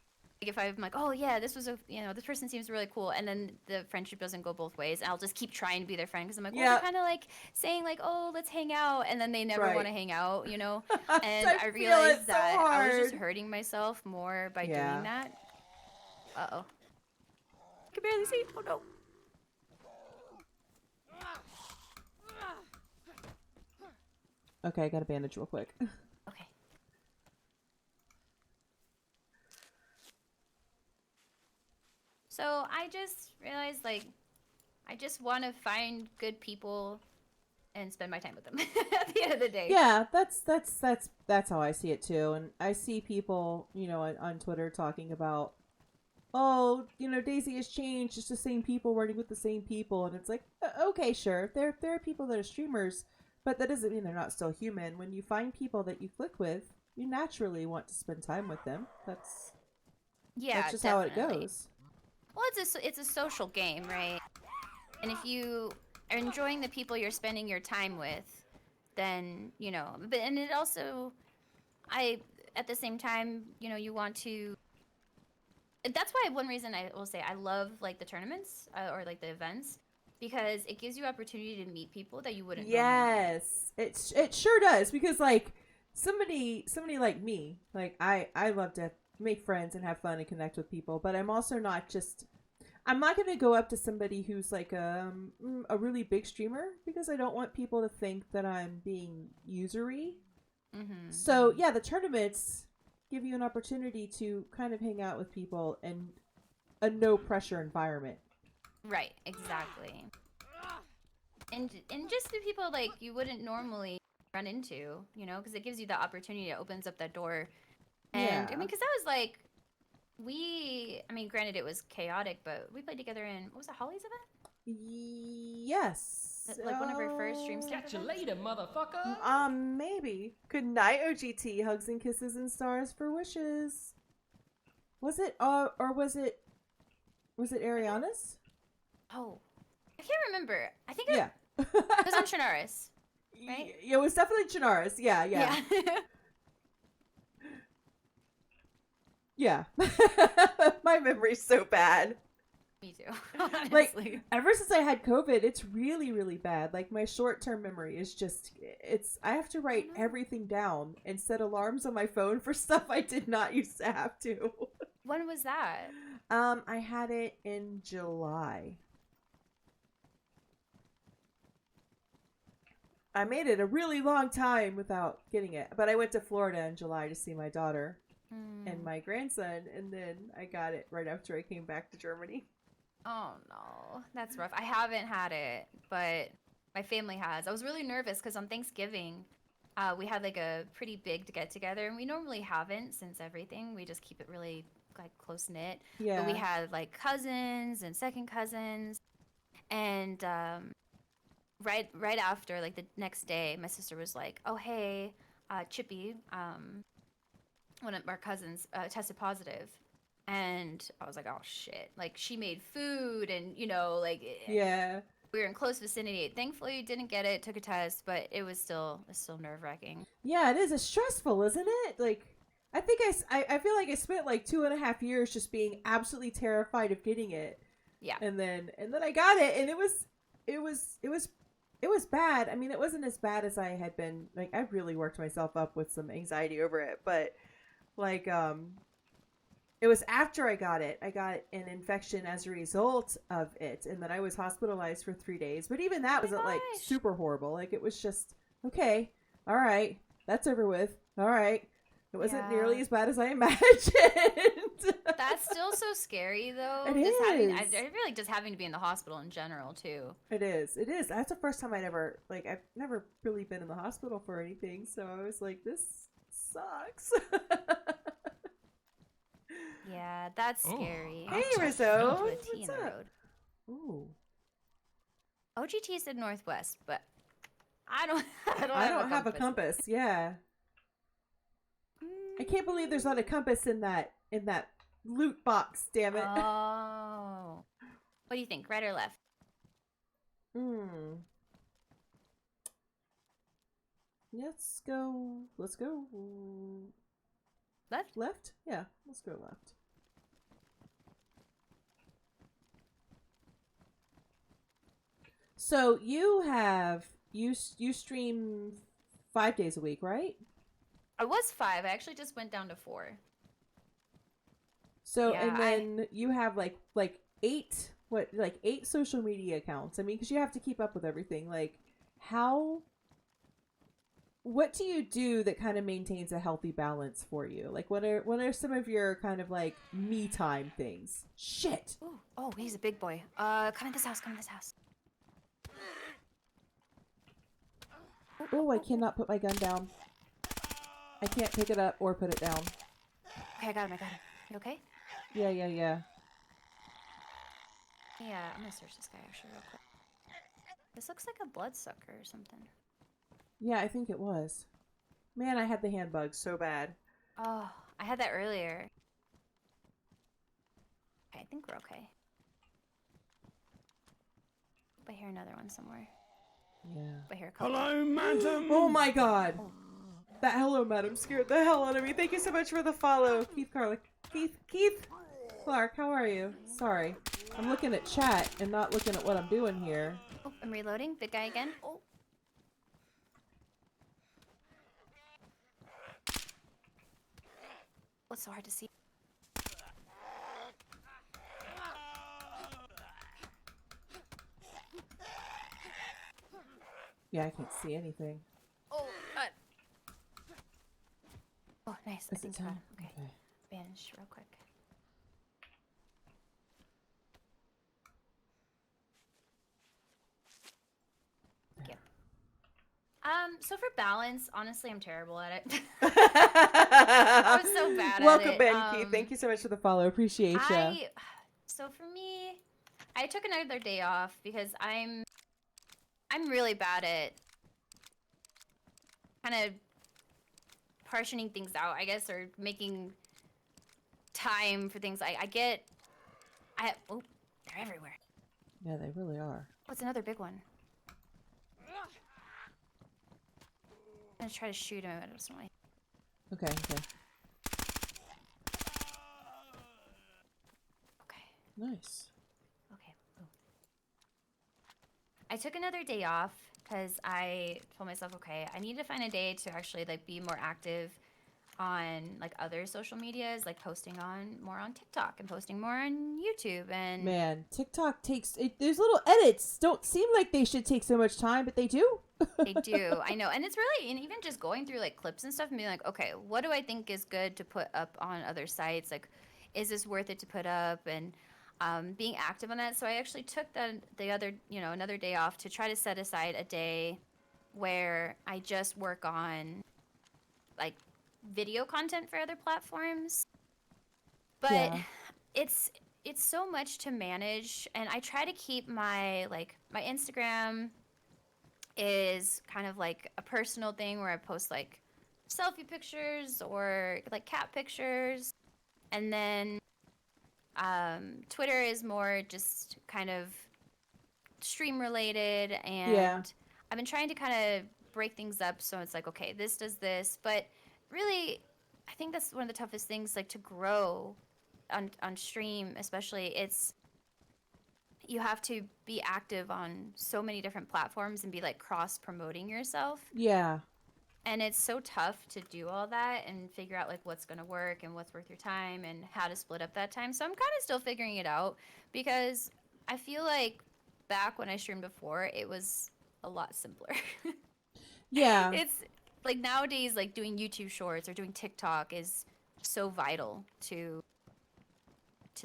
[SPEAKER 3] like if I'm like, oh yeah, this was a this person seems really cool, and then the friendship doesn't go both ways, and I'll just keep trying to be their friend because I'm like, well, they're
[SPEAKER 2] Yeah.
[SPEAKER 3] kind of like saying like, oh, let's hang out, and then they never want
[SPEAKER 2] Right.
[SPEAKER 3] to hang out, you know,
[SPEAKER 2] I
[SPEAKER 3] and I
[SPEAKER 2] feel
[SPEAKER 3] realized
[SPEAKER 2] it so
[SPEAKER 3] that I was just
[SPEAKER 2] hard.
[SPEAKER 3] hurting myself more by
[SPEAKER 2] Yeah.
[SPEAKER 3] doing that. Uh-oh. I can barely see. Oh no.
[SPEAKER 2] Okay, I got a bandage real quick.
[SPEAKER 3] Okay. So I just realized, like, I just want to find good people and spend my time with them at the end of the day.
[SPEAKER 2] Yeah, that's how I see it too. And I see people, on Twitter talking about, oh, Daisy has changed. It's the same people running with the same people, and it's like, okay, sure, there are people that are streamers, but that doesn't mean they're not still human. When you find people that you click with, you naturally want to spend time with them. That's just how it
[SPEAKER 3] definitely.
[SPEAKER 2] goes.
[SPEAKER 3] Well, it's a social game, right? And if you are enjoying the people you're spending your time with, then and it also, at the same time, you want to. That's why one reason I will say I love like the tournaments or like the events, because it gives you opportunity to meet people that you wouldn't normally meet.
[SPEAKER 2] Yes, it sure does, because like somebody like me, like I love to make friends and have fun and connect with people, but I'm also I'm not going to go up to somebody who's like a really big streamer, because I don't want people to think that I'm being usury.
[SPEAKER 3] Mm-hmm.
[SPEAKER 2] So yeah, the tournaments give you an opportunity to kind of hang out with people in a no pressure environment.
[SPEAKER 3] Right, exactly. And just the people like you wouldn't normally run into, because it gives you the opportunity. It opens up that door. And
[SPEAKER 2] Yeah.
[SPEAKER 3] I mean, because that was like granted it was chaotic, but we played together in what was it, Holly's event?
[SPEAKER 2] Yes.
[SPEAKER 3] Like one of our first stream stuff.
[SPEAKER 5] Catch you later, motherfucker.
[SPEAKER 2] Maybe. Good night, OGT. Hugs and kisses and stars for wishes. Was it or was it Ariana's?
[SPEAKER 3] Oh, I can't remember. I think
[SPEAKER 2] Yeah.
[SPEAKER 3] it was on Shanaris, right?
[SPEAKER 2] Yeah, it was definitely Chinaris. Yeah. Yeah. My memory's so bad.
[SPEAKER 3] Me too. Honestly.
[SPEAKER 2] Like, ever since I had COVID, it's really, really bad. Like, my short-term memory is just, I have to write everything down and set alarms on my phone for stuff I did not used to have to.
[SPEAKER 3] When was that?
[SPEAKER 2] I had it in July. I made it a really long time without getting it, but I went to Florida in July to see my daughter and my grandson, and then I got it right after I came back to Germany.
[SPEAKER 3] Oh no, that's rough. I haven't had it, but my family has. I was really nervous because on Thanksgiving, we had like a pretty big get together, and we normally haven't since everything. We just keep it really like close knit.
[SPEAKER 2] Yeah.
[SPEAKER 3] But we had like cousins and second cousins, and right after, like the next day, my sister was like, "Oh hey, Chippy, one of our cousins tested positive." And I was like, oh shit. Like, she made food and, like,
[SPEAKER 2] Yeah.
[SPEAKER 3] we were in close vicinity. Thankfully, didn't get it, took a test, but it's still nerve wracking.
[SPEAKER 2] Yeah, it is. It's stressful, isn't it? Like, I think I feel like I spent like 2.5 years just being absolutely terrified of getting it.
[SPEAKER 3] Yeah.
[SPEAKER 2] And then I got it, and it was bad. I mean, it wasn't as bad as I had been. Like, I really worked myself up with some anxiety over it, but like, it was after I got it. I got an infection as a result of it, and then I was hospitalized for 3 days. But even that wasn't like
[SPEAKER 3] gosh.
[SPEAKER 2] super horrible. Like, it was just, okay, all right, that's over with. All right. It wasn't
[SPEAKER 3] Yeah.
[SPEAKER 2] nearly as bad as I imagined.
[SPEAKER 3] That's still so scary, though.
[SPEAKER 2] It
[SPEAKER 3] just
[SPEAKER 2] is.
[SPEAKER 3] I feel like just having to be in the hospital in general, too.
[SPEAKER 2] It is. That's the first time I've never really been in the hospital for anything. So I was like, this sucks.
[SPEAKER 3] Yeah, that's
[SPEAKER 5] Oh.
[SPEAKER 3] scary.
[SPEAKER 2] Hey,
[SPEAKER 5] Outside.
[SPEAKER 2] Rizzo.
[SPEAKER 3] Put a T in
[SPEAKER 2] What's
[SPEAKER 3] the
[SPEAKER 2] up?
[SPEAKER 3] road.
[SPEAKER 2] Ooh.
[SPEAKER 3] OGT said northwest, but I don't.
[SPEAKER 2] I don't have a compass. Yeah. I can't believe there's not a compass in that loot box, damn it.
[SPEAKER 3] Oh. What do you think, right or left?
[SPEAKER 2] Let's go. Let's go.
[SPEAKER 3] Left?
[SPEAKER 2] Left? Yeah, let's go left. So you stream 5 days a week, right?
[SPEAKER 3] I was 5. I actually just went down to 4.
[SPEAKER 2] So
[SPEAKER 3] Yeah,
[SPEAKER 2] and then you have like 8 social media accounts. I mean, because you have to keep up with everything. Like, what do you do that kind of maintains a healthy balance for you? Like, what are some of your kind of like me time things? Shit.
[SPEAKER 3] Ooh. Oh, he's a big boy. Come in this house. Come in this house.
[SPEAKER 2] Oh, I cannot put my gun down. I can't pick it up or put it down.
[SPEAKER 3] Okay, I got him. You okay?
[SPEAKER 2] Yeah.
[SPEAKER 3] Yeah, I'm gonna search this guy actually real quick. This looks like a bloodsucker or something.
[SPEAKER 2] Yeah, I think it was. Man, I had the hand bug so bad.
[SPEAKER 3] Oh, I had that earlier. Okay, I think we're okay. I hear another one somewhere.
[SPEAKER 2] Yeah.
[SPEAKER 3] I hear a couple.
[SPEAKER 4] Hello, madam.
[SPEAKER 2] Oh my god. That hello, madam, scared the hell out of me. Thank you so much for the follow. Keith Clark, how are you? Sorry. I'm looking at chat and not looking at what I'm doing here.
[SPEAKER 3] Oh, I'm reloading. Big guy again. Oh. What's so hard to see?
[SPEAKER 2] Yeah, I can't see anything.
[SPEAKER 3] Oh, God. Oh, nice. I
[SPEAKER 2] Is
[SPEAKER 3] think
[SPEAKER 2] it
[SPEAKER 3] I got
[SPEAKER 2] time?
[SPEAKER 3] him. Okay.
[SPEAKER 2] Okay.
[SPEAKER 3] Bandage real quick. Yep. So for balance, honestly, I'm terrible at it. I'm so bad at it.
[SPEAKER 2] Welcome, Keith. Thank you so much for the follow. Appreciate ya.
[SPEAKER 3] So for me, I took another day off because I'm really bad at kind of partitioning things out, I guess, or making time for things. Oh, they're everywhere.
[SPEAKER 2] Yeah, they really are.
[SPEAKER 3] What's another big one? I'm gonna try to shoot him. I don't know.
[SPEAKER 2] Okay.
[SPEAKER 3] Okay.
[SPEAKER 2] Nice.
[SPEAKER 3] Okay. Boom. I took another day off because I told myself, okay, I need to find a day to actually like be more active on like other social medias, like posting more on TikTok and posting more on YouTube. And
[SPEAKER 2] Man, TikTok there's little edits. Don't seem like they should take so much time, but they do.
[SPEAKER 3] they do. I know. And it's really, and even just going through like clips and stuff and being like, okay, what do I think is good to put up on other sites? Like, is this worth it to put up? And being active on that. So I actually took another day off to try to set aside a day where I just work on like video content for other platforms. But
[SPEAKER 2] Yeah.
[SPEAKER 3] it's so much to manage, and I try to keep my Instagram is kind of like a personal thing where I post like selfie pictures or like cat pictures, and then Twitter is more just kind of stream related, and
[SPEAKER 2] Yeah.
[SPEAKER 3] I've been trying to kind of break things up so it's like, okay, this does this, but really I think that's one of the toughest things, like to grow on stream especially. You have to be active on so many different platforms and be like cross promoting yourself.
[SPEAKER 2] Yeah.
[SPEAKER 3] And it's so tough to do all that and figure out like what's going to work and what's worth your time and how to split up that time. So I'm kind of still figuring it out, because I feel like back when I streamed before, it was a lot simpler.
[SPEAKER 2] Yeah.
[SPEAKER 3] It's like nowadays, like doing YouTube shorts or doing TikTok is so vital to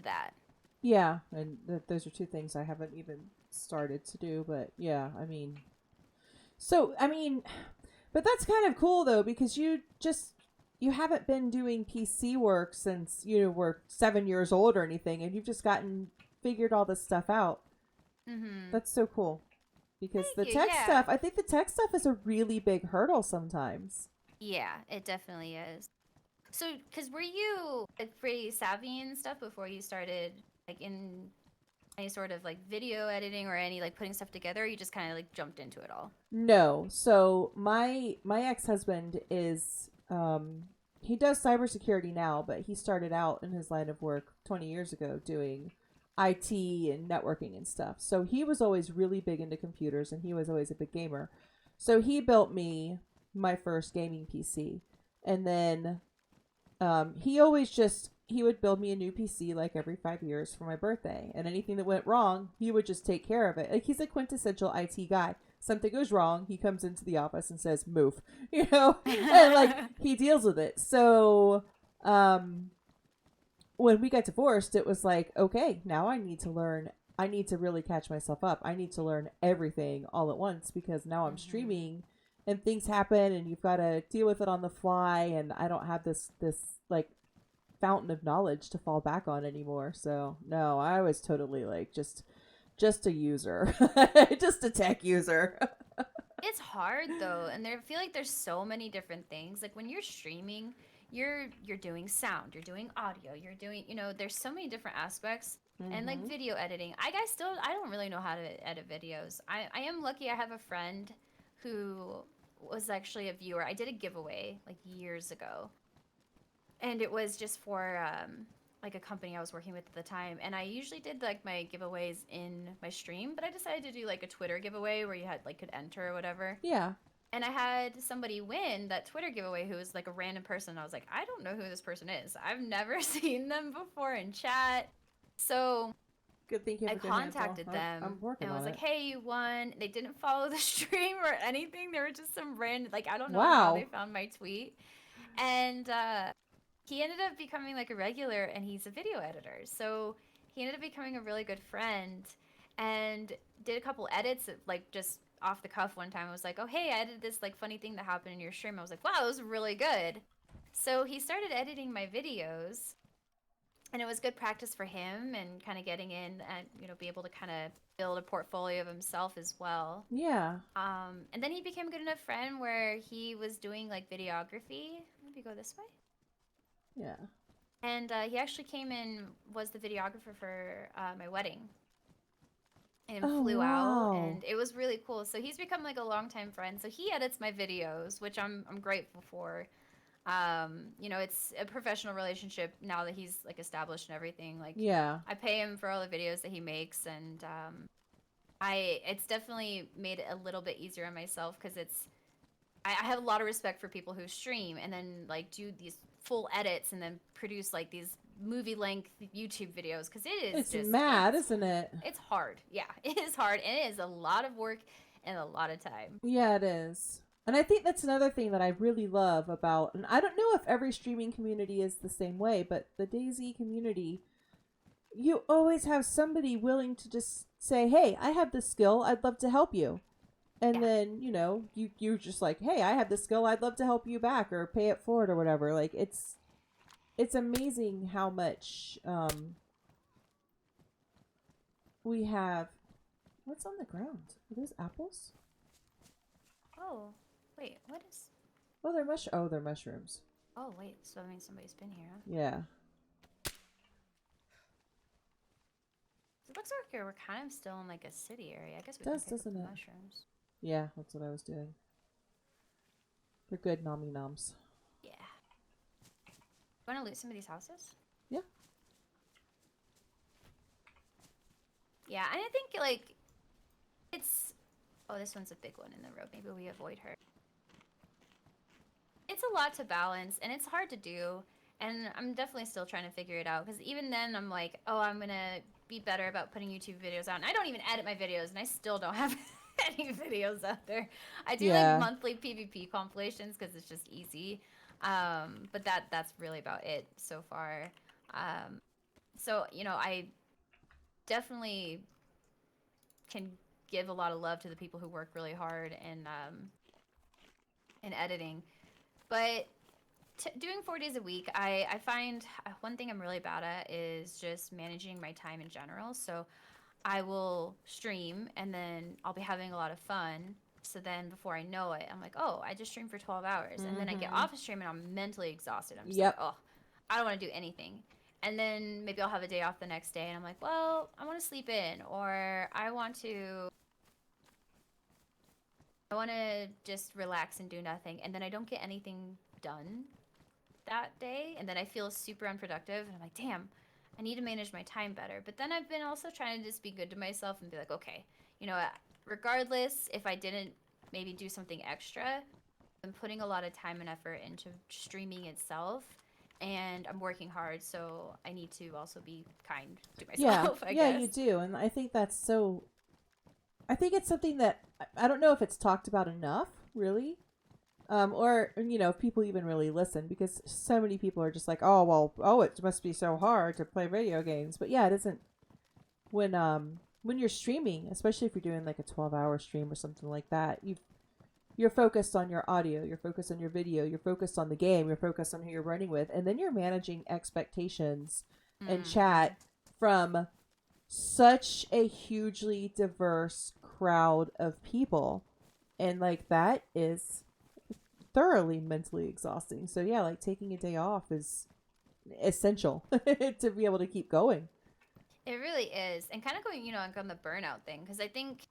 [SPEAKER 3] that.
[SPEAKER 2] Yeah, and those are two things I haven't even started to do, but yeah, I mean, but that's kind of cool though, because you haven't been doing PC work since you were 7 years old or anything, and you've just figured all this stuff out.
[SPEAKER 3] Mm-hmm.
[SPEAKER 2] That's so cool, because
[SPEAKER 3] Thank
[SPEAKER 2] the
[SPEAKER 3] you,
[SPEAKER 2] tech
[SPEAKER 3] yeah.
[SPEAKER 2] stuff, I think the tech stuff is a really big hurdle sometimes.
[SPEAKER 3] Yeah, it definitely is. So, because were you like pretty savvy and stuff before you started like in any sort of like video editing or any like putting stuff together? Or you just kind of like jumped into it all?
[SPEAKER 2] No. So my ex-husband is he does cybersecurity now, but he started out in his line of work 20 years ago doing IT and networking and stuff. So he was always really big into computers and he was always a big gamer. So he built me my first gaming PC. And then he would build me a new PC like every 5 years for my birthday. And anything that went wrong, he would just take care of it. Like he's a quintessential IT guy. Something goes wrong, he comes into the office and says, "Move," and like he deals with it. So, when we got divorced, it was like, okay, now I need to learn. I need to really catch myself up. I need to learn everything all at once because now I'm streaming and things happen and you've got to deal with it on the fly. And I don't have this like fountain of knowledge to fall back on anymore. So no, I was totally like just a user, just a tech user.
[SPEAKER 3] It's hard though, and I feel like there's so many different things. Like when you're streaming, you're doing sound, you're doing audio, you're doing, there's so many different aspects. And like video editing, I don't really know how to edit videos. I am lucky I have a friend who was actually a viewer. I did a giveaway like years ago, and it was just for like a company I was working with at the time, and I usually did like my giveaways in my stream, but I decided to do like a Twitter giveaway where you had like could enter or whatever.
[SPEAKER 2] Yeah.
[SPEAKER 3] And I had somebody win that Twitter giveaway who was like a random person. I was like, I don't know who this person is. I've never seen them before in chat. So
[SPEAKER 2] Good thinking.
[SPEAKER 3] I contacted them
[SPEAKER 2] I'm working
[SPEAKER 3] and I was
[SPEAKER 2] on
[SPEAKER 3] like,
[SPEAKER 2] it.
[SPEAKER 3] hey, you won. They didn't follow the stream or anything. They were just some random, like, I don't know
[SPEAKER 2] Wow.
[SPEAKER 3] how they found my tweet. And he ended up becoming like a regular, and he's a video editor. So he ended up becoming a really good friend and did a couple edits, like just off the cuff one time. I was like, oh, hey, I edited this like funny thing that happened in your stream. I was like, wow, it was really good. So he started editing my videos, and it was good practice for him and kind of getting in and, be able to kind of build a portfolio of himself as well.
[SPEAKER 2] Yeah.
[SPEAKER 3] And then he became a good enough friend where he was doing like videography. Maybe go this way.
[SPEAKER 2] Yeah.
[SPEAKER 3] And he actually came in, was the videographer for my wedding, and flew out, and it was really cool. So he's become like a longtime friend. So he edits my videos, which I'm grateful for. It's a professional relationship now that he's like established and everything. Like,
[SPEAKER 2] Yeah.
[SPEAKER 3] I pay him for all the videos that he makes, and it's definitely made it a little bit easier on myself because I have a lot of respect for people who stream and then like do these full edits and then produce like these movie length YouTube videos because
[SPEAKER 2] It's
[SPEAKER 3] just
[SPEAKER 2] mad, isn't it?
[SPEAKER 3] It's hard. Yeah, it is hard, and it is a lot of work and a lot of time.
[SPEAKER 2] Yeah, it is. And I think that's another thing that I really love about, and I don't know if every streaming community is the same way, but the DayZ community, you always have somebody willing to just say, hey, I have this skill, I'd love to help you. And then, you're just like, hey, I have this skill, I'd love to help you back or pay it forward or whatever. Like, it's amazing how much we have. What's on the ground? Are those apples?
[SPEAKER 3] Oh, wait, what is...
[SPEAKER 2] Oh, they're mushrooms.
[SPEAKER 3] Oh, wait, so that means somebody's been here, huh?
[SPEAKER 2] Yeah.
[SPEAKER 3] It looks like we're kind of still in like a city area. I guess we
[SPEAKER 2] Does,
[SPEAKER 3] can pick up
[SPEAKER 2] doesn't
[SPEAKER 3] the
[SPEAKER 2] it?
[SPEAKER 3] mushrooms.
[SPEAKER 2] Yeah, that's what I was doing. They're good nommy noms.
[SPEAKER 3] Yeah. Want to loot some of these houses?
[SPEAKER 2] Yeah.
[SPEAKER 3] Yeah, and I think like it's... Oh, this one's a big one in the road. Maybe we avoid her. It's a lot to balance, and it's hard to do. And I'm definitely still trying to figure it out. Because even then, I'm like, oh, I'm going to be better about putting YouTube videos out. And I don't even edit my videos, and I still don't have any videos out there. I do like monthly PvP compilations because it's just easy. But that's really about it so far. So, I definitely can give a lot of love to the people who work really hard in editing. But doing 4 days a week, I find one thing I'm really bad at is just managing my time in general. So I will stream and then I'll be having a lot of fun. So then before I know it, I'm like, oh, I just streamed for 12 hours. And then I get off of stream and I'm mentally exhausted. I'm just like, oh, I don't want to do anything. And then maybe I'll have a day off the next day and I'm like, well, I want to sleep in, or I want to just relax and do nothing. And then I don't get anything done that day. And then I feel super unproductive. And I'm like, damn, I need to manage my time better. But then I've been also trying to just be good to myself and be like, okay, you know, regardless if I didn't maybe do something extra, I'm putting a lot of time and effort into streaming itself. And I'm working hard, so I need to also be kind to myself, I guess.
[SPEAKER 2] You do. And I think that's so... I think it's something that... I don't know if it's talked about enough, really. Or, you know, if people even really listen, because so many people are just like, it must be so hard to play video games. But yeah, it isn't. When you're streaming, especially if you're doing like a 12-hour stream or something like that, you're focused on your audio, you're focused on your video, you're focused on the game, you're focused on who you're running with, and then you're managing expectations and chat from such a hugely diverse crowd of people. And like that is thoroughly mentally exhausting. So yeah, like taking a day off is essential to be able to keep going.
[SPEAKER 3] It really is. And kind of going, you know, on the burnout thing, because I think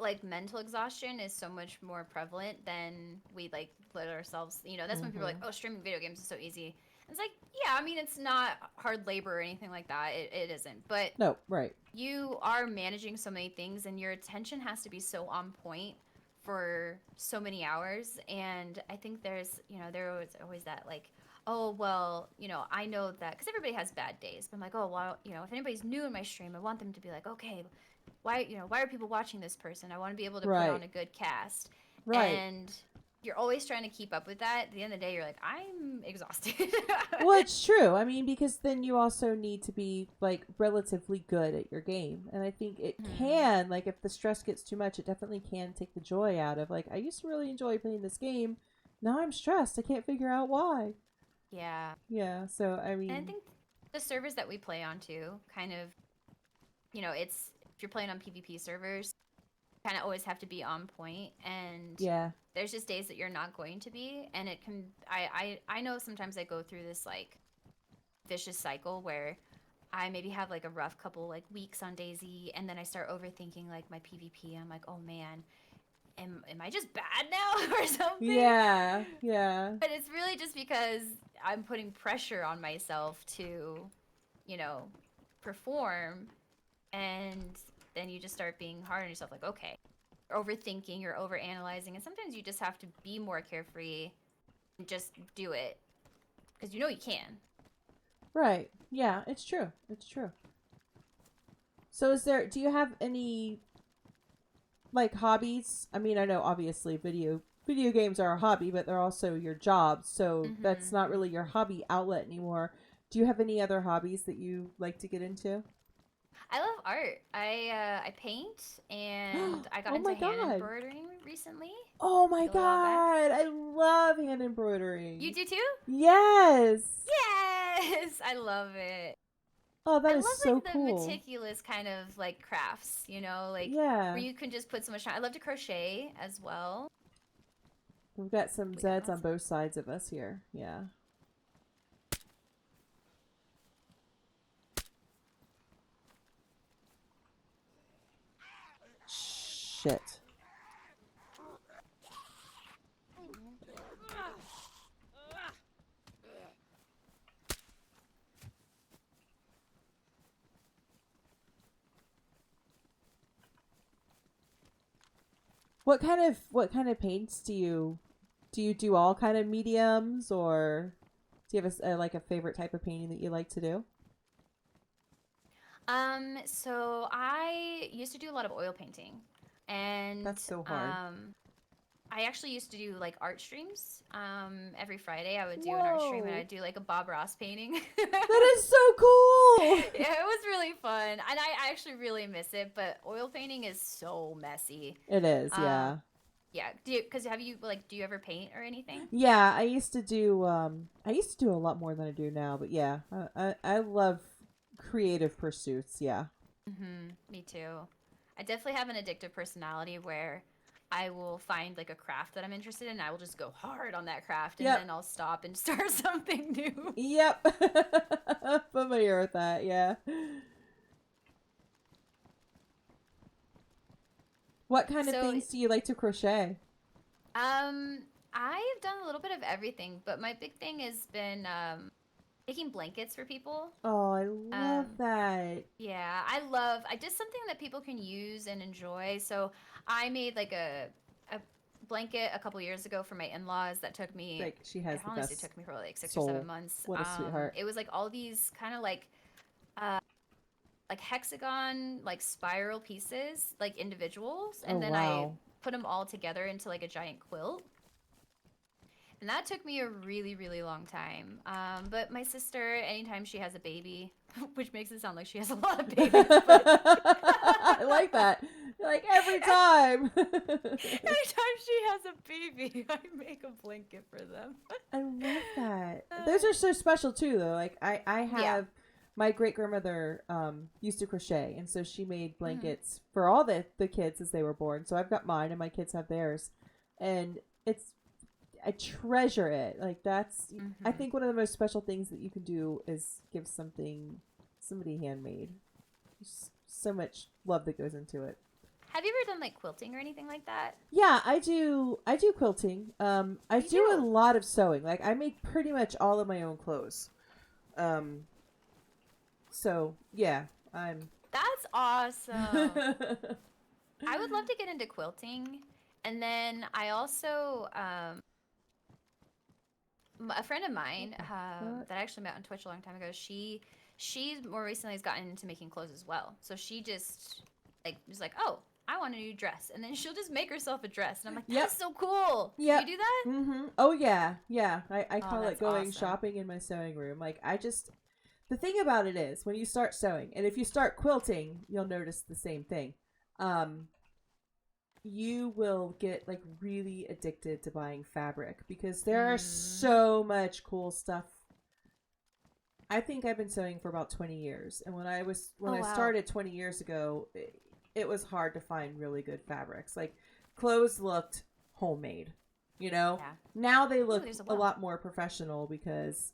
[SPEAKER 3] like mental exhaustion is so much more prevalent than we like let ourselves, you know, that's when people are like, oh, streaming video games is so easy. And it's like, yeah, I mean, it's not hard labor or anything like that. It isn't. But
[SPEAKER 2] no, right.
[SPEAKER 3] You are managing so many things and your attention has to be so on point for so many hours. And I think there's, you know, there was always that like, oh, well, you know, I know that because everybody has bad days. But I'm like, oh, well, you know, if anybody's new in my stream, I want them to be like, okay, why are people watching this person? I want to be able to put on a good cast.
[SPEAKER 2] Right.
[SPEAKER 3] And you're always trying to keep up with that. At the end of the day, you're like, I'm exhausted.
[SPEAKER 2] Well, it's true. I mean, because then you also need to be like relatively good at your game. And I think it can, like if the stress gets too much, it definitely can take the joy out of like, I used to really enjoy playing this game. Now I'm stressed. I can't figure out why.
[SPEAKER 3] Yeah.
[SPEAKER 2] Yeah. So, I mean,
[SPEAKER 3] and I think the servers that we play on too, kind of, you know, it's, if you're playing on PvP servers, you kind of always have to be on point. And
[SPEAKER 2] yeah,
[SPEAKER 3] there's just days that you're not going to be. And it can, I know sometimes I go through this like vicious cycle where I maybe have like a rough couple like weeks on DayZ, and then I start overthinking like my PvP. I'm like, oh man, am I just bad now or something?
[SPEAKER 2] Yeah, yeah.
[SPEAKER 3] But it's really just because I'm putting pressure on myself to, you know, perform, and then you just start being hard on yourself. Like, okay, you're overthinking, you're overanalyzing, and sometimes you just have to be more carefree and just do it because you know you can.
[SPEAKER 2] Right. Yeah, it's true. It's true. So do you have any like hobbies? I mean, I know obviously video games are a hobby, but they're also your job. So that's not really your hobby outlet anymore. Do you have any other hobbies that you like to get into?
[SPEAKER 3] I love art. I paint, and I got into hand embroidering recently.
[SPEAKER 2] Oh my god! I love hand embroidering.
[SPEAKER 3] You do too?
[SPEAKER 2] Yes!
[SPEAKER 3] Yes! I love it.
[SPEAKER 2] Oh, that is so
[SPEAKER 3] like,
[SPEAKER 2] cool.
[SPEAKER 3] the meticulous kind of like crafts, you know, like
[SPEAKER 2] where
[SPEAKER 3] you can just put so much time. I love to crochet as well.
[SPEAKER 2] We've got some Zeds on both sides of us here. Yeah. Shit. What kind of paints do you do all kind of mediums, or do you have like a favorite type of painting that you like to do?
[SPEAKER 3] So I used to do a lot of oil painting, and
[SPEAKER 2] that's so hard.
[SPEAKER 3] I actually used to do like art streams. Every Friday I would do an art stream, and I'd do like a Bob Ross painting.
[SPEAKER 2] That is so cool.
[SPEAKER 3] Yeah, it was really fun, and I actually really miss it. But oil painting is so messy.
[SPEAKER 2] It is, yeah.
[SPEAKER 3] Yeah, do you ever paint or anything?
[SPEAKER 2] Yeah, I used to do a lot more than I do now, but yeah, I love creative pursuits. Yeah.
[SPEAKER 3] Me too. I definitely have an addictive personality where I will find like a craft that I'm interested in. And I will just go hard on that craft, and
[SPEAKER 2] Yep.
[SPEAKER 3] then I'll stop and start something new.
[SPEAKER 2] Yep. Familiar with that, yeah. What kind of
[SPEAKER 3] So-
[SPEAKER 2] things do you like to crochet?
[SPEAKER 3] I've done a little bit of everything, but my big thing has been making blankets for people.
[SPEAKER 2] Oh, I love that.
[SPEAKER 3] Yeah, I did something that people can use and enjoy. So I made like a blanket a couple years ago for my in-laws that took me,
[SPEAKER 2] Like, she has
[SPEAKER 3] it
[SPEAKER 2] the
[SPEAKER 3] honestly
[SPEAKER 2] best
[SPEAKER 3] took me probably like 6 or
[SPEAKER 2] soul.
[SPEAKER 3] 7 months.
[SPEAKER 2] What a sweetheart.
[SPEAKER 3] It was like all these kind of like hexagon, like spiral pieces, like individuals. And
[SPEAKER 2] Oh,
[SPEAKER 3] then
[SPEAKER 2] wow.
[SPEAKER 3] I put them all together into like a giant quilt. And that took me a really, really long time. But my sister, anytime she has a baby, which makes it sound like she has a lot of babies, but
[SPEAKER 2] I like that. Like, every time.
[SPEAKER 3] anytime she has a baby, I make a blanket for them.
[SPEAKER 2] I love that. Those are so special too, though. Like I have
[SPEAKER 3] Yeah.
[SPEAKER 2] my great grandmother used to crochet, and so she made
[SPEAKER 3] Mm-hmm.
[SPEAKER 2] blankets for all the kids as they were born. So I've got mine, and my kids have theirs, and I treasure it. Like that's I think one of the most special things that you can do is give somebody handmade. There's so much love that goes into it.
[SPEAKER 3] Have you ever done like quilting or anything like that?
[SPEAKER 2] Yeah, I do quilting. I do a lot of sewing. Like I make pretty much all of my own clothes. So yeah, I'm
[SPEAKER 3] That's awesome. I would love to get into quilting. And then I also, a friend of mine that I actually met on Twitch a long time ago, she more recently has gotten into making clothes as well. So she just was like, oh, I want a new dress. And then she'll just make herself a dress. And I'm like, that's so cool.
[SPEAKER 2] Yep.
[SPEAKER 3] Do you do that?
[SPEAKER 2] Mm-hmm. Oh yeah. I call it
[SPEAKER 3] that's
[SPEAKER 2] going
[SPEAKER 3] awesome.
[SPEAKER 2] shopping in my sewing room. Like the thing about it is when you start sewing, and if you start quilting, you'll notice the same thing. You will get like really addicted to buying fabric because there are so much cool stuff. I think I've been sewing for about 20 years, and when I started 20 years ago, it was hard to find really good fabrics. Like clothes looked homemade, you know.
[SPEAKER 3] Yeah.
[SPEAKER 2] Now they look
[SPEAKER 3] there's a
[SPEAKER 2] a lot more professional because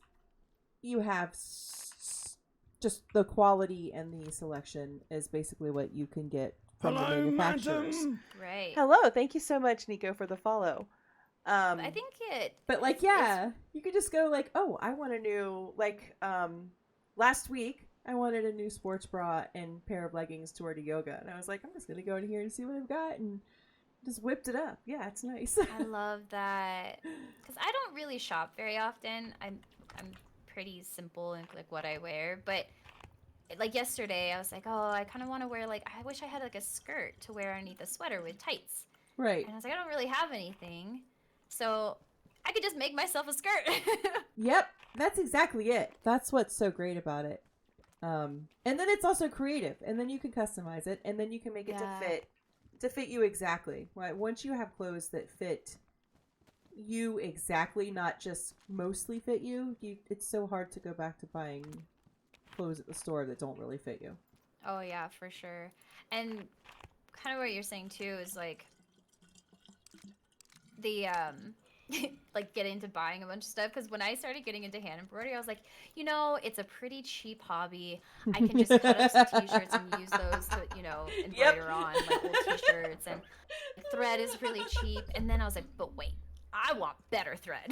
[SPEAKER 2] you have just the quality and the selection is basically what you can get from the
[SPEAKER 4] Hello,
[SPEAKER 2] manufacturers.
[SPEAKER 4] madam.
[SPEAKER 3] Right.
[SPEAKER 2] Hello, thank you so much, Nico, for the follow.
[SPEAKER 3] I think
[SPEAKER 2] But like,
[SPEAKER 3] it's-
[SPEAKER 2] you could just go like, oh, I want a new last week I wanted a new sports bra and pair of leggings to wear to yoga, and I was like, I'm just gonna go in here and see what I've got, and just whipped it up. Yeah, it's nice.
[SPEAKER 3] I love that because I don't really shop very often. I'm pretty simple in like what I wear, but like yesterday I was like, oh, I kind of want to wear like I wish I had like a skirt to wear underneath a sweater with tights,
[SPEAKER 2] Right.
[SPEAKER 3] and I was like, I don't really have anything, so I could just make myself a skirt.
[SPEAKER 2] Yep, that's exactly it. That's what's so great about it. And then it's also creative, and then you can customize it, and then you can make it to fit you exactly. Once you have clothes that fit you exactly, not just mostly fit you, it's so hard to go back to buying clothes at the store that don't really fit you.
[SPEAKER 3] Oh yeah, for sure. And kind of what you're saying too is like the like getting into buying a bunch of stuff, because when I started getting into hand embroidery, I was like, you know, it's a pretty cheap hobby. I can just cut up some t-shirts and use those to, you know, embroider on like old t-shirts, and thread is really cheap. And then I was like, but wait, I want better thread.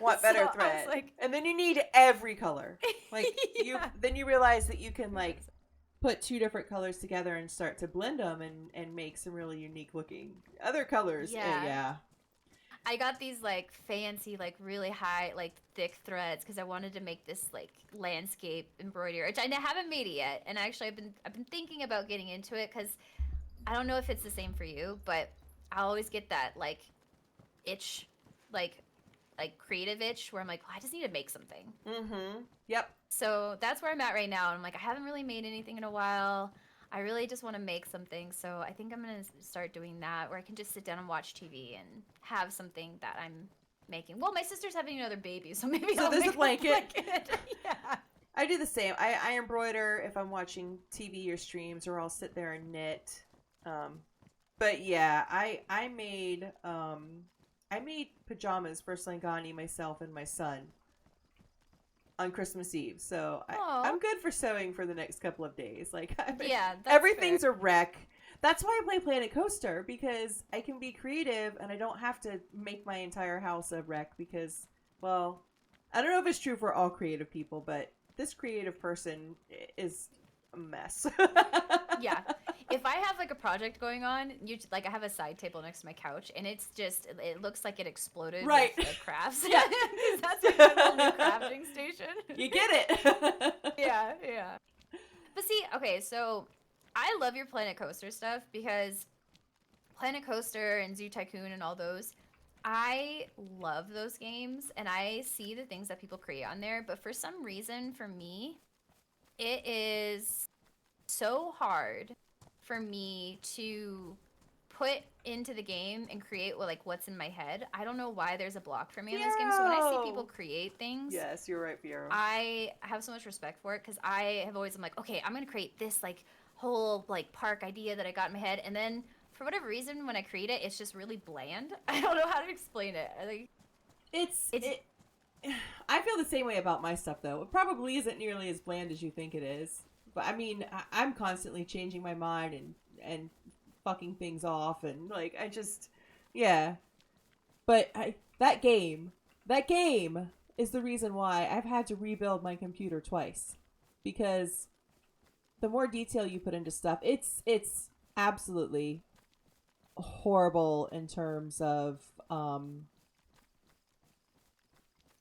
[SPEAKER 2] Want better
[SPEAKER 3] So I
[SPEAKER 2] thread.
[SPEAKER 3] was like,
[SPEAKER 2] And then you need every color. Like
[SPEAKER 3] Yeah.
[SPEAKER 2] then you realize that you can like put two different colors together and start to blend them and make some really unique looking other colors.
[SPEAKER 3] Yeah.
[SPEAKER 2] Yeah.
[SPEAKER 3] I got these like fancy, like really high, like thick threads because I wanted to make this like landscape embroidery, which I haven't made it yet. And actually, I've been thinking about getting into it because I don't know if it's the same for you, but I always get that like itch, like creative itch, where I'm like, oh, I just need to make something.
[SPEAKER 2] Mm-hmm. Yep.
[SPEAKER 3] So that's where I'm at right now. And I'm like, I haven't really made anything in a while. I really just want to make something. So I think I'm going to start doing that, where I can just sit down and watch TV and have something that I'm making. Well, my sister's having another baby, so maybe
[SPEAKER 2] So
[SPEAKER 3] I'll
[SPEAKER 2] there's a
[SPEAKER 3] make
[SPEAKER 2] blanket.
[SPEAKER 3] Yeah.
[SPEAKER 2] I do the same. I embroider if I'm watching TV or streams, or I'll sit there and knit. But yeah, I made pajamas for Slangani, myself, and my son on Christmas Eve. So
[SPEAKER 3] Aw.
[SPEAKER 2] I'm good for sewing for the next couple of days. Like
[SPEAKER 3] Yeah, that's
[SPEAKER 2] everything's
[SPEAKER 3] fair.
[SPEAKER 2] a wreck. That's why I play Planet Coaster, because I can be creative and I don't have to make my entire house a wreck because, well, I don't know if it's true for all creative people, but this creative person is a mess.
[SPEAKER 3] Yeah. If I have like a project going on, like I have a side table next to my couch, and it looks like it exploded
[SPEAKER 2] Right.
[SPEAKER 3] with the crafts.
[SPEAKER 2] Yeah.
[SPEAKER 3] 'Cause that's like my little new crafting station.
[SPEAKER 2] You get it.
[SPEAKER 3] Yeah, yeah. But see, okay, so I love your Planet Coaster stuff because Planet Coaster and Zoo Tycoon and all those, I love those games and I see the things that people create on there, but for some reason for me, it is so hard for me to put into the game and create what's in my head. I don't know why there's a block for me on this game. So when I see people
[SPEAKER 2] Fiero.
[SPEAKER 3] create things,
[SPEAKER 2] Yes, you're right, Fiero.
[SPEAKER 3] I have so much respect for it because I have always been like, okay, I'm gonna create this like whole like park idea that I got in my head, and then for whatever reason when I create it, it's just really bland. I don't know how to explain it. Like,
[SPEAKER 2] I feel the same way about my stuff, though. It probably isn't nearly as bland as you think it is. But I mean, I'm constantly changing my mind and fucking things off, and like I just, yeah. But that game is the reason why I've had to rebuild my computer twice, because the more detail you put into stuff, it's absolutely horrible in terms of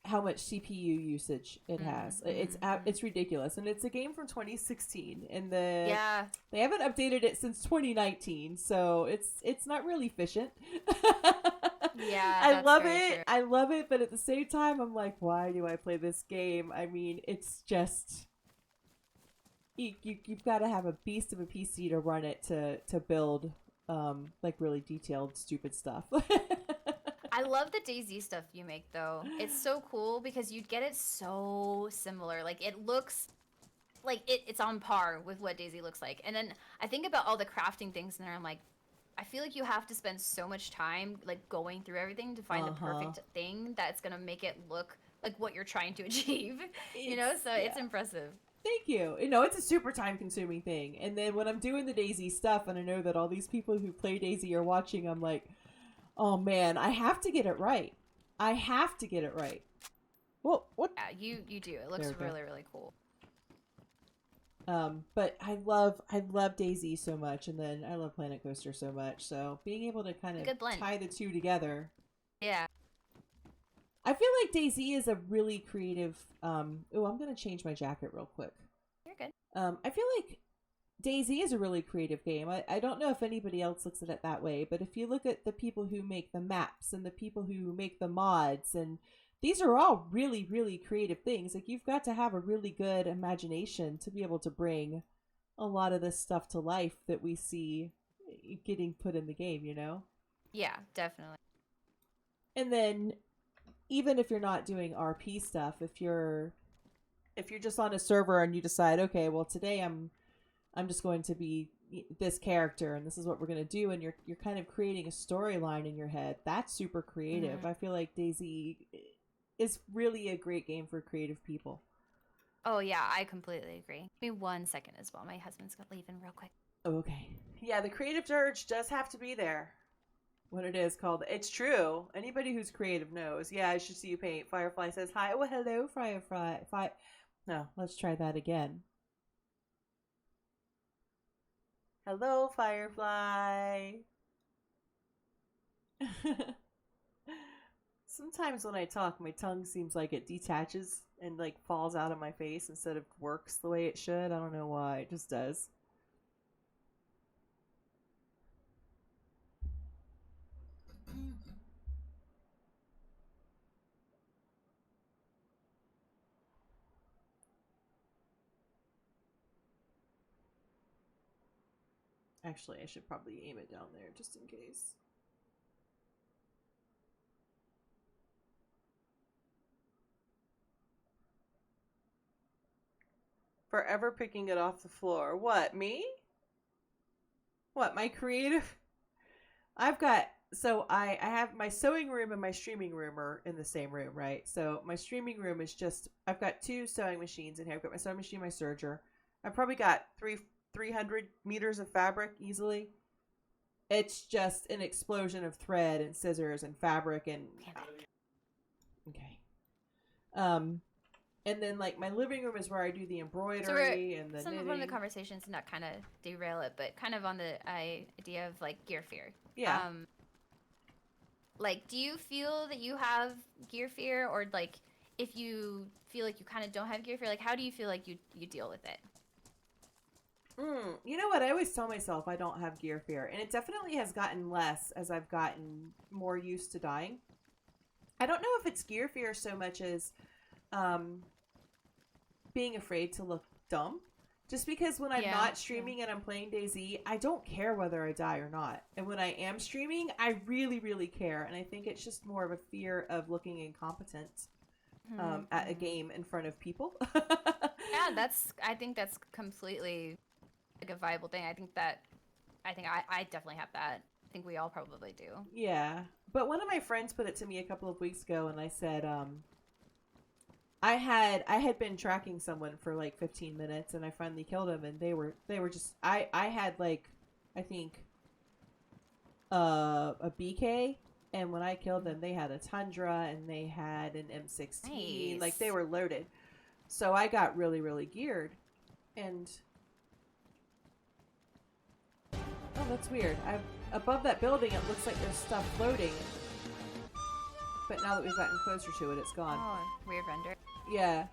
[SPEAKER 2] how much CPU usage it has. It's ridiculous, and it's a game from 2016, and they haven't updated it since 2019, so it's not really efficient.
[SPEAKER 3] Yeah,
[SPEAKER 2] I
[SPEAKER 3] that's
[SPEAKER 2] love
[SPEAKER 3] very
[SPEAKER 2] it.
[SPEAKER 3] true.
[SPEAKER 2] I love it, but at the same time, I'm like, why do I play this game? I mean, it's just you've got to have a beast of a PC to run it to build like really detailed stupid stuff.
[SPEAKER 3] I love the DayZ stuff you make though. It's so cool because you'd get it so similar. Like it looks like it's on par with what DayZ looks like. And then I think about all the crafting things in there. I'm like, I feel like you have to spend so much time like going through everything to find the perfect thing that's gonna make it look like what you're trying to achieve. You know, so it's impressive.
[SPEAKER 2] Thank you. No, it's a super time consuming thing. And then when I'm doing the DayZ stuff and I know that all these people who play DayZ are watching, I'm like, oh man, I have to get it right. I have to get it right. Well, what?
[SPEAKER 3] Yeah, you do. It looks really, really cool.
[SPEAKER 2] But I love DayZ so much, and then I love Planet Coaster so much. So being able to kind of tie the two together.
[SPEAKER 3] Yeah.
[SPEAKER 2] I feel like DayZ is a really creative. Oh, I'm gonna change my jacket real quick.
[SPEAKER 3] You're good.
[SPEAKER 2] I feel like DayZ is a really creative game. I don't know if anybody else looks at it that way, but if you look at the people who make the maps and the people who make the mods, and these are all really, really creative things. Like, you've got to have a really good imagination to be able to bring a lot of this stuff to life that we see getting put in the game, you know?
[SPEAKER 3] Yeah, definitely.
[SPEAKER 2] And then even if you're not doing RP stuff, if you're just on a server and you decide, okay, well, today I'm just going to be this character and this is what we're going to do, and you're kind of creating a storyline in your head, that's super creative. I feel like DayZ is really a great game for creative people.
[SPEAKER 3] Oh yeah, I completely agree. Give me 1 second as well. My husband's leaving real quick.
[SPEAKER 2] Okay. Yeah, the creative urge does have to be there. What it is called. It's true. Anybody who's creative knows. Yeah, I should see you paint. Firefly says hi. Oh, hello, Firefly. No, let's try that again. Hello, Firefly. Sometimes when I talk, my tongue seems like it detaches and like falls out of my face instead of works the way it should. I don't know why. It just does. Actually, I should probably aim it down there just in case. Forever picking it off the floor. What, me? What, my creative? I have my sewing room and my streaming room are in the same room, right? So my streaming room is just, I've got 2 sewing machines in here. I've got my sewing machine, my serger. I've probably got 300 meters of fabric easily. It's just an explosion of thread and scissors and fabric and okay. And then like my living room is where I do the embroidery and the knitting.
[SPEAKER 3] One of the conversations, not kind of derail it, but kind of on the idea of like gear fear.
[SPEAKER 2] Yeah.
[SPEAKER 3] Like, do you feel that you have gear fear, or like if you feel like you kind of don't have gear fear, like how do you feel like you deal with it?
[SPEAKER 2] You know what? I always tell myself I don't have gear fear, and it definitely has gotten less as I've gotten more used to dying. I don't know if it's gear fear so much as being afraid to look dumb. Just because when I'm not streaming and I'm playing DayZ, I don't care whether I die or not. And when I am streaming, I really, really care. And I think it's just more of a fear of looking incompetent at a game in front of people.
[SPEAKER 3] Yeah, I think that's completely like a viable thing. I think I definitely have that. I think we all probably do.
[SPEAKER 2] Yeah. But one of my friends put it to me a couple of weeks ago, and I said, I had been tracking someone for like 15 minutes, and I finally killed him, and they were just I had like I think a BK, and when I killed them they had a Tundra and they had an M16.
[SPEAKER 3] Nice.
[SPEAKER 2] Like they were loaded. So I got really, really geared. And oh, that's weird. Above that building it looks like there's stuff floating. But now that we've gotten closer to it, it's gone.
[SPEAKER 3] Oh, weird render.
[SPEAKER 2] Yeah.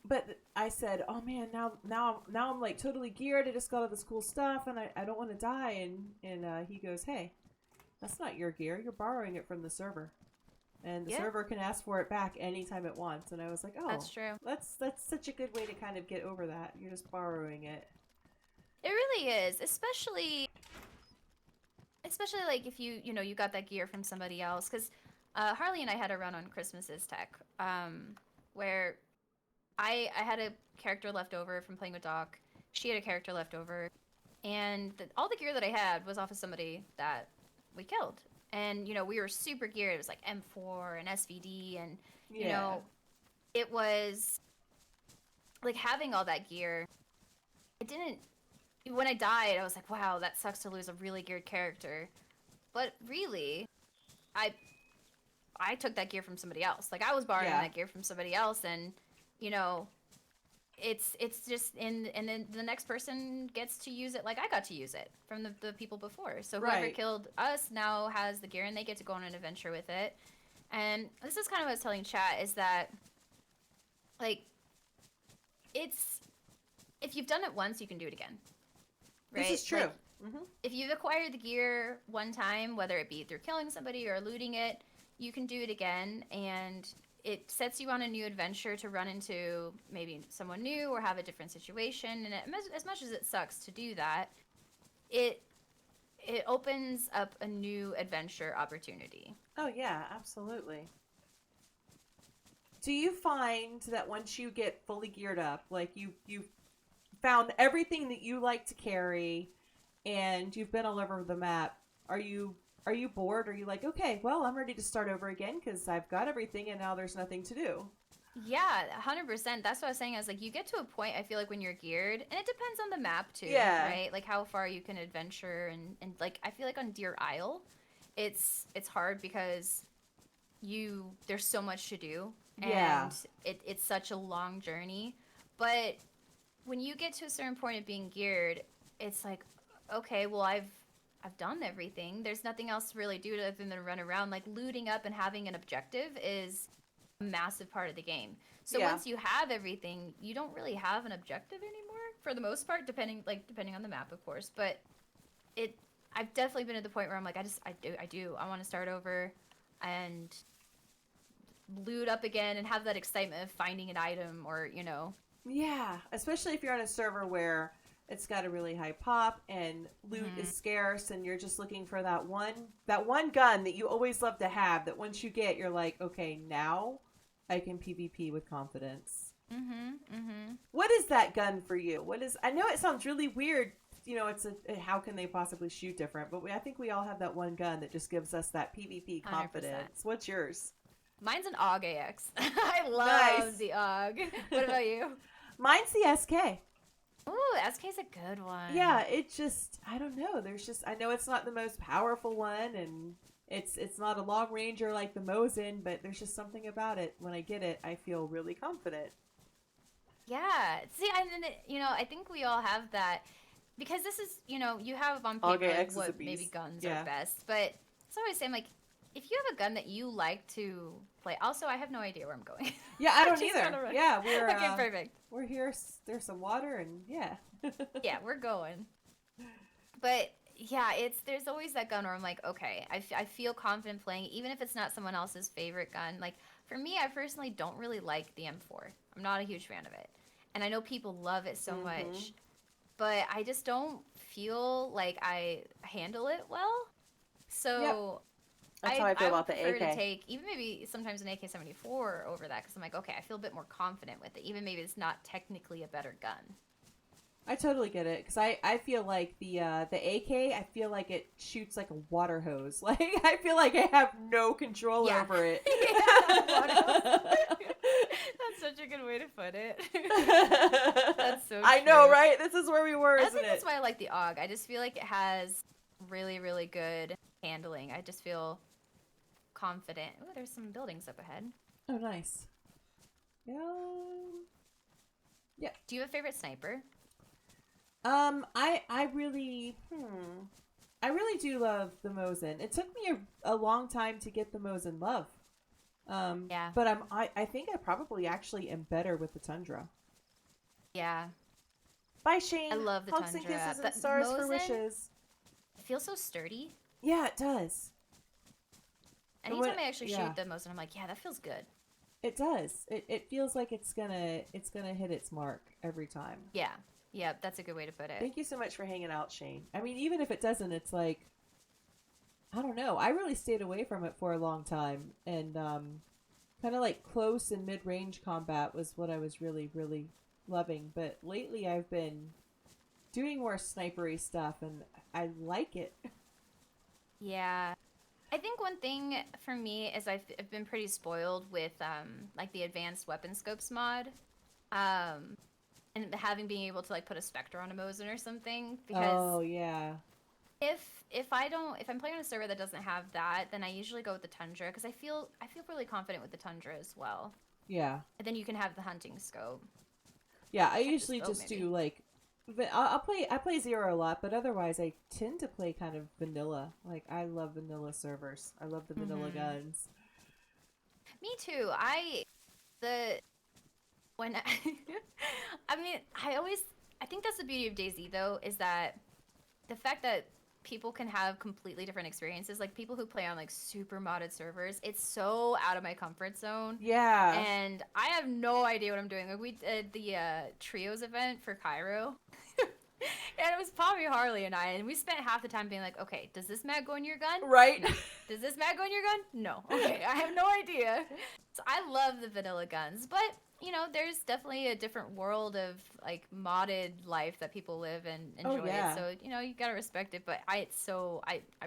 [SPEAKER 2] But I said, oh man, now I'm like totally geared. I just got all this cool stuff and I don't want to die. And he goes, hey, that's not your gear. You're borrowing it from the server. And the server can ask for it back anytime it wants. And I was like, oh,
[SPEAKER 3] That's true.
[SPEAKER 2] That's such a good way to kind of get over that. You're just borrowing it.
[SPEAKER 3] It really is, especially like if you got that gear from somebody else, because Harley and I had a run on Christmas's tech, where I had a character left over from playing with Doc. She had a character left over, and all the gear that I had was off of somebody that we killed. And we were super geared. It was like M4 and SVD, and you know, it was like having all that gear. When I died, I was like, wow, that sucks to lose a really geared character. But really, I took that gear from somebody else. Like, I was borrowing that gear from somebody else, and, it's just, and then the next person gets to use it like I got to use it from the people before. So whoever killed us now has the gear, and they get to go on an adventure with it. And this is kind of what I was telling chat, is that, like, if you've done it once, you can do it again. Right?
[SPEAKER 2] This is true.
[SPEAKER 3] Like, if you've acquired the gear one time, whether it be through killing somebody or looting it, you can do it again, and it sets you on a new adventure to run into maybe someone new or have a different situation. And as much as it sucks to do that, it opens up a new adventure opportunity.
[SPEAKER 2] Oh yeah, absolutely. Do you find that once you get fully geared up, like you've found everything that you like to carry and you've been all over the map, are you bored? Are you like, okay, well, I'm ready to start over again because I've got everything and now there's nothing to do?
[SPEAKER 3] Yeah, 100%. That's what I was saying. I was like, you get to a point, I feel like, when you're geared, and it depends on the map too, right? Like how far you can adventure, and like I feel like on Deer Isle, it's hard because there's so much to do, and it's such a long journey. But when you get to a certain point of being geared, it's like, okay, well, I've done everything. There's nothing else to really do other than run around. Like, looting up and having an objective is a massive part of the game. So once you have everything, you don't really have an objective anymore, for the most part, depending on the map, of course. But I've definitely been at the point where I'm like, I want to start over and loot up again and have that excitement of finding an item, or
[SPEAKER 2] Yeah, especially if you're on a server where it's got a really high pop and loot is scarce and you're just looking for that one gun that you always love to have, that once you get, you're like, okay, now I can PvP with confidence. What is that gun for you? I know it sounds really weird how can they possibly shoot different? But I think we all have that one gun that just gives us that PvP
[SPEAKER 3] 100%.
[SPEAKER 2] confidence. What's yours?
[SPEAKER 3] Mine's an AUG AX. I love
[SPEAKER 2] Nice.
[SPEAKER 3] the AUG. What about you?
[SPEAKER 2] Mine's the SK.
[SPEAKER 3] Ooh, SK's a good one.
[SPEAKER 2] Yeah, it just, I don't know. I know it's not the most powerful one, and it's not a long ranger like the Mosin, but there's just something about it. When I get it, I feel really confident.
[SPEAKER 3] Yeah. See, I think we all have that because this is, you have on paper
[SPEAKER 2] AUG AX is a
[SPEAKER 3] what maybe
[SPEAKER 2] beast.
[SPEAKER 3] guns
[SPEAKER 2] Yeah.
[SPEAKER 3] are best, but it's always saying like, if you have a gun that you like to play, also I have no idea where I'm going.
[SPEAKER 2] Yeah, I don't
[SPEAKER 3] Just
[SPEAKER 2] either.
[SPEAKER 3] gotta run.
[SPEAKER 2] Yeah, we're
[SPEAKER 3] Okay, perfect.
[SPEAKER 2] we're here. There's some water, and yeah.
[SPEAKER 3] Yeah, we're going. But yeah, there's always that gun where I'm like, okay, I feel confident playing, even if it's not someone else's favorite gun. Like for me, I personally don't really like the M4. I'm not a huge fan of it, and I know people love it so much, but I just don't feel like I handle it well. So.
[SPEAKER 2] That's how I feel about
[SPEAKER 3] would
[SPEAKER 2] the
[SPEAKER 3] prefer
[SPEAKER 2] AK.
[SPEAKER 3] to take even maybe sometimes an AK-74 over that because I'm like, okay, I feel a bit more confident with it. Even maybe it's not technically a better gun.
[SPEAKER 2] I totally get it, because I feel like the AK, I feel like it shoots like a water hose. Like I feel like I have no control
[SPEAKER 3] Yeah.
[SPEAKER 2] over it.
[SPEAKER 3] That's such a good way to put it. That's so
[SPEAKER 2] I know,
[SPEAKER 3] true.
[SPEAKER 2] right? This is where we were,
[SPEAKER 3] I
[SPEAKER 2] isn't
[SPEAKER 3] think
[SPEAKER 2] it?
[SPEAKER 3] that's why I like the AUG. I just feel like it has really, really good handling. I just feel confident. Oh, there's some buildings up ahead.
[SPEAKER 2] Oh, nice. Yeah.
[SPEAKER 3] Do you have a favorite sniper?
[SPEAKER 2] I really, I really do love the Mosin. It took me a long time to get the Mosin love.
[SPEAKER 3] Yeah.
[SPEAKER 2] But I think I probably actually am better with the Tundra.
[SPEAKER 3] Yeah.
[SPEAKER 2] Bye, Shane.
[SPEAKER 3] I love the
[SPEAKER 2] Hugs
[SPEAKER 3] Tundra.
[SPEAKER 2] and kisses
[SPEAKER 3] But
[SPEAKER 2] and stars for
[SPEAKER 3] Mosin-
[SPEAKER 2] wishes.
[SPEAKER 3] It feels so sturdy.
[SPEAKER 2] Yeah, it does.
[SPEAKER 3] Anytime I actually
[SPEAKER 2] yeah.
[SPEAKER 3] shoot the Mosin, I'm like, yeah, that feels good.
[SPEAKER 2] It does. It feels like it's gonna hit its mark every time.
[SPEAKER 3] Yeah. Yeah, that's a good way to put it.
[SPEAKER 2] Thank you so much for hanging out, Shane. I mean, even if it doesn't, it's like, I don't know. I really stayed away from it for a long time, and kind of like close and mid-range combat was what I was really, really loving. But lately, I've been doing more snipery stuff, and I like it.
[SPEAKER 3] Yeah. I think one thing for me is I've been pretty spoiled with like the advanced weapon scopes mod. And being able to like put a Spectre on a Mosin or something, because
[SPEAKER 2] Oh yeah.
[SPEAKER 3] if I'm playing on a server that doesn't have that, then I usually go with the Tundra because I feel really confident with the Tundra as well.
[SPEAKER 2] Yeah.
[SPEAKER 3] And then you can have the hunting scope.
[SPEAKER 2] Yeah, I
[SPEAKER 3] Check
[SPEAKER 2] usually
[SPEAKER 3] the scope,
[SPEAKER 2] just
[SPEAKER 3] maybe.
[SPEAKER 2] do like, I play Zero a lot, but otherwise I tend to play kind of vanilla. Like I love vanilla servers. I love the vanilla guns.
[SPEAKER 3] Me too. I think that's the beauty of DayZ though, is that the fact that people can have completely different experiences. Like people who play on like super modded servers, it's so out of my comfort zone.
[SPEAKER 2] Yeah.
[SPEAKER 3] And I have no idea what I'm doing. Like we did the trios event for Cairo. And it was Poppy, Harley, and I, and we spent half the time being like, okay, does this mag go in your gun?
[SPEAKER 2] Right.
[SPEAKER 3] No. Does this mag go in your gun? No. Okay, I have no idea. So I love the vanilla guns, but there's definitely a different world of like modded life that people live and enjoy
[SPEAKER 2] yeah.
[SPEAKER 3] it. So you gotta respect it. But I'd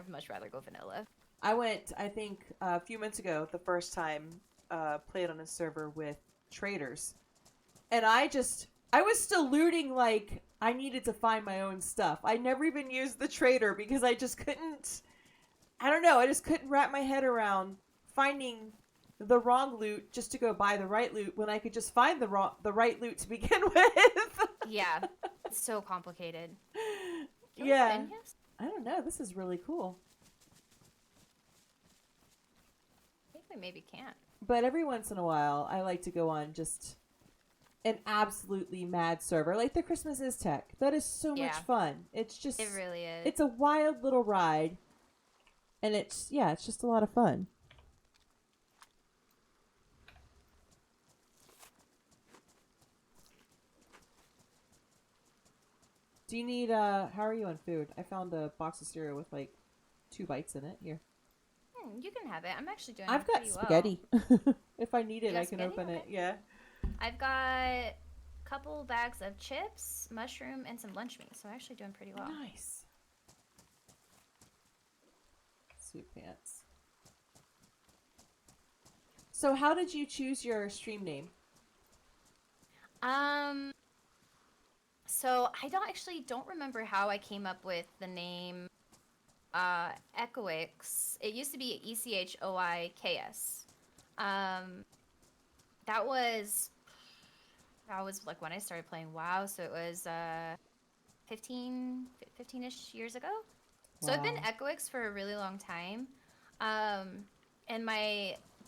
[SPEAKER 3] much rather go vanilla.
[SPEAKER 2] I went, I think, a few months ago, the first time, played on a server with traders. And I was still looting like I needed to find my own stuff. I never even used the trader because I just couldn't, I don't know, I just couldn't wrap my head around finding the wrong loot just to go buy the right loot when I could just find the right loot to begin with.
[SPEAKER 3] Yeah, it's so complicated. Can we
[SPEAKER 2] Yeah.
[SPEAKER 3] spin yes?
[SPEAKER 2] I don't know. This is really cool.
[SPEAKER 3] I think we maybe can't.
[SPEAKER 2] But every once in a while, I like to go on just an absolutely mad server. Like the Christmas is Tech. That is so much
[SPEAKER 3] Yeah.
[SPEAKER 2] fun. It's just,
[SPEAKER 3] It really is.
[SPEAKER 2] it's a wild little ride. And it's just a lot of fun. Do you need, how are you on food? I found a box of cereal with like 2 bites in it. Here.
[SPEAKER 3] You can have it. I'm actually doing
[SPEAKER 2] I've got
[SPEAKER 3] pretty
[SPEAKER 2] spaghetti. If I need it,
[SPEAKER 3] You got
[SPEAKER 2] I can
[SPEAKER 3] spaghetti?
[SPEAKER 2] open it.
[SPEAKER 3] Okay.
[SPEAKER 2] Yeah.
[SPEAKER 3] I've got couple bags of chips, mushroom, and some lunch meat. So I'm actually doing pretty well.
[SPEAKER 2] Nice. Soup pants. So how did you choose your stream name?
[SPEAKER 3] So I don't remember how I came up with the name Echoix. It used to be ECHOIKS. That was like when I started playing WoW, so it was 15-ish years ago. So I've been
[SPEAKER 2] Wow.
[SPEAKER 3] Echoix for a really long time. And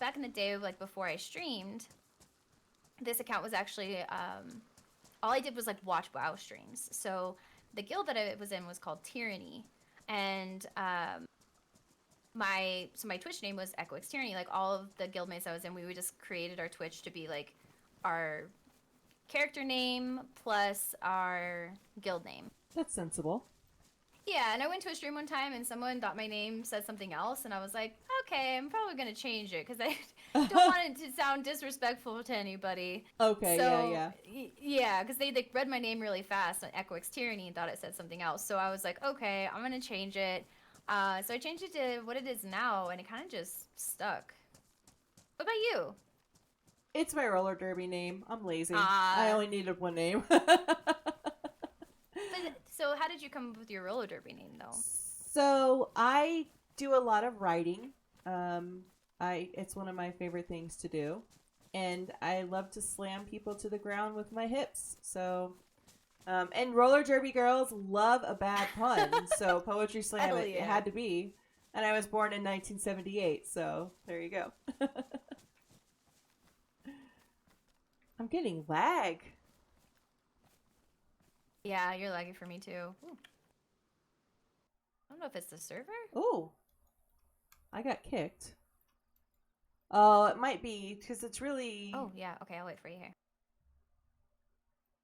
[SPEAKER 3] back in the day, like before I streamed, this account was actually all I did was like watch WoW streams. So the guild that I was in was called Tyranny, and my Twitch name was Echoix Tyranny. Like all of the guildmates I was in, we just created our Twitch to be like our character name plus our guild name.
[SPEAKER 2] That's sensible.
[SPEAKER 3] Yeah, and I went to a stream one time and someone thought my name said something else, and I was like, okay, I'm probably gonna change it because I don't want it to sound disrespectful to anybody.
[SPEAKER 2] Okay,
[SPEAKER 3] So,
[SPEAKER 2] yeah.
[SPEAKER 3] Yeah, because they read my name really fast on Echoix Tyranny and thought it said something else. So I was like, okay, I'm gonna change it. So I changed it to what it is now, and it kind of just stuck. What about you?
[SPEAKER 2] It's my roller derby name. I'm lazy.
[SPEAKER 3] Ah.
[SPEAKER 2] I only needed one name.
[SPEAKER 3] So how did you come up with your roller derby name, though?
[SPEAKER 2] So I do a lot of writing. It's one of my favorite things to do, and I love to slam people to the ground with my hips. So, and roller derby girls love a bad pun. So poetry slam
[SPEAKER 3] Hell
[SPEAKER 2] it
[SPEAKER 3] yeah.
[SPEAKER 2] had to be. And I was born in 1978. So there you go. I'm getting lag.
[SPEAKER 3] Yeah, you're lagging for me too. Ooh. I don't know if it's the server.
[SPEAKER 2] Oh, I got kicked. Oh, it might be because it's really.
[SPEAKER 3] Oh yeah, okay, I'll wait for you here.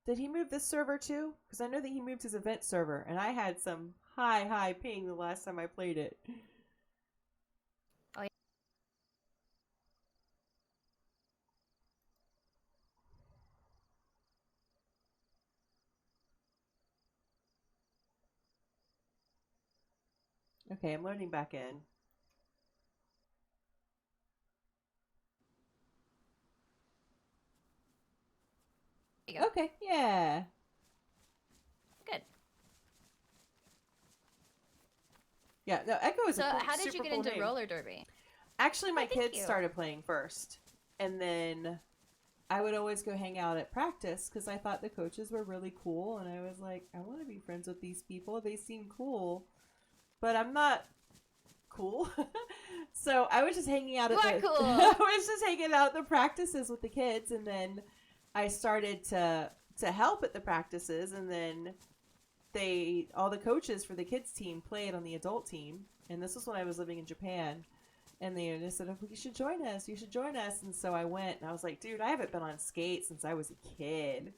[SPEAKER 2] Did he move this server too? Because I know that he moved his event server, and I had some high ping the last time I played it.
[SPEAKER 3] Oh, yeah.
[SPEAKER 2] Okay, I'm loading back in.
[SPEAKER 3] There you go.
[SPEAKER 2] Okay, yeah.
[SPEAKER 3] Good.
[SPEAKER 2] Yeah, no, Echo is
[SPEAKER 3] So
[SPEAKER 2] a cool,
[SPEAKER 3] how did you
[SPEAKER 2] super
[SPEAKER 3] get
[SPEAKER 2] cool
[SPEAKER 3] into
[SPEAKER 2] name.
[SPEAKER 3] roller derby?
[SPEAKER 2] Actually, my
[SPEAKER 3] Oh, thank
[SPEAKER 2] kids
[SPEAKER 3] you.
[SPEAKER 2] started playing first, and then I would always go hang out at practice because I thought the coaches were really cool, and I was like, I want to be friends with these people. They seem cool, but I'm not cool. So I was just hanging out at
[SPEAKER 3] You are
[SPEAKER 2] the
[SPEAKER 3] cool.
[SPEAKER 2] I was just hanging out at the practices with the kids, and then I started to help at the practices, and then all the coaches for the kids team played on the adult team, and this was when I was living in Japan. And they just said, oh, you should join us. You should join us. And so I went, and I was like, dude, I haven't been on skates since I was a kid.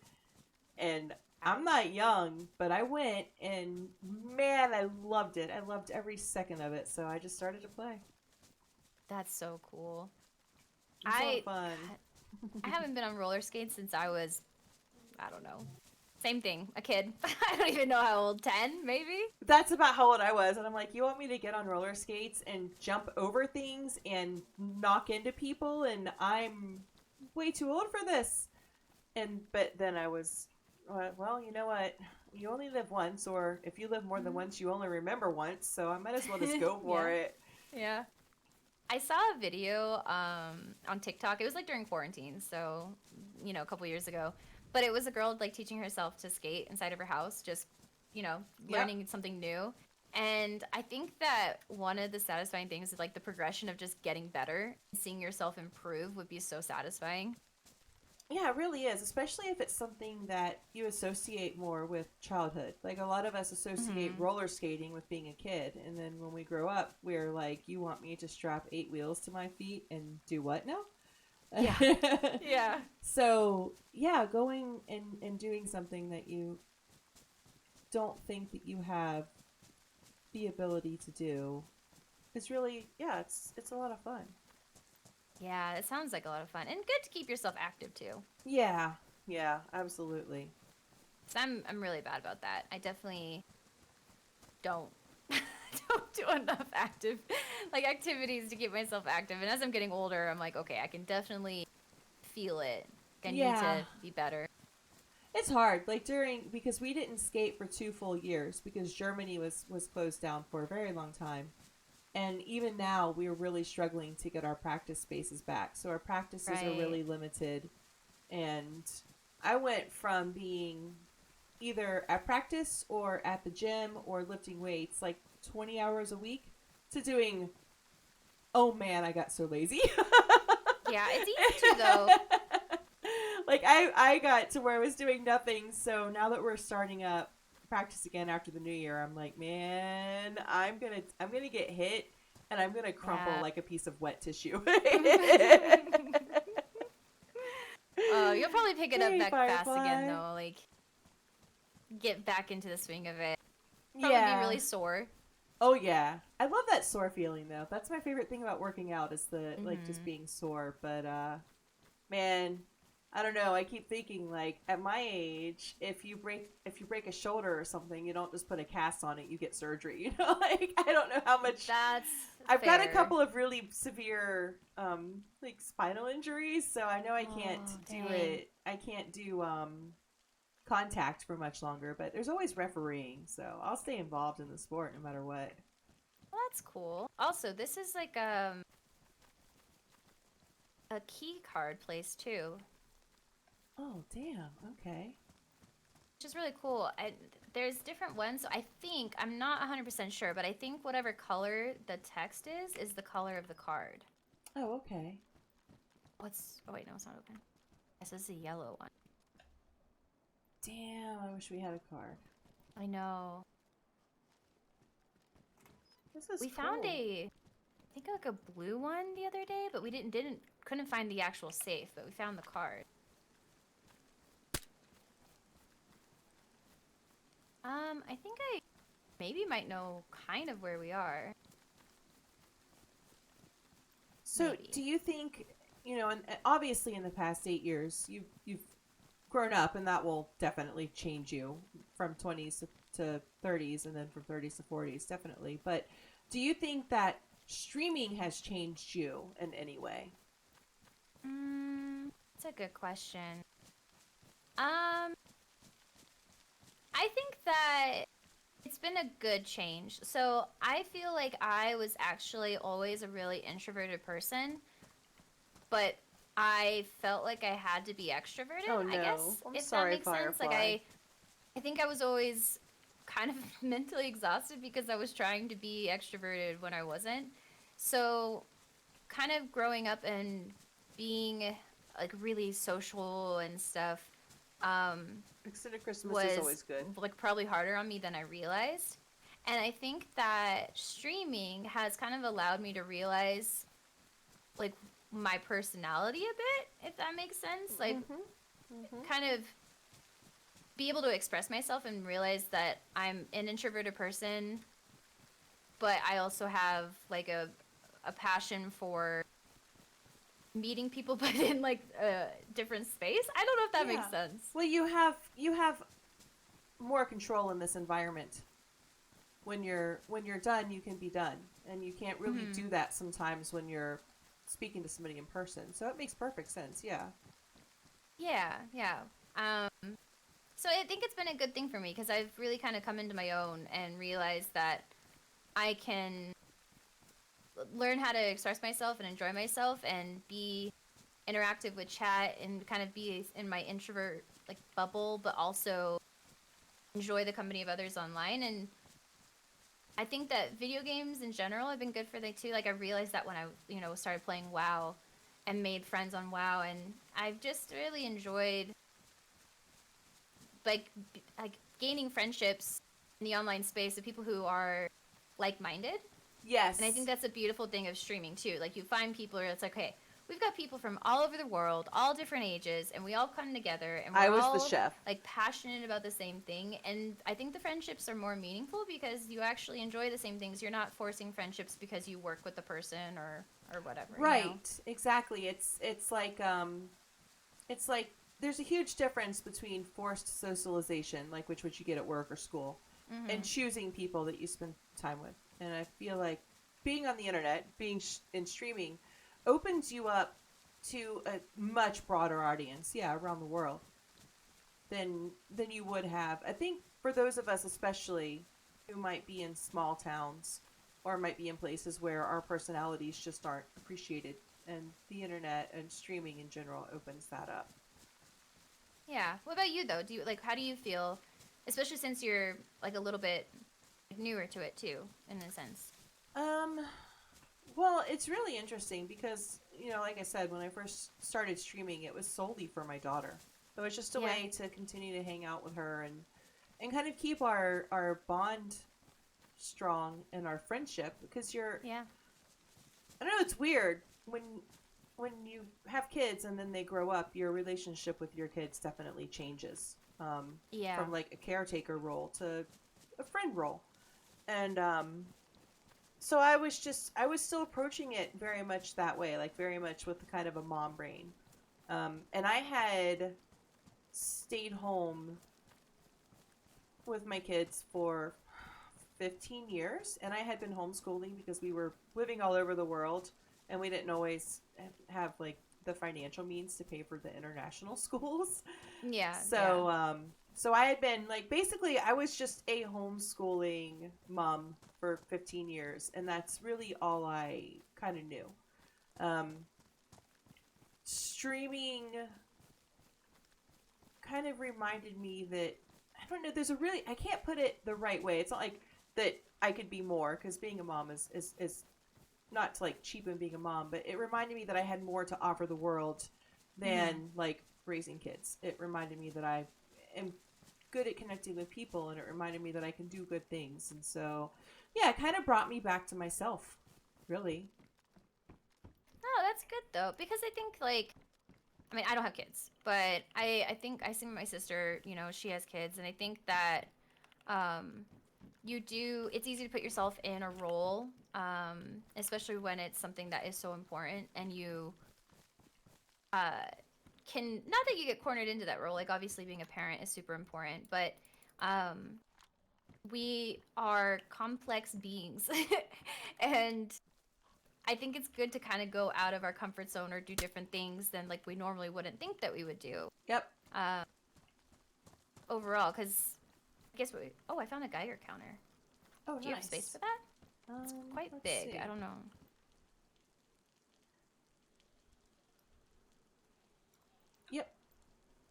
[SPEAKER 2] And I'm not young, but I went, and man, I loved it. I loved every second of it. So I just started to play.
[SPEAKER 3] That's so cool.
[SPEAKER 2] It was a lot of fun.
[SPEAKER 3] I haven't been on roller skates since I was, I don't know. Same thing, a kid. I don't even know how old, 10 maybe?
[SPEAKER 2] That's about how old I was. And I'm like, you want me to get on roller skates and jump over things and knock into people? And I'm way too old for this. But then I was, well, you know what? You only live once, or if you live more than once, you only remember once. So I might as well just go for
[SPEAKER 3] Yeah.
[SPEAKER 2] it.
[SPEAKER 3] Yeah. I saw a video on TikTok. It was like during quarantine, so, a couple years ago. But it was a girl like teaching herself to skate inside of her house, just, learning something new. And I think that one of the satisfying things is like the progression of just getting better, seeing yourself improve would be so satisfying.
[SPEAKER 2] Yeah, it really is, especially if it's something that you associate more with childhood. Like a lot of us associate roller skating with being a kid, and then when we grow up, we're like, you want me to strap 8 wheels to my feet and do what now?
[SPEAKER 3] Yeah. Yeah.
[SPEAKER 2] So, yeah, going and doing something that you don't think that you have the ability to do is really, it's a lot of fun.
[SPEAKER 3] Yeah, it sounds like a lot of fun. And good to keep yourself active, too.
[SPEAKER 2] Yeah, Yeah, absolutely.
[SPEAKER 3] So I'm really bad about that. I definitely don't don't do enough activities to keep myself active. And as I'm getting older, I'm like, okay, I can definitely feel it. I need
[SPEAKER 2] Yeah.
[SPEAKER 3] to be better.
[SPEAKER 2] It's hard, like because we didn't skate for 2 full years because Germany was closed down for a very long time, and even now we're really struggling to get our practice spaces back. So our practices are
[SPEAKER 3] Right.
[SPEAKER 2] really limited, and I went from being either at practice or at the gym or lifting weights like 20 hours a week to doing. Oh man, I got so lazy.
[SPEAKER 3] Yeah, it's easy to though.
[SPEAKER 2] Like I got to where I was doing nothing, so now that we're starting up practice again after the new year, I'm like, man, I'm gonna get hit and I'm gonna crumple
[SPEAKER 3] Yeah.
[SPEAKER 2] like a piece of wet tissue.
[SPEAKER 3] You'll probably pick it up
[SPEAKER 2] Hey,
[SPEAKER 3] back fast
[SPEAKER 2] Firefly.
[SPEAKER 3] again though. Like, get back into the swing of it. Probably
[SPEAKER 2] Yeah.
[SPEAKER 3] be really sore.
[SPEAKER 2] Oh yeah. I love that sore feeling though. That's my favorite thing about working out is the like just being sore. But man, I don't know. I keep thinking like at my age, if you break a shoulder or something, you don't just put a cast on it, you get surgery. You know, like I don't know how much
[SPEAKER 3] That's
[SPEAKER 2] I've got a
[SPEAKER 3] fair.
[SPEAKER 2] couple of really severe like spinal injuries, so I know I can't
[SPEAKER 3] Oh,
[SPEAKER 2] do
[SPEAKER 3] dang.
[SPEAKER 2] it. I can't do contact for much longer, but there's always refereeing, so I'll stay involved in the sport no matter what.
[SPEAKER 3] Well, that's cool. Also, this is like a key card place too,
[SPEAKER 2] Oh, damn. Okay.
[SPEAKER 3] which is really cool. There's different ones. So I think I'm not 100% sure, but I think whatever color the text is the color of the card.
[SPEAKER 2] Oh, okay.
[SPEAKER 3] Oh wait, no, it's not open. This is a yellow one.
[SPEAKER 2] Damn, I wish we had a card.
[SPEAKER 3] I know.
[SPEAKER 2] This is
[SPEAKER 3] We
[SPEAKER 2] cool.
[SPEAKER 3] found I think like a blue one the other day, but we couldn't find the actual safe, but we found the card. I think I maybe might know kind of where we are.
[SPEAKER 2] So,
[SPEAKER 3] Maybe.
[SPEAKER 2] do you think, and obviously in the past 8 years, you've grown up, and that will definitely change you from 20s to 30s, and then from 30s to 40s, definitely. But do you think that streaming has changed you in any way?
[SPEAKER 3] That's a good question. I think that it's been a good change. So I feel like I was actually always a really introverted person, but I felt like I had to be extroverted,
[SPEAKER 2] Oh,
[SPEAKER 3] I
[SPEAKER 2] no.
[SPEAKER 3] guess,
[SPEAKER 2] I'm
[SPEAKER 3] if
[SPEAKER 2] sorry,
[SPEAKER 3] that makes sense. Like
[SPEAKER 2] Firefly.
[SPEAKER 3] I think I was always kind of mentally exhausted because I was trying to be extroverted when I wasn't. So kind of growing up and being like really social and stuff,
[SPEAKER 2] Extended Christmas
[SPEAKER 3] was
[SPEAKER 2] is always good.
[SPEAKER 3] like probably harder on me than I realized. And I think that streaming has kind of allowed me to realize like my personality a bit, if that makes sense. Like kind of be able to express myself and realize that I'm an introverted person, but I also have like a passion for meeting people but in like a different space. I don't know if that makes
[SPEAKER 2] Yeah.
[SPEAKER 3] sense.
[SPEAKER 2] Well, you have more control in this environment. When you're done, you can be done, and you can't really do that sometimes when you're speaking to somebody in person. So it makes perfect sense. Yeah.
[SPEAKER 3] Yeah. So I think it's been a good thing for me because I've really kind of come into my own and realized that I can learn how to express myself and enjoy myself and be interactive with chat and kind of be in my introvert like bubble, but also enjoy the company of others online. And I think that video games in general have been good for me too. Like I realized that when I started playing WoW and made friends on WoW, and I've just really enjoyed like gaining friendships in the online space of people who are like-minded.
[SPEAKER 2] Yes.
[SPEAKER 3] And I think that's a beautiful thing of streaming too. Like you find people where it's like, okay, we've got people from all over the world, all different ages, and we all come together and we're
[SPEAKER 2] I was
[SPEAKER 3] all
[SPEAKER 2] the chef.
[SPEAKER 3] like passionate about the same thing. And I think the friendships are more meaningful because you actually enjoy the same things. You're not forcing friendships because you work with the person or whatever.
[SPEAKER 2] Right.
[SPEAKER 3] You know?
[SPEAKER 2] Exactly. It's like there's a huge difference between forced socialization, like which you get at work or school, and choosing people that you spend time with. And I feel like being on the internet, being in streaming, opens you up to a much broader audience, around the world, than you would have. I think for those of us, especially who might be in small towns or might be in places where our personalities just aren't appreciated, and the internet and streaming in general opens that up.
[SPEAKER 3] Yeah. What about you though? How do you feel, especially since you're like a little bit newer to it too, in a sense?
[SPEAKER 2] Well, it's really interesting because, like I said, when I first started streaming, it was solely for my daughter. It was just a way to continue to hang out with her and kind of keep our bond strong and our friendship, because I don't know, it's weird when you have kids and then they grow up, your relationship with your kids definitely changes. From like a caretaker role to a friend role. And so I was still approaching it very much that way, like very much with kind of a mom brain. And I had stayed home with my kids for 15 years, and I had been homeschooling because we were living all over the world, and we didn't always have like the financial means to pay for the international schools.
[SPEAKER 3] Yeah.
[SPEAKER 2] So I had been like, basically I was just a homeschooling mom for 15 years, and that's really all I kind of knew. Streaming kind of reminded me that, I don't know, I can't put it the right way. It's not like that I could be more, because being a mom is not to like cheapen being a mom, but it reminded me that I had more to offer the world than like raising kids. It reminded me that I am good at connecting with people, and it reminded me that I can do good things. And so, it kind of brought me back to myself, really.
[SPEAKER 3] Oh, that's good though, because I think I don't have kids, but I think I see my sister, she has kids, and I think that it's easy to put yourself in a role, especially when it's something that is so important, and you not that you get cornered into that role, like obviously being a parent is super important, but we are complex beings and I think it's good to kind of go out of our comfort zone or do different things than like we normally wouldn't think that we would do.
[SPEAKER 2] Yep.
[SPEAKER 3] Overall, because I guess I found a Geiger counter.
[SPEAKER 2] Oh,
[SPEAKER 3] do you have space for that? It's quite big.
[SPEAKER 2] See.
[SPEAKER 3] I don't know.
[SPEAKER 2] Yep.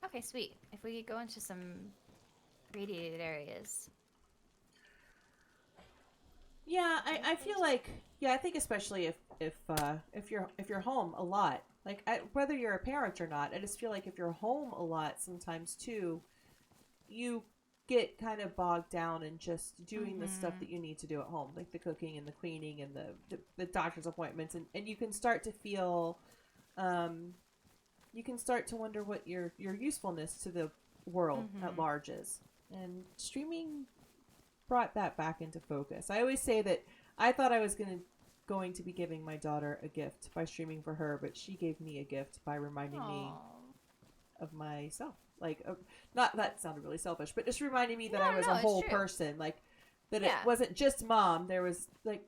[SPEAKER 3] Okay, sweet. If we could go into some radiated areas.
[SPEAKER 2] Yeah, I feel like, I think especially if you're home a lot, like whether you're a parent or not, I just feel like if you're home a lot sometimes too, you get kind of bogged down in just doing the stuff that you need to do at home, like the cooking and the cleaning and the doctor's appointments, and you can start to feel, you can start to wonder what your usefulness to the world at large is. And streaming brought that back into focus. I always say that I thought I was going to be giving my daughter a gift by streaming for her, but she gave me a gift by reminding me of myself. Like, not that sounded really selfish, but just reminding me that I was a whole person. Like, that it wasn't just mom. There was like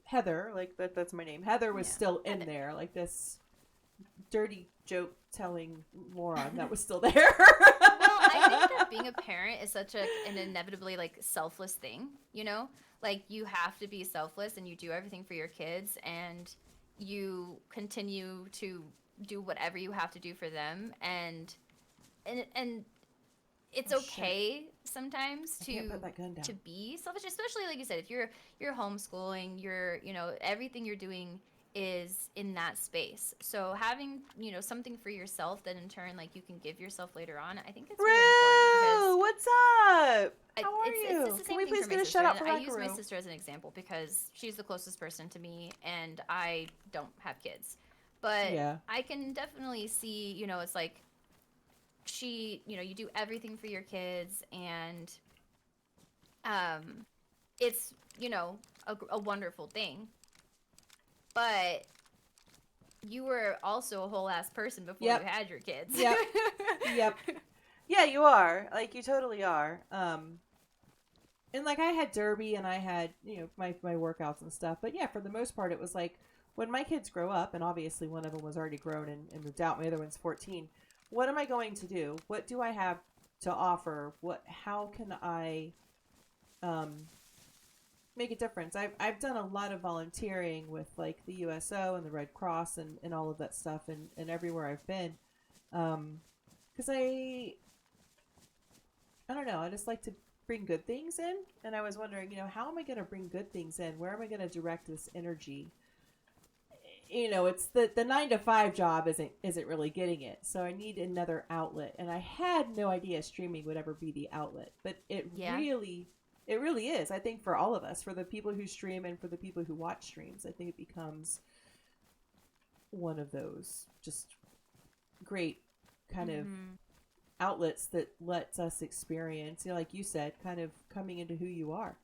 [SPEAKER 2] Heather, like that's my name. Heather was still in there, like this dirty joke telling moron that was still there.
[SPEAKER 3] Well, I think that being a parent is such an inevitably like selfless thing, like you have to be selfless and you do everything for your kids and you continue to do whatever you have to do for them, and it's okay sometimes to be selfish, especially like you said, if you're homeschooling, you're everything you're doing is in that space. So having, something for yourself that in turn like you can give yourself later on, I think it's really important.
[SPEAKER 2] What's up? How are you?
[SPEAKER 3] It's the same
[SPEAKER 2] Can we
[SPEAKER 3] thing
[SPEAKER 2] please
[SPEAKER 3] for
[SPEAKER 2] get
[SPEAKER 3] my
[SPEAKER 2] a
[SPEAKER 3] sister.
[SPEAKER 2] shout out for
[SPEAKER 3] I use my
[SPEAKER 2] Rakaru?
[SPEAKER 3] sister as an example because she's the closest person to me and I don't have kids. But I can definitely see, it's like she, you do everything for your kids and it's, a wonderful thing. But you were also a whole ass person before
[SPEAKER 2] Yep.
[SPEAKER 3] you had your kids.
[SPEAKER 2] Yep. Yep. Yeah, you are. Like, you totally are. And like, I had Derby and I had, my workouts and stuff. But yeah, for the most part, it was like, when my kids grow up, and obviously one of them was already grown and moved out, my other one's 14. What am I going to do? What do I have to offer? How can I make a difference? I've done a lot of volunteering with like the USO and the Red Cross and all of that stuff and everywhere I've been. Because I don't know, I just like to bring good things in, and I was wondering, how am I going to bring good things in? Where am I going to direct this energy? It's the 9-to-5 job isn't really getting it, so I need another outlet, and I had no idea streaming would ever be the outlet, but it really is. I think for all of us, for the people who stream and for the people who watch streams, I think it becomes one of those just great kind of outlets that lets us experience, like you said, kind of coming into who you are.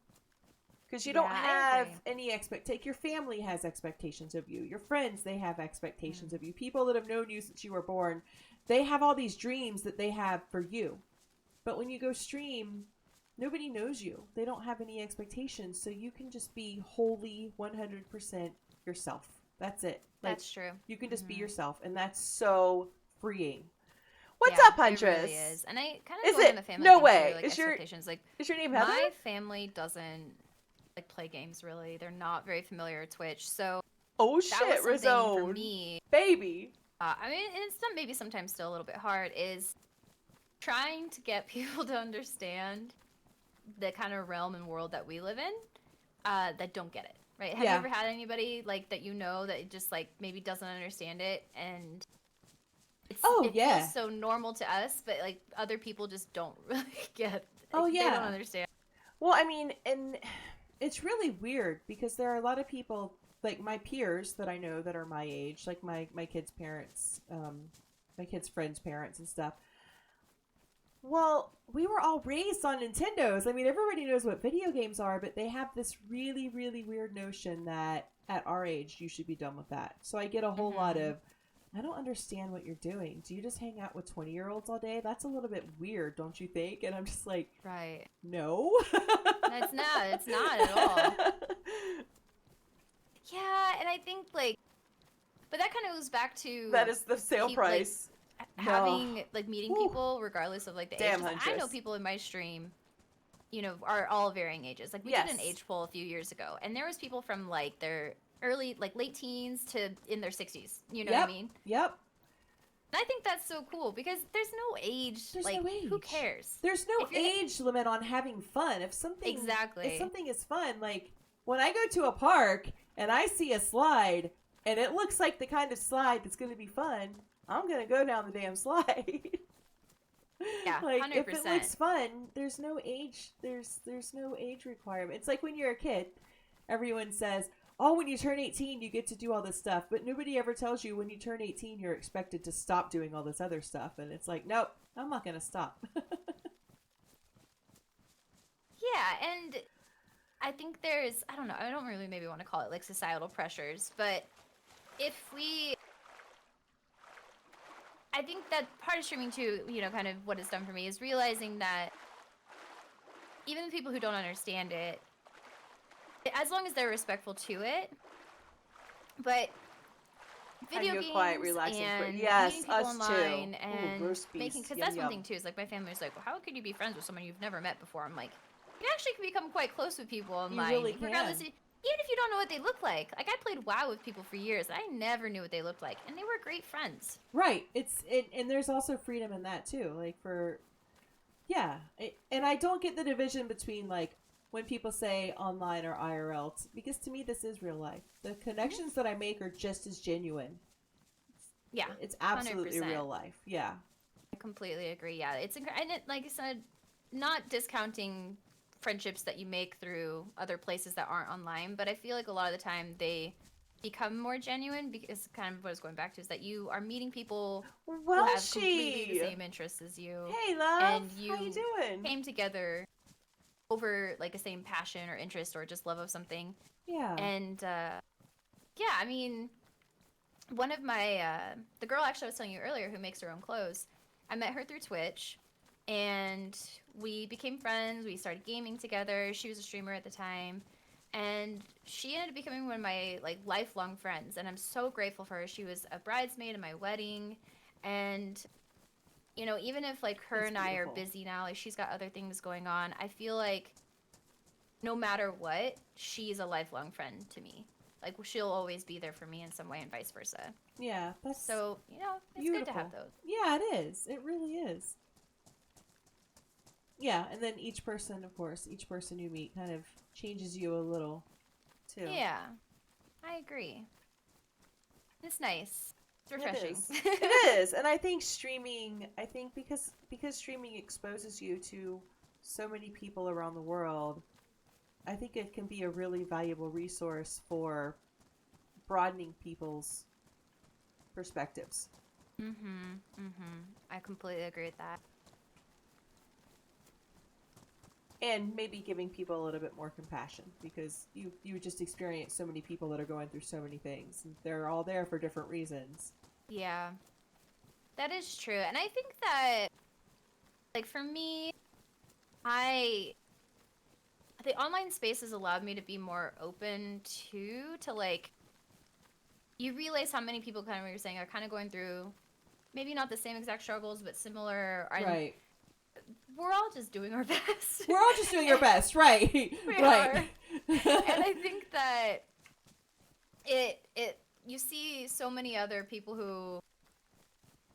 [SPEAKER 2] Because you don't have any like your family has expectations of you. Your friends, they have expectations of you. People that have known you since you were born, they have all these dreams that they have for you. But when you go stream, nobody knows you. They don't have any expectations. So you can just be wholly 100% yourself. That's it.
[SPEAKER 3] That's true.
[SPEAKER 2] You can just be yourself. And that's so freeing. What's
[SPEAKER 3] Yeah,
[SPEAKER 2] up, Huntress?
[SPEAKER 3] It really is. And I kind
[SPEAKER 2] Is
[SPEAKER 3] of go
[SPEAKER 2] it?
[SPEAKER 3] in the family
[SPEAKER 2] No
[SPEAKER 3] thing,
[SPEAKER 2] way.
[SPEAKER 3] too, like
[SPEAKER 2] Is your name Heather?
[SPEAKER 3] My family doesn't like play games really. They're not very familiar with Twitch. So
[SPEAKER 2] Oh
[SPEAKER 3] that was
[SPEAKER 2] shit,
[SPEAKER 3] something for
[SPEAKER 2] Rizone.
[SPEAKER 3] me.
[SPEAKER 2] Baby.
[SPEAKER 3] I mean, and it's maybe sometimes still a little bit hard, is trying to get people to understand the kind of realm and world that we live in that don't get it, right? Have you ever had anybody like that that just like maybe doesn't understand it, and it feels so normal to us, but like other people just don't really get it. Like, they don't understand.
[SPEAKER 2] Well, I mean, and it's really weird because there are a lot of people, like my peers that I know that are my age, like my kids' parents, my kids' friends' parents and stuff. Well, we were all raised on Nintendos. I mean, everybody knows what video games are, but they have this really, really weird notion that at our age, you should be done with that. So I get a whole lot of, I don't understand what you're doing. Do you just hang out with 20-year-olds all day? That's a little bit weird, don't you think? And I'm just like,
[SPEAKER 3] right.
[SPEAKER 2] No.
[SPEAKER 3] It's not at all. Yeah, and I think like, but that kind of goes back to
[SPEAKER 2] that is the sale price.
[SPEAKER 3] Having like meeting people regardless of like the
[SPEAKER 2] Damn,
[SPEAKER 3] age. I know
[SPEAKER 2] Huntress.
[SPEAKER 3] people in my stream, are all varying ages. Like we did an age poll a few years ago, and there was people from like their late teens to in their 60s. You know what I mean?
[SPEAKER 2] Yep.
[SPEAKER 3] And I think that's so cool because there's no age.
[SPEAKER 2] There's
[SPEAKER 3] like,
[SPEAKER 2] no age.
[SPEAKER 3] who cares?
[SPEAKER 2] There's no age limit on having fun. If something is fun, like when I go to a park and I see a slide and it looks like the kind of slide that's going to be fun, I'm going to go down the damn slide.
[SPEAKER 3] Yeah,
[SPEAKER 2] like
[SPEAKER 3] 100%.
[SPEAKER 2] if it looks fun, there's no age. There's no age requirement. It's like when you're a kid, everyone says, "Oh, when you turn 18, you get to do all this stuff," but nobody ever tells you when you turn 18, you're expected to stop doing all this other stuff. And it's like, nope, I'm not going to stop.
[SPEAKER 3] Yeah, and I think there's, I don't know, I don't really maybe want to call it like societal pressures, but I think that part of streaming too, kind of what it's done for me is realizing that even the people who don't understand it, as long as they're respectful to it, but video games
[SPEAKER 2] quiet, relaxing
[SPEAKER 3] and
[SPEAKER 2] yes,
[SPEAKER 3] meeting people
[SPEAKER 2] us
[SPEAKER 3] online
[SPEAKER 2] too.
[SPEAKER 3] and
[SPEAKER 2] roast beef.
[SPEAKER 3] making, because that's one thing too, is like my family's like, well, how could you be friends with someone you've never met before? I'm like, you actually can become quite close with people online.
[SPEAKER 2] You really can.
[SPEAKER 3] Regardless, even if you don't know what they look like. Like I played WoW with people for years, and I never knew what they looked like, and they were great friends.
[SPEAKER 2] Right. And there's also freedom in that too. Like and I don't get the division between like when people say online or IRL, because to me this is real life. The connections that I make are just as genuine.
[SPEAKER 3] Yeah,
[SPEAKER 2] it's absolutely
[SPEAKER 3] 100%.
[SPEAKER 2] real life. Yeah,
[SPEAKER 3] I completely agree. Yeah, it's and like I said, not discounting friendships that you make through other places that aren't online, but I feel like a lot of the time they become more genuine because kind of what I was going back to is that you are meeting people who have completely the same interests as you.
[SPEAKER 2] Hey, love.
[SPEAKER 3] And you
[SPEAKER 2] how you doing?
[SPEAKER 3] Came together over like a same passion or interest or just love of something.
[SPEAKER 2] Yeah.
[SPEAKER 3] And I mean, one of my the girl actually I was telling you earlier who makes her own clothes, I met her through Twitch, and we became friends. We started gaming together. She was a streamer at the time, and she ended up becoming one of my like lifelong friends, and I'm so grateful for her. She was a bridesmaid at my wedding, and you know, even if like her
[SPEAKER 2] That's
[SPEAKER 3] and I are
[SPEAKER 2] beautiful.
[SPEAKER 3] busy now, like she's got other things going on, I feel like no matter what, she's a lifelong friend to me. Like she'll always be there for me in some way, and vice versa.
[SPEAKER 2] Yeah, that's
[SPEAKER 3] So you know, it's
[SPEAKER 2] beautiful.
[SPEAKER 3] good to have those.
[SPEAKER 2] Yeah, it is. It really is. Yeah, and then each person, of course, each person you meet kind of changes you a little, too.
[SPEAKER 3] Yeah, I agree. It's nice. It's refreshing.
[SPEAKER 2] It is, and I think because streaming exposes you to so many people around the world, I think it can be a really valuable resource for broadening people's perspectives.
[SPEAKER 3] I completely agree with that.
[SPEAKER 2] And maybe giving people a little bit more compassion, because you just experience so many people that are going through so many things, and they're all there for different reasons.
[SPEAKER 3] Yeah, that is true. And I think that, like, for me, the online space has allowed me to be more open to like, you realize how many people, kind of what you're saying, are kind of going through maybe not the same exact struggles, but similar. And
[SPEAKER 2] Right.
[SPEAKER 3] we're all just doing our best.
[SPEAKER 2] We're all just doing our best, right? Right.
[SPEAKER 3] And I think that you see so many other people who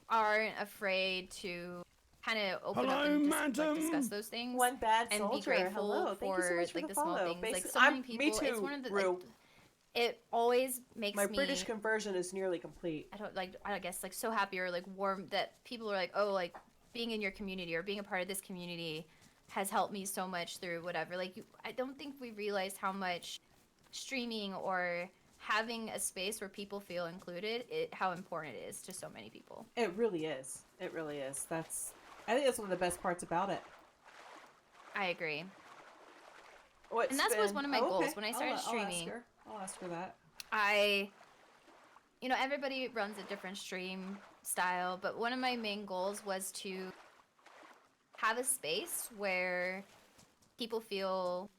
[SPEAKER 3] aren't afraid to kind of open up
[SPEAKER 4] Hello,
[SPEAKER 3] and like,
[SPEAKER 4] madam.
[SPEAKER 3] discuss those things
[SPEAKER 2] One bad
[SPEAKER 3] and
[SPEAKER 2] soldier.
[SPEAKER 3] be grateful
[SPEAKER 2] Hello. Thank
[SPEAKER 3] for
[SPEAKER 2] you so much for
[SPEAKER 3] like
[SPEAKER 2] the
[SPEAKER 3] small
[SPEAKER 2] follow.
[SPEAKER 3] things. Like
[SPEAKER 2] Basi-
[SPEAKER 3] so
[SPEAKER 2] I'm-
[SPEAKER 3] many people,
[SPEAKER 2] me too,
[SPEAKER 3] it's one of the
[SPEAKER 2] Rue.
[SPEAKER 3] like, it always makes
[SPEAKER 2] My
[SPEAKER 3] me
[SPEAKER 2] British conversion is nearly complete.
[SPEAKER 3] I guess like so happy or like warm that people are like, oh, like being in your community or being a part of this community has helped me so much through whatever. Like I don't think we realize how much streaming or having a space where people feel included, how important it is to so many people.
[SPEAKER 2] It really is. It really is. I think that's one of the best parts about it.
[SPEAKER 3] I agree.
[SPEAKER 2] What's
[SPEAKER 3] And that was one of my goals when I started
[SPEAKER 2] I'll
[SPEAKER 3] streaming.
[SPEAKER 2] I'll ask her that.
[SPEAKER 3] You know, everybody runs a different stream style, but one of my main goals was to have a space where people feel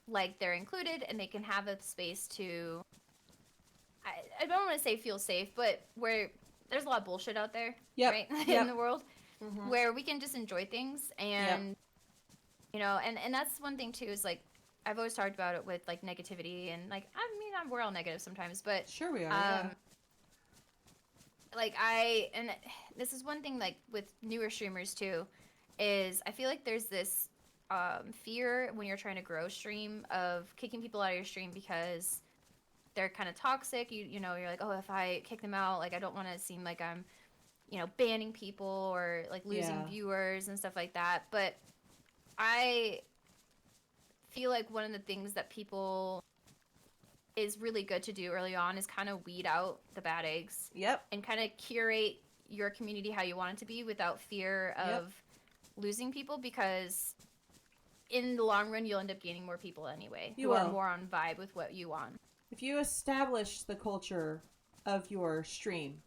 [SPEAKER 3] like they're included and they can have a space to, I don't want to say feel safe, but where there's a lot of bullshit out there,
[SPEAKER 2] Yep.
[SPEAKER 3] right,
[SPEAKER 2] Yep.
[SPEAKER 3] in the world,
[SPEAKER 2] Mhm.
[SPEAKER 3] where we can just enjoy things. And you know, and that's one thing too, is like I've always talked about it with like negativity, and like I mean we're all negative sometimes, but
[SPEAKER 2] Sure we are. Yeah.
[SPEAKER 3] like and this is one thing like with newer streamers too, is I feel like there's this fear when you're trying to grow stream of kicking people out of your stream because they're kind of toxic. You know, you're like, oh, if I kick them out, like I don't want to seem like I'm, you know, banning people or like losing
[SPEAKER 2] Yeah.
[SPEAKER 3] viewers and stuff like that. But I feel like one of the things that people is really good to do early on is kind of weed out the bad eggs
[SPEAKER 2] Yep.
[SPEAKER 3] and kind of curate your community how you want it to be without fear of losing people, because in the long run you'll end up gaining more people anyway
[SPEAKER 2] You
[SPEAKER 3] who are
[SPEAKER 2] will.
[SPEAKER 3] more on vibe with what you want.
[SPEAKER 2] If you establish the culture of your stream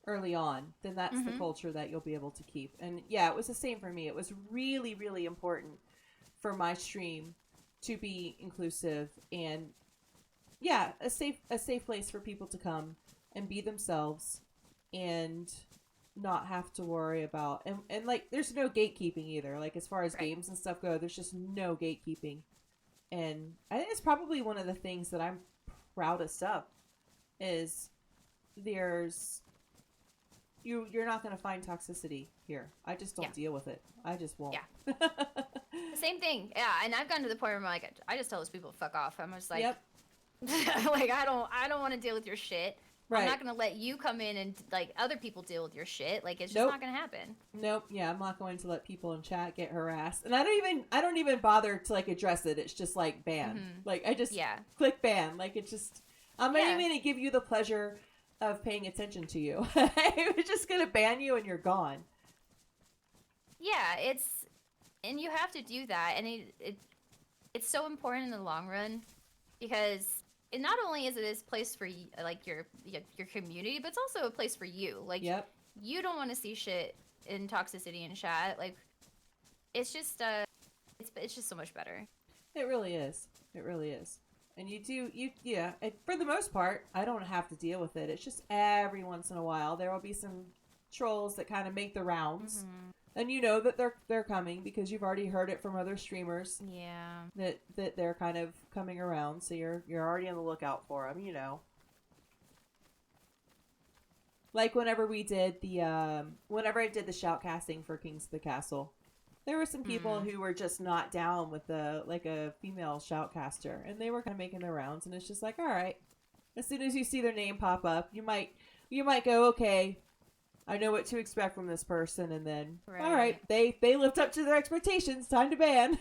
[SPEAKER 2] early on, then that's the
[SPEAKER 3] Mhm.
[SPEAKER 2] culture that you'll be able to keep. And yeah, it was the same for me. It was really, really important for my stream to be inclusive and yeah, a safe place for people to come and be themselves and not have to worry about and like there's no gatekeeping either. Like as far as
[SPEAKER 3] Right.
[SPEAKER 2] games and stuff go, there's just no gatekeeping. And I think it's probably one of the things that I'm proudest of is you're not going to find toxicity here. I just don't
[SPEAKER 3] Yeah.
[SPEAKER 2] deal with it. I just won't.
[SPEAKER 3] Yeah. Same thing. Yeah, and I've gotten to the point where I'm like, I just tell those people to fuck off. I'm just like,
[SPEAKER 2] Yep.
[SPEAKER 3] like I don't want to deal with your shit.
[SPEAKER 2] Right.
[SPEAKER 3] I'm not gonna let you come in and like other people deal with your shit. Like it's just
[SPEAKER 2] Nope.
[SPEAKER 3] not gonna happen.
[SPEAKER 2] Nope. Yeah, I'm not going to let people in chat get harassed, and I don't even bother to like address it. It's just like ban.
[SPEAKER 3] Mhm.
[SPEAKER 2] Like I just
[SPEAKER 3] Yeah.
[SPEAKER 2] click ban. Like it's just I'm not
[SPEAKER 3] Yeah.
[SPEAKER 2] even gonna give you the pleasure of paying attention to you. I'm just gonna ban you and you're gone.
[SPEAKER 3] Yeah, and you have to do that, and it's so important in the long run, because not only is it this place for like your community, but it's also a place for you. Like,
[SPEAKER 2] Yep.
[SPEAKER 3] you don't want to see shit in toxicity and chat. Like, it's just it's just so much better.
[SPEAKER 2] It really is. It really is. And for the most part, I don't have to deal with it. It's just every once in a while there will be some trolls that kind of make the rounds.
[SPEAKER 3] Mm-hmm.
[SPEAKER 2] And you know that they're coming because you've already heard it from other streamers
[SPEAKER 3] Yeah.
[SPEAKER 2] that they're kind of coming around, so you're already on the lookout for them, you know. Like whenever I did the shoutcasting for Kings of the Castle, there were some people who were just not down with a female shoutcaster, and they were kind of making their rounds, and it's just like, all right, as soon as you see their name pop up, you might go, okay, I know what to expect from this person, and then all right, they lived up to their expectations, time to ban.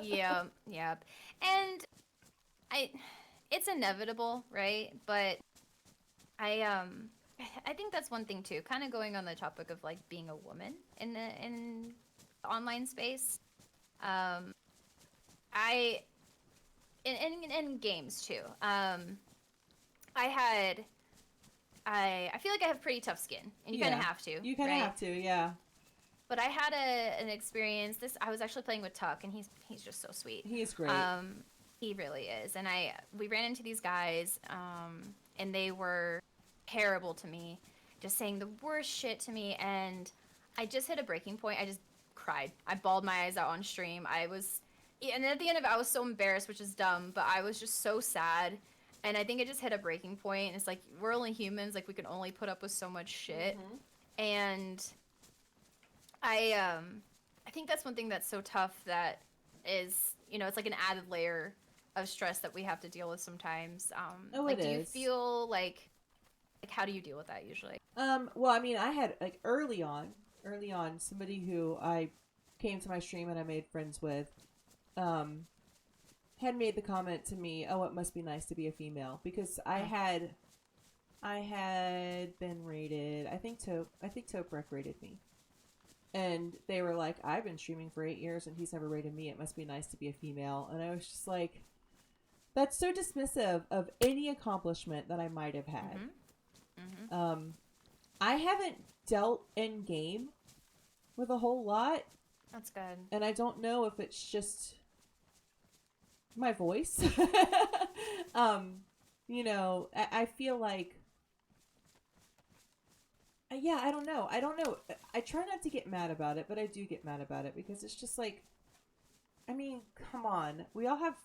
[SPEAKER 3] Yeah. And it's inevitable, right? But I think that's one thing too, kind of going on the topic of like being a woman in the online space. In games too. I feel like I have pretty tough skin, and you kind of have to.
[SPEAKER 2] You kind of have to, yeah.
[SPEAKER 3] But I had an experience. I was actually playing with Tuck, and he's just so sweet.
[SPEAKER 2] He's great.
[SPEAKER 3] He really is. And we ran into these guys, and they were terrible to me, just saying the worst shit to me. And I just hit a breaking point. I just cried. I bawled my eyes out on stream. And at the end of it, I was so embarrassed, which is dumb, but I was just so sad. And I think it just hit a breaking point. And it's like, we're only humans. Like, we can only put up with so much shit.
[SPEAKER 2] Mm-hmm.
[SPEAKER 3] And I think that's one thing that's so tough, that is, it's like an added layer of stress that we have to deal with sometimes.
[SPEAKER 2] It
[SPEAKER 3] do you
[SPEAKER 2] is.
[SPEAKER 3] feel like how do you deal with that usually?
[SPEAKER 2] Well, I mean, I had like early on, somebody who I came to my stream and I made friends with, had made the comment to me, "Oh, it must be nice to be a female," because I had been rated. I think Toprek rated me, and they were like, "I've been streaming for 8 years and he's never rated me. It must be nice to be a female." And I was just like, that's so dismissive of any accomplishment that I might have had.
[SPEAKER 3] Mm-hmm. Mm-hmm.
[SPEAKER 2] I haven't dealt in game with a whole lot.
[SPEAKER 3] That's good.
[SPEAKER 2] And I don't know if it's just my voice. I feel like, I don't know. I try not to get mad about it, but I do get mad about it because it's just like, I mean, come on. We all have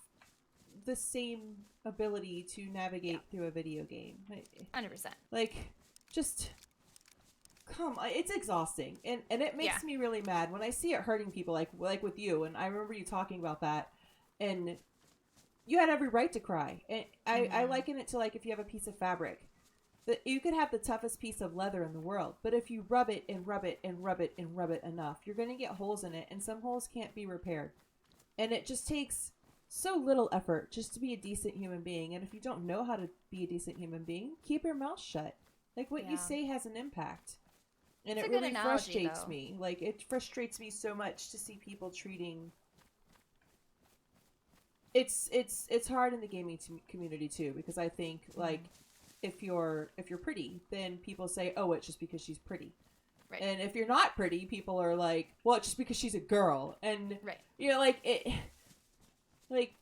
[SPEAKER 2] the same ability to navigate through a video game.
[SPEAKER 3] 100%.
[SPEAKER 2] Like, just come on. It's exhausting. And it makes me really mad when I see it hurting people like with you. And I remember you talking about that. And you had every right to cry. And I liken it to like if you have a piece of fabric. That you could have the toughest piece of leather in the world. But if you rub it and rub it and rub it and rub it enough, you're going to get holes in it. And some holes can't be repaired. And it just takes so little effort just to be a decent human being. And if you don't know how to be a decent human being, keep your mouth shut. Like what you say has an impact. And
[SPEAKER 3] It's
[SPEAKER 2] it
[SPEAKER 3] a good
[SPEAKER 2] really
[SPEAKER 3] analogy,
[SPEAKER 2] frustrates
[SPEAKER 3] though.
[SPEAKER 2] me. Like it frustrates me so much to see people treating. It's hard in the gaming community too, because I think like if you're pretty, then people say, oh, it's just because she's pretty.
[SPEAKER 3] Right.
[SPEAKER 2] And if you're not pretty, people are like, well, it's just because she's a girl. And
[SPEAKER 3] Right.
[SPEAKER 2] like it. Like,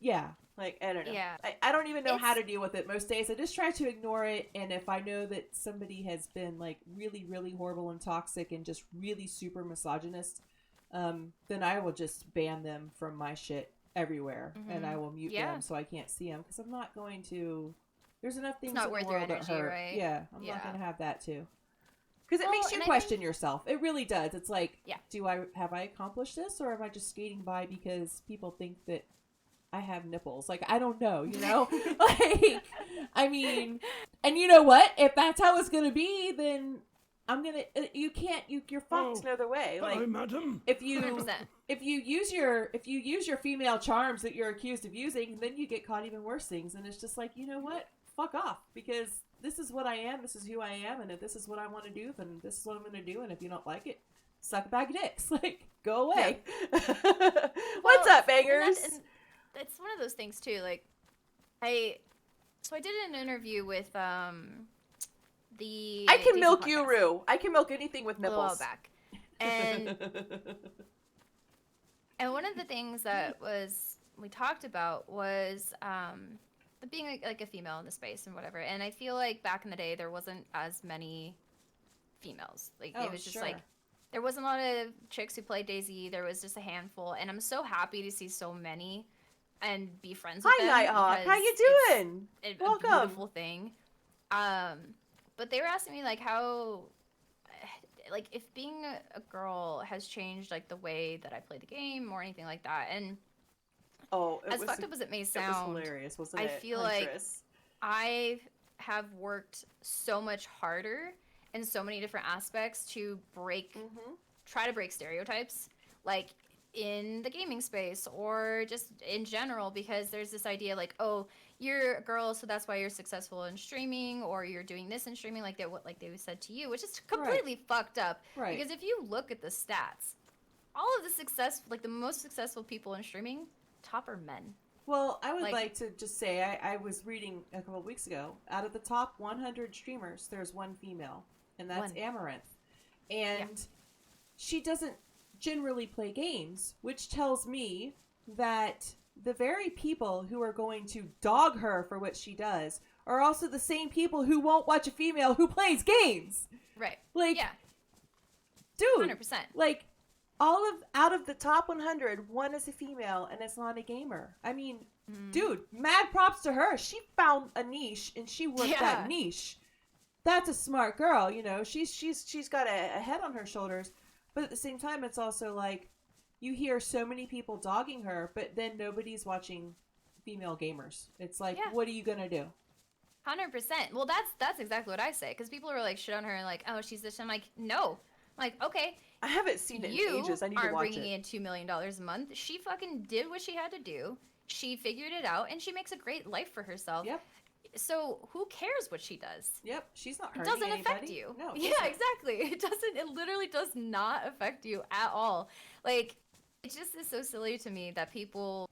[SPEAKER 2] yeah. Like, I don't know.
[SPEAKER 3] Yeah.
[SPEAKER 2] I don't even know how to deal with it most days. I just try to ignore it. And if I know that somebody has been, like, really, really horrible and toxic and just really super misogynist, then I will just ban them from my shit everywhere.
[SPEAKER 3] Mm-hmm.
[SPEAKER 2] And I will mute them so I can't see them. Because I'm not going to... There's enough things
[SPEAKER 3] not
[SPEAKER 2] in
[SPEAKER 3] worth
[SPEAKER 2] the
[SPEAKER 3] your
[SPEAKER 2] world that
[SPEAKER 3] energy,
[SPEAKER 2] hurt.
[SPEAKER 3] right?
[SPEAKER 2] Yeah, I'm not
[SPEAKER 3] Yeah.
[SPEAKER 2] going to have that, too. Because it
[SPEAKER 3] Well,
[SPEAKER 2] makes you
[SPEAKER 3] and I
[SPEAKER 2] question
[SPEAKER 3] think-
[SPEAKER 2] yourself. It really does. It's like,
[SPEAKER 3] Yeah.
[SPEAKER 2] have I accomplished this, or am I just skating by because people think that I have nipples? Like, I don't know, you know? Like, I mean, and you know what? If that's how it's gonna be, then I'm gonna. You're fucked no other way. Like,
[SPEAKER 4] Hello, madam.
[SPEAKER 2] if you
[SPEAKER 3] 100%.
[SPEAKER 2] if you use your female charms that you're accused of using, then you get caught even worse things. And it's just like, you know what? Fuck off, because this is what I am, this is who I am, and if this is what I want to do, then this is what I'm going to do, and if you don't like it, suck a bag of dicks. Like, go away.
[SPEAKER 3] Yeah.
[SPEAKER 2] What's up, bangers?
[SPEAKER 3] And it's one of those things, too, like, I did an interview with the
[SPEAKER 2] I can
[SPEAKER 3] Daisy
[SPEAKER 2] milk
[SPEAKER 3] podcast
[SPEAKER 2] you, Rue. I can milk anything with
[SPEAKER 3] a little while
[SPEAKER 2] nipples.
[SPEAKER 3] back, and one of the things that we talked about was being like a female in the space and whatever. And I feel like back in the day there wasn't as many females. Like
[SPEAKER 2] Oh,
[SPEAKER 3] it was just
[SPEAKER 2] sure.
[SPEAKER 3] like there wasn't a lot of chicks who played Daisy. There was just a handful, and I'm so happy to see so many and be friends with
[SPEAKER 2] Hi,
[SPEAKER 3] them.
[SPEAKER 2] Nighthawk. How you
[SPEAKER 3] because it's
[SPEAKER 2] doing?
[SPEAKER 3] a
[SPEAKER 2] Welcome.
[SPEAKER 3] beautiful thing. But they were asking me like how, like if being a girl has changed like the way that I play the game or anything like that. And
[SPEAKER 2] Oh,
[SPEAKER 3] as fucked up as it may
[SPEAKER 2] it was
[SPEAKER 3] sound,
[SPEAKER 2] hilarious, wasn't
[SPEAKER 3] I
[SPEAKER 2] it?
[SPEAKER 3] feel like
[SPEAKER 2] Huntress?
[SPEAKER 3] I have worked so much harder in so many different aspects to try to break stereotypes, like in the gaming space or just in general, because there's this idea like, oh, you're a girl, so that's why you're successful in streaming, or you're doing this in streaming, like they said to you, which is completely fucked up.
[SPEAKER 2] Right.
[SPEAKER 3] Because if you look at the stats, all of the success, like the most successful people in streaming, top are men.
[SPEAKER 2] Well, I would
[SPEAKER 3] like-
[SPEAKER 2] like to just say I was reading a couple of weeks ago. Out of the top 100 streamers, there's one female, and that's
[SPEAKER 3] One.
[SPEAKER 2] Amaranth. And she doesn't generally play games, which tells me that the very people who are going to dog her for what she does are also the same people who won't watch a female who plays games.
[SPEAKER 3] Right.
[SPEAKER 2] Like,
[SPEAKER 3] Yeah.
[SPEAKER 2] dude,
[SPEAKER 3] 100%.
[SPEAKER 2] like out of the top 100, one is a female, and it's not a gamer. I mean, dude, mad props to her. She found a niche and she worked that niche. That's a smart girl, you know. She's got a head on her shoulders, but at the same time, it's also like you hear so many people dogging her, but then nobody's watching female gamers. It's like, what are you gonna do?
[SPEAKER 3] 100%. Well, that's exactly what I say, because people are like shit on her and like, oh, she's this. I'm like, no. I'm like, okay,
[SPEAKER 2] I haven't seen it
[SPEAKER 3] you
[SPEAKER 2] in ages. I need to
[SPEAKER 3] aren't
[SPEAKER 2] watch
[SPEAKER 3] bringing
[SPEAKER 2] it.
[SPEAKER 3] in $2 million a month. She fucking did what she had to do. She figured it out, and she makes a great life for herself.
[SPEAKER 2] Yep.
[SPEAKER 3] So who cares what she does?
[SPEAKER 2] Yep. She's not
[SPEAKER 3] It
[SPEAKER 2] hurting
[SPEAKER 3] doesn't
[SPEAKER 2] anybody.
[SPEAKER 3] affect you.
[SPEAKER 2] No. it
[SPEAKER 3] Yeah,
[SPEAKER 2] doesn't.
[SPEAKER 3] exactly. It doesn't. It literally does not affect you at all. Like, it just is so silly to me that people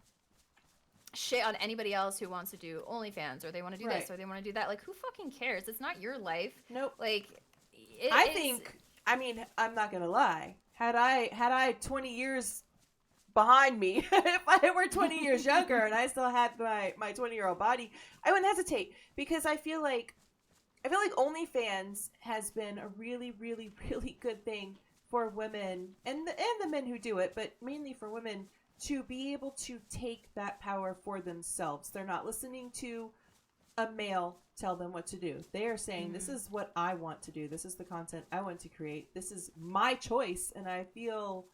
[SPEAKER 3] shit on anybody else who wants to do OnlyFans, or they want to do
[SPEAKER 2] Right.
[SPEAKER 3] this, or they want to do that. Like, who fucking cares? It's not your life.
[SPEAKER 2] Nope.
[SPEAKER 3] Like,
[SPEAKER 2] I think, I mean, I'm not gonna lie. Had I 20 years behind me, if I were 20 years younger and I still had my 20-year-old body, I wouldn't hesitate, because I feel like OnlyFans has been a really, really, really good thing for women and the men who do it, but mainly for women, to be able to take that power for themselves. They're not listening to a male tell them what to do. They are saying, this is what I want to do. This is the content I want to create. This is my choice. And I feel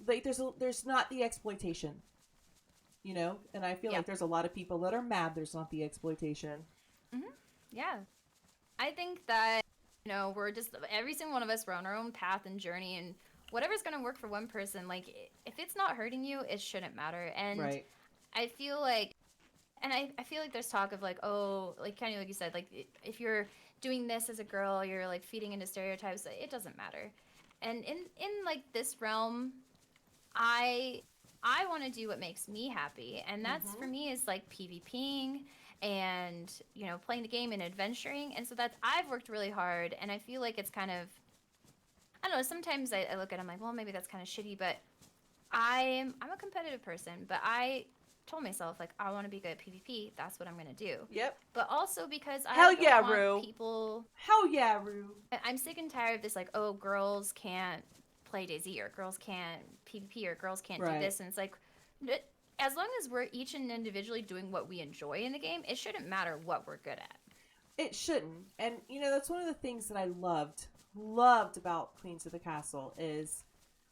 [SPEAKER 2] like there's not the exploitation, you know? And I feel like there's a lot of people that are mad there's not the exploitation.
[SPEAKER 3] Yeah. I think that, you know, we're just, every single one of us, we're on our own path and journey, and whatever's going to work for one person, like, if it's not hurting you, it shouldn't matter. And
[SPEAKER 2] Right.
[SPEAKER 3] I feel like, and I feel like there's talk of like, oh, like kind of like you said, like if you're doing this as a girl, you're like feeding into stereotypes. It doesn't matter. And in like this realm, I want to do what makes me happy, and that's for me is like PvPing and, you know, playing the game and adventuring. And so that's, I've worked really hard, and I feel like it's kind of, I don't know, sometimes I look at it, I'm like, well, maybe that's kind of shitty, but I'm a competitive person, but I told myself, like, I want to be good at PvP. That's what I'm going to do.
[SPEAKER 2] Yep.
[SPEAKER 3] But also because I
[SPEAKER 2] Hell
[SPEAKER 3] don't
[SPEAKER 2] yeah,
[SPEAKER 3] want
[SPEAKER 2] Rue.
[SPEAKER 3] people...
[SPEAKER 2] Hell yeah, Rue.
[SPEAKER 3] I'm sick and tired of this, like, oh, girls can't play DayZ, or girls can't PvP, or girls can't
[SPEAKER 2] Right.
[SPEAKER 3] do this. And it's like, as long as we're each and individually doing what we enjoy in the game, it shouldn't matter what we're good at.
[SPEAKER 2] It shouldn't. And, you know, that's one of the things that I loved about Queens of the Castle is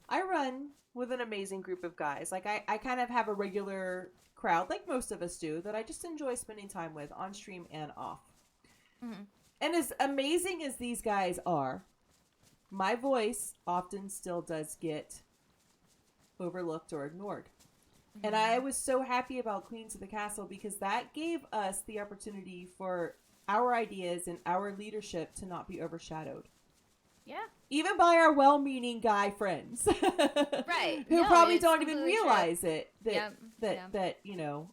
[SPEAKER 2] I run with an amazing group of guys. Like, I kind of have a regular crowd, like most of us do, that I just enjoy spending time with on stream and off. And as amazing as these guys are, my voice often still does get overlooked or ignored. And I was so happy about Queens of the Castle because that gave us the opportunity for our ideas and our leadership to not be overshadowed.
[SPEAKER 3] Yeah.
[SPEAKER 2] Even by our well-meaning guy friends.
[SPEAKER 3] Right.
[SPEAKER 2] Who
[SPEAKER 3] No,
[SPEAKER 2] probably
[SPEAKER 3] it's
[SPEAKER 2] don't even
[SPEAKER 3] completely true.
[SPEAKER 2] realize it. That,
[SPEAKER 3] Yep.
[SPEAKER 2] that you know,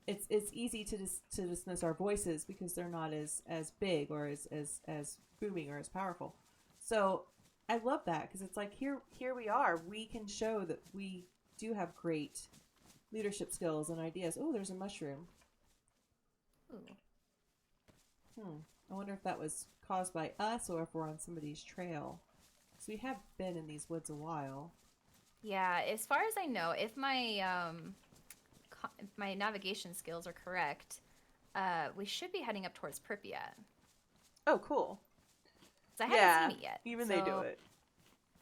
[SPEAKER 2] it's easy to dismiss our voices because they're not as big or as booming or as powerful. So I love that because it's like here we are. We can show that we do have great leadership skills and ideas. Oh, there's a mushroom.
[SPEAKER 3] Ooh.
[SPEAKER 2] I wonder if that was caused by us or if we're on somebody's trail. So we have been in these woods a while.
[SPEAKER 3] Yeah, as far as I know, if my my navigation skills are correct, we should be heading up towards Pripyat.
[SPEAKER 2] Oh, cool.
[SPEAKER 3] 'Cause I haven't seen it yet.
[SPEAKER 2] Even they do
[SPEAKER 3] so
[SPEAKER 2] it.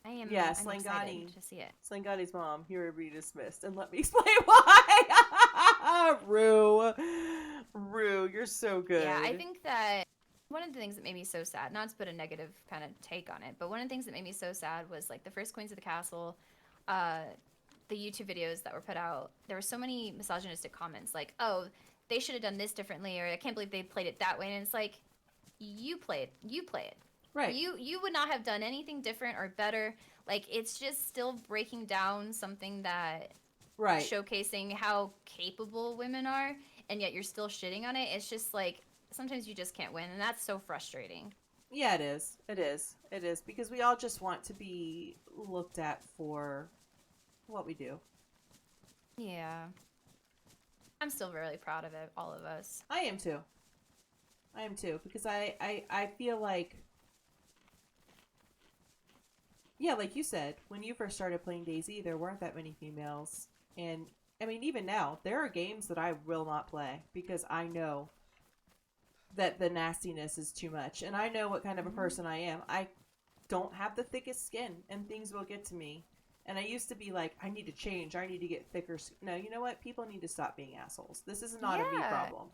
[SPEAKER 3] I am.
[SPEAKER 2] Yeah,
[SPEAKER 3] I'm
[SPEAKER 2] Slangani.
[SPEAKER 3] excited to see it.
[SPEAKER 2] Slangati's mom, you will be dismissed. And let me explain why. Rue, you're so good.
[SPEAKER 3] Yeah, I think that one of the things that made me so sad, not to put a negative kind of take on it, but one of the things that made me so sad was like the first Queens of the Castle, the YouTube videos that were put out. There were so many misogynistic comments like, "Oh, they should have done this differently," or "I can't believe they played it that way." And it's like, you play it.
[SPEAKER 2] Right.
[SPEAKER 3] You would not have done anything different or better. Like, it's just still breaking down something that
[SPEAKER 2] Right.
[SPEAKER 3] showcasing how capable women are, and yet you're still shitting on it. It's just like sometimes you just can't win, and that's so frustrating.
[SPEAKER 2] Yeah, it is. It is. It is because we all just want to be looked at for what we do.
[SPEAKER 3] Yeah. I'm still really proud of it, all of us.
[SPEAKER 2] I am too. Because I feel like, yeah, like you said, when you first started playing DayZ, there weren't that many females. And, I mean, even now, there are games that I will not play because I know that the nastiness is too much. And I know what kind of a person I am. I don't have the thickest skin, and things will get to me. And I used to be like, I need to change. I need to get thicker. No, you know what? People need to stop being assholes. This is not a me
[SPEAKER 3] Yeah.
[SPEAKER 2] problem.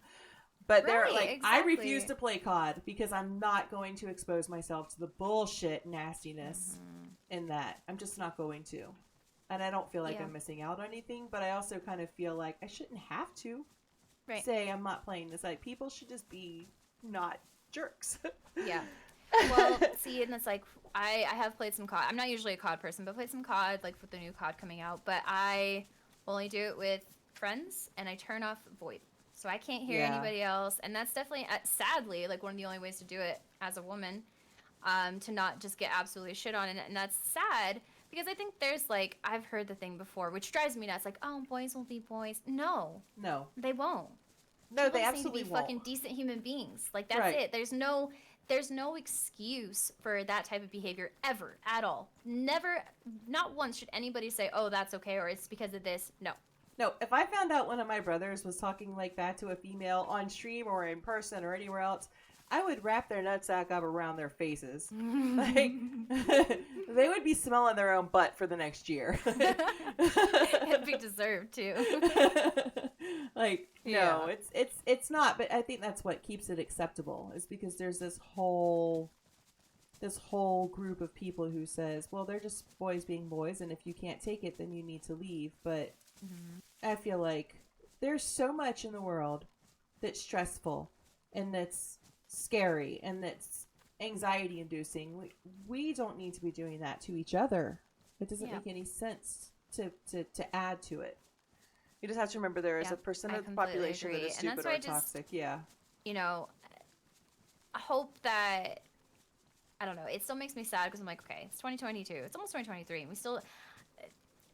[SPEAKER 2] But they're
[SPEAKER 3] Right,
[SPEAKER 2] like, I
[SPEAKER 3] exactly.
[SPEAKER 2] refuse to play COD because I'm not going to expose myself to the bullshit nastiness in that. I'm just not going to. And I don't feel like
[SPEAKER 3] Yeah.
[SPEAKER 2] I'm missing out on anything, but I also kind of feel like I shouldn't have to
[SPEAKER 3] Right.
[SPEAKER 2] say I'm not playing this. Like, people should just be not jerks.
[SPEAKER 3] Yeah. Well, see, and it's like, I have played some COD. I'm not usually a COD person, but played some COD, like with the new COD coming out. But I only do it with friends, and I turn off VoIP. So I can't hear
[SPEAKER 2] Yeah.
[SPEAKER 3] anybody else. And that's definitely, sadly, like one of the only ways to do it as a woman, to not just get absolutely shit on. And that's sad, because I think there's like, I've heard the thing before, which drives me nuts, like, oh, boys will be boys. No,
[SPEAKER 2] No.
[SPEAKER 3] they won't.
[SPEAKER 2] No,
[SPEAKER 3] People
[SPEAKER 2] they
[SPEAKER 3] just
[SPEAKER 2] absolutely
[SPEAKER 3] need to be
[SPEAKER 2] won't.
[SPEAKER 3] fucking decent human beings. Like, that's
[SPEAKER 2] Right.
[SPEAKER 3] it. There's no excuse for that type of behavior ever, at all. Never, not once should anybody say, oh, that's okay, or it's because of this. No.
[SPEAKER 2] No, if I found out one of my brothers was talking like that to a female on stream or in person or anywhere else, I would wrap their nutsack up around their faces. Like, they would be smelling their own butt for the next year.
[SPEAKER 3] It'd be deserved, too.
[SPEAKER 2] Like,
[SPEAKER 3] Yeah.
[SPEAKER 2] no, it's not, but I think that's what keeps it acceptable, is because there's this whole group of people who says, well, they're just boys being boys, and if you can't take it, then you need to leave. But I feel like there's so much in the world that's stressful and that's scary and that's anxiety inducing. We don't need to be doing that to each other. It doesn't
[SPEAKER 3] Yeah.
[SPEAKER 2] make any sense to add to it. You just have to remember there is
[SPEAKER 3] Yeah,
[SPEAKER 2] a percent
[SPEAKER 3] I
[SPEAKER 2] of the
[SPEAKER 3] completely
[SPEAKER 2] population that
[SPEAKER 3] agree.
[SPEAKER 2] is
[SPEAKER 3] And that's
[SPEAKER 2] stupid
[SPEAKER 3] why
[SPEAKER 2] or
[SPEAKER 3] I just-
[SPEAKER 2] toxic. Yeah.
[SPEAKER 3] You know, I hope that, I don't know, it still makes me sad because I'm like, okay, it's 2022. It's almost 2023, and we still,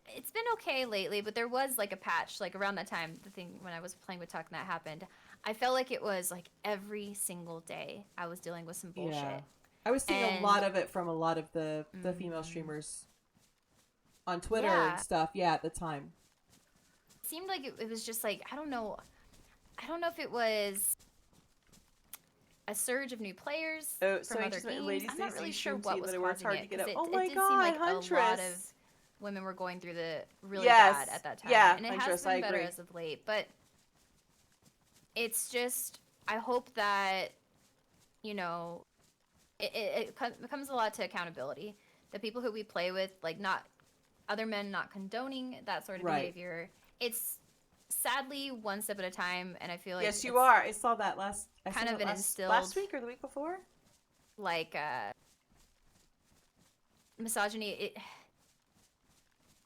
[SPEAKER 3] it's been okay lately, but there was like a patch, like around that time, the thing when I was playing with Tuck and that happened, I felt like it was like every single day I was dealing with some bullshit.
[SPEAKER 2] Yeah. I was seeing a
[SPEAKER 3] And-
[SPEAKER 2] lot of it from a lot of the female streamers on Twitter
[SPEAKER 3] Yeah.
[SPEAKER 2] and stuff. Yeah, at the time.
[SPEAKER 3] It seemed like it was just like, I don't know if it was a surge of new players
[SPEAKER 2] Oh,
[SPEAKER 3] from
[SPEAKER 2] so you
[SPEAKER 3] other
[SPEAKER 2] just meant
[SPEAKER 3] games.
[SPEAKER 2] Lady
[SPEAKER 3] I'm not
[SPEAKER 2] Stacey
[SPEAKER 3] really sure
[SPEAKER 2] stream
[SPEAKER 3] what
[SPEAKER 2] team
[SPEAKER 3] was
[SPEAKER 2] that it works
[SPEAKER 3] causing
[SPEAKER 2] hard
[SPEAKER 3] it,
[SPEAKER 2] to get
[SPEAKER 3] 'cause
[SPEAKER 2] up. Oh
[SPEAKER 3] it
[SPEAKER 2] my
[SPEAKER 3] did
[SPEAKER 2] God,
[SPEAKER 3] seem like a lot
[SPEAKER 2] Huntress.
[SPEAKER 3] of women were going through the really
[SPEAKER 2] Yes.
[SPEAKER 3] bad at that time.
[SPEAKER 2] Yeah,
[SPEAKER 3] and it
[SPEAKER 2] Huntress,
[SPEAKER 3] has
[SPEAKER 2] I
[SPEAKER 3] been better
[SPEAKER 2] agree.
[SPEAKER 3] as of late, but it's just, I hope that, you know, it becomes a lot to accountability. The people who we play with, like, not other men not condoning that sort of
[SPEAKER 2] Right.
[SPEAKER 3] behavior. It's sadly one step at a time, and I feel like
[SPEAKER 2] Yes, you
[SPEAKER 3] it's
[SPEAKER 2] are. I saw that last. I
[SPEAKER 3] kind
[SPEAKER 2] saw
[SPEAKER 3] of
[SPEAKER 2] it
[SPEAKER 3] an
[SPEAKER 2] last
[SPEAKER 3] instilled-
[SPEAKER 2] week or the week before.
[SPEAKER 3] like misogyny.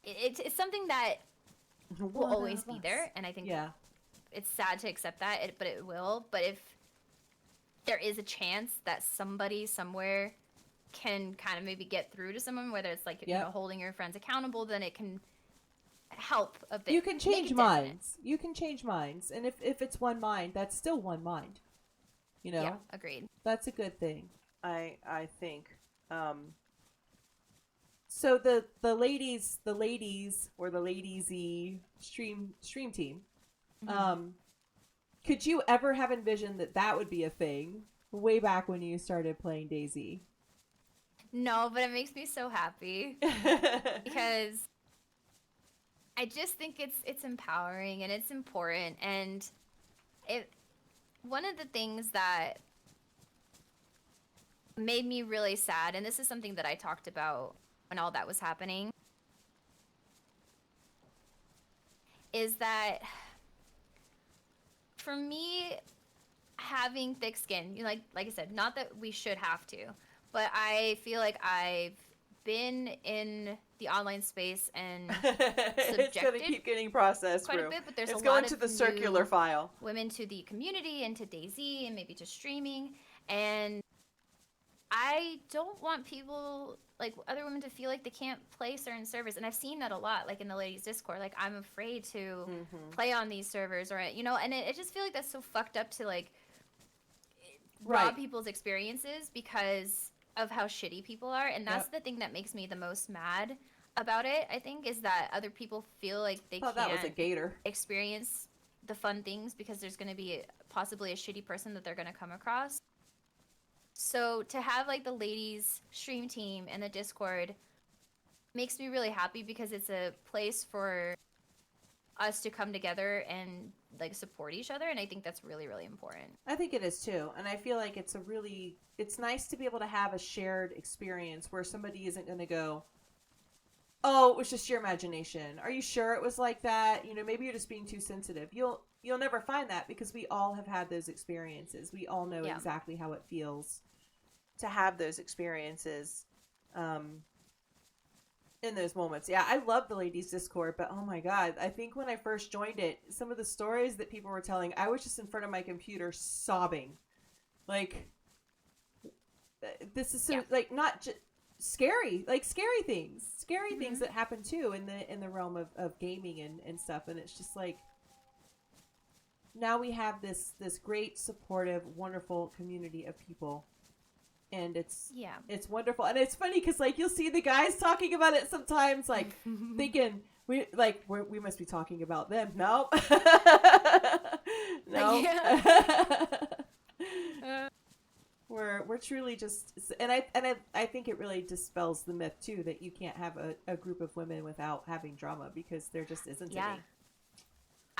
[SPEAKER 3] It's something that will always be there, and I think
[SPEAKER 2] Yeah.
[SPEAKER 3] it's sad to accept that, but it will. But if there is a chance that somebody somewhere can kind of maybe get through to someone, whether it's like, you know, holding your friends accountable, then it can help a bit.
[SPEAKER 2] You can change minds. You can change minds. And if it's one mind, that's still one mind. You know?
[SPEAKER 3] Yeah, agreed.
[SPEAKER 2] That's a good thing. I think. So the ladies or the ladiesy stream team, could you ever have envisioned that would be a thing way back when you started playing DayZ?
[SPEAKER 3] No, but it makes me so happy because I just think it's empowering and it's important. And one of the things that made me really sad, and this is something that I talked about when all that was happening, is that for me, having thick skin, you know, like I said, not that we should have to, but I feel like I've been in the online space and
[SPEAKER 2] it's gonna keep getting processed
[SPEAKER 3] quite a bit, but there's
[SPEAKER 2] it's
[SPEAKER 3] a
[SPEAKER 2] going
[SPEAKER 3] lot
[SPEAKER 2] to
[SPEAKER 3] of
[SPEAKER 2] the circular file.
[SPEAKER 3] Women to the community and to DayZ and maybe to streaming, and I don't want people, like other women, to feel like they can't play certain servers. And I've seen that a lot, like in the ladies Discord, like I'm afraid to play on these servers, or, you know, and I just feel like that's so fucked up to like rob people's experiences because of how shitty people are. And that's the thing that makes me the most mad about it, I think, is that other people feel like they can't
[SPEAKER 2] that was a gator.
[SPEAKER 3] experience the fun things because there's going to be possibly a shitty person that they're going to come across. So to have like the ladies stream team and the Discord makes me really happy because it's a place for us to come together and like support each other, and I think that's really, really important.
[SPEAKER 2] I think it is too, and I feel like it's nice to be able to have a shared experience where somebody isn't going to go, oh, it was just your imagination. Are you sure it was like that? You know, maybe you're just being too sensitive. You'll never find that because we all have had those experiences. We all know exactly how it feels to have those experiences in those moments. Yeah, I love the ladies Discord, but oh my god, I think when I first joined it, some of the stories that people were telling, I was just in front of my computer sobbing. Like, this is so like not just scary, like scary things that happen too in the realm of gaming and stuff. And it's just like, now we have this great, supportive, wonderful community of people, and it's wonderful. And it's funny because like you'll see the guys talking about it sometimes, like thinking we must be talking about them. No. No. We're truly just, and I think it really dispels the myth too that you can't have a group of women without having drama, because there just isn't any.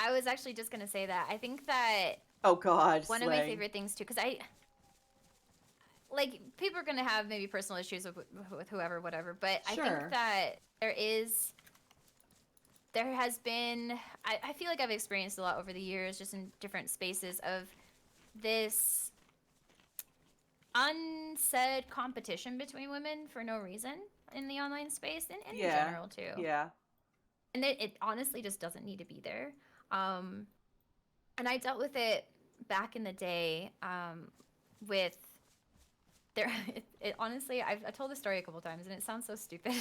[SPEAKER 3] I was actually just gonna say that. I think that
[SPEAKER 2] one
[SPEAKER 3] of my favorite things too, because like people are gonna have maybe personal issues with whoever, whatever, but I think that there has been, I feel like I've experienced a lot over the years, just in different spaces, of this unsaid competition between women for no reason in the online space and in general too.
[SPEAKER 2] Yeah.
[SPEAKER 3] And it honestly just doesn't need to be there. And I dealt with it back in the day with there. Honestly, I've told this story a couple times and it sounds so stupid.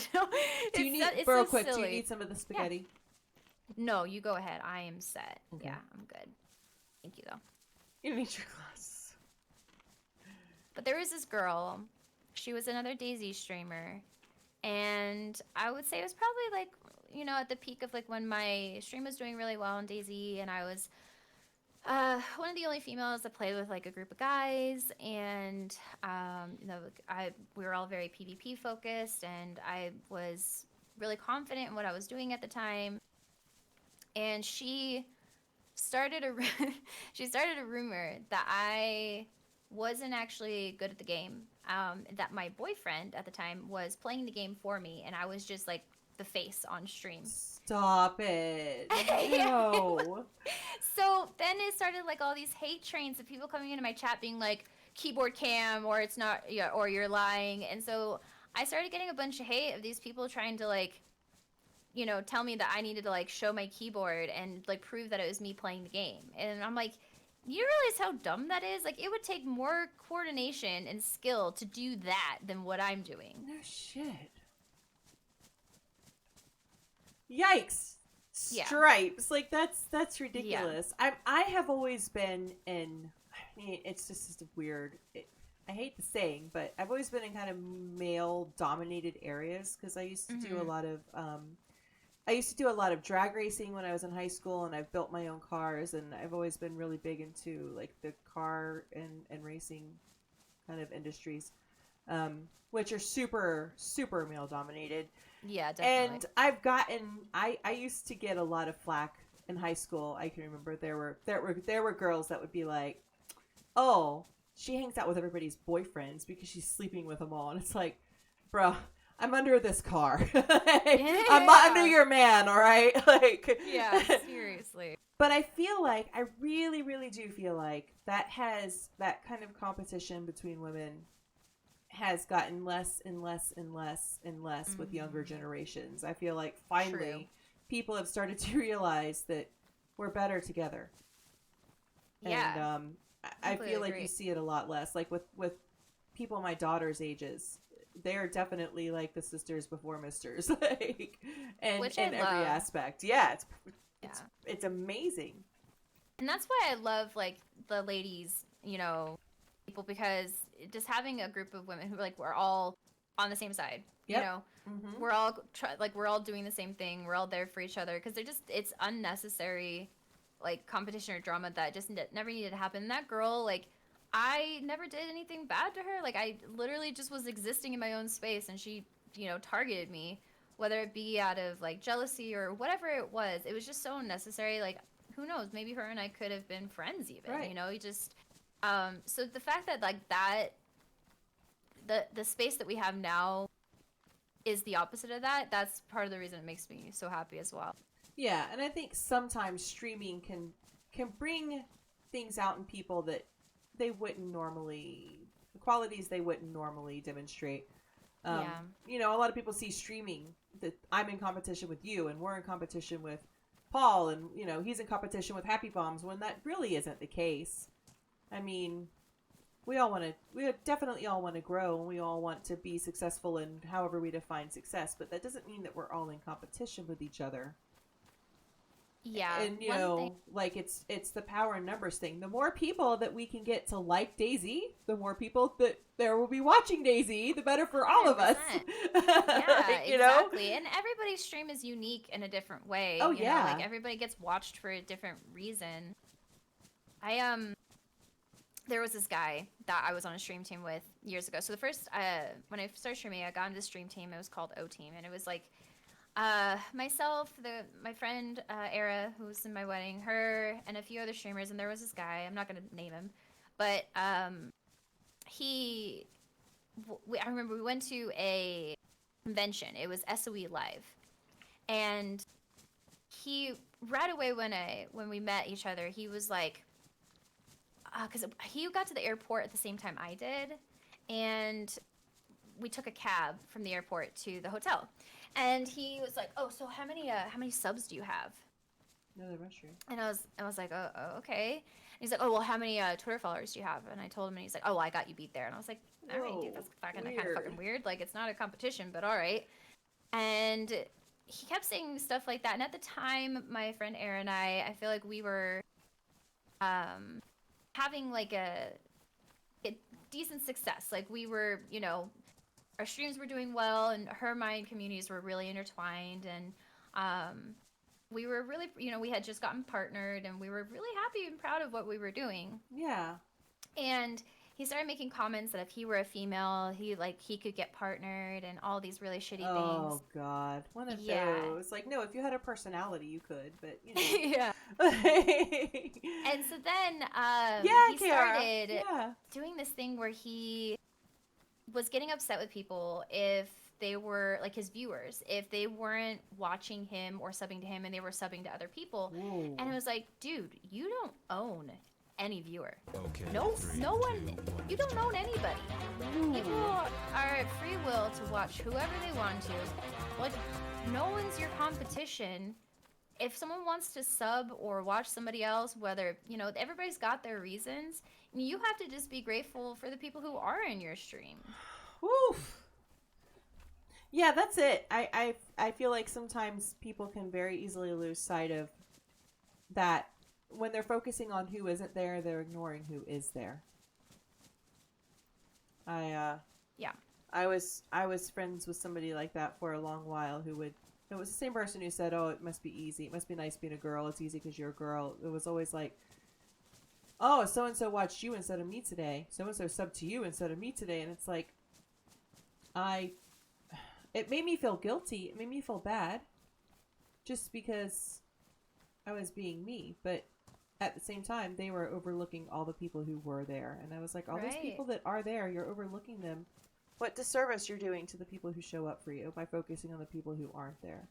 [SPEAKER 2] Do you need,
[SPEAKER 3] real
[SPEAKER 2] quick,
[SPEAKER 3] silly.
[SPEAKER 2] do you need some of the spaghetti?
[SPEAKER 3] Yeah. No, you go ahead. I am set.
[SPEAKER 2] Okay.
[SPEAKER 3] Yeah, I'm good. Thank you though.
[SPEAKER 2] You need your glasses.
[SPEAKER 3] But there was this girl. She was another DayZ streamer. And I would say it was probably like, you know, at the peak of like when my stream was doing really well on DayZ, and I was one of the only females that played with like a group of guys, and you know, we were all very PvP focused, and I was really confident in what I was doing at the time. And she started a rumor that I wasn't actually good at the game, that my boyfriend at the time was playing the game for me, and I was just like the face on stream.
[SPEAKER 2] Stop it. No.
[SPEAKER 3] So then it started like all these hate trains of people coming into my chat being like, keyboard cam, or it's not, or you're lying. And so I started getting a bunch of hate of these people trying to like, you know, tell me that I needed to like show my keyboard and like prove that it was me playing the game. And I'm like, you realize how dumb that is? Like, it would take more coordination and skill to do that than what I'm doing.
[SPEAKER 2] No shit. Yikes.
[SPEAKER 3] Yeah.
[SPEAKER 2] Stripes. Like, that's ridiculous. I have always been in, I mean, it's just a weird, I hate the saying, but I've always been in kind of male-dominated areas because I used to do a lot of, I used to do a lot of drag racing when I was in high school, and I've built my own cars, and I've always been really big into, like, the car and racing kind of industries, which are super, super male-dominated.
[SPEAKER 3] Yeah, definitely.
[SPEAKER 2] And I've gotten, I used to get a lot of flack in high school. I can remember there were girls that would be like, oh, she hangs out with everybody's boyfriends because she's sleeping with them all. And it's like, bruh, I'm under this car. I'm not under your man, all right? Like,
[SPEAKER 3] yeah, seriously.
[SPEAKER 2] But I feel like, I really, really do feel like that kind of competition between women has gotten less and less and less and less with younger generations. I feel like finally people have started to realize that we're better together.
[SPEAKER 3] Yeah.
[SPEAKER 2] And I feel like you see it a lot less. Like with people my daughter's ages, they're definitely like the sisters before misters, like, and
[SPEAKER 3] Which I
[SPEAKER 2] in every
[SPEAKER 3] love.
[SPEAKER 2] aspect. Yeah, it's amazing.
[SPEAKER 3] And that's why I love, like, the ladies, you know, people, because just having a group of women who, like, we're all on the same side,
[SPEAKER 2] Yep.
[SPEAKER 3] you know, we're all doing the same thing. We're all there for each other, because it's unnecessary, like, competition or drama that just never needed to happen. And that girl, like, I never did anything bad to her. Like, I literally just was existing in my own space, and she, you know, targeted me, whether it be out of, like, jealousy or whatever it was. It was just so unnecessary. Like, who knows? Maybe her and I could have been friends even,
[SPEAKER 2] Right.
[SPEAKER 3] you know? You just, so the fact that, like, that, the space that we have now is the opposite of that, that's part of the reason it makes me so happy as well.
[SPEAKER 2] Yeah, and I think sometimes streaming can bring things out in people that they wouldn't normally, the qualities they wouldn't normally demonstrate.
[SPEAKER 3] Yeah.
[SPEAKER 2] You know, a lot of people see streaming that I'm in competition with you, and we're in competition with Paul, and, you know, he's in competition with Happy Bombs, when that really isn't the case. I mean, we definitely all want to grow, and we all want to be successful in however we define success, but that doesn't mean that we're all in competition with each other.
[SPEAKER 3] Yeah.
[SPEAKER 2] And, you know, like, it's the power in numbers thing. The more people that we can get to like Daisy, the more people that there will be watching Daisy, the better for all of us.
[SPEAKER 3] 100%. Yeah,
[SPEAKER 2] like, you know?
[SPEAKER 3] exactly. And everybody's stream is unique in a different way.
[SPEAKER 2] Oh,
[SPEAKER 3] you know?
[SPEAKER 2] yeah.
[SPEAKER 3] Like, everybody gets watched for a different reason. There was this guy that I was on a stream team with years ago. So the first, when I started streaming, I got into the stream team. It was called O Team, and it was like, myself, my friend Era, who was in my wedding, her, and a few other streamers, and there was this guy. I'm not gonna name him, but I remember we went to a convention. It was SOE Live, and he right away when we met each other, he was like, because he got to the airport at the same time I did, and we took a cab from the airport to the hotel. And he was like, "Oh, so how many subs do you have?"
[SPEAKER 2] Another mushroom.
[SPEAKER 3] And I was like, "Oh, okay." And he's like, "Oh, well, how many Twitter followers do you have?" And I told him, and he's like, "Oh, well, I got you beat there." And I was like, "All right, dude, that's kind of fucking weird. Like, it's not a competition, but all right." And he kept saying stuff like that. And at the time, my friend Aaron and I feel like we were having like a decent success. Like, we were, you know, our streams were doing well, and her and my communities were really intertwined, and we were really, you know, we had just gotten partnered, and we were really happy and proud of what we were doing.
[SPEAKER 2] Yeah.
[SPEAKER 3] And he started making comments that if he were a female, he could get partnered, and all these really shitty things.
[SPEAKER 2] Oh God, one of those. Like, no, if you had a personality, you could, but you know.
[SPEAKER 3] Yeah. And so then he started doing this thing where he was getting upset with people if they were, like, his viewers, if they weren't watching him or subbing to him and they were subbing to other people.
[SPEAKER 2] Ooh.
[SPEAKER 3] And it was like, dude, you don't own any viewer.
[SPEAKER 4] Okay.
[SPEAKER 3] No one, you don't own anybody. People are at free will to watch whoever they want to. like, no one's your competition. If someone wants to sub or watch somebody else, whether, everybody's got their reasons, you have to just be grateful for the people who are in your stream.
[SPEAKER 2] Woof. Yeah, that's it. I feel like sometimes people can very easily lose sight of that. When they're focusing on who isn't there, they're ignoring who is there.
[SPEAKER 3] Yeah.
[SPEAKER 2] I was friends with somebody like that for a long while who would. It was the same person who said, "Oh, it must be easy. It must be nice being a girl. It's easy because you're a girl." It was always like, "Oh, so and so watched you instead of me today. So and so subbed to you instead of me today." And it's like, it made me feel guilty. It made me feel bad, just because I was being me. But at the same time, they were overlooking all the people who were there, and I was like, all those people that are there, you're overlooking them. What disservice you're doing to the people who show up for you by focusing on the people who aren't there.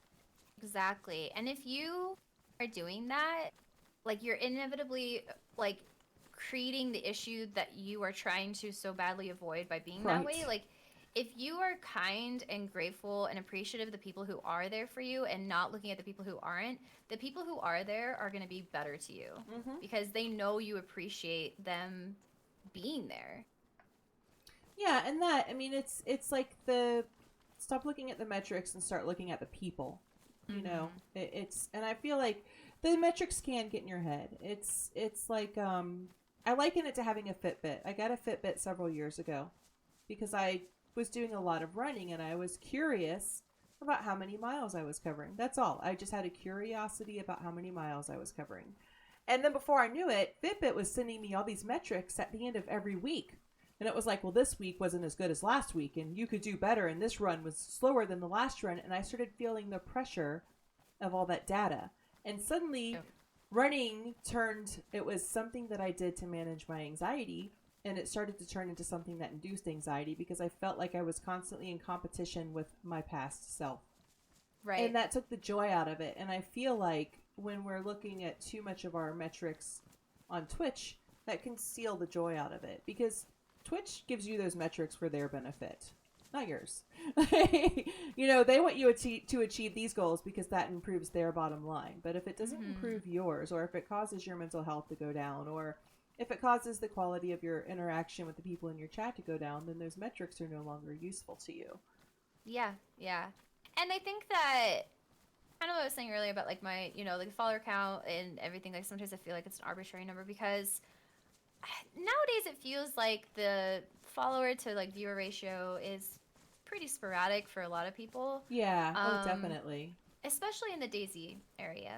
[SPEAKER 3] Exactly. And if you are doing that, like, you're inevitably, like, creating the issue that you are trying to so badly avoid by being that way. Like, if you are kind and grateful and appreciative of the people who are there for you and not looking at the people who aren't, the people who are there are going to be better to you because they know you appreciate them being there.
[SPEAKER 2] Yeah, and that, I mean, it's like stop looking at the metrics and start looking at the people. You know, and I feel like the metrics can get in your head. It's like, I liken it to having a Fitbit. I got a Fitbit several years ago because I was doing a lot of running and I was curious about how many miles I was covering. That's all. I just had a curiosity about how many miles I was covering. And then before I knew it, Fitbit was sending me all these metrics at the end of every week. And it was like, well, this week wasn't as good as last week, and you could do better, and this run was slower than the last run. And I started feeling the pressure of all that data. And suddenly, running it was something that I did to manage my anxiety, and it started to turn into something that induced anxiety because I felt like I was constantly in competition with my past self.
[SPEAKER 3] Right.
[SPEAKER 2] And that took the joy out of it. And I feel like when we're looking at too much of our metrics on Twitch, that can steal the joy out of it because Twitch gives you those metrics for their benefit, not yours. You know, they want you to achieve these goals because that improves their bottom line. But if it doesn't improve yours, or if it causes your mental health to go down, or if it causes the quality of your interaction with the people in your chat to go down, then those metrics are no longer useful to you.
[SPEAKER 3] Yeah, yeah. And I think that, kind of what I was saying earlier about, like, my, like, follower count and everything, like, sometimes I feel like it's an arbitrary number because nowadays it feels like the follower to, like, viewer ratio is pretty sporadic for a lot of people.
[SPEAKER 2] Yeah, definitely.
[SPEAKER 3] Especially in the DayZ area.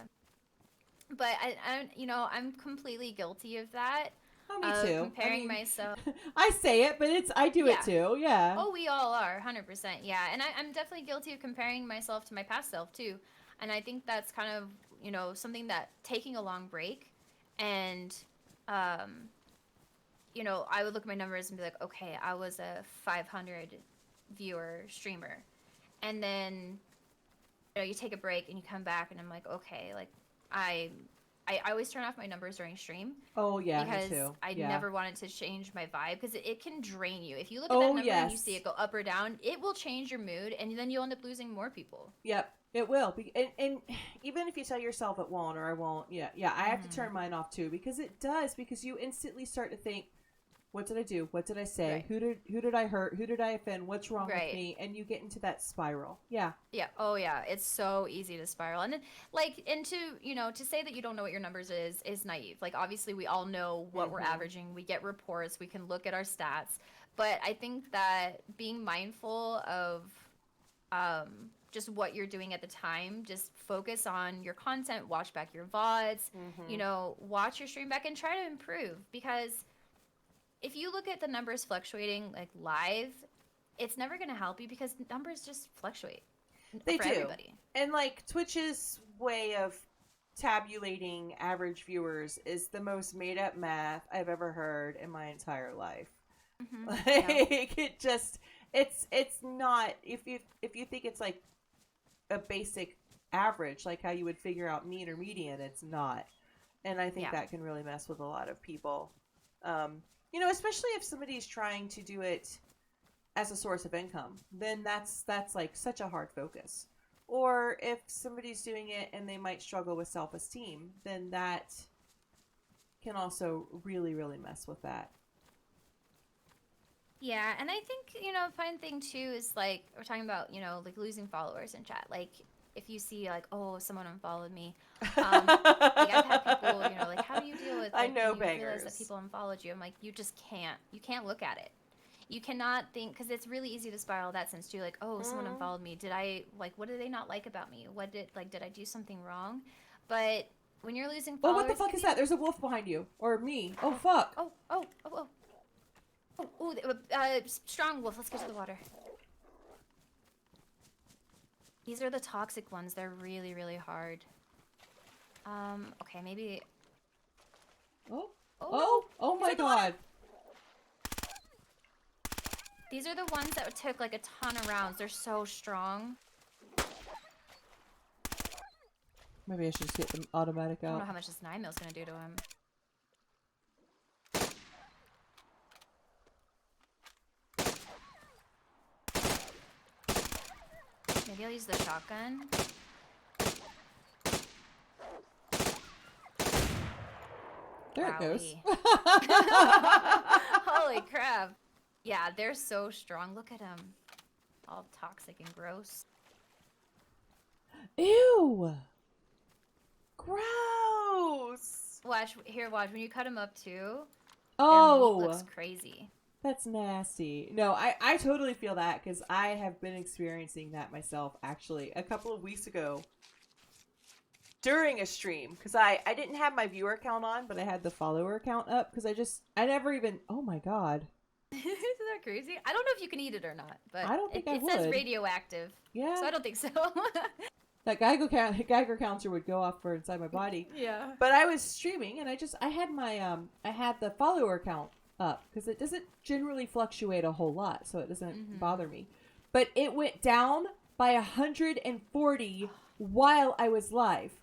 [SPEAKER 3] But I'm completely guilty of that.
[SPEAKER 2] Oh, me too.
[SPEAKER 3] Comparing myself.
[SPEAKER 2] I say it, but I do it too. Yeah.
[SPEAKER 3] Oh, we all are, 100%. Yeah, and I'm definitely guilty of comparing myself to my past self too. And I think that's kind of, something that taking a long break and, I would look at my numbers and be like, okay, I was a 500 viewer streamer. And then, you take a break and you come back and I'm like, okay, like, I always turn off my numbers during stream.
[SPEAKER 2] Oh, yeah,
[SPEAKER 3] because
[SPEAKER 2] me too.
[SPEAKER 3] I never wanted to change my vibe because it can drain you. If you look at that number and you see it go up or down, it will change your mood and then you'll end up losing more people.
[SPEAKER 2] Yep, it will. And even if you tell yourself it won't or I won't, I have to turn mine off too because it does, because you instantly start to think, what did I do? What did I say?
[SPEAKER 3] Right.
[SPEAKER 2] Who did I hurt? Who did I offend? What's wrong with me? And you get into that spiral. Yeah.
[SPEAKER 3] Yeah. Oh yeah. It's so easy to spiral. And then, like, to say that you don't know what your numbers is naive. Like, obviously we all know what we're averaging. We get reports. We can look at our stats. But I think that being mindful of just what you're doing at the time, just focus on your content, watch back your VODs, watch your stream back and try to improve, because if you look at the numbers fluctuating, like, live, it's never going to help you because numbers just fluctuate.
[SPEAKER 2] They
[SPEAKER 3] for
[SPEAKER 2] do.
[SPEAKER 3] Everybody.
[SPEAKER 2] And, like, Twitch's way of tabulating average viewers is the most made-up math I've ever heard in my entire life. Like, it's not, if you think it's, like, a basic average, like how you would figure out mean or median, it's not. And I think that can really mess with a lot of people. Especially if somebody's trying to do it as a source of income, then that's like such a hard focus. or if somebody's doing it and they might struggle with self-esteem, then that can also really, really mess with that.
[SPEAKER 3] Yeah, and I think, you know, fun thing too is like we're talking about, you know, like losing followers in chat. Like if you see like, oh, someone unfollowed me. Like I've had people, you know, like how do you deal with like
[SPEAKER 2] I know
[SPEAKER 3] when you realize
[SPEAKER 2] bangers.
[SPEAKER 3] that people unfollowed you? I'm like, you just can't. You can't look at it. You cannot think, because it's really easy to spiral that sense too. Like, oh, someone unfollowed me. Did I like? What did they not like about me? What did did I do something wrong? But when you're losing
[SPEAKER 2] Oh,
[SPEAKER 3] followers,
[SPEAKER 2] what the fuck is that? There's a wolf behind you. Or me. Oh, fuck.
[SPEAKER 3] Strong wolf. Let's get to the water. These are the toxic ones. They're really, really hard. Okay, maybe.
[SPEAKER 2] Oh my god.
[SPEAKER 3] These are the ones that took like a ton of rounds. They're so strong.
[SPEAKER 2] Maybe I should just get them automatic
[SPEAKER 3] I don't know
[SPEAKER 2] out.
[SPEAKER 3] how much this 9 mil's gonna do to him. Maybe I'll use the shotgun.
[SPEAKER 2] There it goes.
[SPEAKER 3] Holy crap. Yeah, they're so strong. Look at them. All toxic and gross.
[SPEAKER 2] Ew. Gross.
[SPEAKER 3] Watch, when you cut them up too, their
[SPEAKER 2] Oh.
[SPEAKER 3] meat looks crazy.
[SPEAKER 2] That's nasty. No, I totally feel that because I have been experiencing that myself actually a couple of weeks ago during a stream because I didn't have my viewer count on, but I had the follower count up because I never even, oh my god.
[SPEAKER 3] Isn't that crazy? I don't know if you can eat it or not, but
[SPEAKER 2] I don't think
[SPEAKER 3] it
[SPEAKER 2] I
[SPEAKER 3] says
[SPEAKER 2] would.
[SPEAKER 3] radioactive,
[SPEAKER 2] Yeah.
[SPEAKER 3] so I don't think so.
[SPEAKER 2] That Geiger counter would go off for inside my body.
[SPEAKER 3] Yeah.
[SPEAKER 2] But I was streaming and I had my I had the follower count up because it doesn't generally fluctuate a whole lot, so it doesn't bother me. But it went down by 140 while I was live.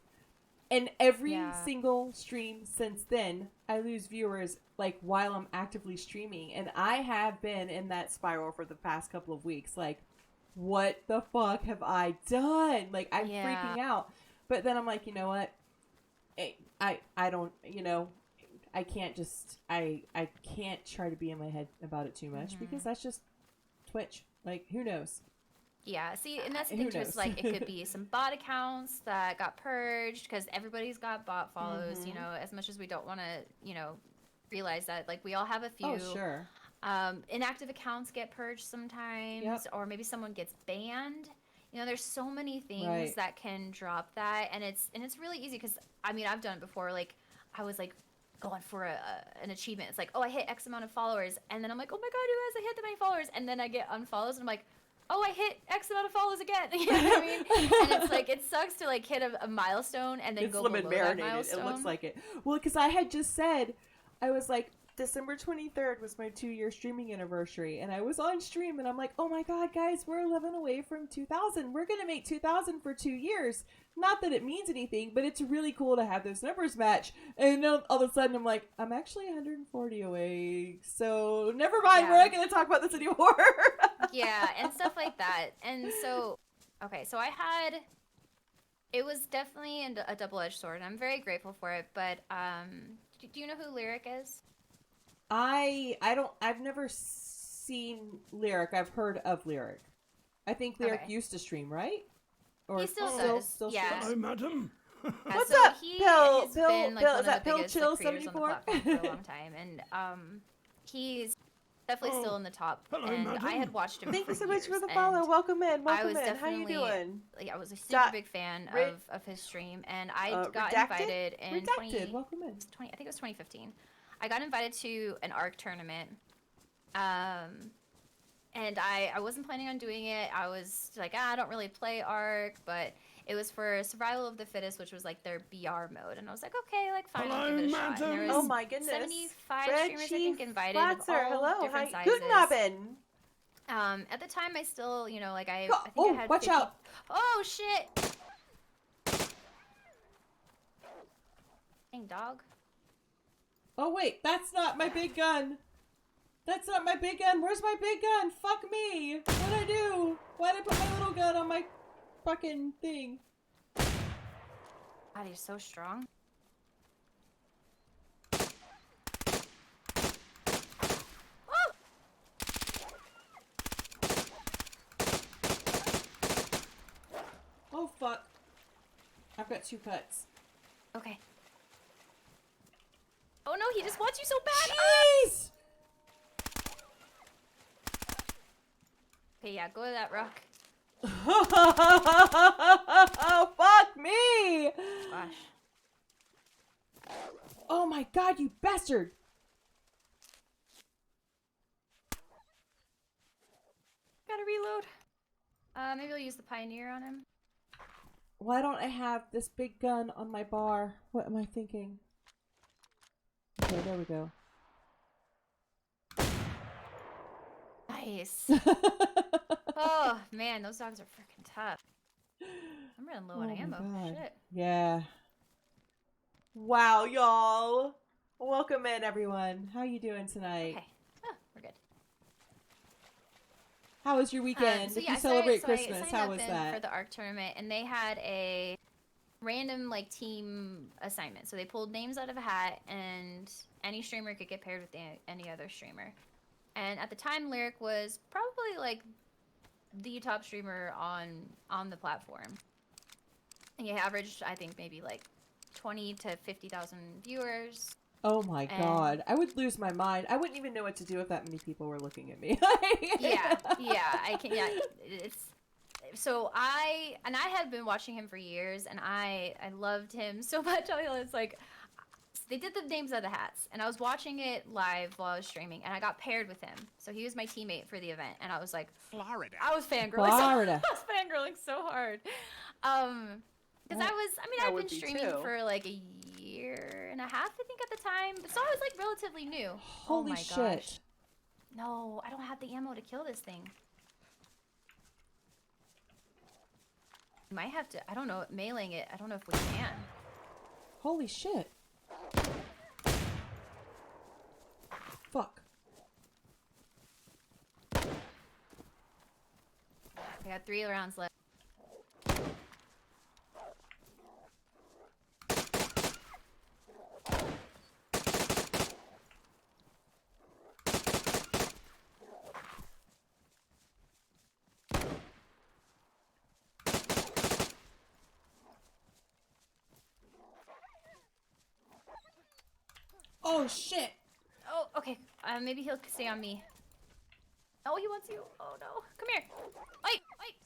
[SPEAKER 2] And every single stream since then, I lose viewers like while I'm actively streaming, and I have been in that spiral for the past couple of weeks. Like, what the fuck have I done? Like, I'm freaking out. But then I'm like, you know what? I don't, you know, I can't just, I can't try to be in my head about it too much because that's just Twitch. Like, who knows?
[SPEAKER 3] Yeah, see, and that's the
[SPEAKER 2] Who
[SPEAKER 3] thing too.
[SPEAKER 2] knows?
[SPEAKER 3] It's like it could be some bot accounts that got purged because everybody's got bot follows. You know, as much as we don't want to, you know, realize that like we all have a few.
[SPEAKER 2] Oh, sure.
[SPEAKER 3] Inactive accounts get purged sometimes, or maybe someone gets banned. You know, there's so many things that can drop that, and it's really easy because I mean I've done it before. Like I was like going for an achievement. It's like, oh, I hit X amount of followers, and then I'm like, oh my god, who hasn't hit that many followers? And then I get unfollows, and I'm like, oh, I hit X amount of follows again. You know what I mean? And it's like, it sucks to like hit a milestone and then go below that milestone.
[SPEAKER 2] It looks like it. Well, because I had just said, I was like, December 23rd was my 2-year streaming anniversary, and I was on stream, and I'm like, oh my god, guys, we're 11 away from 2,000. We're gonna make 2,000 for 2 years. Not that it means anything, but it's really cool to have those numbers match. And then all of a sudden, I'm like, I'm actually 140 away, so never mind. We're not gonna talk about this anymore.
[SPEAKER 3] Yeah, and stuff like that. And so, okay, so it was definitely a double-edged sword, and I'm very grateful for it. But do you know who Lyric is?
[SPEAKER 2] I've never seen Lyric. I've heard of Lyric. I think Lyric used to stream, right? Or
[SPEAKER 3] he still does.
[SPEAKER 2] Still
[SPEAKER 3] yeah.
[SPEAKER 4] Hello, madam.
[SPEAKER 2] What's
[SPEAKER 3] so
[SPEAKER 2] up,
[SPEAKER 3] he
[SPEAKER 2] Pill?
[SPEAKER 3] has
[SPEAKER 2] Pill?
[SPEAKER 3] been, like,
[SPEAKER 2] Pill?
[SPEAKER 3] one
[SPEAKER 2] Is
[SPEAKER 3] of
[SPEAKER 2] that
[SPEAKER 3] the
[SPEAKER 2] Pill
[SPEAKER 3] biggest,
[SPEAKER 2] Chill
[SPEAKER 3] like, creators on the
[SPEAKER 2] 74?
[SPEAKER 3] platform for a long time, and he's definitely still in the top.
[SPEAKER 4] Hello,
[SPEAKER 3] and
[SPEAKER 4] madam.
[SPEAKER 3] I had watched him.
[SPEAKER 2] Thank
[SPEAKER 3] for
[SPEAKER 2] you so much for
[SPEAKER 3] years,
[SPEAKER 2] the follow.
[SPEAKER 3] and
[SPEAKER 2] Welcome in. Welcome
[SPEAKER 3] was
[SPEAKER 2] in. How you
[SPEAKER 3] definitely,
[SPEAKER 2] doing?
[SPEAKER 3] like, I was a super big fan of his stream, and I got invited in
[SPEAKER 2] Welcome in.
[SPEAKER 3] 20, I think it was 2015. I got invited to an ARC tournament. And I wasn't planning on doing it. I was like, I don't really play ARC, but it was for Survival of the Fittest, which was like their BR mode. And I was like, okay, like fine, I'll give it a shot. And there was
[SPEAKER 2] Oh my goodness.
[SPEAKER 3] 75
[SPEAKER 2] Red
[SPEAKER 3] streamers, I
[SPEAKER 2] Chief
[SPEAKER 3] think, invited
[SPEAKER 2] Flatzer,
[SPEAKER 3] of all
[SPEAKER 2] hello.
[SPEAKER 3] different
[SPEAKER 2] Hi.
[SPEAKER 3] sizes.
[SPEAKER 2] Guten Abend.
[SPEAKER 3] At the time, I still, you know, like I think
[SPEAKER 2] Oh,
[SPEAKER 3] I had
[SPEAKER 2] watch
[SPEAKER 3] 50...
[SPEAKER 2] out.
[SPEAKER 3] Oh, shit. Dang, dog.
[SPEAKER 2] Oh wait, that's not my big gun. That's not my big gun. Where's my big gun? Fuck me. What'd I do? Why'd I put my little gun on my fucking thing.
[SPEAKER 3] God, he's so strong. Oh!
[SPEAKER 2] Oh fuck. I've got 2 cuts.
[SPEAKER 3] Okay. Oh no, he just wants you so bad!
[SPEAKER 2] Jeez!
[SPEAKER 3] Okay, yeah, go to that rock.
[SPEAKER 2] Oh, fuck me!
[SPEAKER 3] Gosh.
[SPEAKER 2] Oh my god, you bastard!
[SPEAKER 3] Gotta reload. Maybe I'll use the Pioneer on him.
[SPEAKER 2] Why don't I have this big gun on my bar? What am I thinking? Okay, there we go.
[SPEAKER 3] Nice. Oh, man, those dogs are freaking tough. I'm running low on
[SPEAKER 2] Oh my
[SPEAKER 3] ammo.
[SPEAKER 2] God.
[SPEAKER 3] Shit.
[SPEAKER 2] Yeah. Wow, y'all. Welcome in, everyone. How you doing tonight?
[SPEAKER 3] Okay. Oh, we're good.
[SPEAKER 2] How was your weekend?
[SPEAKER 3] So
[SPEAKER 2] If
[SPEAKER 3] yeah,
[SPEAKER 2] you
[SPEAKER 3] I
[SPEAKER 2] celebrate
[SPEAKER 3] signed
[SPEAKER 2] Christmas,
[SPEAKER 3] up
[SPEAKER 2] how was
[SPEAKER 3] in
[SPEAKER 2] that?
[SPEAKER 3] for the ARC tournament, and they had a random like team assignment. So they pulled names out of a hat, and any streamer could get paired with any other streamer. And at the time, Lyric was probably like the top streamer on the platform. And he averaged, I think, maybe like 20 to 50,000 viewers.
[SPEAKER 2] Oh my
[SPEAKER 3] and-
[SPEAKER 2] god. I would lose my mind. I wouldn't even know what to do if that many people were looking at me.
[SPEAKER 3] Yeah, I can. Yeah, it's. So I had been watching him for years, and I loved him so much. I was like, they did the names of the hats, and I was watching it live while I was streaming, and I got paired with him. So he was my teammate for the event, and I was like,
[SPEAKER 4] Florida.
[SPEAKER 3] I was fangirling.
[SPEAKER 2] Florida.
[SPEAKER 3] I was fangirling so hard. Because I've been streaming for like a year and a half, I think, at the time. So I was like relatively new.
[SPEAKER 2] Holy
[SPEAKER 3] oh my
[SPEAKER 2] shit.
[SPEAKER 3] gosh. No, I don't have the ammo to kill this thing. Might have to, I don't know, mailing it. I don't know if we can.
[SPEAKER 2] Holy shit. Fuck.
[SPEAKER 3] I got 3 rounds left.
[SPEAKER 2] Oh shit.
[SPEAKER 3] Oh, okay. Maybe he'll stay on me. Oh, he wants you. Oh no. Come here. Wait, wait.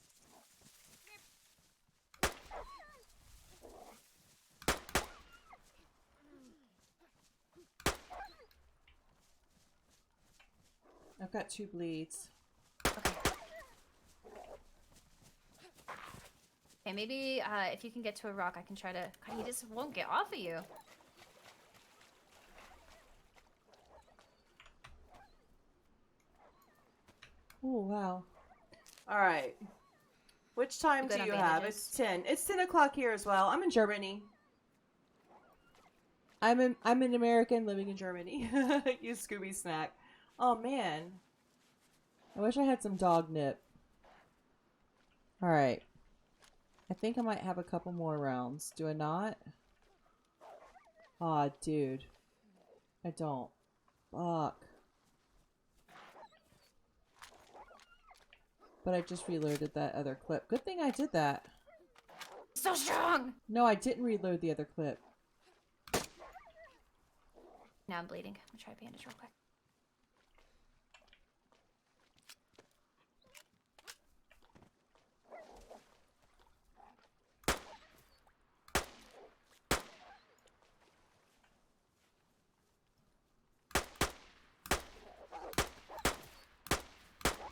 [SPEAKER 2] I've got 2 bleeds.
[SPEAKER 3] Okay. Okay, maybe if you can get to a rock, I can try to. God, he just won't get off of you.
[SPEAKER 2] Oh wow. Alright. Which time
[SPEAKER 3] You good
[SPEAKER 2] do
[SPEAKER 3] on
[SPEAKER 2] you have?
[SPEAKER 3] bandages?
[SPEAKER 2] It's 10. It's 10 o'clock here as well. I'm in Germany. I'm an American living in Germany. You Scooby snack. Oh man. I wish I had some dog nip. Alright. I think I might have a couple more rounds. Do I not? Aw, dude. I don't. Fuck. But I just reloaded that other clip. Good thing I did that.
[SPEAKER 3] So strong.
[SPEAKER 2] No, I didn't reload the other clip.
[SPEAKER 3] Now I'm bleeding. I'm gonna try to bandage real quick.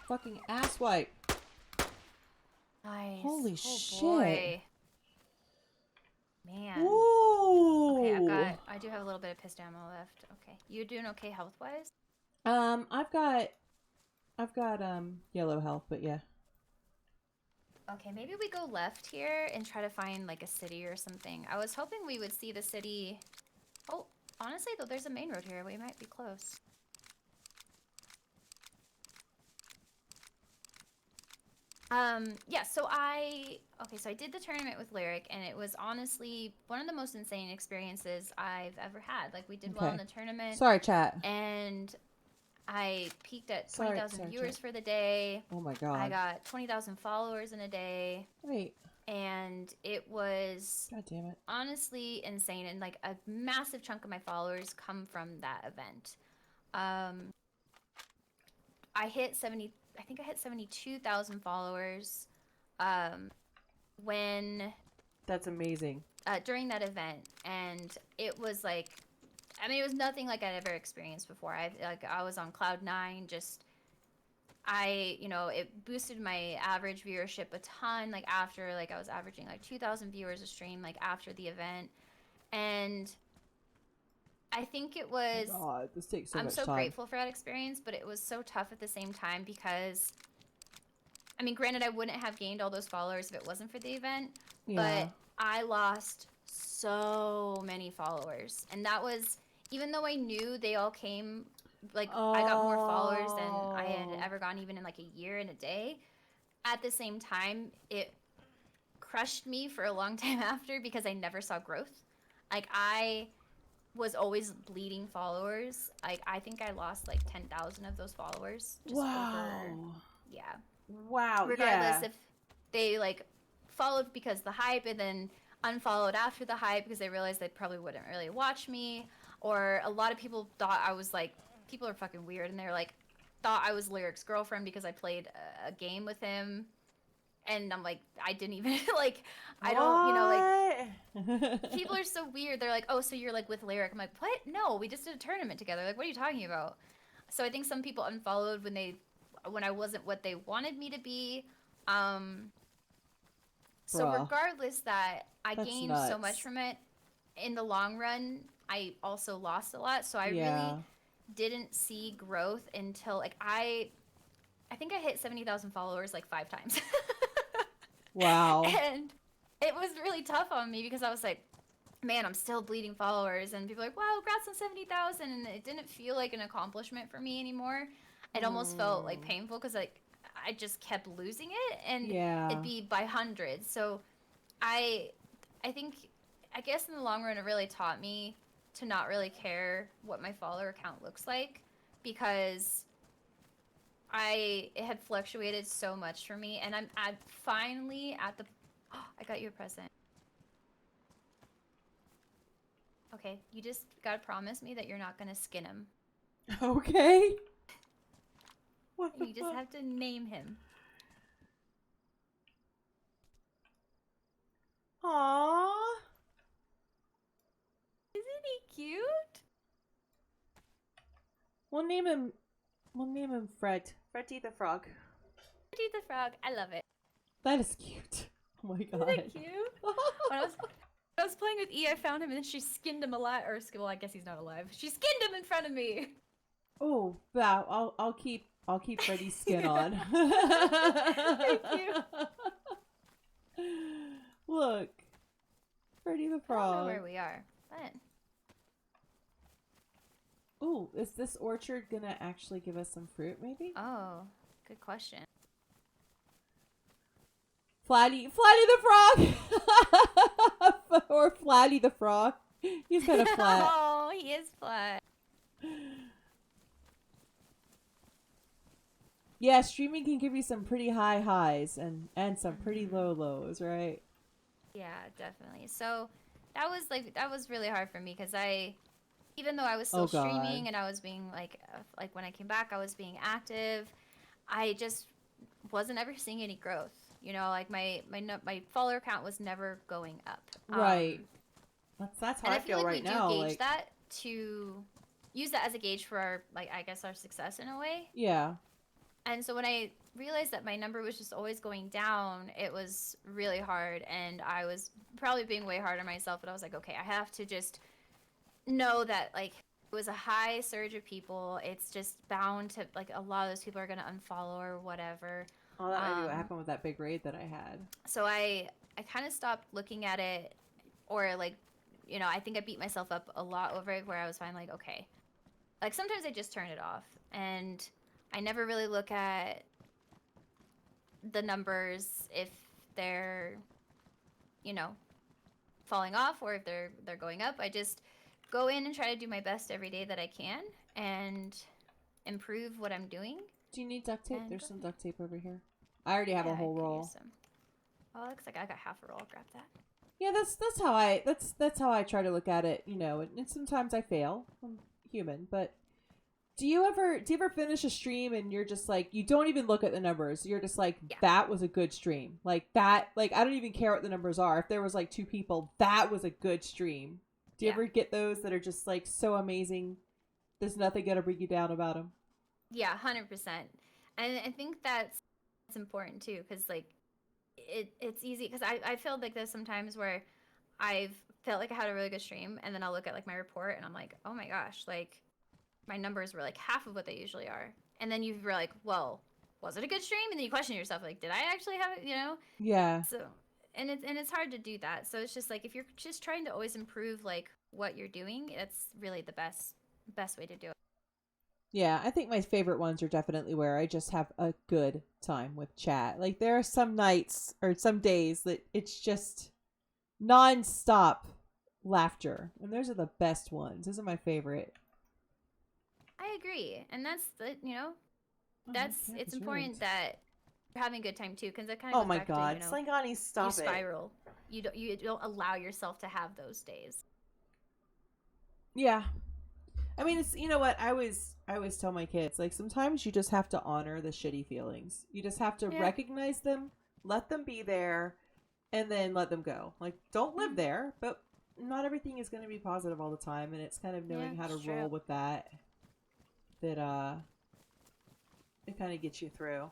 [SPEAKER 2] Fucking asswipe.
[SPEAKER 3] Nice.
[SPEAKER 2] Holy
[SPEAKER 3] oh,
[SPEAKER 2] shit.
[SPEAKER 3] Boy. Man.
[SPEAKER 2] Ooh.
[SPEAKER 3] Okay, I do have a little bit of pissed ammo left. Okay. You doing okay health wise?
[SPEAKER 2] I've got yellow health, but yeah.
[SPEAKER 3] Okay, maybe we go left here and try to find like a city or something. I was hoping we would see the city. Oh, honestly though, there's a main road here. We might be close. Yeah, so I did the tournament with Lyric, and it was honestly one of the most insane experiences I've ever had. Like, we did well in
[SPEAKER 2] Okay.
[SPEAKER 3] the tournament,
[SPEAKER 2] Sorry, chat.
[SPEAKER 3] and I peaked at
[SPEAKER 2] Sorry,
[SPEAKER 3] 20,000 viewers
[SPEAKER 2] chat.
[SPEAKER 3] for the day.
[SPEAKER 2] Oh my
[SPEAKER 3] I
[SPEAKER 2] god.
[SPEAKER 3] got 20,000 followers in a day,
[SPEAKER 2] Wait.
[SPEAKER 3] and it was
[SPEAKER 2] God damn it.
[SPEAKER 3] honestly insane. And like a massive chunk of my followers come from that event. I hit 70. I think I hit 72,000 followers. When
[SPEAKER 2] That's amazing.
[SPEAKER 3] during that event, and it was like, I mean, it was nothing like I'd ever experienced before. I was on cloud 9. Just it boosted my average viewership a ton. Like after, like I was averaging like 2,000 viewers a stream, like after the event, and I think it was.
[SPEAKER 2] Oh god, this takes so
[SPEAKER 3] I'm
[SPEAKER 2] much
[SPEAKER 3] so
[SPEAKER 2] time.
[SPEAKER 3] grateful for that experience, but it was so tough at the same time because, I mean, granted, I wouldn't have gained all those followers if it wasn't for the event,
[SPEAKER 2] Yeah.
[SPEAKER 3] but I lost so many followers. And that was, even though I knew they all came, like, I got more followers than I had
[SPEAKER 2] Oh.
[SPEAKER 3] ever gotten even in like a year and a day. At the same time, it crushed me for a long time after because I never saw growth. Like, I was always bleeding followers. Like, I think I lost like 10,000 of those followers. Just over, yeah.
[SPEAKER 2] Wow.
[SPEAKER 3] Regardless
[SPEAKER 2] Yeah.
[SPEAKER 3] if they like followed because the hype and then unfollowed after the hype because they realized they probably wouldn't really watch me, or a lot of people thought I was like, people are fucking weird, and they're like, thought I was Lyric's girlfriend because I played a game with him, and I'm like, I didn't even like, I don't, like, people are so weird. They're like, oh, so you're like with Lyric. I'm like, what? No, we just did a tournament together. Like, what are you talking about? So I think some people unfollowed when I wasn't what they wanted me to be. So
[SPEAKER 2] Bruh.
[SPEAKER 3] regardless that I
[SPEAKER 2] That's
[SPEAKER 3] gained so
[SPEAKER 2] nuts.
[SPEAKER 3] much from it, in the long run, I also lost a lot. So I
[SPEAKER 2] Yeah.
[SPEAKER 3] really didn't see growth until like I think I hit 70,000 followers like 5 times.
[SPEAKER 2] Wow.
[SPEAKER 3] And it was really tough on me because I was like, man, I'm still bleeding followers. And people are like, wow, congrats on 70,000. And it didn't feel like an accomplishment for me anymore. It almost felt like painful because like I just kept losing it, and
[SPEAKER 2] Yeah.
[SPEAKER 3] it'd be by hundreds. So I guess in the long run it really taught me to not really care what my follower count looks like, because it had fluctuated so much for me, and I'm finally at the I got you a present. Okay, you just gotta promise me that you're not gonna skin him.
[SPEAKER 2] Okay. What
[SPEAKER 3] You just have to name him.
[SPEAKER 2] Aww.
[SPEAKER 3] Isn't he cute?
[SPEAKER 2] We'll name him Fred. Freddy the Frog.
[SPEAKER 3] Freddy the Frog. I love it.
[SPEAKER 2] That is cute. Oh my god.
[SPEAKER 3] Isn't it cute? When I was playing with E, I found him and then she skinned him alive. Or, well, I guess he's not alive. She skinned him in front of me.
[SPEAKER 2] Oh, wow. I'll keep Freddy's skin on.
[SPEAKER 3] Thank you.
[SPEAKER 2] Look. Freddy the
[SPEAKER 3] I don't know
[SPEAKER 2] Frog.
[SPEAKER 3] where we are, but
[SPEAKER 2] Oh, is this orchard gonna actually give us some fruit, maybe?
[SPEAKER 3] oh, good question.
[SPEAKER 2] Flatty the Frog! Or Flatty the Frog. He's kind of flat.
[SPEAKER 3] Oh, he is flat.
[SPEAKER 2] Yeah, streaming can give you some pretty high highs and some pretty low lows, right?
[SPEAKER 3] Yeah, definitely. So that was really hard for me because even though I was still
[SPEAKER 2] Oh, God.
[SPEAKER 3] streaming and I was being like when I came back, I was being active, I just wasn't ever seeing any growth. You know, like my follower count was never going up.
[SPEAKER 2] Right. That's how
[SPEAKER 3] And
[SPEAKER 2] I
[SPEAKER 3] I feel
[SPEAKER 2] feel
[SPEAKER 3] like
[SPEAKER 2] right
[SPEAKER 3] we
[SPEAKER 2] now.
[SPEAKER 3] do gauge
[SPEAKER 2] Like,
[SPEAKER 3] that to use that as a gauge for our, like, I guess our success in a way.
[SPEAKER 2] yeah.
[SPEAKER 3] And so when I realized that my number was just always going down, it was really hard, and I was probably being way hard on myself, but I was like, okay, I have to just know that, like, it was a high surge of people. It's just bound to, like, a lot of those people are going to unfollow or whatever.
[SPEAKER 2] Well, that might be what happened with that big raid that I had.
[SPEAKER 3] So I kind of stopped looking at it, or, like, you know, I think I beat myself up a lot over it, where I was finally like, okay. Like, sometimes I just turn it off, and I never really look at the numbers if they're, you know, falling off or if they're going up. I just go in and try to do my best every day that I can and improve what I'm doing.
[SPEAKER 2] Do you need duct tape?
[SPEAKER 3] And
[SPEAKER 2] There's
[SPEAKER 3] go
[SPEAKER 2] some
[SPEAKER 3] ahead.
[SPEAKER 2] duct tape over here. I already have
[SPEAKER 3] Yeah,
[SPEAKER 2] a whole
[SPEAKER 3] I could
[SPEAKER 2] roll.
[SPEAKER 3] use some. Oh, it looks like I got half a roll. Grab that.
[SPEAKER 2] Yeah, that's how I try to look at it, you know. And sometimes I fail. I'm human, but do you ever finish a stream and you're just like, you don't even look at the numbers. You're just like,
[SPEAKER 3] Yeah.
[SPEAKER 2] that was a good stream. Like that, like I don't even care what the numbers are. If there was like 2 people, that was a good stream. Do you
[SPEAKER 3] Yeah.
[SPEAKER 2] ever get those that are just like so amazing? There's nothing gonna bring you down about them.
[SPEAKER 3] Yeah, 100%. And I think that's important too, because like it's easy because I feel like there's some times where I've felt like I had a really good stream and then I'll look at like my report and I'm like, oh my gosh, like my numbers were like half of what they usually are. And then you're like, well, was it a good stream? And then you question yourself, like, did I actually have it, you know?
[SPEAKER 2] Yeah.
[SPEAKER 3] So and it's hard to do that. So it's just like if you're just trying to always improve like what you're doing, it's really the best way to do it.
[SPEAKER 2] Yeah, I think my favorite ones are definitely where I just have a good time with chat. Like there are some nights or some days that it's just non-stop laughter. And those are the best ones. Those are my favorite.
[SPEAKER 3] I agree. And that's the, you know,
[SPEAKER 2] Oh,
[SPEAKER 3] that's
[SPEAKER 2] my cat
[SPEAKER 3] it's
[SPEAKER 2] is
[SPEAKER 3] important
[SPEAKER 2] ruined.
[SPEAKER 3] that you're having a good time too, because it kind of
[SPEAKER 2] Oh
[SPEAKER 3] goes
[SPEAKER 2] my
[SPEAKER 3] back
[SPEAKER 2] god,
[SPEAKER 3] to, you know,
[SPEAKER 2] Slangani,
[SPEAKER 3] you
[SPEAKER 2] stop it.
[SPEAKER 3] spiral. You don't allow yourself to have those days.
[SPEAKER 2] Yeah. I mean, it's, you know what, I always tell my kids, like, sometimes you just have to honor the shitty feelings. You just have to
[SPEAKER 3] Yeah.
[SPEAKER 2] recognize them, let them be there, and then let them go. Like, don't live
[SPEAKER 3] Mhm.
[SPEAKER 2] there, but not everything is going to be positive all the time, and it's kind of knowing
[SPEAKER 3] Yeah,
[SPEAKER 2] how to
[SPEAKER 3] it's
[SPEAKER 2] roll
[SPEAKER 3] true.
[SPEAKER 2] with that it kind of gets you through.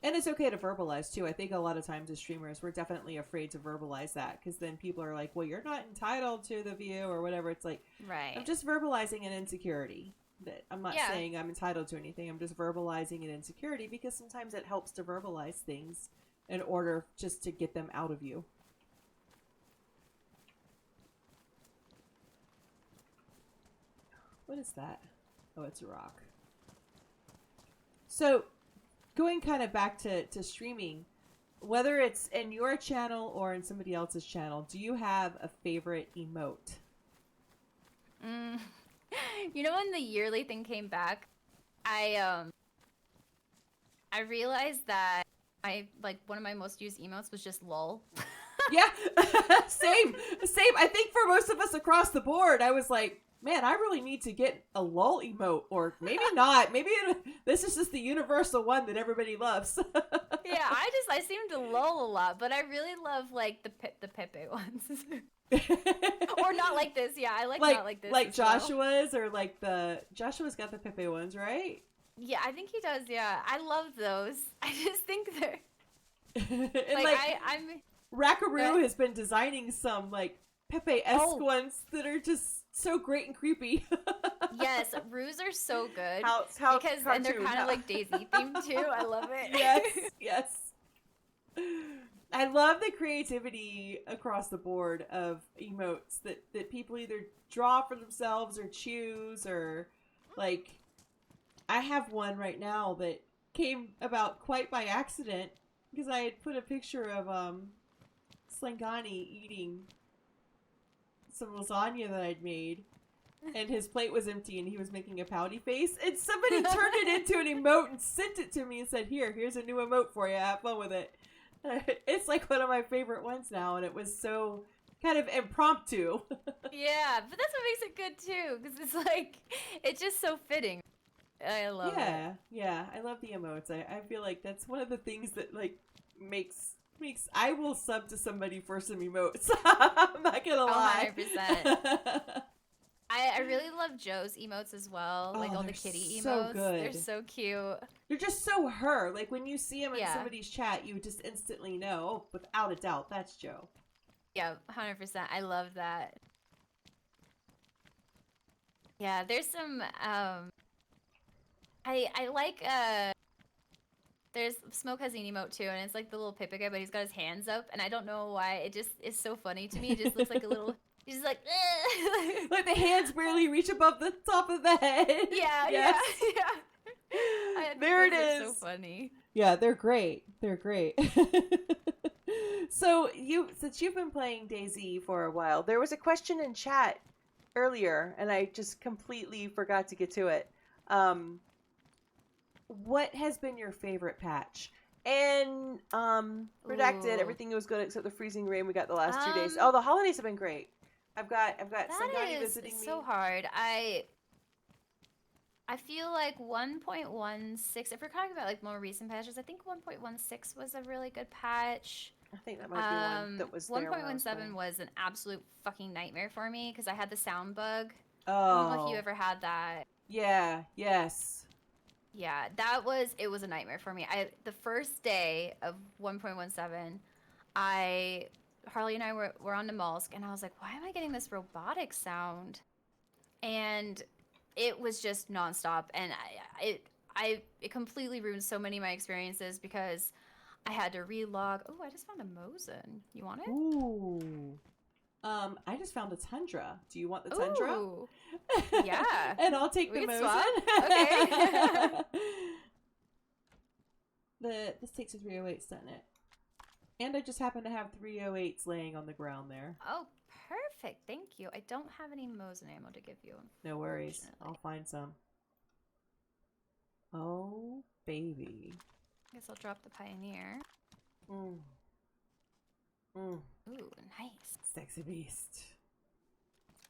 [SPEAKER 2] And it's okay to verbalize too. I think a lot of times as streamers, we're definitely afraid to verbalize that because then people are like, well, you're not entitled to the view or whatever. It's like,
[SPEAKER 3] Right.
[SPEAKER 2] I'm just verbalizing an insecurity. That I'm not
[SPEAKER 3] Yeah.
[SPEAKER 2] saying I'm entitled to anything. I'm just verbalizing an insecurity because sometimes it helps to verbalize things in order just to get them out of you. What is that? Oh, it's a rock. So, going kind of back to streaming, whether it's in your channel or in somebody else's channel, do you have a favorite emote?
[SPEAKER 3] Mm. You know when the yearly thing came back, I realized that one of my most used emotes was just lol.
[SPEAKER 2] Yeah, same. I think for most of us across the board, I was like, man, I really need to get a lol emote, or maybe not. Maybe this is just the universal one that everybody loves.
[SPEAKER 3] Yeah, I seem to lol a lot, but I really love like the Pepe ones. Or not like this. Yeah, I like not like this.
[SPEAKER 2] Like
[SPEAKER 3] as well.
[SPEAKER 2] Joshua's, or like Joshua's got the Pepe ones, right?
[SPEAKER 3] Yeah, I think he does. Yeah, I love those. I just think they're
[SPEAKER 2] And
[SPEAKER 3] like I'm.
[SPEAKER 2] Rackaroo has been designing some like Pepe-esque
[SPEAKER 3] Oh.
[SPEAKER 2] ones that are just so great and creepy.
[SPEAKER 3] Yes, roos are so good
[SPEAKER 2] How
[SPEAKER 3] because and they're kind of like Daisy themed too. I love it.
[SPEAKER 2] yes. I love the creativity across the board of emotes that people either draw for themselves or choose, or like I have one right now that came about quite by accident because I had put a picture of Slangani eating some lasagna that I'd made, and his plate was empty and he was making a pouty face, and somebody turned it into an emote and sent it to me and said, here's a new emote for you, have fun with it. It's like one of my favorite ones now, and it was so kind of impromptu.
[SPEAKER 3] Yeah, but that's what makes it good too, because it's like it's just so fitting. I love it.
[SPEAKER 2] Yeah, I love the emotes. I feel like that's one of the things that like makes I will sub to somebody for some emotes. I'm not gonna lie.
[SPEAKER 3] 100%. I really love Joe's emotes as well, like
[SPEAKER 2] Oh,
[SPEAKER 3] all the
[SPEAKER 2] they're
[SPEAKER 3] kitty
[SPEAKER 2] so
[SPEAKER 3] emotes.
[SPEAKER 2] good.
[SPEAKER 3] They're so cute.
[SPEAKER 2] They're just so her. Like when you see them in
[SPEAKER 3] Yeah.
[SPEAKER 2] somebody's chat, you just instantly know, oh, without a doubt, that's Joe.
[SPEAKER 3] Yeah, 100%. I love that. Yeah, there's some I like there's Smoke has an emote too, and it's like the little Pippa guy, but he's got his hands up, and I don't know why. It just is so funny to me. It just looks like a little he's just like
[SPEAKER 2] Like the hands barely reach above the top of the head.
[SPEAKER 3] Yeah,
[SPEAKER 2] Yes.
[SPEAKER 3] yeah. I think
[SPEAKER 2] There it
[SPEAKER 3] those are
[SPEAKER 2] is.
[SPEAKER 3] so funny.
[SPEAKER 2] Yeah, they're great. They're great. So since you've been playing DayZ for a while, there was a question in chat earlier, and I just completely forgot to get to it. What has been your favorite patch? And redacted,
[SPEAKER 3] Ooh.
[SPEAKER 2] everything was good except the freezing rain we got the last 2 days.
[SPEAKER 3] Um,
[SPEAKER 2] Oh, the holidays have been great. I've got
[SPEAKER 3] That
[SPEAKER 2] Sangani
[SPEAKER 3] is
[SPEAKER 2] visiting me.
[SPEAKER 3] so hard. I feel like 1.16, if we're talking about like more recent patches, I think 1.16 was a really good patch.
[SPEAKER 2] I think that might be one that was there when I was
[SPEAKER 3] 1.17
[SPEAKER 2] playing.
[SPEAKER 3] was an absolute fucking nightmare for me because I had the sound bug. I don't know if you
[SPEAKER 2] Oh,
[SPEAKER 3] ever had that.
[SPEAKER 2] yeah, yes.
[SPEAKER 3] Yeah, it was a nightmare for me. The first day of 1.17, Harley and I were on the Molsk, and I was like, why am I getting this robotic sound? And it was just nonstop, and it completely ruined so many of my experiences because I had to relog. Oh, I just found a Mosin. You want it?
[SPEAKER 2] Ooh. I just found a Tundra. Do you want the Tundra?
[SPEAKER 3] Ooh. Yeah.
[SPEAKER 2] And I'll take
[SPEAKER 3] We
[SPEAKER 2] the
[SPEAKER 3] can
[SPEAKER 2] Mosin.
[SPEAKER 3] swap. Okay.
[SPEAKER 2] This takes a 308 stun it. And I just happen to have 308s laying on the ground there.
[SPEAKER 3] Oh, perfect. Thank you. I don't have any Mosin ammo to give you.
[SPEAKER 2] No worries. I'll
[SPEAKER 3] unfortunately.
[SPEAKER 2] find some. Oh, baby.
[SPEAKER 3] Guess I'll drop the Pioneer.
[SPEAKER 2] Mm. Mm.
[SPEAKER 3] Ooh, nice.
[SPEAKER 2] Sexy beast.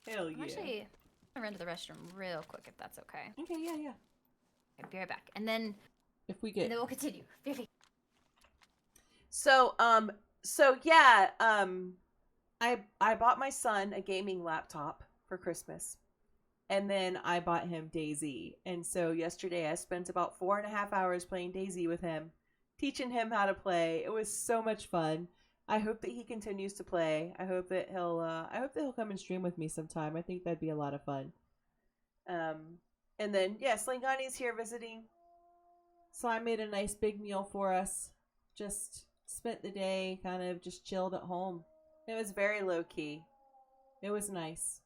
[SPEAKER 2] Hell yeah.
[SPEAKER 3] I'm actually gonna run to the restroom real quick if that's okay.
[SPEAKER 2] Okay, yeah.
[SPEAKER 3] I'll be right back. And then
[SPEAKER 2] If we get...
[SPEAKER 3] we'll continue.
[SPEAKER 2] So yeah, I bought my son a gaming laptop for Christmas. And then I bought him DayZ. And so yesterday I spent about 4.5 hours playing DayZ with him, teaching him how to play. It was so much fun. I hope that he continues to play. I hope that he'll come and stream with me sometime. I think that'd be a lot of fun. And then yeah, Slangani's here visiting. So I made a nice big meal for us. Just spent the day kind of just chilled at home. It was very low key. It was nice.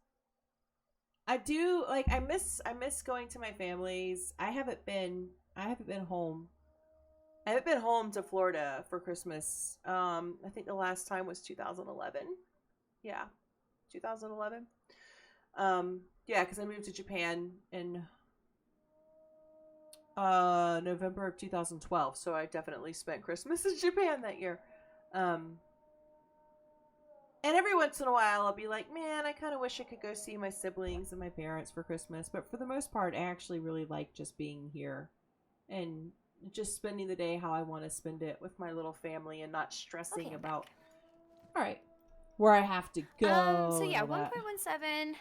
[SPEAKER 2] I miss going to my family's. I haven't been home. I haven't been home to Florida for Christmas. I think the last time was 2011. Yeah. 2011. Yeah, because I moved to Japan in November of 2012, so I definitely spent Christmas in Japan that year. And every once in a while I'll be like, man, I kind of wish I could go see my siblings and my parents for Christmas, but for the most part I actually really like just being here and just spending the day how I want to spend it with my little family and not stressing
[SPEAKER 3] Okay, I'm
[SPEAKER 2] about
[SPEAKER 3] back.
[SPEAKER 2] all right, where I have to go.
[SPEAKER 3] So yeah,
[SPEAKER 2] and all that.
[SPEAKER 3] 1.17.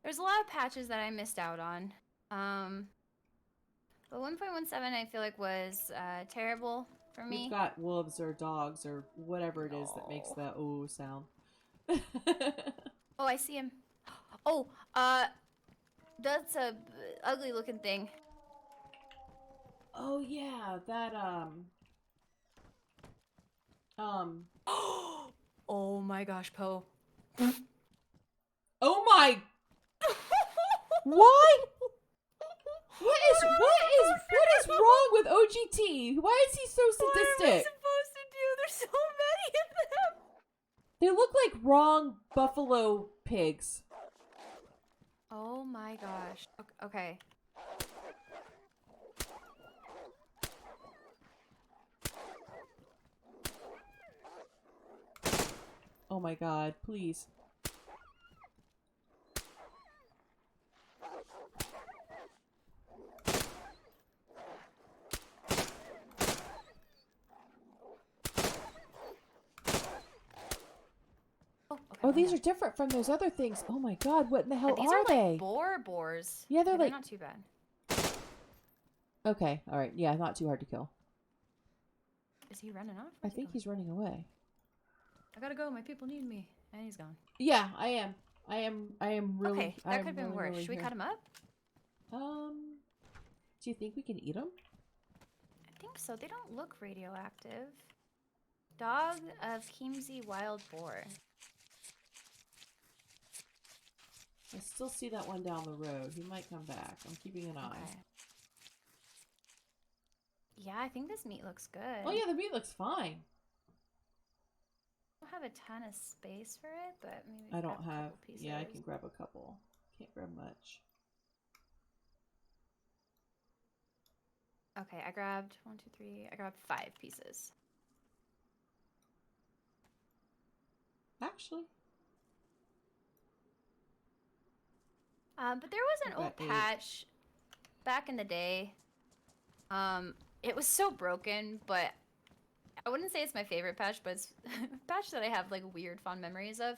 [SPEAKER 3] There's a lot of patches that I missed out on. But 1.17 I feel like was terrible for me.
[SPEAKER 2] We've got wolves or dogs or whatever it is that makes
[SPEAKER 3] No.
[SPEAKER 2] that ooh sound.
[SPEAKER 3] Oh, I see him. Oh, that's a ugly looking thing.
[SPEAKER 2] Oh yeah, that
[SPEAKER 3] Oh my gosh, Poe.
[SPEAKER 2] oh my Why? What is wrong with OGT? Why is he so
[SPEAKER 3] What am I
[SPEAKER 2] sadistic?
[SPEAKER 3] supposed to do? There's so many of them.
[SPEAKER 2] They look like wrong buffalo pigs.
[SPEAKER 3] Oh my gosh. Okay.
[SPEAKER 2] Oh my god, please. Oh, these are different from those other things. Oh my god, what in the hell
[SPEAKER 3] These
[SPEAKER 2] are
[SPEAKER 3] like
[SPEAKER 2] they?
[SPEAKER 3] boars.
[SPEAKER 2] Yeah, they're
[SPEAKER 3] Okay,
[SPEAKER 2] like...
[SPEAKER 3] not too bad.
[SPEAKER 2] Okay, alright. Yeah, not too hard to kill.
[SPEAKER 3] Is he running off?
[SPEAKER 2] I
[SPEAKER 3] Where's he
[SPEAKER 2] think
[SPEAKER 3] going?
[SPEAKER 2] he's running away.
[SPEAKER 3] I gotta go. My people need me. And he's gone.
[SPEAKER 2] Yeah, I am. I am really...
[SPEAKER 3] Okay, that could have been worse. Should we
[SPEAKER 2] here.
[SPEAKER 3] cut him up?
[SPEAKER 2] Do you think we can eat them?
[SPEAKER 3] I think so. They don't look radioactive. Dog of Kimsey Wild Boar.
[SPEAKER 2] I still see that one down the road. He might come back. I'm keeping an eye.
[SPEAKER 3] Okay. Yeah, I think this meat looks good.
[SPEAKER 2] Oh yeah, the meat looks fine.
[SPEAKER 3] I don't have a ton of space for it, but maybe
[SPEAKER 2] I
[SPEAKER 3] grab
[SPEAKER 2] don't
[SPEAKER 3] a
[SPEAKER 2] have.
[SPEAKER 3] couple pieces.
[SPEAKER 2] Yeah, I can grab a couple. Can't grab much.
[SPEAKER 3] Okay, I grabbed 1, 2, 3. I grabbed 5 pieces.
[SPEAKER 2] Actually,
[SPEAKER 3] But there was an
[SPEAKER 2] I've
[SPEAKER 3] old
[SPEAKER 2] got 8.
[SPEAKER 3] patch back in the day. It was so broken, but I wouldn't say it's my favorite patch, but it's a patch that I have like weird fond memories of.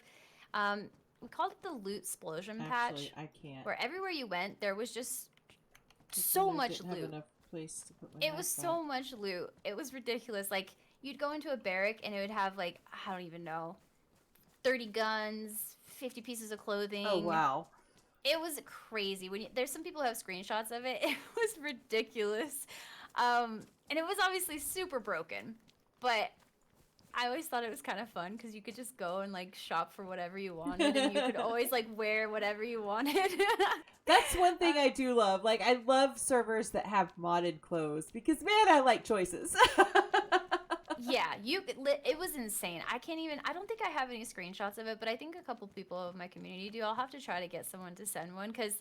[SPEAKER 3] We called it the Loot Explosion
[SPEAKER 2] Actually,
[SPEAKER 3] patch,
[SPEAKER 2] I can't.
[SPEAKER 3] where everywhere you went, there was just
[SPEAKER 2] Because
[SPEAKER 3] so
[SPEAKER 2] I
[SPEAKER 3] much
[SPEAKER 2] didn't have
[SPEAKER 3] loot.
[SPEAKER 2] enough place to put my
[SPEAKER 3] It
[SPEAKER 2] map
[SPEAKER 3] was
[SPEAKER 2] back.
[SPEAKER 3] so much loot. It was ridiculous. Like, you'd go into a barrack and it would have like, I don't even know, 30 guns, 50 pieces of clothing.
[SPEAKER 2] Oh wow.
[SPEAKER 3] It was crazy. There's some people who have screenshots of it. It was ridiculous. And it was obviously super broken. But I always thought it was kind of fun because you could just go and like shop for whatever you wanted, and you could always like wear whatever you wanted.
[SPEAKER 2] That's one thing I do love. Like, I love servers that have modded clothes because, man, I like choices.
[SPEAKER 3] Yeah, it was insane. I don't think I have any screenshots of it, but I think a couple people of my community do. I'll have to try to get someone to send one because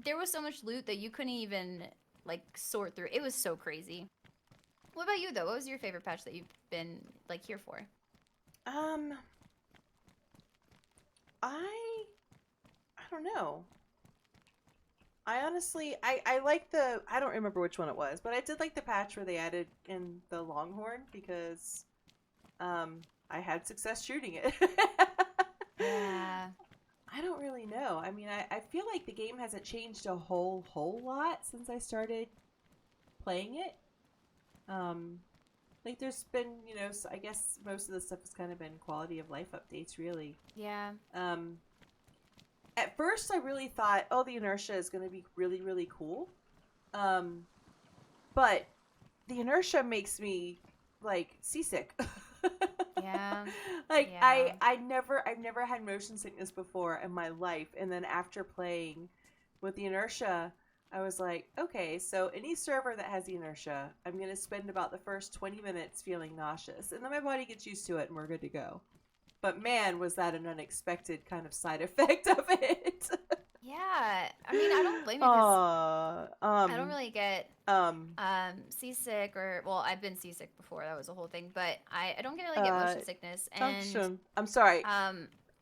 [SPEAKER 3] there was so much loot that you couldn't even like sort through. It was so crazy. What about you though? What was your favorite patch that you've been like here for?
[SPEAKER 6] I don't know. I honestly, I like I don't remember which one it was, but I did like the patch where they added in the Longhorn because, I had success shooting it.
[SPEAKER 3] Yeah.
[SPEAKER 6] I don't really know. I mean, I feel like the game hasn't changed a whole lot since I started playing it. Like there's been, you know, I guess most of the stuff has kind of been quality of life updates, really.
[SPEAKER 3] Yeah.
[SPEAKER 6] At first I really thought, oh, the inertia is going to be really, really cool. But the inertia makes me like seasick.
[SPEAKER 3] Yeah.
[SPEAKER 6] Like
[SPEAKER 3] Yeah.
[SPEAKER 6] I've never had motion sickness before in my life. And then after playing with the inertia, I was like, okay, so any server that has the inertia, I'm going to spend about the first 20 minutes feeling nauseous. And then my body gets used to it and we're good to go. But man, was that an unexpected kind of side effect of it.
[SPEAKER 3] Yeah. I mean, I don't blame you 'cause I don't really get seasick well, I've been seasick before. That was a whole thing, but I don't really get motion sickness, and
[SPEAKER 6] I'm sorry.
[SPEAKER 3] I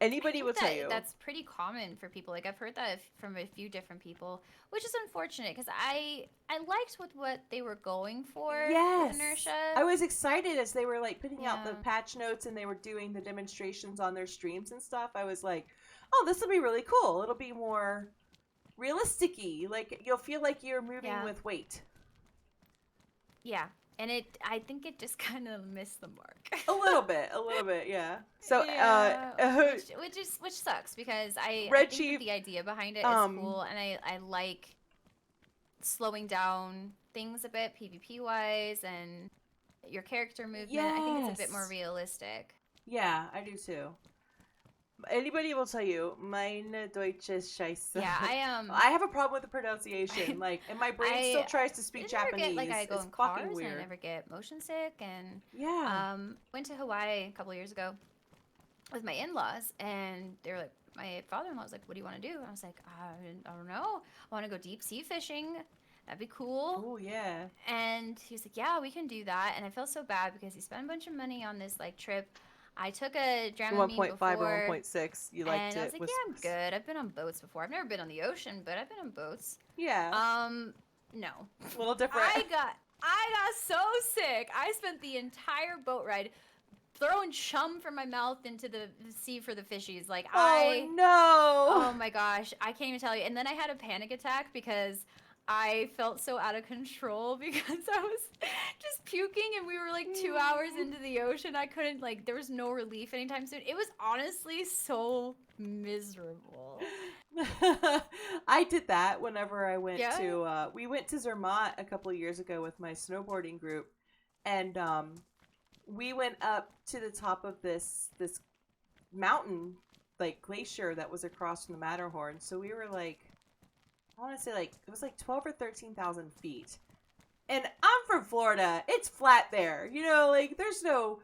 [SPEAKER 6] Anybody
[SPEAKER 3] think
[SPEAKER 6] will tell you.
[SPEAKER 3] that's pretty common for people. Like I've heard that from a few different people, which is unfortunate because I liked what they were going for.
[SPEAKER 6] Yes.
[SPEAKER 3] With inertia.
[SPEAKER 6] I was excited as they were like putting out the
[SPEAKER 3] Yeah.
[SPEAKER 6] patch notes and they were doing the demonstrations on their streams and stuff. I was like, oh, this will be really cool. It'll be more realistic-y. Like you'll feel like you're moving
[SPEAKER 3] Yeah.
[SPEAKER 6] with weight.
[SPEAKER 3] Yeah, and I think it just kind of missed the mark.
[SPEAKER 6] A little bit, yeah. So,
[SPEAKER 3] Yeah, which sucks because I
[SPEAKER 6] Red
[SPEAKER 3] think
[SPEAKER 6] Chief,
[SPEAKER 3] that the idea behind it is cool, and I like slowing down things a bit PvP wise and your character movement. I think it's a bit more
[SPEAKER 6] Yes.
[SPEAKER 3] realistic.
[SPEAKER 6] yeah, I do too. Anybody will tell you, meine Deutsch ist scheiße.
[SPEAKER 3] Yeah,
[SPEAKER 6] I have a problem with the pronunciation, like, and my brain still tries to speak
[SPEAKER 3] I never
[SPEAKER 6] Japanese.
[SPEAKER 3] get, like I go
[SPEAKER 6] it's
[SPEAKER 3] in
[SPEAKER 6] fucking
[SPEAKER 3] cars
[SPEAKER 6] weird.
[SPEAKER 3] and I never get motion sick, and
[SPEAKER 6] Yeah.
[SPEAKER 3] went to Hawaii a couple years ago with my in-laws, and they were like, my father-in-law was like, what do you want to do? And I was like, I don't know, I want to go deep sea fishing, that'd be cool.
[SPEAKER 6] Oh yeah.
[SPEAKER 3] And he was like, yeah, we can do that. And I felt so bad because he spent a bunch of money on this like trip. I took a Dramamine
[SPEAKER 6] 1.5
[SPEAKER 3] before,
[SPEAKER 6] or 1.6. You liked
[SPEAKER 3] and
[SPEAKER 6] it.
[SPEAKER 3] I was like, yeah, I'm good. I've been on boats before. I've never been on the ocean, but I've been on boats.
[SPEAKER 6] Yeah.
[SPEAKER 3] No.
[SPEAKER 6] A little different.
[SPEAKER 3] I got so sick. I spent the entire boat ride throwing chum from my mouth into the sea for the fishies. Like
[SPEAKER 6] oh no.
[SPEAKER 3] oh my gosh, I can't even tell you. And then I had a panic attack because I felt so out of control because I was just puking and we were like 2 hours into the ocean. I couldn't, like, there was no relief anytime soon. It was honestly so miserable.
[SPEAKER 6] I did that whenever I went
[SPEAKER 3] Yeah?
[SPEAKER 6] to we went to Zermatt a couple of years ago with my snowboarding group, and we went up to the top of this mountain, like glacier that was across from the Matterhorn. So we were like, I want to say like it was like 12 or 13,000 feet, And I'm from Florida. It's flat there. You know, like there's no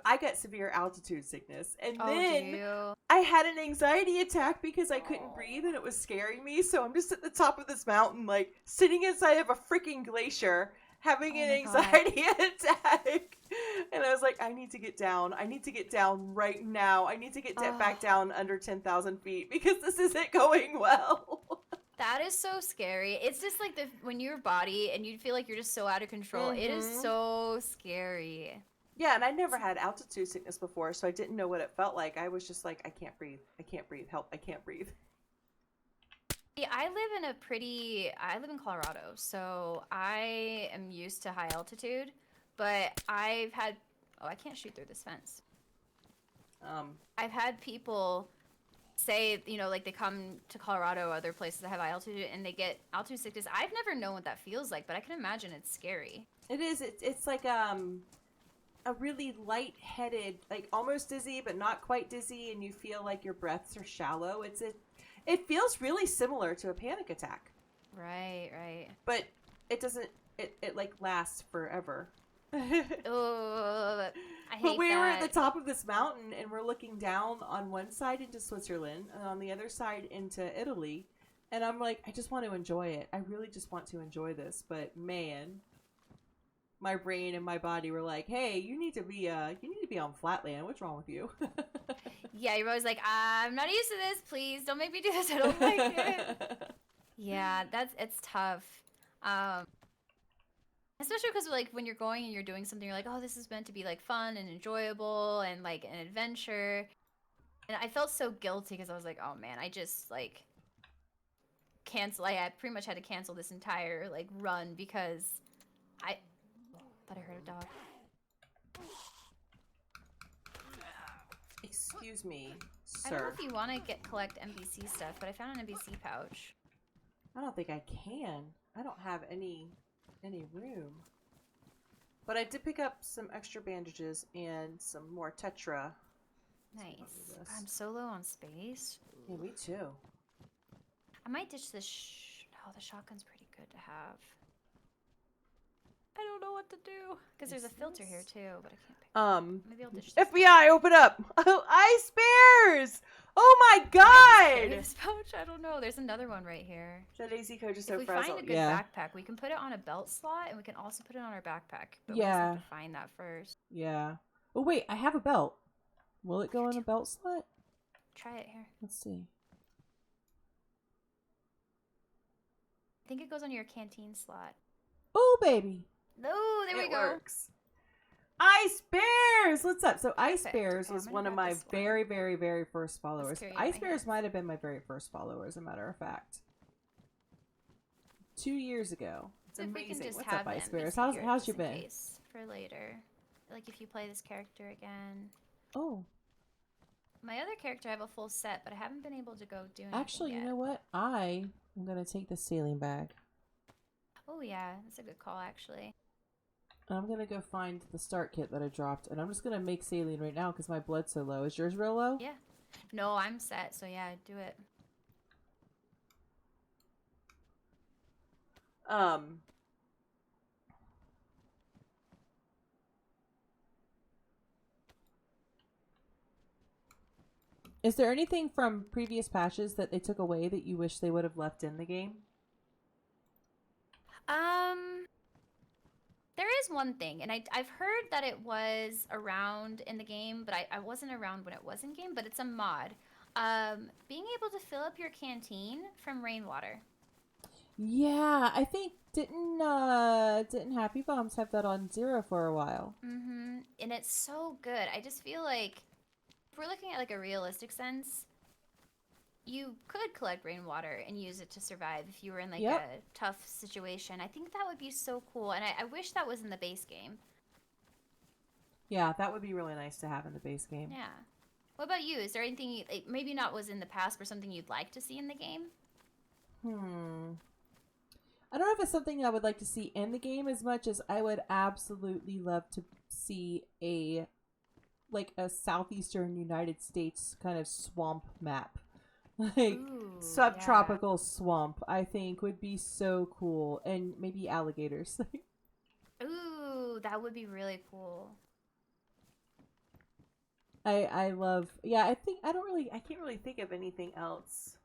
[SPEAKER 6] I got severe altitude sickness. And
[SPEAKER 3] Oh, do
[SPEAKER 6] then
[SPEAKER 3] you?
[SPEAKER 6] I had an anxiety attack because I couldn't breathe and it was scaring me. So I'm just at the top of this mountain, like sitting inside of a freaking glacier, having
[SPEAKER 3] Oh
[SPEAKER 6] an
[SPEAKER 3] my God.
[SPEAKER 6] anxiety attack. And I was like, I need to get down. I need to get down right now. I need to get back down under 10,000 feet because this isn't going well.
[SPEAKER 3] That is so scary. It's just like when your body and you feel like you're just so out of control. It is so scary.
[SPEAKER 6] Yeah, and I never had altitude sickness before, so I didn't know what it felt like. I was just like, I can't breathe. I can't breathe. Help, I can't breathe.
[SPEAKER 3] See, I live in Colorado, so I am used to high altitude, but I can't shoot through this fence. I've had people say, you know, like they come to Colorado or other places that have high altitude and they get altitude sickness. I've never known what that feels like, but I can imagine it's scary.
[SPEAKER 6] It is. It's like a really light-headed, like almost dizzy, but not quite dizzy, and you feel like your breaths are shallow. It feels really similar to a panic attack.
[SPEAKER 3] Right, right.
[SPEAKER 6] But it doesn't. It like lasts forever.
[SPEAKER 3] Oh, I hate
[SPEAKER 6] But we were at
[SPEAKER 3] that.
[SPEAKER 6] the top of this mountain, and we're looking down on one side into Switzerland, and on the other side into Italy. And I'm like, I just want to enjoy it. I really just want to enjoy this. But man, my brain and my body were like, "Hey, you need to be on flatland. What's wrong with you?"
[SPEAKER 3] Yeah, you're always like, I'm not used to this. Please don't make me do this. I don't like it. Yeah, it's tough. Especially because like when you're going and you're doing something, you're like, oh, this is meant to be like fun and enjoyable and like an adventure. And I felt so guilty because I was like, oh man, I just like I pretty much had to cancel this entire like run because I thought I heard a dog.
[SPEAKER 6] Excuse me,
[SPEAKER 3] I don't know
[SPEAKER 6] sir.
[SPEAKER 3] if you want to collect NPC stuff, but I found an NPC pouch.
[SPEAKER 6] I don't think I can. I don't have any room. But I did pick up some extra bandages and some more Tetra.
[SPEAKER 3] Nice.
[SPEAKER 6] this.
[SPEAKER 3] I'm so low on space.
[SPEAKER 6] Yeah, me too.
[SPEAKER 3] I might ditch the no, the shotgun's pretty good to have. I don't know what to do. Because there's a filter here too, but I can't pick Maybe I'll ditch this.
[SPEAKER 6] FBI, open up! Oh, ice bears! Oh my
[SPEAKER 3] Carry
[SPEAKER 6] god!
[SPEAKER 3] this pouch? I don't know. There's another one right here.
[SPEAKER 6] That AZ code just
[SPEAKER 3] If
[SPEAKER 6] so
[SPEAKER 3] we find a
[SPEAKER 6] frazzled.
[SPEAKER 3] good
[SPEAKER 2] Yeah.
[SPEAKER 3] backpack, we can put it on a belt slot, and we can also put it on our backpack. But we just
[SPEAKER 2] Yeah.
[SPEAKER 3] have to find that first.
[SPEAKER 2] Yeah. Oh wait, I have a belt. Will it go in a belt slot?
[SPEAKER 3] Try it here.
[SPEAKER 2] Let's see.
[SPEAKER 3] I think it goes on your canteen slot.
[SPEAKER 2] Oh baby.
[SPEAKER 3] No, there we
[SPEAKER 6] It
[SPEAKER 3] go.
[SPEAKER 6] works. Ice Bears! What's up? So Ice
[SPEAKER 3] Perfect.
[SPEAKER 6] Bears
[SPEAKER 3] Okay,
[SPEAKER 6] was
[SPEAKER 3] I'm
[SPEAKER 6] one
[SPEAKER 3] gonna
[SPEAKER 6] of
[SPEAKER 3] grab
[SPEAKER 6] my
[SPEAKER 3] this one.
[SPEAKER 6] very, very, very first followers.
[SPEAKER 3] carry it
[SPEAKER 6] Ice
[SPEAKER 3] in my
[SPEAKER 6] Bears
[SPEAKER 3] hands.
[SPEAKER 6] might have been my very first follower, as a matter of fact. 2 years ago. It's
[SPEAKER 3] So if we can
[SPEAKER 6] amazing.
[SPEAKER 3] just
[SPEAKER 6] What's
[SPEAKER 3] have
[SPEAKER 6] up,
[SPEAKER 3] the
[SPEAKER 6] Ice Bears?
[SPEAKER 3] NPC here
[SPEAKER 6] How's
[SPEAKER 3] just
[SPEAKER 6] you
[SPEAKER 3] in
[SPEAKER 6] been?
[SPEAKER 3] case for later. Like if you play this character again.
[SPEAKER 2] Oh,
[SPEAKER 3] My other character I have a full set, but I haven't been able to go do anything
[SPEAKER 2] actually, you
[SPEAKER 3] yet.
[SPEAKER 2] know what? I am gonna take the sailing bag.
[SPEAKER 3] Oh yeah, that's a good call actually.
[SPEAKER 2] And I'm gonna go find the start kit that I dropped, and I'm just gonna make saline right now because my blood's so low. Is yours real low?
[SPEAKER 3] Yeah. No, I'm set, so yeah, do it.
[SPEAKER 2] Is there anything from previous patches that they took away that you wish they would have left in the game?
[SPEAKER 3] There is one thing, and I've heard that it was around in the game, but I wasn't around when it was in game, but it's a mod. Being able to fill up your canteen from rainwater.
[SPEAKER 2] Yeah, I think didn't Happy Bombs have that on 0 for a while?
[SPEAKER 3] Mm-hmm. And it's so good. I just feel like if we're looking at like a realistic sense, you could collect rainwater and use it to survive if you were in like
[SPEAKER 2] Yep.
[SPEAKER 3] a tough situation. I think that would be so cool, and I wish that was in the base game.
[SPEAKER 2] Yeah, that would be really nice to have in the base game.
[SPEAKER 3] Yeah. What about you? Is there anything like, maybe not was in the past, but something you'd like to see in the game?
[SPEAKER 2] I don't know if it's something I would like to see in the game as much as I would absolutely love to see a southeastern United States kind of swamp map. Like
[SPEAKER 3] Ooh,
[SPEAKER 2] subtropical swamp, I think would be so cool, and maybe alligators.
[SPEAKER 3] Ooh, that would be really cool.
[SPEAKER 2] I love. Yeah, I think I
[SPEAKER 6] can't really think of anything else.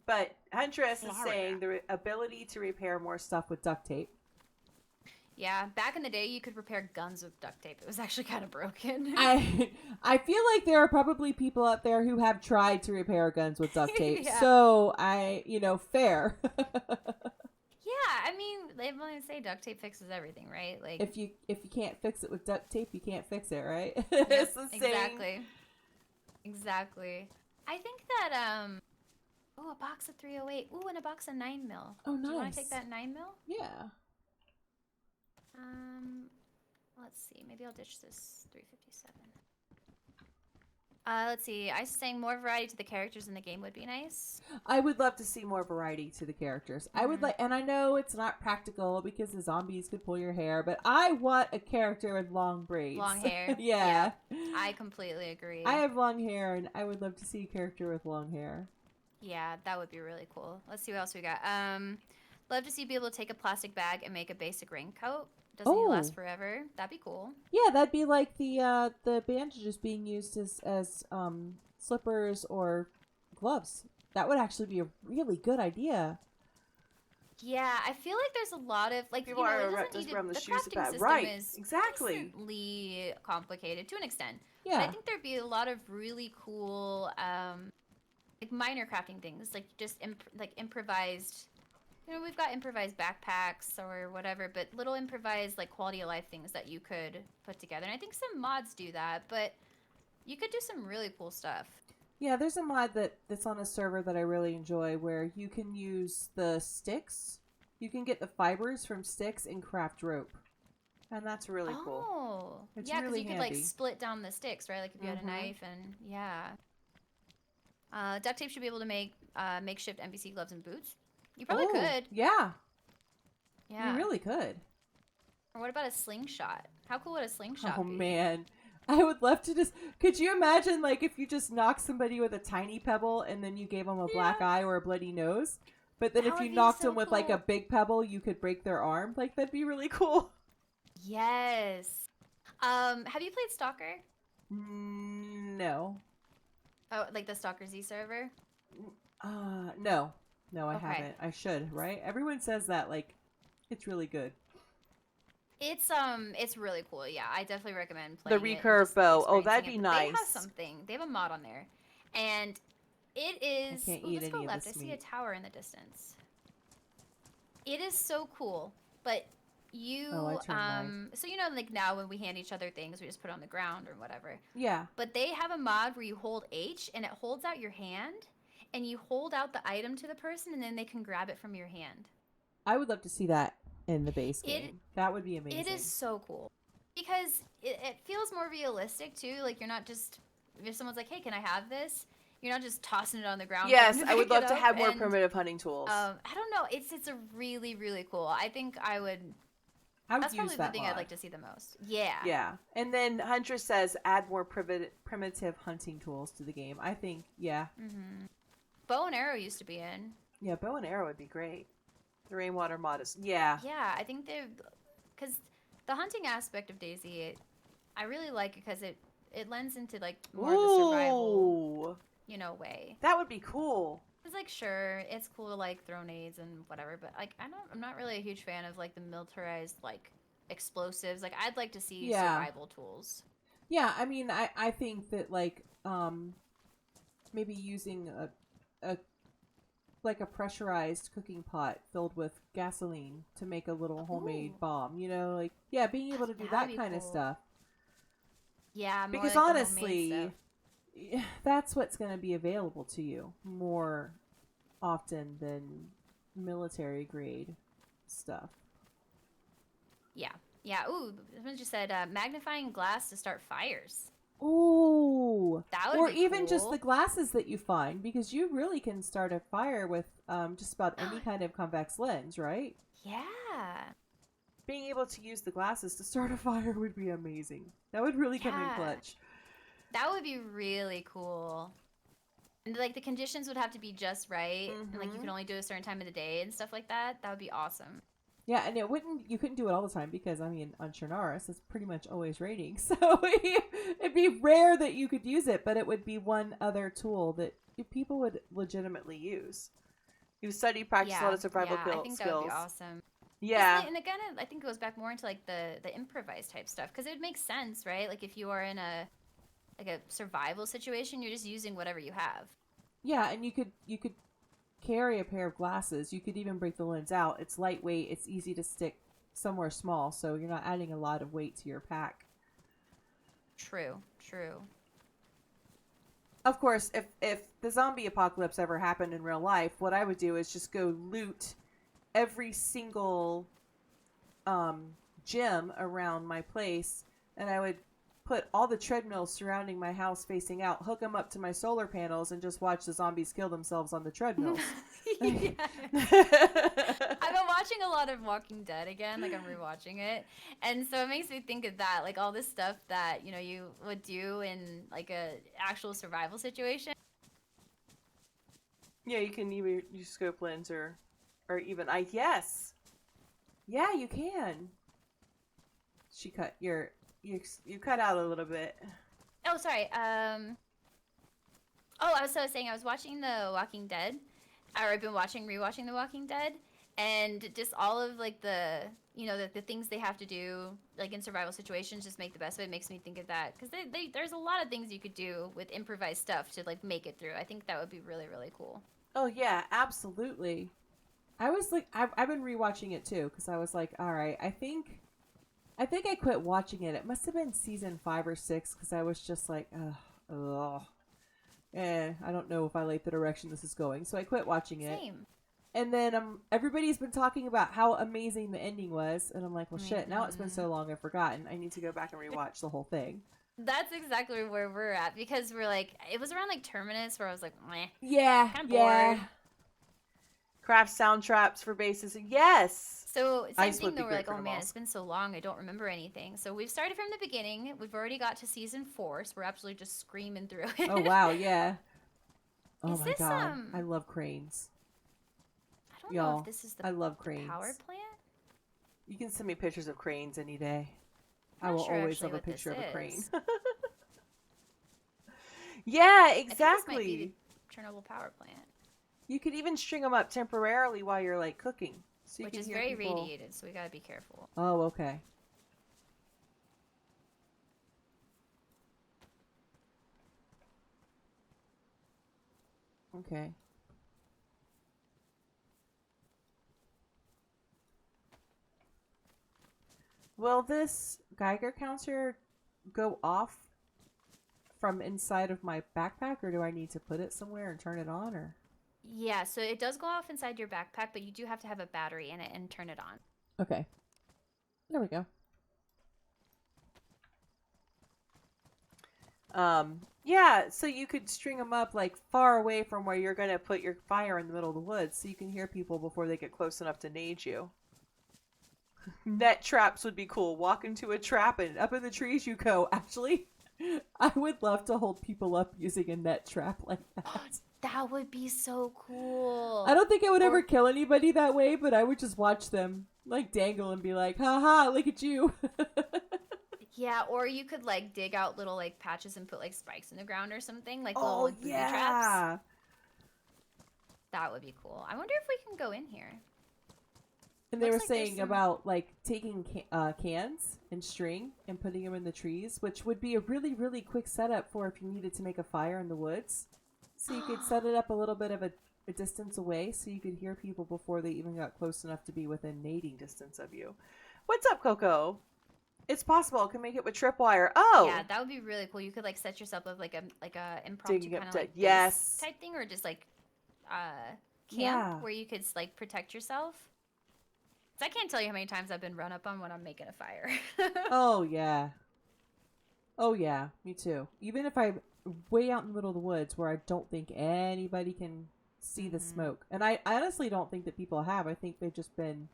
[SPEAKER 6] But Huntress is saying the ability to repair more stuff.
[SPEAKER 2] stuff with duct tape.
[SPEAKER 3] Yeah, back in the day, you could repair guns with duct tape. It was actually kind of broken.
[SPEAKER 2] I feel like there are probably people out there who have tried to repair guns with duct tape.
[SPEAKER 3] Yeah.
[SPEAKER 2] So fair.
[SPEAKER 3] Yeah, I mean, they say duct tape fixes everything, right? Like,
[SPEAKER 2] if you can't fix it with duct tape, you can't fix it, right?
[SPEAKER 3] yep,
[SPEAKER 6] It's the same.
[SPEAKER 3] Exactly. I think that a box of 308. Ooh, and a box of 9mm.
[SPEAKER 2] Oh,
[SPEAKER 3] Do you want to
[SPEAKER 2] nice.
[SPEAKER 3] take that 9mm?
[SPEAKER 2] Yeah.
[SPEAKER 3] Let's see. Maybe I'll ditch this 357. Let's see. I was saying more variety to the characters in the game would be nice.
[SPEAKER 2] I would love to see more variety to the characters. I would like, and I know it's not practical because the zombies could pull your hair, but I want a character with long braids.
[SPEAKER 3] Long hair.
[SPEAKER 2] Yeah.
[SPEAKER 3] I completely agree.
[SPEAKER 2] I have long hair, and I would love to see a character with long hair.
[SPEAKER 3] Yeah, that would be really cool. Let's see what else we got. Love to see be able to take a plastic bag and make a basic raincoat. Doesn't need to last forever. That'd be cool.
[SPEAKER 2] Yeah, that'd be like the bandages being used as slippers or gloves. That would actually be a really good idea.
[SPEAKER 3] Yeah, I feel like there's a lot of like
[SPEAKER 6] People
[SPEAKER 3] it
[SPEAKER 6] are
[SPEAKER 3] doesn't need
[SPEAKER 6] around
[SPEAKER 3] to,
[SPEAKER 6] the
[SPEAKER 3] the
[SPEAKER 6] shoes
[SPEAKER 3] crafting
[SPEAKER 6] about-
[SPEAKER 3] system
[SPEAKER 6] right,
[SPEAKER 3] is
[SPEAKER 6] exactly.
[SPEAKER 3] decently complicated to an extent.
[SPEAKER 2] Yeah.
[SPEAKER 3] But I think there'd be a lot of really cool like minor crafting things, like just improvised. You know, we've got improvised backpacks or whatever, but little improvised like quality of life things that you could put together. And I think some mods do that, but you could do some really cool stuff.
[SPEAKER 2] Yeah, there's a mod that's on a server that I really enjoy where you can use the sticks. You can get the fibers from sticks and craft rope.
[SPEAKER 6] And that's really cool.
[SPEAKER 3] Oh,
[SPEAKER 2] It's
[SPEAKER 3] yeah, because
[SPEAKER 2] really
[SPEAKER 3] you could like
[SPEAKER 2] handy.
[SPEAKER 3] split down the sticks, right? Like if you had a knife and yeah. Duct tape should be able to make makeshift NPC gloves and boots. You probably could.
[SPEAKER 2] Yeah,
[SPEAKER 3] Yeah.
[SPEAKER 2] you really could.
[SPEAKER 3] Or what about a slingshot? How cool would a slingshot
[SPEAKER 2] Oh
[SPEAKER 3] be?
[SPEAKER 2] man, I would love to just. Could you imagine like if you just knocked somebody with a tiny pebble and then you gave them a black eye or a bloody nose? But then
[SPEAKER 3] That
[SPEAKER 2] if
[SPEAKER 3] would
[SPEAKER 2] you
[SPEAKER 3] be
[SPEAKER 2] knocked
[SPEAKER 3] so
[SPEAKER 2] them with like a
[SPEAKER 3] cool.
[SPEAKER 2] big pebble, you could break their arm. Like that'd be really cool.
[SPEAKER 3] Yes. Have you played Stalker?
[SPEAKER 2] No.
[SPEAKER 3] Oh, like the Stalker Z server?
[SPEAKER 2] No, I
[SPEAKER 3] Okay.
[SPEAKER 2] haven't. I should, right? Everyone says that like it's really good.
[SPEAKER 3] It's really cool. Yeah, I definitely recommend playing
[SPEAKER 6] The
[SPEAKER 3] it and
[SPEAKER 6] recurve
[SPEAKER 3] just
[SPEAKER 6] bow. Oh, that'd
[SPEAKER 3] experiencing
[SPEAKER 6] be
[SPEAKER 3] it. But They
[SPEAKER 6] nice.
[SPEAKER 3] have something. They have a mod on there, and it is.
[SPEAKER 2] can't
[SPEAKER 3] Ooh,
[SPEAKER 2] eat
[SPEAKER 3] let's go
[SPEAKER 2] any of
[SPEAKER 3] left. I
[SPEAKER 2] this
[SPEAKER 3] see a
[SPEAKER 2] meat.
[SPEAKER 3] tower in the distance. It is so cool, but you
[SPEAKER 2] Oh, I turned
[SPEAKER 3] so you know, like now when we hand each other things, we just put it on the ground or whatever.
[SPEAKER 2] Yeah.
[SPEAKER 3] But they have a mod where you hold H and it holds out your hand, and you hold out the item to the person, and then they can grab it from your hand.
[SPEAKER 2] I would love to see that in the base
[SPEAKER 3] It-
[SPEAKER 2] game. That would be amazing.
[SPEAKER 3] It is so cool because it feels more realistic too. Like you're not just if someone's like, "Hey, can I have this?" You're not just tossing it on the ground. for
[SPEAKER 6] Yes,
[SPEAKER 3] them
[SPEAKER 6] I would
[SPEAKER 3] pick it
[SPEAKER 6] love to
[SPEAKER 3] up,
[SPEAKER 6] have more
[SPEAKER 3] and,
[SPEAKER 6] primitive hunting tools.
[SPEAKER 3] I don't know. It's a really really cool. I think I would.
[SPEAKER 2] I would
[SPEAKER 3] That's
[SPEAKER 2] use
[SPEAKER 3] probably the
[SPEAKER 2] that
[SPEAKER 3] thing
[SPEAKER 2] mod.
[SPEAKER 3] I'd like to see the most. Yeah.
[SPEAKER 6] Yeah. And then Huntress says add more
[SPEAKER 2] Primitive hunting tools to the game. I think, yeah.
[SPEAKER 3] Mm-hmm. Bow and arrow used to be in.
[SPEAKER 6] Yeah, bow and arrow would be great. The rainwater mod is yeah.
[SPEAKER 3] Yeah, I think they've because the hunting aspect of Daisy, I really like it because it lends into like more of the survival,
[SPEAKER 6] Ooh,
[SPEAKER 3] way.
[SPEAKER 6] that would be cool.
[SPEAKER 3] It's like sure, it's cool to like throw nades and whatever, but like I'm not really a huge fan of like the militarized like explosives. Like I'd like to see
[SPEAKER 2] Yeah.
[SPEAKER 3] survival tools.
[SPEAKER 2] Yeah, I mean, I think that like maybe using a like a pressurized cooking pot filled with gasoline to make a little homemade
[SPEAKER 3] Ooh.
[SPEAKER 2] bomb, like yeah, being able to do
[SPEAKER 3] That'd
[SPEAKER 2] that
[SPEAKER 3] be
[SPEAKER 2] kind of
[SPEAKER 3] cool.
[SPEAKER 2] stuff.
[SPEAKER 3] Yeah, more
[SPEAKER 2] Because
[SPEAKER 3] like the homemade
[SPEAKER 2] honestly,
[SPEAKER 3] stuff.
[SPEAKER 2] that's what's going to be available to you more often than military grade stuff.
[SPEAKER 3] Yeah. Ooh, someone just said magnifying glass to start fires.
[SPEAKER 2] Ooh.
[SPEAKER 3] That would
[SPEAKER 2] Or
[SPEAKER 3] be
[SPEAKER 2] even just
[SPEAKER 3] cool.
[SPEAKER 2] the glasses that you find, because you really can start a fire with just about any kind of convex lens, right?
[SPEAKER 3] Yeah.
[SPEAKER 6] Being able to use the glasses to
[SPEAKER 2] Start a fire would be amazing. That would really come in
[SPEAKER 3] Yeah.
[SPEAKER 2] clutch.
[SPEAKER 3] That would be really cool. And like the conditions would have to be just right, and like you
[SPEAKER 6] Mhm.
[SPEAKER 3] can only do a certain time of the day and stuff like that. That would be awesome.
[SPEAKER 2] Yeah, and you couldn't do it all the time because, I mean, on Chernarus, it's pretty much always raining. So it'd be rare that you could use it, but it would be one other tool that people would
[SPEAKER 6] Legitimately use. You study, practice a lot of survival
[SPEAKER 3] I think that would
[SPEAKER 6] skills.
[SPEAKER 3] be awesome.
[SPEAKER 6] Yeah.
[SPEAKER 3] And again, I think it goes back more into like the improvised type stuff because it would make sense, right? Like if you are in a survival situation, you're just using whatever you have.
[SPEAKER 2] Yeah, and you could carry a pair of glasses. You could even break the lens out. It's lightweight. It's easy to stick somewhere small, so you're not adding a lot of weight to your pack.
[SPEAKER 3] True.
[SPEAKER 6] Of course, if the zombie apocalypse ever happened in real life, what I would do is just go loot every single gym around my place, and I would put all the treadmills surrounding my house facing out, hook them up to my solar panels, and just watch the zombies kill themselves on the treadmills.
[SPEAKER 3] Yeah. I've been watching a lot of Walking Dead again, like I'm rewatching it, and so it makes me think of that, like all this stuff that you would do in like a actual survival situation.
[SPEAKER 6] Yeah, you can either use scope lens or even yes. Yeah, you can. She cut you cut out a little bit.
[SPEAKER 3] Oh, sorry. I was saying I was watching The Walking Dead, or I've been rewatching The Walking Dead, and just all of like the things they have to do like in survival situations just make the best of it. Makes me think of that because there's a lot of things you could do with improvised stuff to like make it through. I think that would be really, really cool.
[SPEAKER 6] Oh yeah, absolutely.
[SPEAKER 2] I was like, I've been rewatching it too because I was like, all right, I think I quit watching it. It must have been season 5 or 6 because I was just like, I don't know if I like the direction this is going, so I quit watching it.
[SPEAKER 3] Same.
[SPEAKER 2] And then everybody's been talking about how amazing the ending was, and I'm like, well, shit. Now it's been so long, I've forgotten. I need to go back and rewatch the whole thing.
[SPEAKER 3] That's exactly where we're at because we're like, it was around like Terminus where I was like, meh.
[SPEAKER 2] Yeah,
[SPEAKER 3] Kinda
[SPEAKER 2] yeah.
[SPEAKER 3] bored.
[SPEAKER 6] Craft sound traps for bases. Yes.
[SPEAKER 3] So same
[SPEAKER 6] Ice
[SPEAKER 3] thing
[SPEAKER 6] would be
[SPEAKER 3] though, we're
[SPEAKER 6] great
[SPEAKER 3] like,
[SPEAKER 6] for
[SPEAKER 3] oh man,
[SPEAKER 6] Namal's.
[SPEAKER 3] it's been so long, I don't remember anything. So we've started from the beginning. We've already got to season 4, so we're absolutely just screaming through it.
[SPEAKER 2] Oh wow, yeah. Oh
[SPEAKER 3] Is
[SPEAKER 2] my
[SPEAKER 3] this,
[SPEAKER 2] god, I love cranes.
[SPEAKER 3] I don't know
[SPEAKER 2] Y'all,
[SPEAKER 3] if this is the
[SPEAKER 2] I love cranes.
[SPEAKER 3] power plant.
[SPEAKER 6] You can send me pictures of cranes any day. I
[SPEAKER 3] Not
[SPEAKER 6] will
[SPEAKER 3] sure
[SPEAKER 6] always
[SPEAKER 3] actually
[SPEAKER 6] love a
[SPEAKER 3] what this
[SPEAKER 6] picture of a crane.
[SPEAKER 3] is.
[SPEAKER 6] Yeah,
[SPEAKER 3] I think this might be
[SPEAKER 6] exactly.
[SPEAKER 3] the Chernobyl power plant,
[SPEAKER 6] You could even string them up temporarily while you're like cooking, so you
[SPEAKER 3] which
[SPEAKER 6] can
[SPEAKER 3] is
[SPEAKER 6] hear
[SPEAKER 3] very
[SPEAKER 6] people.
[SPEAKER 3] radiated, so we gotta be careful.
[SPEAKER 2] Oh, okay. Okay. Will this Geiger counter go off from inside of my backpack, or do I need to put it somewhere and turn it on, or?
[SPEAKER 3] Yeah, so it does go off inside your backpack, but you do have to have a battery in it and turn it on.
[SPEAKER 2] Okay. There we go.
[SPEAKER 6] Yeah, so you could string them up like far away from where you're gonna put your fire in the middle of the woods, so you can hear people before they get close enough to nade you. Net traps would be cool. Walk into a trap and up in the trees you go.
[SPEAKER 2] Actually, I would love to hold people up using a net trap like that.
[SPEAKER 3] That would be so cool.
[SPEAKER 2] I don't think I would ever kill anybody that way, but I would just watch them like dangle and be like, haha, look at you.
[SPEAKER 3] Yeah, or you could like dig out little like patches and put like spikes in the ground or something, like
[SPEAKER 6] Oh
[SPEAKER 3] little like, booby traps.
[SPEAKER 6] yeah.
[SPEAKER 3] That would be cool. I wonder if we can go in here.
[SPEAKER 2] And they were
[SPEAKER 3] Looks like there's
[SPEAKER 2] saying
[SPEAKER 3] some-
[SPEAKER 2] about like taking cans and string and putting them in the trees, which would be a really, really quick setup for if you needed to make a fire in the woods. So you could set it up a little bit of a distance away so you could hear people before they even got close enough to be within nading
[SPEAKER 6] Distance of you. What's up, Coco? It's possible. I can make it with tripwire. Oh,
[SPEAKER 3] Yeah, that would be really cool. You could like set yourself up like a impromptu
[SPEAKER 6] Digging up
[SPEAKER 3] kind of
[SPEAKER 6] dead-
[SPEAKER 3] like base
[SPEAKER 6] yes.
[SPEAKER 3] type thing, or just like camp
[SPEAKER 2] Yeah.
[SPEAKER 3] where you could like protect yourself. 'Cause I can't tell you how many times I've been run up on when I'm making a fire.
[SPEAKER 2] Oh, yeah. Oh, yeah. Me too. Even if I'm way out in the middle of the woods where I don't think anybody can see the smoke. And I honestly don't think that people have. I think they've just been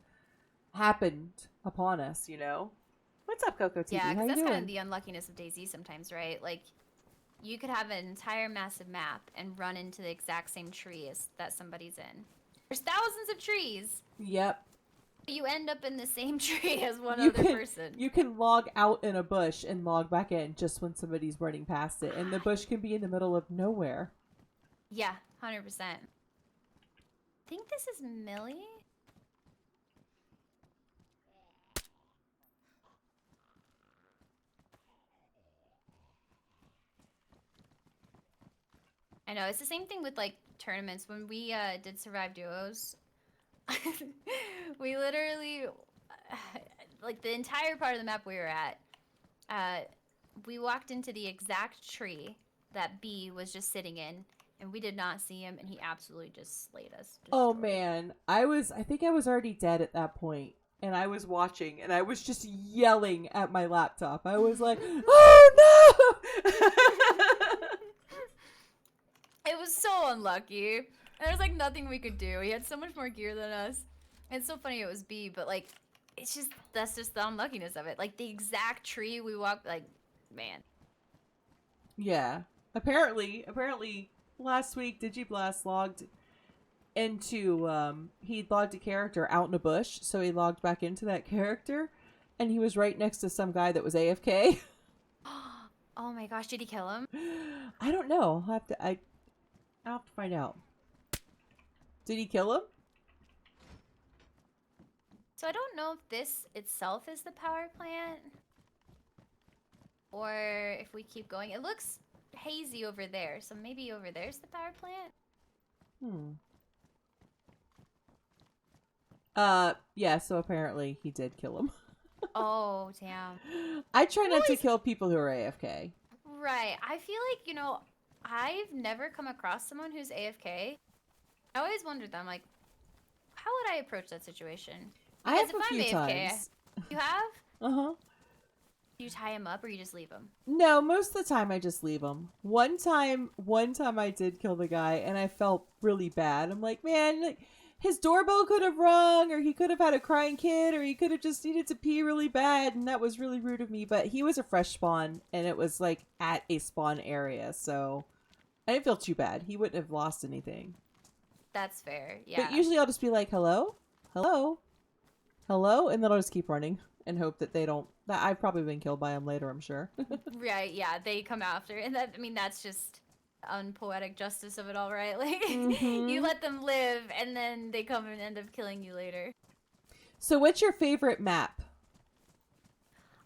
[SPEAKER 2] happened upon us.
[SPEAKER 6] you know. What's up, Coco TV?
[SPEAKER 3] Yeah,
[SPEAKER 2] How
[SPEAKER 3] because
[SPEAKER 2] you
[SPEAKER 3] that's kind
[SPEAKER 2] doing?
[SPEAKER 3] of the unluckiness of DayZ sometimes, right? Like, you could have an entire massive map and run into the exact same tree as that somebody's in. There's thousands of trees.
[SPEAKER 2] Yep.
[SPEAKER 3] You end up in the same tree as one
[SPEAKER 2] You
[SPEAKER 3] other
[SPEAKER 2] can-
[SPEAKER 3] person.
[SPEAKER 2] You can log out in a bush and log back in just when somebody's running past it, and the bush can be in the middle of nowhere.
[SPEAKER 3] Yeah, 100%. I think this is Millie. I know, it's the same thing with like tournaments. When we did Survive Duos, we literally, like the entire part of the map we were at, we walked into the exact tree that B was just sitting in, and we did not see him, and he absolutely just slayed us.
[SPEAKER 2] Oh
[SPEAKER 3] destroyed.
[SPEAKER 2] man, I think I was already dead at that point, and I was watching, and I was just yelling at my laptop. I was like, "Oh no!"
[SPEAKER 3] It was so unlucky. And there was like nothing we could do. He had so much more gear than us. And it's so funny it was B, but like, it's just, that's just the unluckiness of it. Like the exact tree we walked, like, man.
[SPEAKER 2] Yeah. Apparently, last week Digiblast logged into he logged a character out in a bush, so he logged back into that character, and he was right next to some guy that was AFK.
[SPEAKER 3] Oh my gosh, did he kill him?
[SPEAKER 2] I don't know. I'll have to find out. Did he kill him?
[SPEAKER 3] So I don't know if this itself is the power plant, or if we keep going. It looks hazy over there, so maybe over there's the power plant.
[SPEAKER 2] Yeah, so apparently he did kill him.
[SPEAKER 3] Oh, damn.
[SPEAKER 2] I try not to kill people who are AFK.
[SPEAKER 3] Right. I feel like, you know, I've never come across someone who's AFK. I always wondered them, like, how would I approach that situation?
[SPEAKER 2] I have
[SPEAKER 3] Because
[SPEAKER 2] a
[SPEAKER 3] if
[SPEAKER 2] few
[SPEAKER 3] I'm AFK,
[SPEAKER 2] times.
[SPEAKER 3] You have?
[SPEAKER 2] Uh-huh.
[SPEAKER 3] Do you tie him up or you just leave him?
[SPEAKER 2] No, most of the time I just leave him. One time I did kill the guy, and I felt really bad. I'm like, man, his doorbell could have rung, or he could have had a crying kid, or he could have just needed to pee really bad, and that was really rude of me. But he was a fresh spawn, and it was like at a spawn area, so I didn't feel too bad. He wouldn't have lost anything.
[SPEAKER 3] That's fair, yeah.
[SPEAKER 2] But usually I'll just be like, hello? Hello? Hello? And then I'll just keep running and hope that they don't... That I've probably been killed by them later, I'm sure.
[SPEAKER 3] Right, yeah, they come after. And that, I mean, that's just unpoetic justice of it all, right? Like,
[SPEAKER 2] Mhm.
[SPEAKER 3] you let them live, and then they come and end up killing you later.
[SPEAKER 2] So what's your favorite map?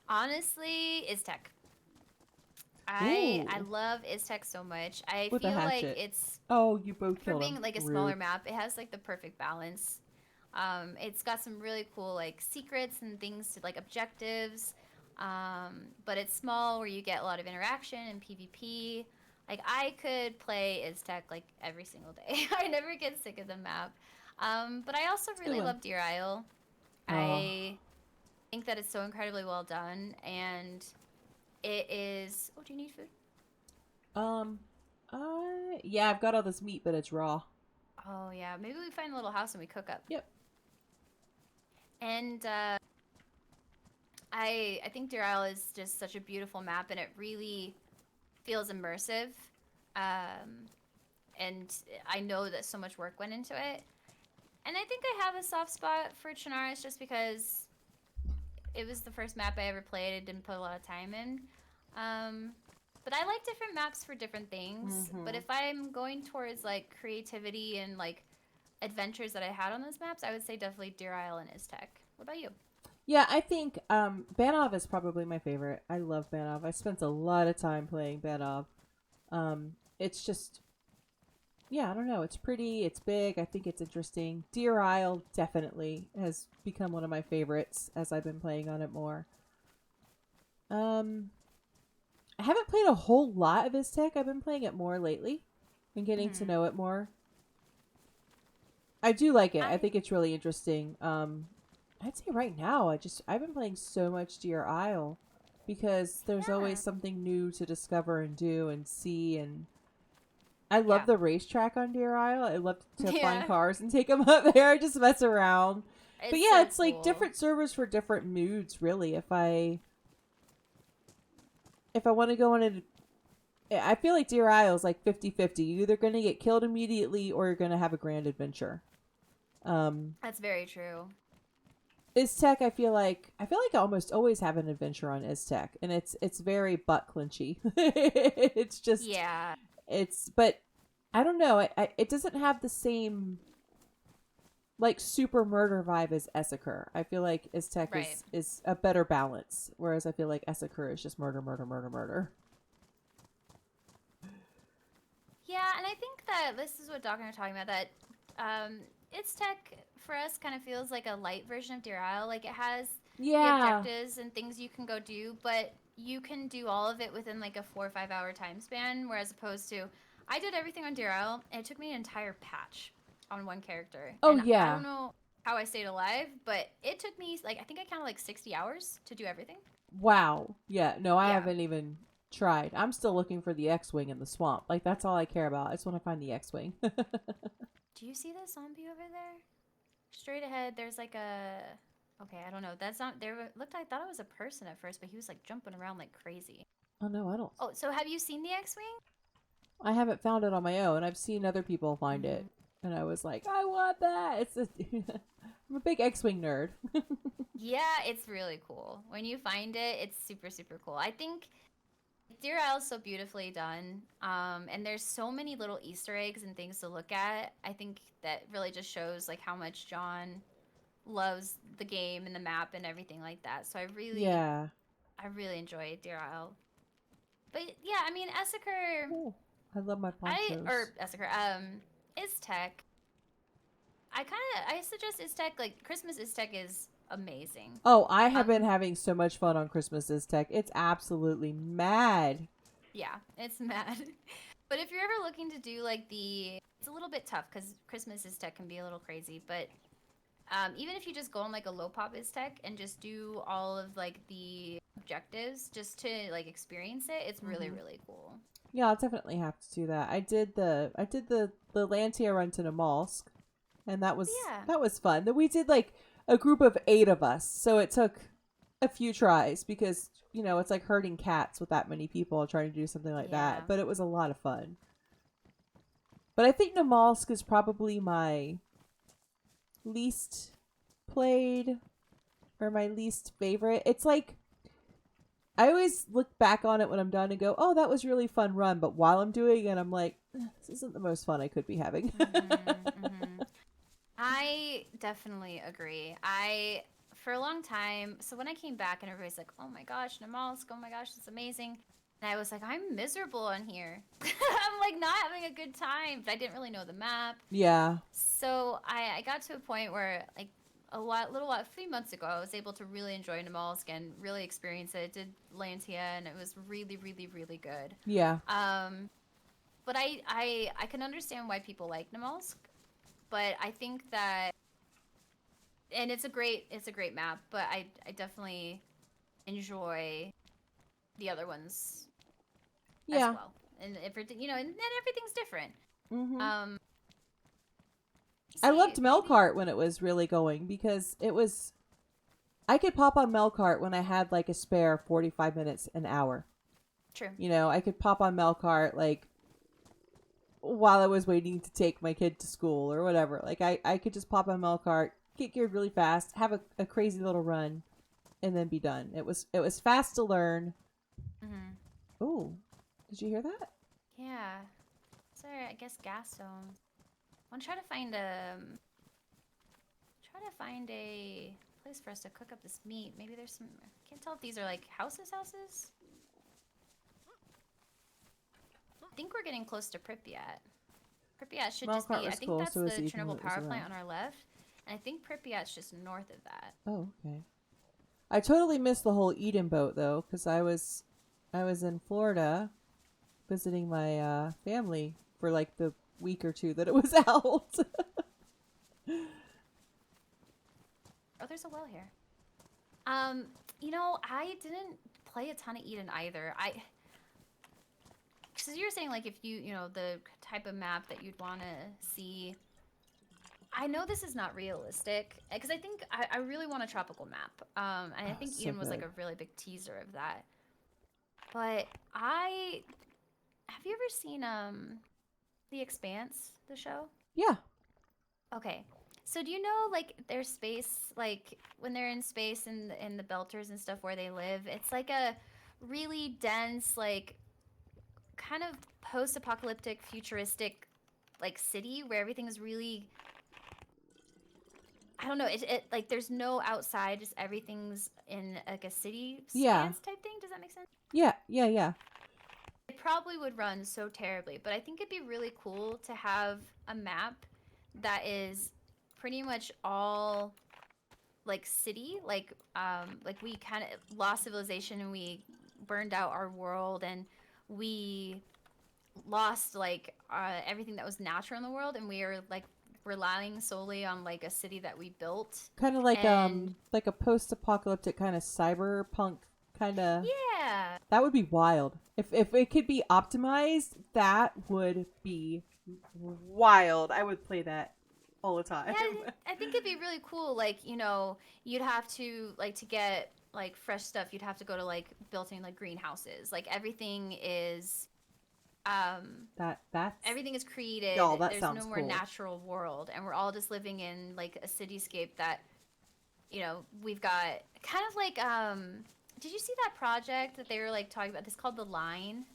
[SPEAKER 3] Honestly, Iztec. I
[SPEAKER 2] Ooh.
[SPEAKER 3] love Iztec so much. I
[SPEAKER 2] With a
[SPEAKER 3] feel like
[SPEAKER 2] hatchet.
[SPEAKER 3] it's...
[SPEAKER 2] Oh, you both
[SPEAKER 3] For
[SPEAKER 2] killed
[SPEAKER 3] being
[SPEAKER 2] him.
[SPEAKER 3] like a
[SPEAKER 2] Rude.
[SPEAKER 3] smaller map, it has like the perfect balance. It's got some really cool like secrets and things to like objectives. But it's small where you get a lot of interaction and PvP. Like I could play Iztec like every single day. I never get sick of the map. But I also really
[SPEAKER 2] one.
[SPEAKER 3] love Deer Isle. I think that it's so incredibly well done, and it is. Oh, do you need food?
[SPEAKER 2] Yeah, I've got all this meat, but it's raw.
[SPEAKER 3] Oh yeah, maybe we find a little house and we cook up.
[SPEAKER 2] Yep.
[SPEAKER 3] And I think Deer Isle is just such a beautiful map, and it really feels immersive. And I know that so much work went into it. And I think I have a soft spot for Chernarus just because it was the first map I ever played. I didn't put a lot of time in. But I like different maps for different things.
[SPEAKER 2] Mhm.
[SPEAKER 3] But if I'm going towards like creativity and like adventures that I had on those maps, I would say definitely Deer Isle and Iztec. What about you?
[SPEAKER 2] Yeah, I think Banov is probably my favorite. I love Banov. I spent a lot of time playing Banov. It's just, yeah, I don't know. It's pretty. It's big. I think it's interesting. Deer Isle definitely has become one of my favorites as I've been playing on it more. I haven't played a whole lot of Iztec. I've been playing it more lately and getting to know it more. I do like it. I think it's really interesting. I'd say right now, I've been playing so much Deer Isle because there's always something new to discover and do and see, and I love the racetrack on Deer Isle. I love to find cars and take them up there, just mess around. But yeah, it's like different servers for different moods, really. If I want to go on I feel like Deer Isle is like 50-50. You're either going to get killed immediately or you're going to have a grand adventure.
[SPEAKER 3] That's very true.
[SPEAKER 2] Iztec, I feel like I almost always have an adventure on Iztec, and it's very butt clinchy. It's just
[SPEAKER 3] Yeah.
[SPEAKER 2] but I don't know. It doesn't have the same like super murder vibe as Essaker. I feel like Iztec
[SPEAKER 3] Right.
[SPEAKER 2] is a better balance, whereas I feel like Essaker is just murder, murder, murder, murder.
[SPEAKER 3] Yeah, and I think that this is what Doc and I are talking about, that Iztec for us kind of feels like a light version of Deer Isle. Like, it has the
[SPEAKER 2] Yeah.
[SPEAKER 3] objectives and things you can go do, but you can do all of it within like a 4 or 5 hour time span, whereas opposed to, I did everything on Deer Isle, and it took me an entire patch on one character.
[SPEAKER 2] Oh,
[SPEAKER 3] And I
[SPEAKER 2] yeah.
[SPEAKER 3] don't know how I stayed alive, but it took me, like, I think I counted like 60 hours to do everything.
[SPEAKER 2] Wow. Yeah. No, I
[SPEAKER 3] Yeah.
[SPEAKER 2] haven't even tried. I'm still looking for the X-wing in the swamp. Like that's all I care about. I just want to find the X-wing.
[SPEAKER 3] Do you see the zombie over there? Straight ahead, there's like a... Okay, I don't know. That's not... There looked like... I thought it was a person at first, but he was like jumping around like crazy.
[SPEAKER 2] Oh no, I don't.
[SPEAKER 3] Oh, so have you seen the X-Wing?
[SPEAKER 2] I haven't found it on my own. I've seen other people find it, and I was like, I want that. I'm a big X-wing nerd.
[SPEAKER 3] Yeah, it's really cool. When you find it, it's super, super cool. I think Deer Isle is so beautifully done, and there's so many little Easter eggs and things to look at. I think that really just shows like how much John loves the game and the map and everything like that. So I really enjoy Deer Isle. But yeah, I mean, Essaker,
[SPEAKER 2] Oh, I love my ponchos.
[SPEAKER 3] Iztec. I suggest Iztec. Like, Christmas Iztec is amazing.
[SPEAKER 2] Oh, I have been having so much fun on Christmas Iztec. It's absolutely mad.
[SPEAKER 3] Yeah, it's mad. But if you're ever looking to do like it's a little bit tough because Christmas Iztec can be a little crazy. But even if you just go on like a low pop Iztec and just do all of like the objectives just to like experience it, it's really, really cool.
[SPEAKER 2] Yeah, I'll definitely have to do that. I did the Lantia run to Namalsk, and that was fun. Then we did like a group of 8 of us, so it took a few tries because it's like herding cats with that many people trying to do something like that. But it was a lot of fun. But I think Namalsk is probably my least played or my least favorite. It's like I always look back on it when I'm done and go, oh, that was really fun run. But while I'm doing it, I'm like, this isn't the most fun I could be having.
[SPEAKER 3] I definitely agree. For a long time, so when I came back and everybody's like, oh my gosh, Namalsk, oh my gosh, it's amazing. And I was like, I'm miserable on here. I'm like not having a good time. But I didn't really know the map.
[SPEAKER 2] Yeah.
[SPEAKER 3] So I got to a point where like a few months ago, I was able to really enjoy Namalsk and really experience it. I did Lantia and it was really, really, really good.
[SPEAKER 2] Yeah.
[SPEAKER 3] But I can understand why people like Namalsk, but I think that, and it's a great map, but I definitely enjoy the other ones as well. And everything, and everything's different.
[SPEAKER 2] Mm-hmm.
[SPEAKER 3] See,
[SPEAKER 2] I loved Melkart when it was really going because I could pop on Melkart when I had like a spare 45 minutes, an hour.
[SPEAKER 3] True.
[SPEAKER 2] I could pop on Melkart like while I was waiting to take my kid to school or whatever. Like I could just pop on Melkart, get geared really fast, have a crazy little run, and then be done. It was fast to learn.
[SPEAKER 3] Mm-hmm.
[SPEAKER 2] Ooh, did you hear that?
[SPEAKER 3] Yeah. Sorry, I guess gas zones. I'm trying to find a place for us to cook up this meat. Maybe there's some. I can't tell if these are like houses. I think we're getting close to Pripyat. Pripyat should just be.
[SPEAKER 2] Melkart was
[SPEAKER 3] I think
[SPEAKER 2] cool,
[SPEAKER 3] that's
[SPEAKER 2] so was
[SPEAKER 3] the
[SPEAKER 2] Ethan
[SPEAKER 3] Chernobyl
[SPEAKER 2] when it was
[SPEAKER 3] power plant
[SPEAKER 2] around.
[SPEAKER 3] on our left, and I think Pripyat's just north of that.
[SPEAKER 2] Oh, okay. I totally missed the whole Eden boat though, because I was in Florida visiting my family for like the week or two that it was out.
[SPEAKER 3] Oh, there's a well here. I didn't play a ton of Eden either. Because you're saying like if the type of map that you'd want to see. I know this is not realistic because I think I really want a tropical map. And I think
[SPEAKER 2] so
[SPEAKER 3] Eden was like
[SPEAKER 2] good.
[SPEAKER 3] a really big teaser of that. But have you ever seen The Expanse, the show?
[SPEAKER 2] Yeah.
[SPEAKER 3] Okay. So do you know like their space, like when they're in space and in the belters and stuff where they live, it's like a really dense, like kind of post-apocalyptic, futuristic, like city where everything is really. I don't know. It like there's no outside, just everything's in like a city
[SPEAKER 2] Yeah.
[SPEAKER 3] stance type thing. Does that make sense?
[SPEAKER 2] Yeah, yeah, yeah.
[SPEAKER 3] It probably would run so terribly, but I think it'd be really cool to have a map that is pretty much all like city, like we kind of lost civilization and we burned out our world and we lost like everything that was natural in the world and we are like relying solely on like a city that we built.
[SPEAKER 2] Kind of like
[SPEAKER 3] And-
[SPEAKER 2] like a post-apocalyptic kind of cyberpunk kind of.
[SPEAKER 3] Yeah.
[SPEAKER 2] That would be wild. If it could be optimized, that would be
[SPEAKER 6] Wild. I would play that all the time.
[SPEAKER 3] Yeah, I think it'd be really cool. Like, you know, you'd have to like to get like fresh stuff. You'd have to go to like building like greenhouses. Like everything is,
[SPEAKER 2] that's
[SPEAKER 3] everything is created.
[SPEAKER 2] Y'all, that
[SPEAKER 3] There's
[SPEAKER 2] sounds
[SPEAKER 3] no more
[SPEAKER 2] cool.
[SPEAKER 3] natural world, and we're all just living in like a cityscape that, you know, we've got kind of like. Did you see that project that they were like talking about? It's called The Line,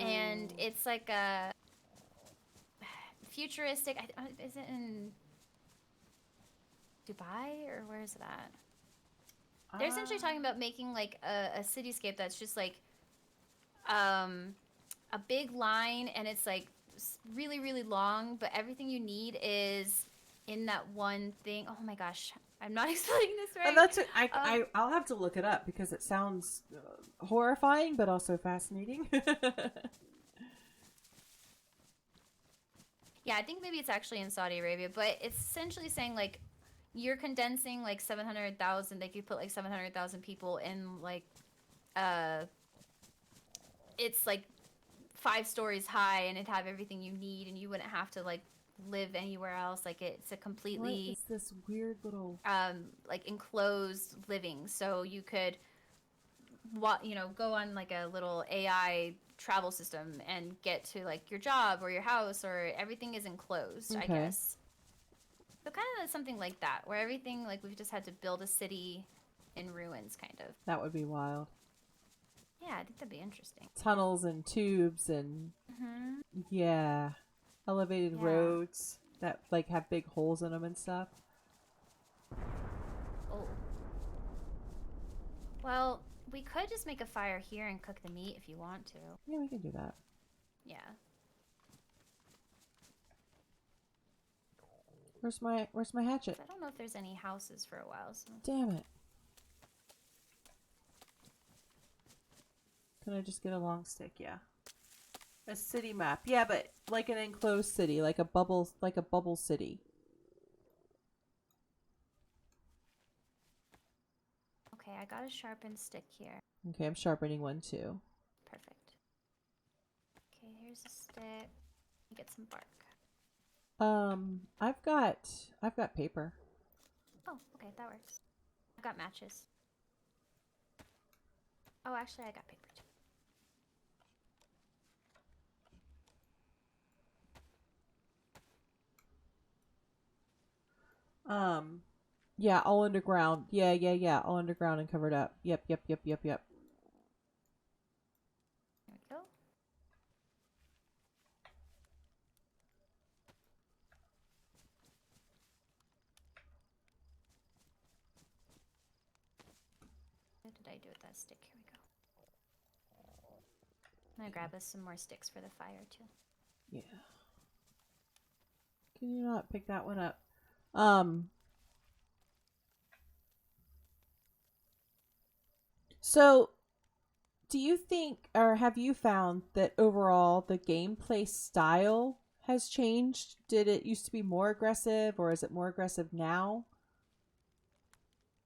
[SPEAKER 3] and it's like a futuristic. Is it in Dubai or where is it at? They're essentially talking about making like a cityscape that's just like a big line and it's like really really long, but everything you need is in that one thing. Oh my gosh, I'm not explaining this right.
[SPEAKER 2] And that's it. I'll have to look it up because it sounds horrifying, but also fascinating.
[SPEAKER 3] Yeah, I think maybe it's actually in Saudi Arabia, but it's essentially saying like you're condensing like 700,000. They could put like 700,000 people in like it's like 5 stories high and it'd have everything you need and you wouldn't have to like live anywhere else. Like it's a
[SPEAKER 2] What
[SPEAKER 3] completely
[SPEAKER 2] is this weird little?
[SPEAKER 3] like enclosed living, so you could go on like a little AI travel system and get to like your job or your house, or everything is enclosed. I
[SPEAKER 2] Okay.
[SPEAKER 3] guess so, kind of something like that where everything like we've just had to build a city in ruins kind of.
[SPEAKER 2] That would be wild.
[SPEAKER 3] Yeah, I think that'd be interesting.
[SPEAKER 2] Tunnels and tubes and yeah, elevated
[SPEAKER 3] Yeah.
[SPEAKER 2] roads that like have big holes in them and stuff.
[SPEAKER 3] Oh, well, we could just make a fire here and cook the meat if you want to.
[SPEAKER 2] Yeah, we can do that.
[SPEAKER 3] Yeah.
[SPEAKER 2] Where's my hatchet?
[SPEAKER 3] I don't know if there's any houses for a while, so
[SPEAKER 2] Damn it. Can I just get a long stick? Yeah. A city map. Yeah, but like an enclosed city, like a bubble city.
[SPEAKER 3] okay, I got a sharpened stick here.
[SPEAKER 2] Okay, I'm sharpening one too.
[SPEAKER 3] Perfect. Okay, here's a stick. Get some bark.
[SPEAKER 2] I've got paper.
[SPEAKER 3] Oh, okay, that works. I've got matches. Oh, actually, I got paper too.
[SPEAKER 2] Yeah, all underground. Yeah, all underground and covered up. Yep.
[SPEAKER 3] There we go. What did I do with that stick? Here we go. I'm gonna grab us some more sticks for the fire too.
[SPEAKER 2] Yeah. Can you not pick that one up? So, do you think, or have you found that overall the gameplay style has changed? Did it used to be more aggressive, or is it more aggressive now?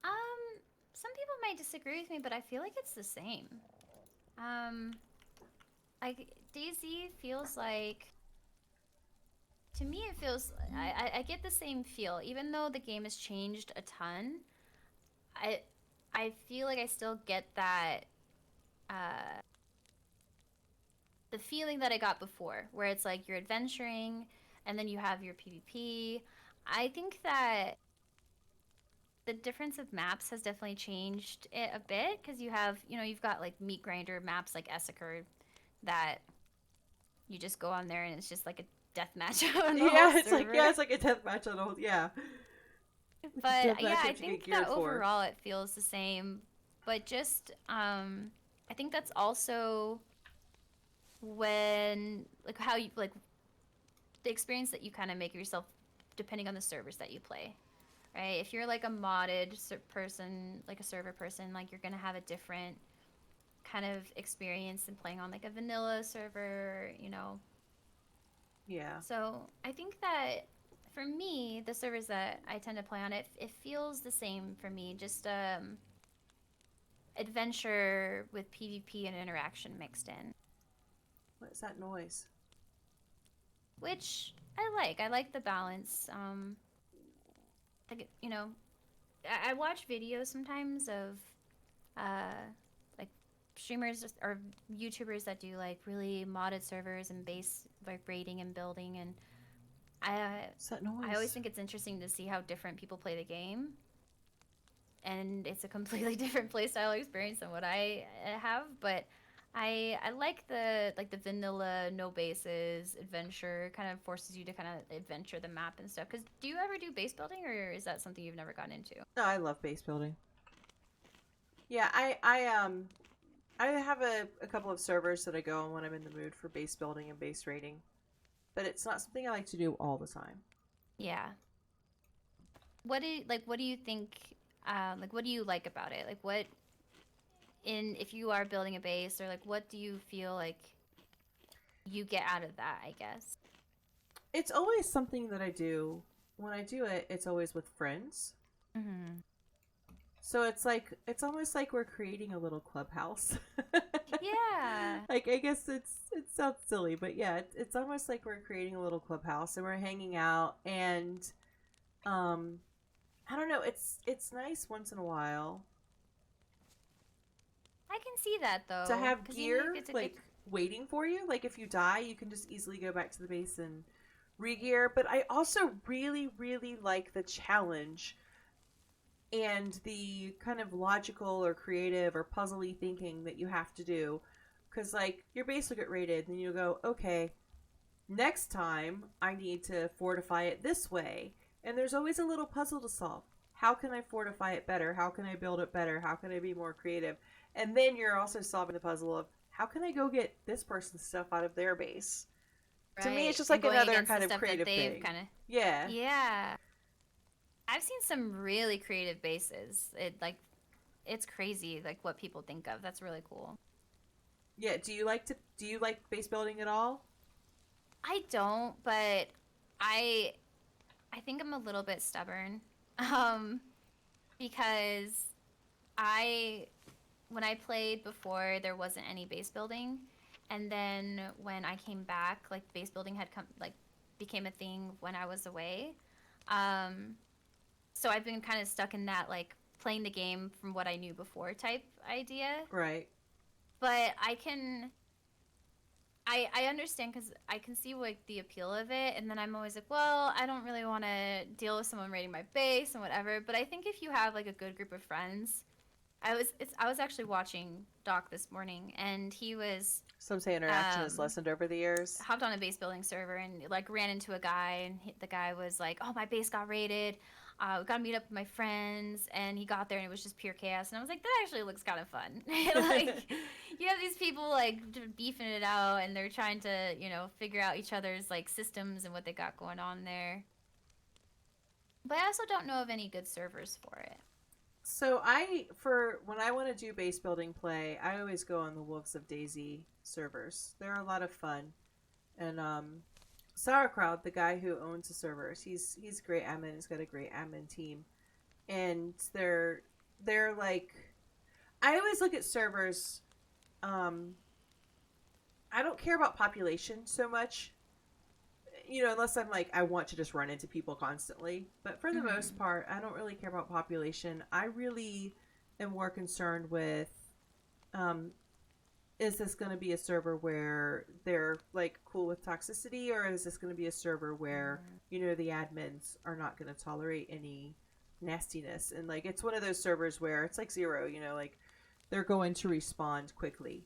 [SPEAKER 3] Some people might disagree with me, but I feel like it's the same. Like DayZ feels like, to me it feels, I get the same feel, even though the game has changed a ton. I feel like I still get that, the feeling that I got before, where it's like you're adventuring and then you have your PvP. I think that the difference of maps has definitely changed it a bit because you've got like meat grinder maps like Essaker that you just go on there and it's just like a death match on the
[SPEAKER 2] Yeah,
[SPEAKER 3] whole
[SPEAKER 2] it's like
[SPEAKER 3] server.
[SPEAKER 2] it's like a death match on the whole. Yeah,
[SPEAKER 3] But
[SPEAKER 2] death match
[SPEAKER 3] yeah,
[SPEAKER 2] you
[SPEAKER 3] I
[SPEAKER 2] have to get
[SPEAKER 3] think
[SPEAKER 2] geared
[SPEAKER 3] that
[SPEAKER 2] for.
[SPEAKER 3] overall it feels the same. But just I think that's also when like how you like the experience that you kind of make of yourself depending on the servers that you play. Right? If you're like a modded person, like a server person, like you're gonna have a different kind of experience than playing on like a vanilla server, you know.
[SPEAKER 6] Yeah.
[SPEAKER 3] So I think that for me, the servers that I tend to play on, it feels the same for me. Just adventure with PvP and interaction mixed in,
[SPEAKER 6] What is that noise?
[SPEAKER 3] which I like. I like the balance. Like you know, I watch videos sometimes of like streamers or YouTubers that do like really modded servers and base like raiding and building, and
[SPEAKER 6] What's that noise?
[SPEAKER 3] I always think it's interesting to see how different people play the game. And it's a completely different playstyle experience than what I have, but I like the vanilla no bases adventure kind of forces you to kind of adventure the map and stuff. Because do you ever do base building, or is that something you've never gotten into?
[SPEAKER 6] No, I love base building. Yeah, I have a couple of servers that I go on when I'm in the mood for base building and base raiding, but it's not something I like to do all the time.
[SPEAKER 3] Yeah. What do you think? Like, what do you like about it? Like, what if you are building a base, or like, what do you feel like you get out of that? I guess.
[SPEAKER 6] It's always something that I do. When I do it, it's always with friends.
[SPEAKER 3] Mm-hmm.
[SPEAKER 6] So it's almost like we're creating a little clubhouse.
[SPEAKER 3] Yeah.
[SPEAKER 6] Like I guess it sounds silly, but yeah, it's almost like we're creating a little clubhouse and we're hanging out and I don't know, it's nice once in a while
[SPEAKER 3] I can see that though.
[SPEAKER 6] to have
[SPEAKER 3] 'cause you know
[SPEAKER 6] gear
[SPEAKER 3] you get to
[SPEAKER 6] like waiting for you. Like if you die, you can just easily go back to the base and re-gear. But I also really, really like the challenge and the kind of logical or creative or puzzly thinking that you have to do. Because like your base will get raided, and you'll go, okay, next time I need to fortify it this way. And there's always a little puzzle to solve. How can I fortify it better? How can I build it better? How can I be more creative? And then you're also solving the puzzle of how can I go get this person's stuff out of their base? To me, it's just like
[SPEAKER 3] and going
[SPEAKER 6] another
[SPEAKER 3] against the
[SPEAKER 6] kind of
[SPEAKER 3] stuff that
[SPEAKER 6] creative
[SPEAKER 3] they've
[SPEAKER 6] thing.
[SPEAKER 3] Kinda...
[SPEAKER 6] Yeah.
[SPEAKER 3] Yeah. I've seen some really creative bases. It's crazy like what people think of. That's really cool.
[SPEAKER 6] Yeah. Do you like base building at all?
[SPEAKER 3] I don't, but I think I'm a little bit stubborn. Because when I played before, there wasn't any base building, and then when I came back, like base building had became a thing when I was away. So I've been kind of stuck in that like playing the game from what I knew before type idea.
[SPEAKER 6] Right.
[SPEAKER 3] But I understand because I can see like the appeal of it, and then I'm always like, well, I don't really want to deal with someone raiding my base and whatever. But I think if you have like a good group of friends, I was actually watching Doc this morning, and he was
[SPEAKER 6] Some say interaction has lessened over the years.
[SPEAKER 3] hopped on a base building server and like ran into a guy, and the guy was like, "Oh, my base got raided. We gotta meet up with my friends," and he got there and it was just pure chaos. And I was like, that actually looks kind of fun. Like, you have these people like beefing it out, and they're trying to figure out each other's like systems and what they got going on there. But I also don't know of any good servers for it.
[SPEAKER 6] So when I want to do base building play, I always go on the Wolves of Daisy servers. They're a lot of fun. And Sauerkraut, the guy who owns the servers, he's a great admin. He's got a great admin team. And they're like, I always look at servers, I don't care about population so much. Unless I'm like, I want to just run into people constantly. But for the most part, I don't really care about population. I really am more concerned with is this going to be a server where they're like cool with toxicity, or is this going to be a server where the admins are not going to tolerate any nastiness? And like it's one of those servers where it's like Zero, like they're going to respond quickly,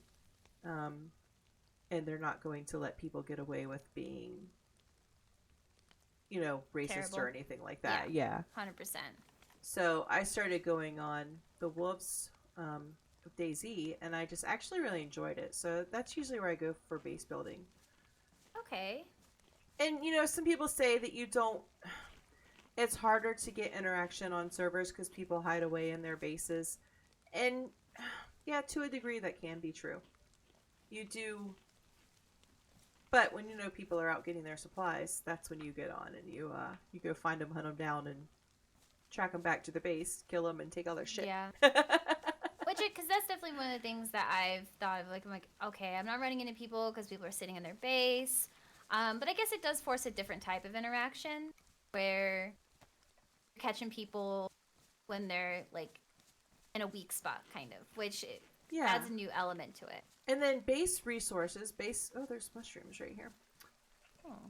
[SPEAKER 6] and they're not going to let people get away with being racist
[SPEAKER 3] Terrible.
[SPEAKER 6] or anything like that. Yeah.
[SPEAKER 3] 100%.
[SPEAKER 6] So I started going on the Wolves of DayZ, and I just actually really enjoyed it. So that's usually where I go for base building.
[SPEAKER 3] Okay.
[SPEAKER 6] And some people say that it's harder to get interaction on servers because people hide away in their bases. And yeah, to a degree that can be true. You do. But when people are out getting their supplies, that's when you get on and you go find them, hunt them down, and track them back to the base, kill them, and take all their shit.
[SPEAKER 3] Yeah. Because that's definitely one of the things that I've thought of. Like, I'm like, okay, I'm not running into people because people are sitting in their base. But I guess it does force a different type of interaction where you're catching people when they're like in a weak spot, kind of, which adds a new element to it.
[SPEAKER 6] And then base resources, oh, there's mushrooms right here.
[SPEAKER 3] Oh.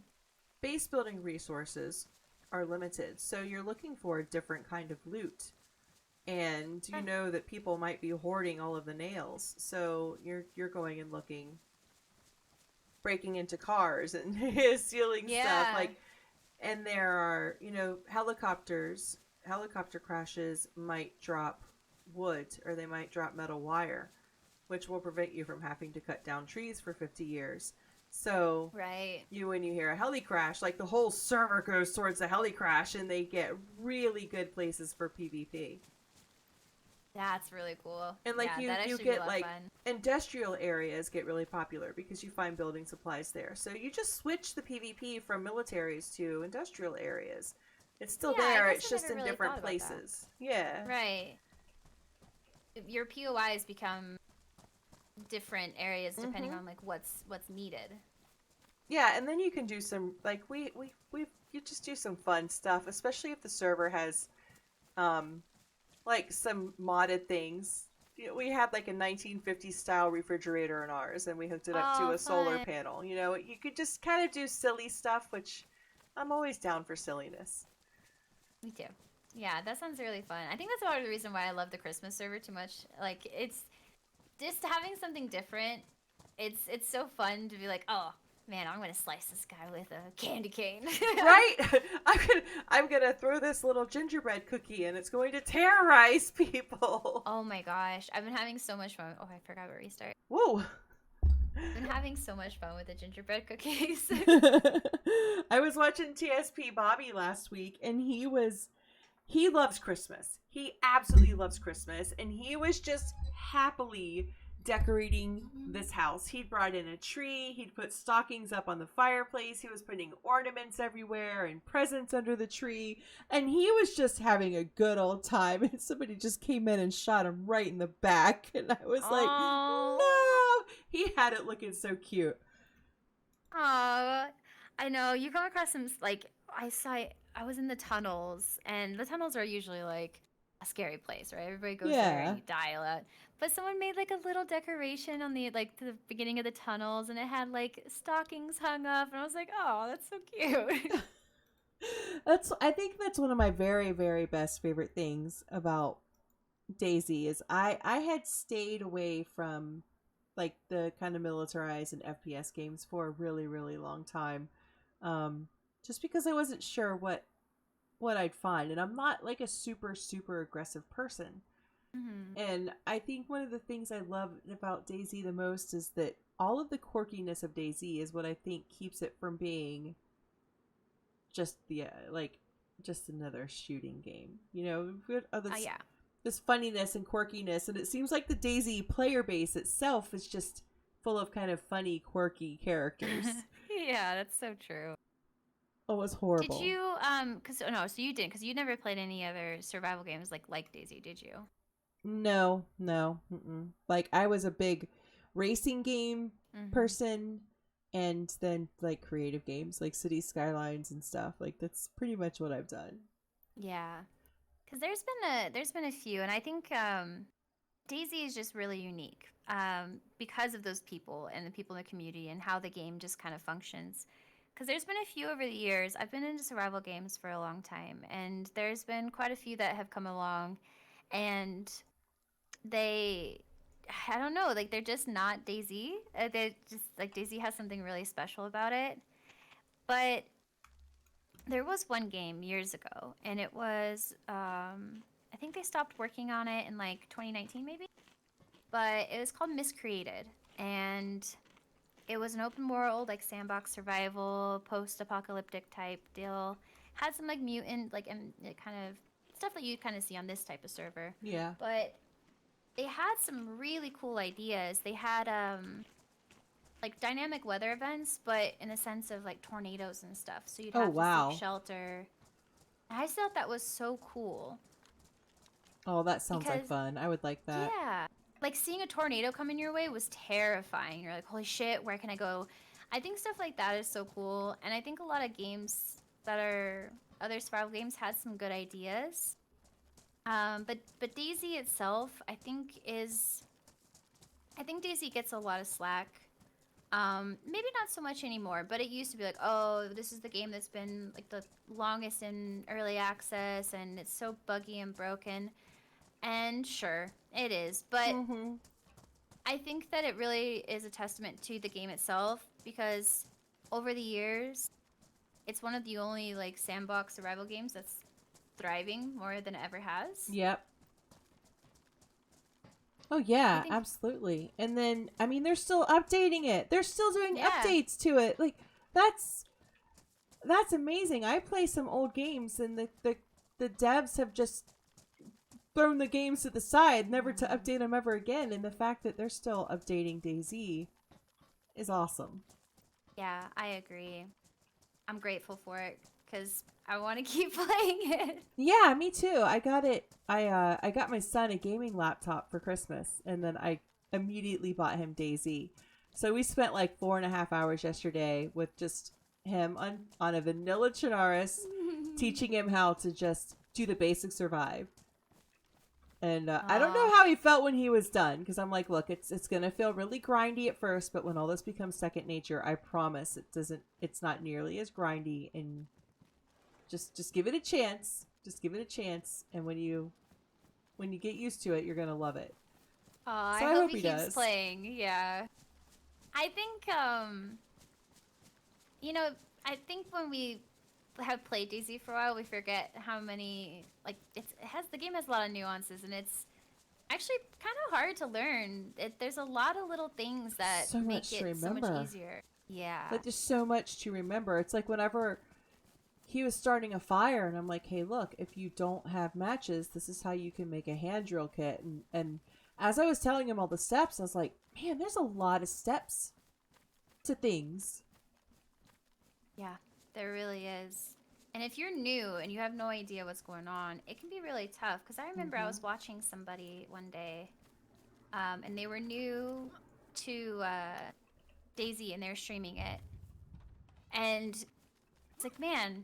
[SPEAKER 6] Base building resources are limited, so you're looking for a different kind of loot. And you know that people might be hoarding all of the nails, so you're going and looking, breaking into cars and stealing stuff. Like, and there are helicopter crashes might drop wood, or they might drop metal wire, which will prevent you from having to cut down trees for 50 years. So when you hear a heli crash, like the whole server goes towards the heli crash, and they get really good places for PvP.
[SPEAKER 3] That's really cool.
[SPEAKER 6] And like you get like industrial areas get really popular because you find building supplies there. So you just switch the PvP from militaries to industrial areas. It's still there. It's just in different places. Yeah.
[SPEAKER 3] Right. Your POIs become different areas depending on like what's needed.
[SPEAKER 6] Yeah, and then you can do some like you just do some fun stuff, especially if the server has like some modded things. We had like a 1950s style refrigerator in ours, and we hooked it up to a solar panel. You could just kind of do silly stuff, which I'm always down for silliness.
[SPEAKER 3] Me too. Yeah, that sounds really fun. I think that's part of the reason why I love the Christmas server too much. Like, it's just having something different. It's so fun to be like, oh man, I'm gonna slice this guy with a candy cane.
[SPEAKER 6] Right? I'm gonna throw this little gingerbread cookie, and it's going to terrorize people.
[SPEAKER 3] Oh my gosh, I've been having so much fun. Oh, I forgot to restart.
[SPEAKER 6] Whoa.
[SPEAKER 3] I've been having so much fun with the gingerbread cookies.
[SPEAKER 6] I was watching TSP Bobby last week, and he loves Christmas. He absolutely loves Christmas, and he was just happily decorating this house. He'd brought in a tree, he'd put stockings up on the fireplace, he was putting ornaments everywhere and presents under the tree, and he was just having a good old time. And somebody just came in and shot him right in the back, and I was like, no! He had it looking so cute.
[SPEAKER 3] Aw, I know. You come across some, like, I was in the tunnels, and the tunnels are usually like a scary place, right? Everybody goes there and you die a lot. But someone made like a little decoration on the the beginning of the tunnels, and it had like stockings hung up, and I was like, oh, that's so cute.
[SPEAKER 2] I think that's one of my very, very best favorite things about DayZ is I had stayed away from like the kind of militarized and FPS games for a really, really long time. Just because I wasn't sure what I'd find, and I'm not like a super, super aggressive person.
[SPEAKER 3] Mm-hmm.
[SPEAKER 2] And I think one of the things I love about DayZ the most is that all of the quirkiness of DayZ is what I think keeps it from being just just another shooting game. This funniness and quirkiness, and it seems like the DayZ player base itself is just full of kind of funny, quirky characters.
[SPEAKER 3] Yeah, that's so true.
[SPEAKER 2] Oh, it was horrible.
[SPEAKER 3] Did you so you didn't, because you never played any other survival games like DayZ, did you?
[SPEAKER 2] No. Mm-mm. Like, I was a big racing game person, and then like creative games like City Skylines and stuff. Like, that's pretty much what I've done.
[SPEAKER 3] Yeah, because there's been a few, and I think DayZ is just really unique because of those people and the people in the community and how the game just kind of functions. Because there's been a few over the years. I've been into survival games for a long time, and there's been quite a few that have come along, and I don't know, like they're just not DayZ. They're just like DayZ has something really special about it. But there was one game years ago, and it was I think they stopped working on it in like 2019 maybe, but it was called Miscreated, and it was an open world like sandbox survival post-apocalyptic type deal. Had some like mutant like and kind of stuff that you kind of see on this type of server,
[SPEAKER 2] Yeah.
[SPEAKER 3] but they had some really cool ideas. They had like dynamic weather events, but in a sense of like tornadoes and stuff, so you'd
[SPEAKER 2] Oh,
[SPEAKER 3] have to
[SPEAKER 2] wow.
[SPEAKER 3] seek shelter. I just thought that was so cool.
[SPEAKER 2] Oh, that sounds like
[SPEAKER 3] Because-
[SPEAKER 2] fun. I would like that.
[SPEAKER 3] Yeah. Like seeing a tornado coming your way was terrifying. You're like, holy shit, where can I go? I think stuff like that is so cool. And I think a lot of games that are other survival games had some good ideas. But DayZ itself, I think DayZ gets a lot of slack. Maybe not so much anymore, but it used to be like, oh, this is the game that's been like the longest in early access and it's so buggy and broken. And sure, it is, but
[SPEAKER 2] Mm-hmm.
[SPEAKER 3] I think that it really is a testament to the game itself because over the years, it's one of the only like sandbox survival games that's thriving more than it ever has.
[SPEAKER 2] Yep. Oh yeah,
[SPEAKER 3] think-
[SPEAKER 2] absolutely. And then I mean they're still updating it. They're still doing
[SPEAKER 3] Yeah.
[SPEAKER 2] updates to it. Like that's amazing. I play some old games and the devs have just thrown the games to the side, never to update them ever again, and the fact that they're still updating DayZ is awesome.
[SPEAKER 3] Yeah, I agree. I'm grateful for it because I want to keep playing it.
[SPEAKER 2] Yeah, me too. I got it. I got my son a gaming laptop for Christmas, and then I immediately bought him DayZ. So we spent like 4.5 hours yesterday with just him on a vanilla Chernarus, teaching him how to just do the basic survive. And I don't know
[SPEAKER 3] Aw.
[SPEAKER 2] how he felt when he was done, because I'm like, look, it's gonna feel really grindy at first, but when all this becomes second nature, I promise it's not nearly as grindy, and just give it a chance. Just give it a chance, and when you get used to it, you're gonna love it.
[SPEAKER 3] Oh,
[SPEAKER 2] So
[SPEAKER 3] I
[SPEAKER 2] I
[SPEAKER 3] hope
[SPEAKER 2] hope
[SPEAKER 3] he
[SPEAKER 2] he
[SPEAKER 3] keeps
[SPEAKER 2] does.
[SPEAKER 3] playing. Yeah. I think I think when we have played DayZ for a while, we forget how many like the game has a lot of nuances and it's actually kind of hard to learn. There's a lot of little things that
[SPEAKER 2] So
[SPEAKER 3] make
[SPEAKER 2] much to
[SPEAKER 3] it so much
[SPEAKER 2] remember.
[SPEAKER 3] easier. Yeah.
[SPEAKER 2] Like there's so much to remember. It's like whenever he was starting a fire, and I'm like, hey, look, if you don't have matches, this is how you can make a hand drill kit. And as I was telling him all the steps, I was like, man, there's a lot of steps to things.
[SPEAKER 3] Yeah, there really is. And if you're new and you have no idea what's going on, it can be really tough. Because I remember I was watching somebody one day, and they were new to DayZ and they were streaming it. And it's like, man,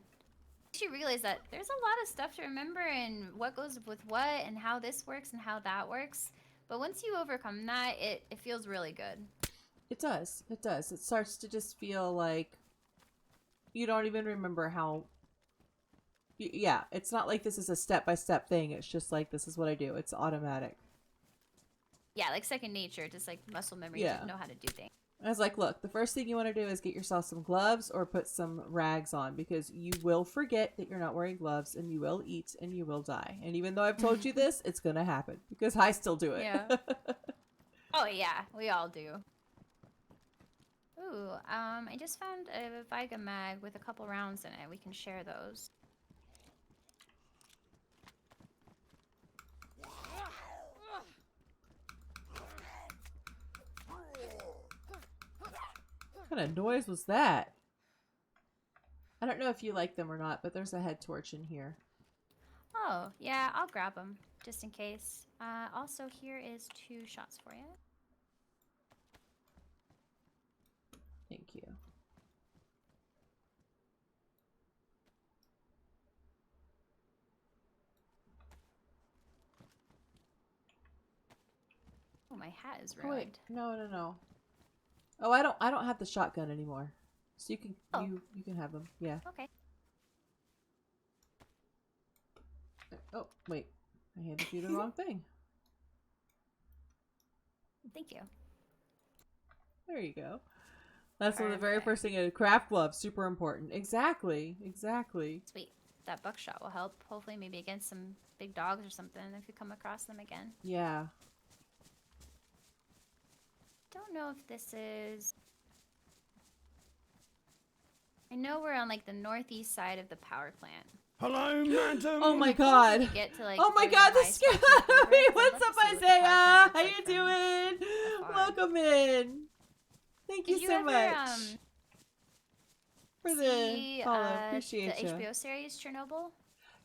[SPEAKER 3] you realize that there's a lot of stuff to remember and what goes with what and how this works and how that works. But once you overcome that, it feels really good.
[SPEAKER 2] It does. It does. It starts to just feel like you don't even remember how. Yeah, it's not like this is a step-by-step thing. It's just like, this is what I do. It's automatic.
[SPEAKER 3] Yeah, like second nature, just like muscle memory
[SPEAKER 2] Yeah.
[SPEAKER 3] to know how to do things.
[SPEAKER 2] I was like, look, the first thing you want to do is get yourself some gloves or put some rags on, because you will forget that you're not wearing gloves, and you will eat and you will die. And even though I've told you this, it's going to happen because I still do it.
[SPEAKER 3] Yeah. Oh yeah, we all do. Ooh, I just found a Viga mag with a couple rounds in it. We can share those.
[SPEAKER 2] What kind of noise was that? I don't know if you like them or not, but there's a head torch in here.
[SPEAKER 3] Oh, yeah, I'll grab them just in case. Also, here is 2 shots for you.
[SPEAKER 2] Thank you.
[SPEAKER 3] my hat is
[SPEAKER 2] Oh, wait.
[SPEAKER 3] ruined.
[SPEAKER 2] No. Oh, I don't have the shotgun anymore. So you can
[SPEAKER 3] Oh.
[SPEAKER 2] you can have them. Yeah.
[SPEAKER 3] Okay.
[SPEAKER 2] Oh, wait. I handed you the wrong thing.
[SPEAKER 3] Thank you.
[SPEAKER 2] There you go. That's one of the very
[SPEAKER 3] Perfect.
[SPEAKER 2] first thing. Craft gloves, super important. Exactly.
[SPEAKER 3] Sweet. That buckshot will help. Hopefully, maybe against some big dogs or something if you come across them again.
[SPEAKER 2] Yeah.
[SPEAKER 3] Don't know if this is. I know we're on like the northeast side of the power plant.
[SPEAKER 4] Hello, madam.
[SPEAKER 2] Oh my
[SPEAKER 3] Cool if we
[SPEAKER 2] god.
[SPEAKER 3] could get to, like,
[SPEAKER 2] Oh my
[SPEAKER 3] there's a
[SPEAKER 2] god,
[SPEAKER 3] high
[SPEAKER 2] this
[SPEAKER 3] spot to look over,
[SPEAKER 2] Hey,
[SPEAKER 3] 'cause I'd
[SPEAKER 2] what's
[SPEAKER 3] love
[SPEAKER 2] up,
[SPEAKER 3] to see what the
[SPEAKER 2] Isaiah?
[SPEAKER 3] power
[SPEAKER 2] How
[SPEAKER 3] plant
[SPEAKER 2] you
[SPEAKER 3] looks like
[SPEAKER 2] doing?
[SPEAKER 3] afar.
[SPEAKER 2] Welcome in. Thank you
[SPEAKER 3] Did you
[SPEAKER 2] so
[SPEAKER 3] ever
[SPEAKER 2] much for the
[SPEAKER 3] see
[SPEAKER 2] follow.
[SPEAKER 3] the
[SPEAKER 2] Appreciate you.
[SPEAKER 3] HBO series Chernobyl?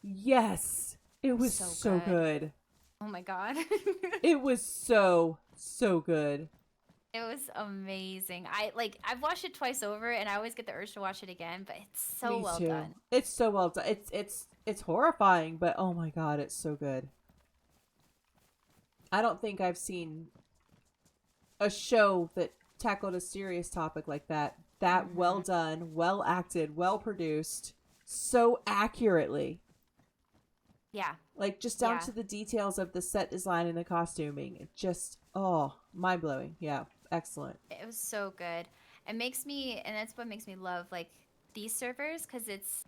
[SPEAKER 2] Yes, it was
[SPEAKER 3] So
[SPEAKER 2] so
[SPEAKER 3] good.
[SPEAKER 2] good.
[SPEAKER 3] Oh my god.
[SPEAKER 2] It was so good.
[SPEAKER 3] It was amazing. I've watched it twice over and I always get the urge to watch it again, but it's so
[SPEAKER 2] Me
[SPEAKER 3] well
[SPEAKER 2] too.
[SPEAKER 3] done.
[SPEAKER 2] It's so well done. It's horrifying, but oh my god, it's so good. I don't think I've seen a show that tackled a serious topic like that. That well done, well acted, well produced, so accurately.
[SPEAKER 3] Yeah.
[SPEAKER 2] Like just down
[SPEAKER 3] Yeah.
[SPEAKER 2] to the details of the set design and the costuming. It just mind blowing. Yeah, excellent.
[SPEAKER 3] It was so good. It makes me, and that's what makes me love like these servers, because it's,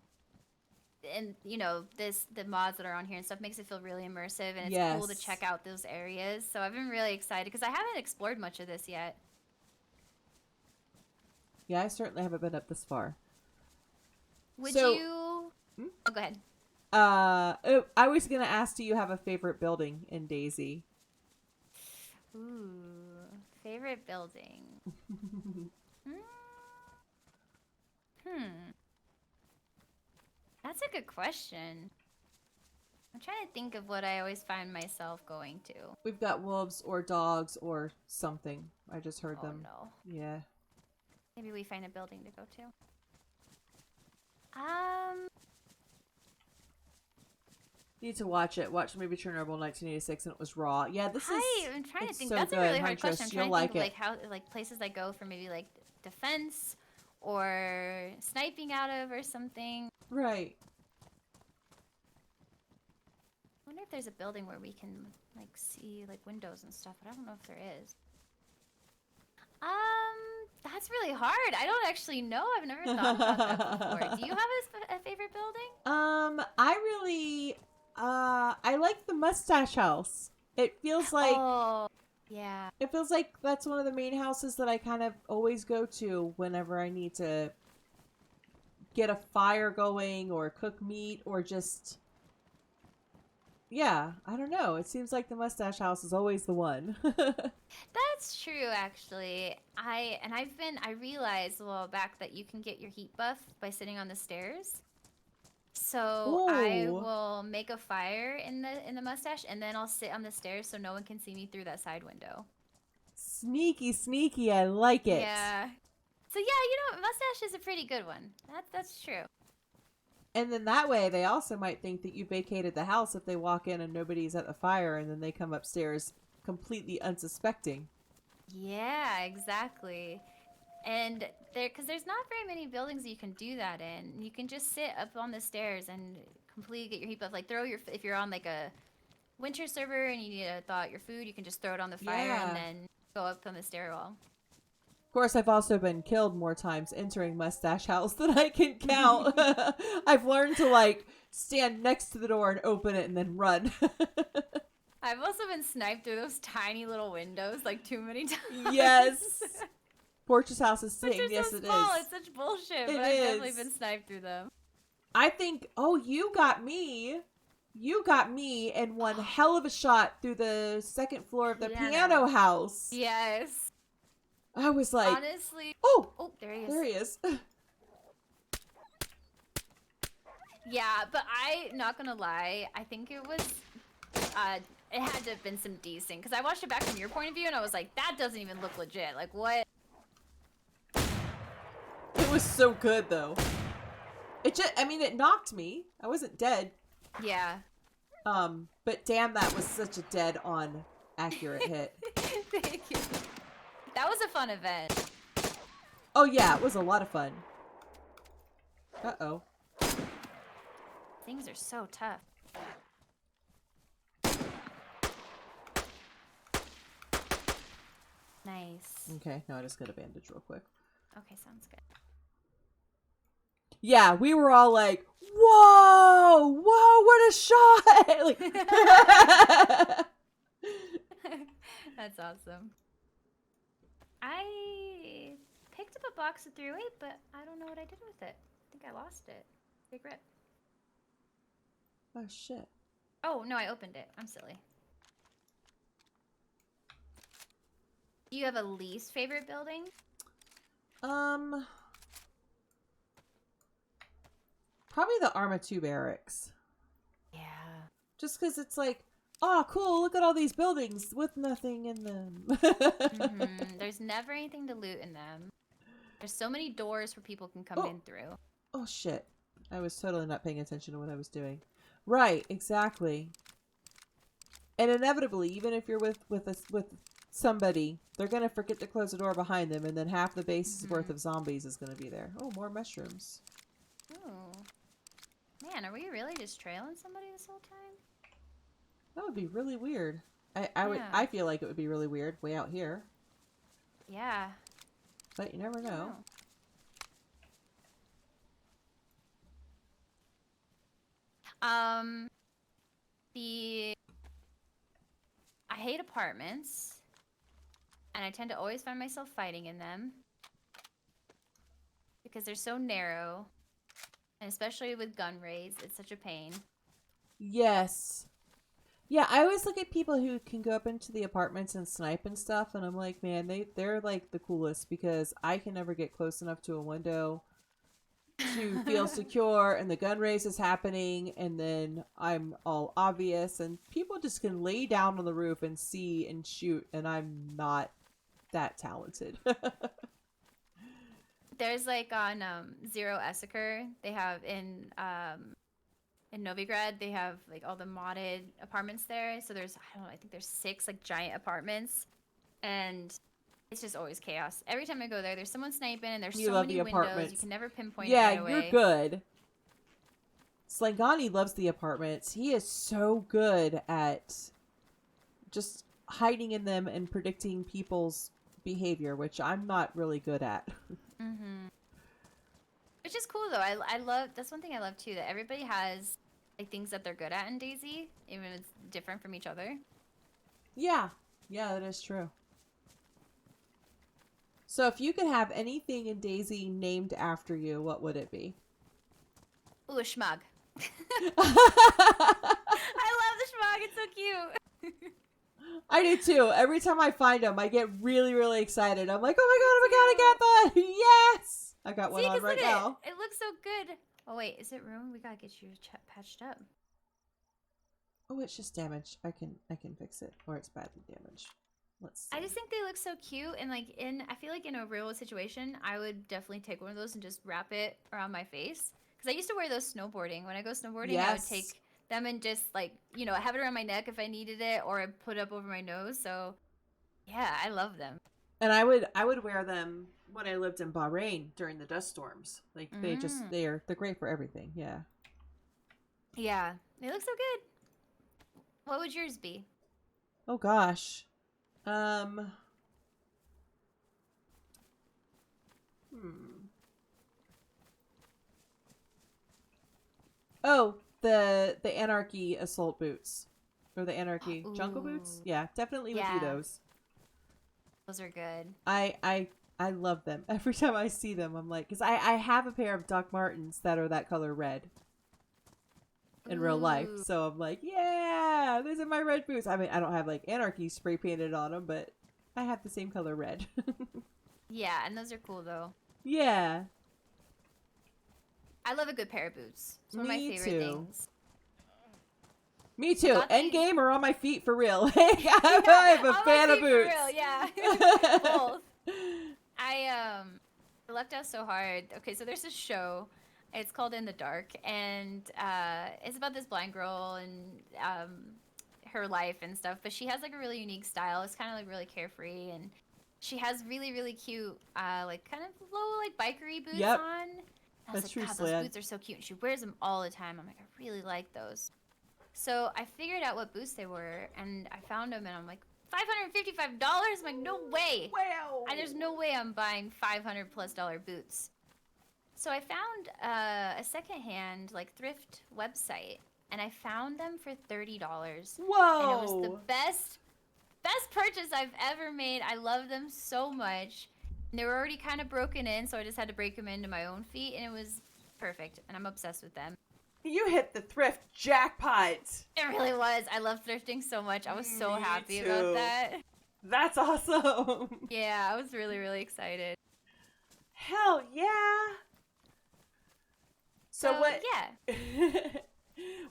[SPEAKER 3] and you know, the mods that are on here and stuff makes it feel really immersive, and it's cool to
[SPEAKER 2] Yes.
[SPEAKER 3] check out those areas. So I've been really excited because I haven't explored much of this yet.
[SPEAKER 2] Yeah, I certainly haven't been up this far.
[SPEAKER 3] Would
[SPEAKER 2] So-
[SPEAKER 3] you? Oh, go ahead.
[SPEAKER 2] I was gonna ask, do you have a favorite building in Daisy?
[SPEAKER 3] Ooh, favorite building. That's a good question. I'm trying to think of what I always find myself going to.
[SPEAKER 2] We've got wolves or dogs or something. I just heard
[SPEAKER 3] Oh
[SPEAKER 2] them.
[SPEAKER 3] no.
[SPEAKER 2] Yeah.
[SPEAKER 3] Maybe we find a building to go to.
[SPEAKER 2] Need to watch it. Watch maybe Chernobyl 1986 and it was raw. Yeah, this is.
[SPEAKER 3] I'm trying to
[SPEAKER 2] it's
[SPEAKER 3] think.
[SPEAKER 2] so
[SPEAKER 3] That's a
[SPEAKER 2] good,
[SPEAKER 3] really hard
[SPEAKER 2] Huntress.
[SPEAKER 3] question. I'm
[SPEAKER 2] You'll
[SPEAKER 3] trying to
[SPEAKER 2] like
[SPEAKER 3] think of
[SPEAKER 2] it.
[SPEAKER 3] like how places I go for maybe like defense or sniping out of or something.
[SPEAKER 2] Right.
[SPEAKER 3] I wonder if there's a building where we can like see like windows and stuff, but I don't know if there is. That's really hard. I don't actually know. I've never thought about that before. Do you have a favorite building?
[SPEAKER 2] I really, I like the Mustache House. It feels like
[SPEAKER 3] Oh, yeah.
[SPEAKER 2] it feels like that's one of the main houses that I kind of always go to whenever I need to get a fire going or cook meat or just. Yeah, I don't know. It seems like the Mustache House is always the one.
[SPEAKER 3] That's true, actually. I realized a while back that you can get your heat buff by sitting on the stairs. So I
[SPEAKER 2] Ooh.
[SPEAKER 3] will make a fire in the mustache, and then I'll sit on the stairs so no one can see me through that side window.
[SPEAKER 2] Sneaky, I like it.
[SPEAKER 3] Yeah. So yeah, mustache is a pretty good one. That's true.
[SPEAKER 2] And then that way, they also might think that you vacated the house if they walk in and nobody's at the fire, and then they come upstairs completely unsuspecting.
[SPEAKER 3] Yeah, exactly. And because there's not very many buildings that you can do that in. You can just sit up on the stairs and completely get your heat buff. Like if you're on like a winter server and you need to thaw out your food, you can just throw it on the fire
[SPEAKER 2] Yeah.
[SPEAKER 3] and then go up on the stairwell.
[SPEAKER 2] Of course, I've also been killed more times entering Mustache House than I can count. I've learned to stand next to the door and open it and then run.
[SPEAKER 3] I've also been sniped through those tiny little windows too many times.
[SPEAKER 2] Yes. Portra's House is
[SPEAKER 3] Which
[SPEAKER 2] saying
[SPEAKER 3] are
[SPEAKER 2] yes,
[SPEAKER 3] so
[SPEAKER 2] it
[SPEAKER 3] small.
[SPEAKER 2] is.
[SPEAKER 3] It's such bullshit,
[SPEAKER 2] It
[SPEAKER 3] but I've definitely
[SPEAKER 2] is.
[SPEAKER 3] been sniped through them.
[SPEAKER 2] I think, you got me. You got me in one hell of a shot through the second floor of the piano house.
[SPEAKER 3] Yes.
[SPEAKER 2] I was like,
[SPEAKER 3] Honestly.
[SPEAKER 2] oh,
[SPEAKER 3] Oh, there he is.
[SPEAKER 2] there he is.
[SPEAKER 3] Yeah, but not gonna lie, I think it was, it had to have been some decent, because I watched it back from your point of view, and I was like, that doesn't even look legit. Like, what?
[SPEAKER 2] It was so good, though. It knocked me. I wasn't dead.
[SPEAKER 3] Yeah.
[SPEAKER 2] But damn, that was such a dead-on accurate hit.
[SPEAKER 3] Thank you. That was a fun event.
[SPEAKER 2] Oh yeah, it was a lot of fun. Uh-oh.
[SPEAKER 3] Things are so tough. Nice.
[SPEAKER 2] Okay, now I just got a bandage real quick.
[SPEAKER 3] Okay, sounds good.
[SPEAKER 2] Yeah, we were all like, whoa, whoa, what a shot! Like,
[SPEAKER 3] That's awesome. I picked up a box of 308, but I don't know what I did with it. I think I lost it. Big rip.
[SPEAKER 2] oh shit.
[SPEAKER 3] Oh, no, I opened it. I'm silly. Do you have a least favorite building?
[SPEAKER 2] Probably the Arma 2 barracks.
[SPEAKER 3] Yeah.
[SPEAKER 2] Just because it's like, oh, cool, look at all these buildings with nothing in them.
[SPEAKER 3] There's never anything to loot in them. There's so many doors where people can come in through.
[SPEAKER 2] Oh, shit. I was totally not paying attention to what I was doing. Right, exactly. And inevitably, even if you're with somebody, they're going to forget to close the door behind them, and then half the base's worth of zombies is going to be there. Oh, more mushrooms.
[SPEAKER 3] Ooh. Man, are we really just trailing somebody this whole time?
[SPEAKER 2] That would be really weird. I feel like it would be really weird way out here,
[SPEAKER 3] Yeah.
[SPEAKER 2] but you never know.
[SPEAKER 3] I hate apartments, and I tend to always find myself fighting in them because they're so narrow, and especially with gun raids, it's such a pain.
[SPEAKER 2] Yes. Yeah, I always look at people who can go up into the apartments and snipe and stuff, and I'm like, man, they're like the coolest because I can never get close enough to a window to feel secure, and the gun race is happening, and then I'm all obvious, and people just can lay down on the roof and see and shoot, and I'm not that talented.
[SPEAKER 3] There's like on Zero Essaker, they have in Novigrad, they have like all the modded apartments there. So there's, I don't know, I think there's 6 like giant apartments, and it's just always chaos. Every time I go there, there's someone sniping, and there's
[SPEAKER 2] You
[SPEAKER 3] so
[SPEAKER 2] love
[SPEAKER 3] many
[SPEAKER 2] the
[SPEAKER 3] windows.
[SPEAKER 2] apartments.
[SPEAKER 3] You can never pinpoint
[SPEAKER 2] Yeah,
[SPEAKER 3] it right
[SPEAKER 2] you're
[SPEAKER 3] away.
[SPEAKER 2] good. Slangani loves the apartments. He is so good at just hiding in them and predicting people's behavior, which I'm not really good at.
[SPEAKER 3] Which is cool though. I love, that's one thing I love too, that everybody has like things that they're good at in DayZ, even if it's different from each other.
[SPEAKER 2] Yeah. Yeah, that is true. So if you could have anything in DayZ named after you, what would it be?
[SPEAKER 3] Ooh, a schmug. I love the schmug. It's so cute.
[SPEAKER 2] I do too. Every time I find them, I get really, really excited. I'm like, oh my god, I got that. Yes! I got one
[SPEAKER 3] See,
[SPEAKER 2] on
[SPEAKER 3] 'cause
[SPEAKER 2] right
[SPEAKER 3] look
[SPEAKER 2] now.
[SPEAKER 3] It looks so good. Oh wait, is it ruined? We gotta get you patched up.
[SPEAKER 2] Oh, it's just damaged. I can fix it. Or it's badly damaged. Let's see.
[SPEAKER 3] I just think they look so cute, and like I feel like in a real situation, I would definitely take one of those and just wrap it around my face. Because I used to wear those snowboarding. When I go snowboarding, I would
[SPEAKER 2] Yes.
[SPEAKER 3] take them and just like, have it around my neck if I needed it, or I put it up over my nose. So yeah, I love them.
[SPEAKER 2] And I would wear them when I lived in Bahrain during the dust storms. Like they're great for everything. Yeah.
[SPEAKER 3] Yeah, they look so good. What would yours be?
[SPEAKER 2] Oh gosh. Oh, the Anarchy assault boots. Or the Anarchy jungle boots?
[SPEAKER 3] Ooh.
[SPEAKER 2] Yeah, definitely would
[SPEAKER 3] Yeah.
[SPEAKER 2] do those.
[SPEAKER 3] Those are good.
[SPEAKER 2] I love them. Every time I see them, I'm like, because I have a pair of Doc Martens that are that color red in real life.
[SPEAKER 3] Ooh.
[SPEAKER 2] So I'm like, yeah, those are my red boots. I mean, I don't have like Anarchy spray painted on them, but I have the same color red.
[SPEAKER 3] Yeah, and those are cool though.
[SPEAKER 2] Yeah.
[SPEAKER 3] I love a good pair of boots. It's one of my
[SPEAKER 2] Me
[SPEAKER 3] favorite
[SPEAKER 2] too.
[SPEAKER 3] things.
[SPEAKER 2] Me too.
[SPEAKER 3] Got these-
[SPEAKER 2] Endgame or on my feet for real. I'm a
[SPEAKER 3] On my
[SPEAKER 2] fan of
[SPEAKER 3] feet for
[SPEAKER 2] boots.
[SPEAKER 3] real, yeah. Both. I left out so hard. Okay, so there's this show. It's called In the Dark, and it's about this blind girl, and her life and stuff, but she has like a really unique style. It's kind of like really carefree, and she has really, really cute, like kind of low, like bikery boots
[SPEAKER 2] Yep.
[SPEAKER 3] on. I was
[SPEAKER 2] That's
[SPEAKER 3] like,
[SPEAKER 2] true,
[SPEAKER 3] God,
[SPEAKER 2] Sled.
[SPEAKER 3] those boots are so cute. She wears them all the time. I'm like, I really like those. So I figured out what boots they were, and I found them, and I'm like, $555? I'm like, no way.
[SPEAKER 6] Wow.
[SPEAKER 3] There's no way I'm buying $500+ boots. So I found a secondhand, like, thrift website, and I found them for $30.
[SPEAKER 6] Whoa.
[SPEAKER 3] And it was the best purchase I've ever made. I love them so much. And they were already kind of broken in, so I just had to break them into my own feet, and it was perfect. And I'm obsessed with them.
[SPEAKER 6] You hit the thrift jackpot.
[SPEAKER 3] It really was. I love thrifting so much. I was so
[SPEAKER 6] Me
[SPEAKER 3] happy
[SPEAKER 6] too.
[SPEAKER 3] about that.
[SPEAKER 6] That's awesome.
[SPEAKER 3] Yeah, I was really, really excited.
[SPEAKER 6] Hell yeah. So what?
[SPEAKER 3] Yeah.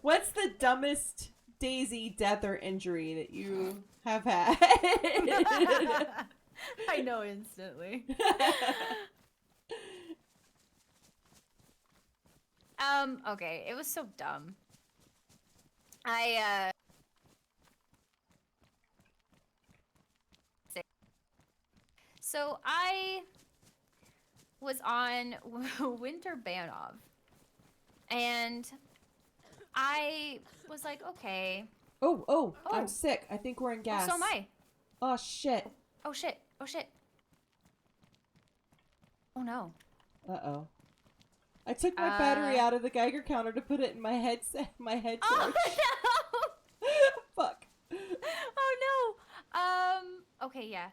[SPEAKER 6] What's the dumbest Daisy death or injury that you have had?
[SPEAKER 1] I know instantly.
[SPEAKER 3] Okay, it was so dumb. So I was on Winter Banov, and I was like, okay.
[SPEAKER 2] Oh, I'm
[SPEAKER 3] Oh.
[SPEAKER 2] sick. I think we're in
[SPEAKER 3] Oh,
[SPEAKER 2] gas.
[SPEAKER 3] so am I.
[SPEAKER 2] Oh, shit.
[SPEAKER 3] Oh shit. Oh shit. Oh no.
[SPEAKER 2] Uh-oh. I took my battery out of the Geiger counter to put it in my headset, my head
[SPEAKER 3] Oh
[SPEAKER 2] torch.
[SPEAKER 3] no.
[SPEAKER 2] Fuck.
[SPEAKER 3] Oh no. Okay, yeah.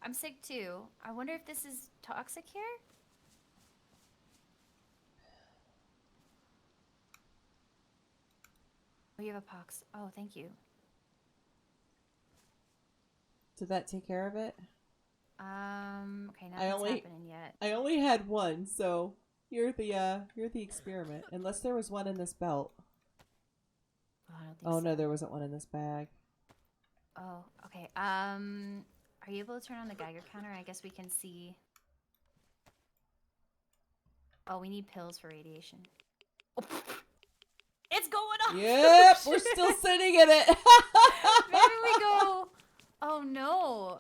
[SPEAKER 3] I'm sick too. I wonder if this is toxic here? Oh, you have a pox. Oh, thank you.
[SPEAKER 2] Did that take care of it?
[SPEAKER 3] Okay, nothing's happening yet.
[SPEAKER 2] I only had one, so you're the experiment. Unless there was one in this belt.
[SPEAKER 3] Oh, I don't think
[SPEAKER 2] Oh
[SPEAKER 3] so.
[SPEAKER 2] no, there wasn't one in this bag.
[SPEAKER 3] Oh, okay. Are you able to turn on the Geiger counter? I guess we can see. Oh, we need pills for radiation. Oh, it's going off!
[SPEAKER 2] Yep, we're still sitting in it.
[SPEAKER 3] Maybe we go. Oh no.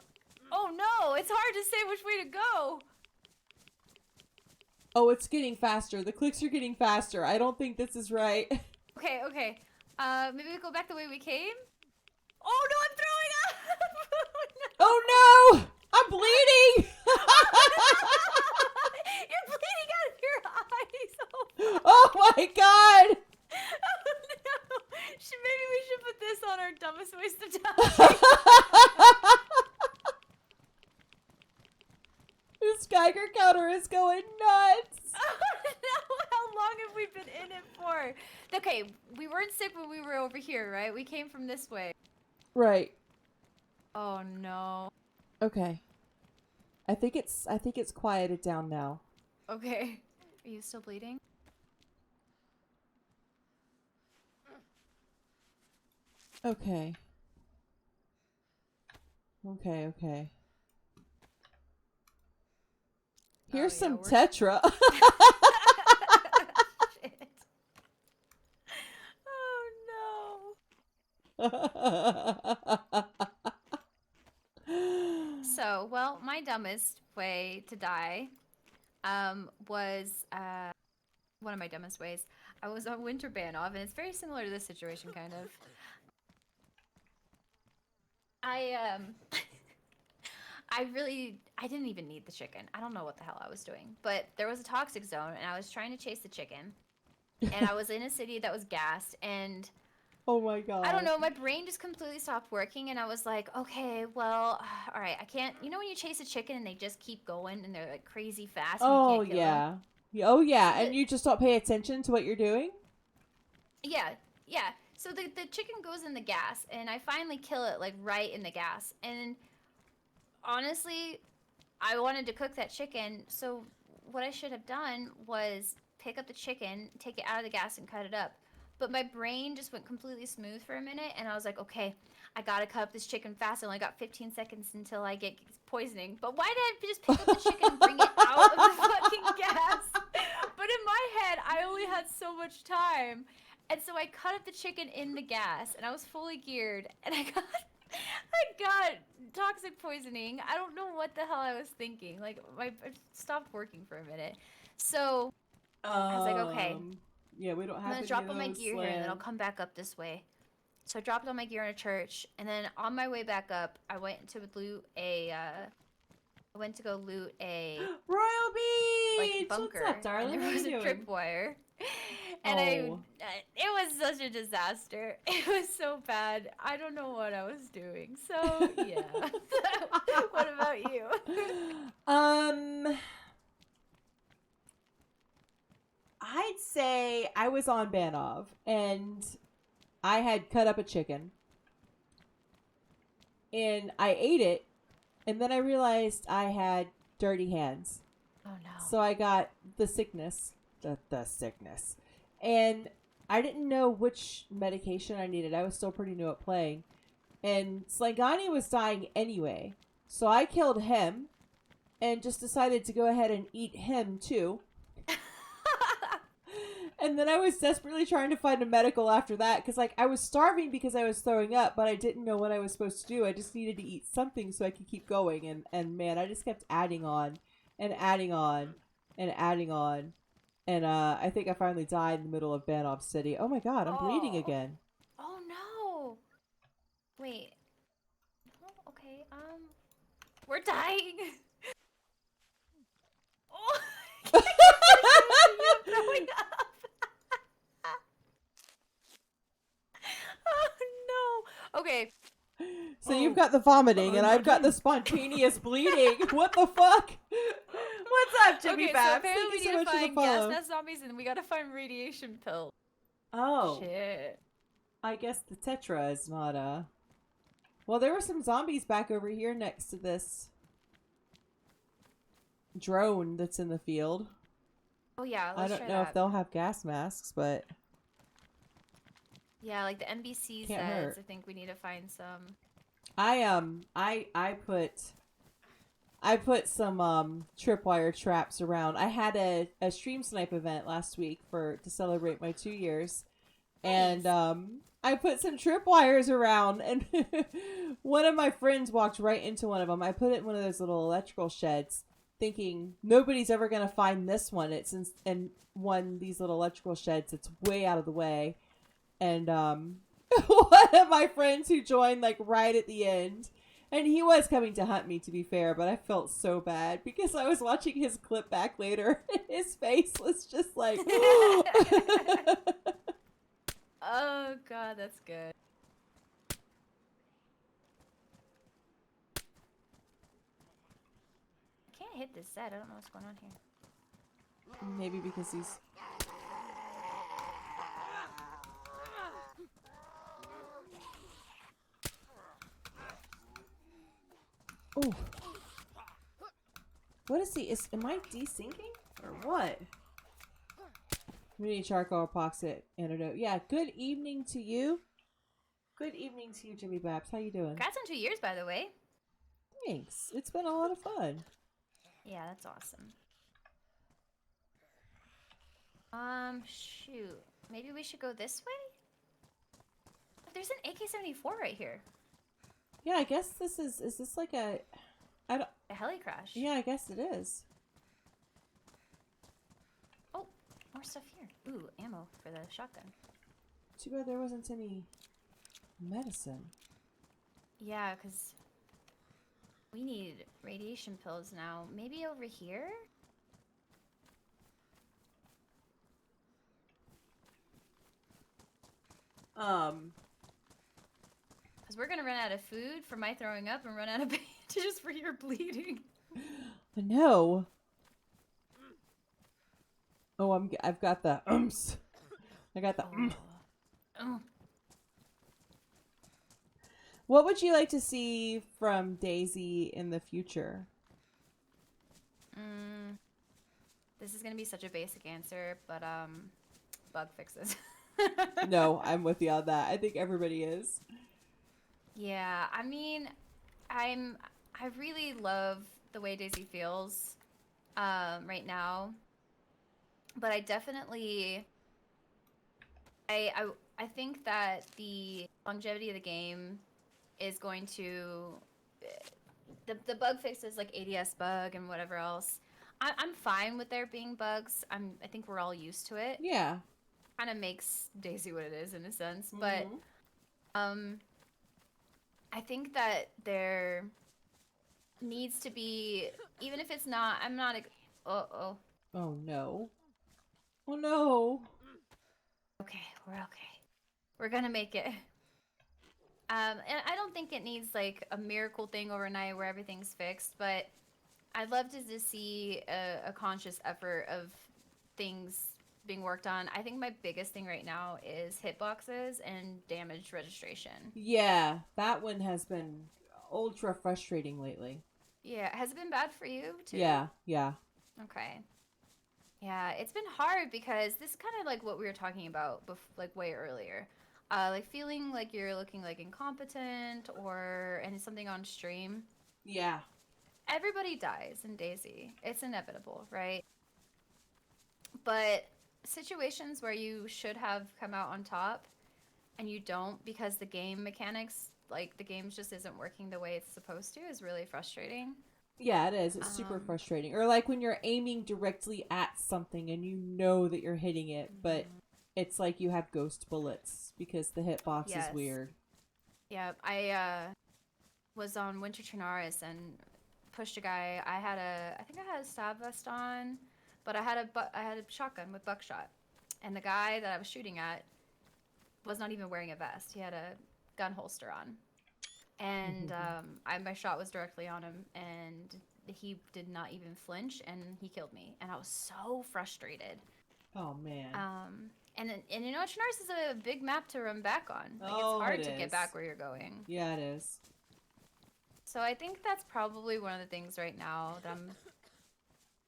[SPEAKER 3] Oh no, it's hard to say which way to go.
[SPEAKER 2] Oh, it's getting faster. The clicks are getting faster. I don't think this is right.
[SPEAKER 3] Okay, okay. Maybe we go back the way we came? Oh no, I'm throwing up!
[SPEAKER 2] Oh no! I'm bleeding!
[SPEAKER 3] You're bleeding out of your eyes! Oh,
[SPEAKER 2] Oh my god!
[SPEAKER 3] oh no! Maybe we should put this on our dumbest ways to die.
[SPEAKER 2] This Geiger counter is going nuts!
[SPEAKER 3] Oh no! How long have we been in it for? Okay, we weren't sick when we were over here, right? We came from this way.
[SPEAKER 2] Right.
[SPEAKER 3] Oh no.
[SPEAKER 2] Okay. I think it's quieted down now.
[SPEAKER 3] Okay. Are you still bleeding?
[SPEAKER 2] Okay. Okay. Here's
[SPEAKER 3] yeah,
[SPEAKER 2] some
[SPEAKER 3] we're-
[SPEAKER 2] Tetra.
[SPEAKER 3] Shit. Oh no. So, well, my dumbest way to die was one of my dumbest ways. I was on Winter Banov, and it's very similar to this situation, kind of. I didn't even need the chicken. I don't know what the hell I was doing, but there was a toxic zone, and I was trying to chase the chicken, and I was in a city that was gassed, and
[SPEAKER 2] Oh my god.
[SPEAKER 3] I don't know, my brain just completely stopped working, and I was like, okay, well, all right, I can't, you know when you chase a chicken and they just keep going and they're like crazy fast and
[SPEAKER 2] Oh
[SPEAKER 3] you can't kill them?
[SPEAKER 2] yeah. Oh yeah, and you just don't pay attention to what you're doing?
[SPEAKER 3] Yeah. So the chicken goes in the gas, and I finally kill it like right in the gas, and honestly, I wanted to cook that chicken, so what I should have done was pick up the chicken, take it out of the gas, and cut it up. But my brain just went completely smooth for a minute, and I was like, okay, I gotta cut up this chicken fast. I only got 15 seconds until I get poisoning. But why did I just pick up the chicken and bring it out of the fucking gas? But in my head, I only had so much time. And so I cut up the chicken in the gas, and I was fully geared, and I got toxic poisoning. I don't know what the hell I was thinking. Like, it stopped working for a minute. So I was like, okay,
[SPEAKER 2] Yeah, we don't have
[SPEAKER 3] I'm gonna
[SPEAKER 2] any
[SPEAKER 3] drop
[SPEAKER 2] of
[SPEAKER 3] all my
[SPEAKER 2] those
[SPEAKER 3] gear here, and then I'll
[SPEAKER 2] land.
[SPEAKER 3] come back up this way. So I dropped all my gear in a church, and then on my way back up, I went to loot a. I went to go loot a
[SPEAKER 2] Royal Beach!
[SPEAKER 3] like bunker,
[SPEAKER 2] What's up, darling?
[SPEAKER 3] and
[SPEAKER 2] How
[SPEAKER 3] there was
[SPEAKER 2] you
[SPEAKER 3] a
[SPEAKER 2] doing?
[SPEAKER 3] tripwire, and
[SPEAKER 2] Oh.
[SPEAKER 3] it was such a disaster. It was so bad. I don't know what I was doing. So yeah. What about you?
[SPEAKER 2] I'd say I was on Banov, and I had cut up a chicken, and I ate it, and then I realized I had dirty hands.
[SPEAKER 3] Oh no.
[SPEAKER 2] So I got the sickness. The sickness. And I didn't know which medication I needed. I was still pretty new at playing. And Slangani was dying anyway. So I killed him and just decided to go ahead and eat him too. And then I was desperately trying to find a medical after that because, like, I was starving because I was throwing up, but I didn't know what I was supposed to do. I just needed to eat something so I could keep going. And man, I just kept adding on and adding on and adding on. And I think I finally died in the middle of Banov City. Oh my god, I'm bleeding
[SPEAKER 3] Oh.
[SPEAKER 2] again.
[SPEAKER 3] Oh no. Wait. Oh, okay. We're dying. Oh. You're throwing up. Oh no. Okay.
[SPEAKER 2] So you've got the vomiting, and I've got the spontaneous bleeding. What the fuck?
[SPEAKER 6] What's up, Jimmy
[SPEAKER 3] Okay, so
[SPEAKER 6] Babs?
[SPEAKER 3] apparently
[SPEAKER 2] Thank you
[SPEAKER 3] we
[SPEAKER 2] so
[SPEAKER 3] need to
[SPEAKER 2] much for the
[SPEAKER 3] find gas
[SPEAKER 2] follow.
[SPEAKER 3] mask zombies, and we gotta find radiation pills.
[SPEAKER 6] Oh.
[SPEAKER 3] Shit.
[SPEAKER 2] I guess the Tetra is not Well, there were some zombies back over here next to this drone that's in the field.
[SPEAKER 3] Oh yeah,
[SPEAKER 2] I
[SPEAKER 3] let's
[SPEAKER 2] don't
[SPEAKER 3] try
[SPEAKER 2] know if
[SPEAKER 3] that.
[SPEAKER 2] they'll have gas masks, but
[SPEAKER 3] Yeah, like the NBC
[SPEAKER 2] Can't
[SPEAKER 3] says.
[SPEAKER 2] hurt.
[SPEAKER 3] I think we need to find some.
[SPEAKER 2] I put some tripwire traps around. I had a stream snipe event last week to celebrate my 2 years. And I put some tripwires around, and one of my friends walked right into one of them. I put it in one of those little electrical sheds, thinking nobody's ever gonna find this one. It's in one of these little electrical sheds. It's way out of the way, and one of my friends who joined like right at the end, and he was coming to hunt me, to be fair, but I felt so bad because I was watching his clip back later, and his face was just like.
[SPEAKER 3] Oh god, that's good. I can't hit this set. I don't know what's going on here.
[SPEAKER 2] Maybe because he's. Oh. What is he? Am I desyncing? Or what? We need charcoal epoxy antidote. Yeah, good evening to you. Good evening to you, Jimmy Babs. How you doing?
[SPEAKER 3] Congrats on 2 years, by the way.
[SPEAKER 2] Thanks. It's been a lot of fun.
[SPEAKER 3] Yeah, that's awesome. Shoot. Maybe we should go this way? There's an AK-74 right here.
[SPEAKER 2] Yeah, I guess this is this like a... I don't...
[SPEAKER 3] A heli crash.
[SPEAKER 2] Yeah, I guess it is.
[SPEAKER 3] Oh, more stuff here. Ooh, ammo for the shotgun.
[SPEAKER 2] Too bad there wasn't any medicine.
[SPEAKER 3] Yeah, because we need radiation pills now. Maybe over here? Because we're going to run out of food for my throwing up and run out of bandages for your bleeding.
[SPEAKER 2] I know. Oh, I've got the umps. I got the
[SPEAKER 3] Oh.
[SPEAKER 2] What would you like to see from Daisy in the future?
[SPEAKER 3] This is going to be such a basic answer, but bug fixes.
[SPEAKER 2] No, I'm with you on that. I think everybody is.
[SPEAKER 3] Yeah, I mean, I really love the way Daisy feels right now, but I definitely I think that the longevity of the game is going to the bug fixes like ADS bug and whatever else. I'm fine with there being bugs. I think we're all used to it.
[SPEAKER 2] Yeah.
[SPEAKER 3] Kind of makes Daisy what it is in a sense, but I think that there needs to be, even if it's not, I'm not. Oh
[SPEAKER 2] no. Oh no.
[SPEAKER 3] okay, we're okay. We're gonna make it. And I don't think it needs like a miracle thing overnight where everything's fixed, but I'd love to just see a conscious effort of things being worked on. I think my biggest thing right now is hitboxes and damage registration.
[SPEAKER 2] Yeah, that one has been ultra frustrating lately.
[SPEAKER 3] Yeah, has it been bad for you too?
[SPEAKER 2] Yeah.
[SPEAKER 3] Okay. Yeah, it's been hard because this is kind of like what we were talking about like way earlier. Like feeling like you're looking like incompetent and something on stream.
[SPEAKER 2] Yeah.
[SPEAKER 3] Everybody dies in Daisy. It's inevitable, right? But situations where you should have come out on top and you don't because the game mechanics, like the game just isn't working the way it's supposed to, is really frustrating.
[SPEAKER 2] Yeah, it is. It's super frustrating. Or like when you're aiming directly at something and you know that you're hitting it, but it's like you have ghost bullets because the hitbox is weird.
[SPEAKER 3] Yeah, I was on Winter Trinaris and pushed a guy. I think I had a stab vest on, but I had a shotgun with buckshot, and the guy that I was shooting at was not even wearing a vest. He had a gun holster on, and my shot was directly on him, and he did not even flinch, and he killed me, and I was so frustrated.
[SPEAKER 2] Oh man.
[SPEAKER 3] And you know, Trinaris is a big map to run back on. Like, it's hard to get back where you're going.
[SPEAKER 2] Yeah, it is.
[SPEAKER 3] So I think that's probably one of the things right now that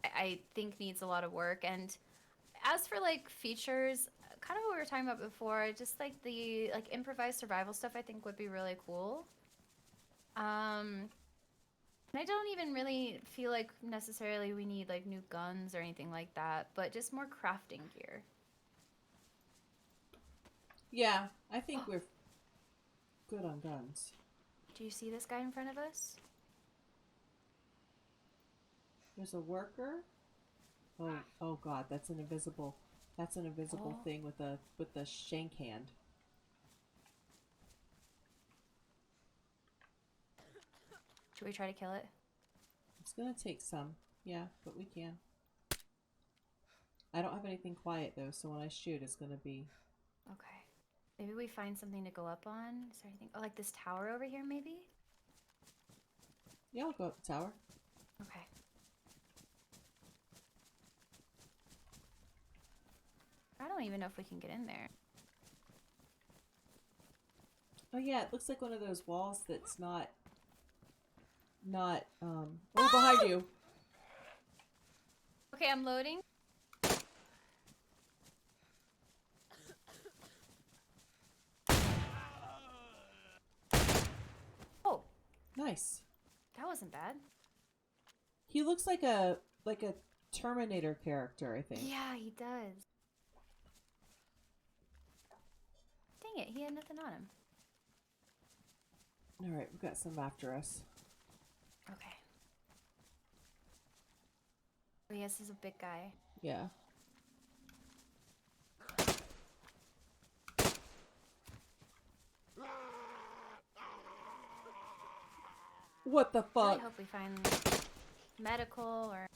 [SPEAKER 3] I think needs a lot of work. And as for like features, kind of what we were talking about before, just like the like improvised survival stuff, I think would be really cool. And I don't even really feel like necessarily we need like new guns or anything like that, but just more crafting gear.
[SPEAKER 2] Yeah, I think we're good on guns.
[SPEAKER 3] Do you see this guy in front of us?
[SPEAKER 2] There's a worker. Oh god, that's an invisible thing with the shank hand.
[SPEAKER 3] Should we try to kill it?
[SPEAKER 2] It's gonna take some, yeah, but we can. I don't have anything quiet though, so when I shoot, it's gonna be.
[SPEAKER 3] Okay. Maybe we find something to go up on. Is there anything? Oh, like this tower over here, maybe?
[SPEAKER 2] Yeah, I'll go up the tower.
[SPEAKER 3] Okay. I don't even know if we can get in there.
[SPEAKER 2] Oh yeah, it looks like one of those walls that's not. Oh, behind you.
[SPEAKER 3] Okay, I'm loading. Oh,
[SPEAKER 2] Nice.
[SPEAKER 3] that wasn't bad.
[SPEAKER 2] He looks like a Terminator character, I think.
[SPEAKER 3] Yeah, he does. Dang it, he had nothing on him.
[SPEAKER 2] All right, we've got some after us.
[SPEAKER 3] Okay. Oh, yes, he's a big guy.
[SPEAKER 2] Yeah. What the
[SPEAKER 3] I
[SPEAKER 2] fuck?
[SPEAKER 3] really hope we find medical or...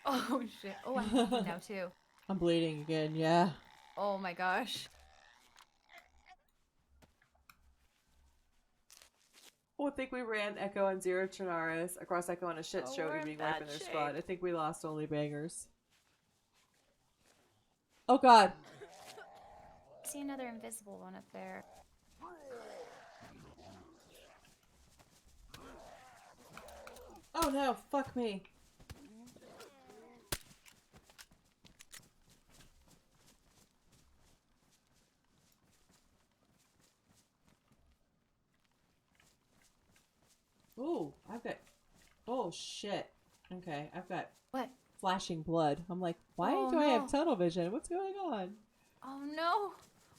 [SPEAKER 3] Oh, shit. Oh, I'm bleeding now, too.
[SPEAKER 2] I'm bleeding again, yeah.
[SPEAKER 3] Oh, my gosh.
[SPEAKER 6] Well, I think we ran Echo and Zero Trinaris across Echo on a shit
[SPEAKER 3] Oh,
[SPEAKER 6] show
[SPEAKER 3] we're
[SPEAKER 6] to
[SPEAKER 3] in
[SPEAKER 6] being
[SPEAKER 3] bad
[SPEAKER 6] wiping their
[SPEAKER 3] shape.
[SPEAKER 6] squad. I think we lost only bangers.
[SPEAKER 2] Oh god.
[SPEAKER 3] I see another invisible one up there.
[SPEAKER 2] Oh no, fuck me. Ooh, I've got. Oh shit. Okay, I've got
[SPEAKER 3] What?
[SPEAKER 2] flashing blood. I'm like, why
[SPEAKER 3] Oh,
[SPEAKER 2] do I have
[SPEAKER 3] no.
[SPEAKER 2] tunnel vision? What's going on?
[SPEAKER 3] Oh no,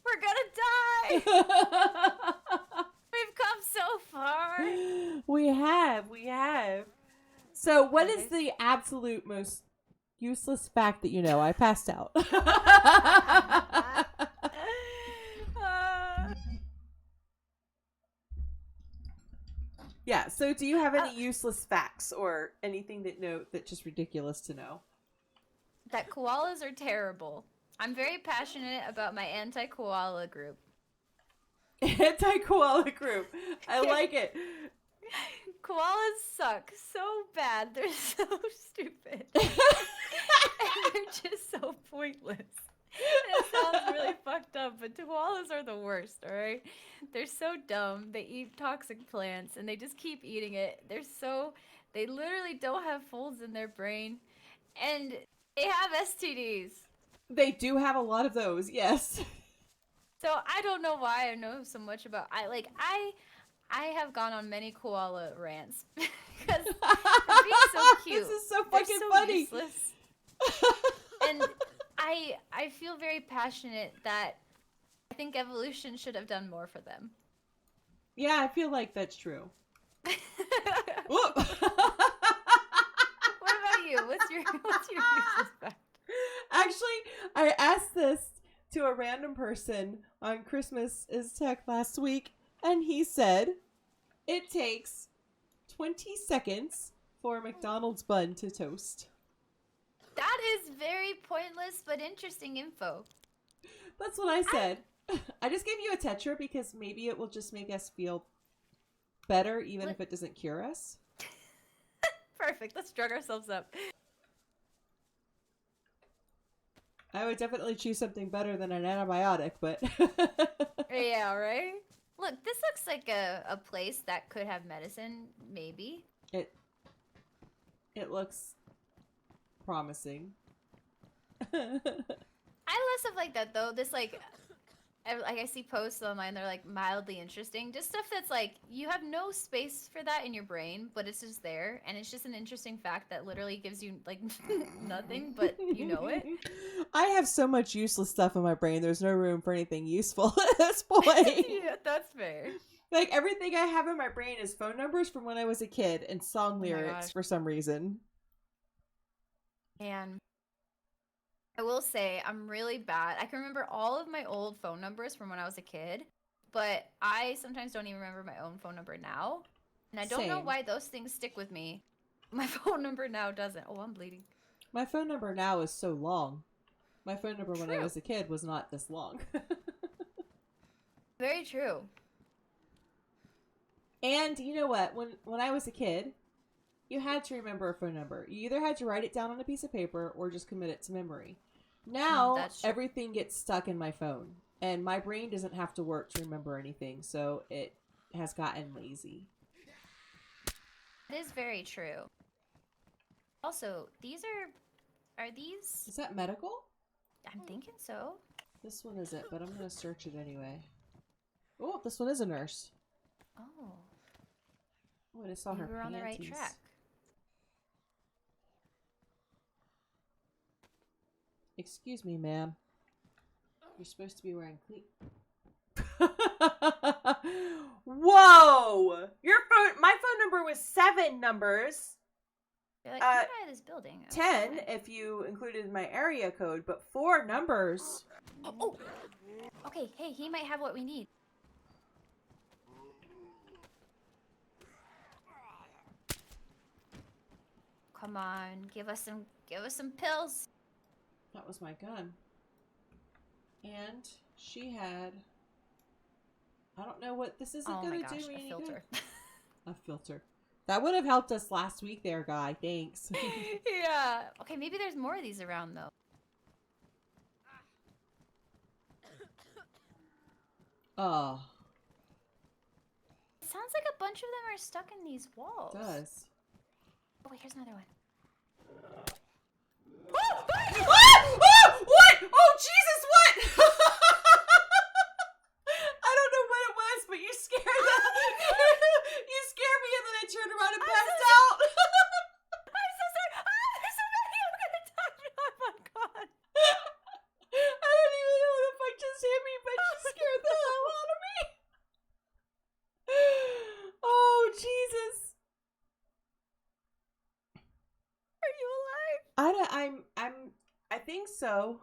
[SPEAKER 3] we're gonna die. We've come so far.
[SPEAKER 2] We have. So, what is
[SPEAKER 3] Okay.
[SPEAKER 2] the absolute most useless fact that you know? I passed out. Yeah, so do you have any useless facts or anything that's just ridiculous to know?
[SPEAKER 3] That koalas are terrible. I'm very passionate about my anti-koala group.
[SPEAKER 2] Anti-koala group. I like it.
[SPEAKER 3] Koalas suck so bad. They're so stupid. And they're just so pointless. It sounds really fucked up, but koalas are the worst, alright? They're so dumb. They eat toxic plants and they just keep eating it. They literally don't have folds in their brain. And they have STDs.
[SPEAKER 2] They do have a lot of those, yes.
[SPEAKER 3] So I don't know why I know so much about I have gone on many koala rants because they're being so cute.
[SPEAKER 2] This is so
[SPEAKER 3] They're
[SPEAKER 2] fucking
[SPEAKER 3] so
[SPEAKER 2] funny.
[SPEAKER 3] useless. And I feel very passionate that I think evolution should have done more for them.
[SPEAKER 2] Yeah, I feel like that's true.
[SPEAKER 3] What
[SPEAKER 2] Whoop.
[SPEAKER 3] about you? What's your useless fact?
[SPEAKER 2] Actually, I asked this to a random person on Christmas is Tech last week, and he said it takes 20 seconds for a McDonald's bun to toast.
[SPEAKER 3] That is very pointless but interesting info.
[SPEAKER 2] That's what I said. I just gave you a Tetra because maybe it will just make us feel better even if it doesn't cure us.
[SPEAKER 3] Perfect. Let's drug ourselves up.
[SPEAKER 2] I would definitely choose something better than an antibiotic, but...
[SPEAKER 3] Yeah, right? Look, this looks like a place that could have medicine, maybe.
[SPEAKER 2] It looks promising.
[SPEAKER 3] I love stuff like that, though. This, like I see posts online, they're, like, mildly interesting. Just stuff that's, like, you have no space for that in your brain, but it's just there. And it's just an interesting fact that literally gives you, like, nothing, but you know it.
[SPEAKER 2] I have so much useless stuff in my brain. There's no room for anything useful at this point.
[SPEAKER 3] Yeah, that's fair.
[SPEAKER 2] Like, everything I have in my brain is phone numbers from when I was a kid and song
[SPEAKER 3] my
[SPEAKER 2] lyrics
[SPEAKER 3] gosh.
[SPEAKER 2] for some reason.
[SPEAKER 3] And I will say, I'm really bad. I can remember all of my old phone numbers from when I was a kid, but I sometimes don't even remember my own phone number now. And I don't know
[SPEAKER 2] Same.
[SPEAKER 3] why those things stick with me. My phone number now doesn't. Oh, I'm bleeding.
[SPEAKER 2] My phone number now is so long. My phone number when I
[SPEAKER 3] True.
[SPEAKER 2] was a kid was not this long.
[SPEAKER 3] Very true.
[SPEAKER 2] And you know what? When I was a kid, you had to remember a phone number. You either had to write it down on a piece of paper or just commit it to memory. Now,
[SPEAKER 3] that's true.
[SPEAKER 2] everything gets stuck in my phone. And my brain doesn't have to work to remember anything. So it has gotten lazy.
[SPEAKER 3] It is very true. Also, are these?
[SPEAKER 2] Is that medical?
[SPEAKER 3] I'm thinking so.
[SPEAKER 2] This one isn't, but I'm going to search it anyway. Oh, this one is a nurse.
[SPEAKER 3] Oh,
[SPEAKER 2] Oh, I just saw her
[SPEAKER 3] we're on the right
[SPEAKER 2] panties.
[SPEAKER 3] track.
[SPEAKER 2] Excuse me, ma'am. You're supposed to be wearing clean.
[SPEAKER 6] Whoa! My phone number was 7 numbers.
[SPEAKER 3] You're like, come by this building. Oh,
[SPEAKER 6] 10
[SPEAKER 3] okay.
[SPEAKER 6] if you included my area code, but 4 numbers.
[SPEAKER 3] Oh, okay. Hey, he might have what we need. Come on, give us some pills.
[SPEAKER 2] That was my gun. And she had... I don't know what this isn't
[SPEAKER 3] Oh my
[SPEAKER 2] going to
[SPEAKER 3] gosh,
[SPEAKER 2] do me
[SPEAKER 3] a
[SPEAKER 2] any
[SPEAKER 3] filter.
[SPEAKER 2] good. A filter. That would have helped us last week there, guy. Thanks.
[SPEAKER 3] Yeah. Okay, maybe there's more of these around though.
[SPEAKER 2] Oh,
[SPEAKER 3] It sounds like a bunch of them are stuck in these walls.
[SPEAKER 2] it does.
[SPEAKER 3] Oh wait, here's another one.
[SPEAKER 2] What? Oh, Jesus, what? I don't know what it was, but you scared you scared me and then I turned around and passed out.
[SPEAKER 3] I'm so sorry.
[SPEAKER 2] I think so.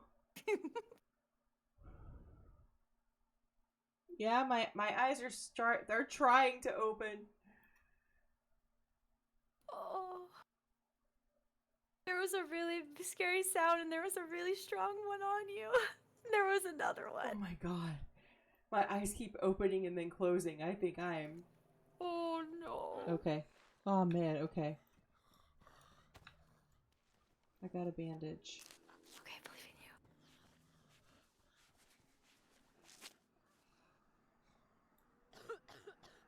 [SPEAKER 2] Yeah, my eyes are they're trying to open.
[SPEAKER 3] Oh. There was a really scary sound and there was a really strong one on you. There was another
[SPEAKER 2] Oh
[SPEAKER 3] one.
[SPEAKER 2] my god. My eyes keep opening and then closing. I think I'm
[SPEAKER 3] Oh no.
[SPEAKER 2] okay. Oh man, okay. I got a bandage.
[SPEAKER 3] Okay, I believe in you.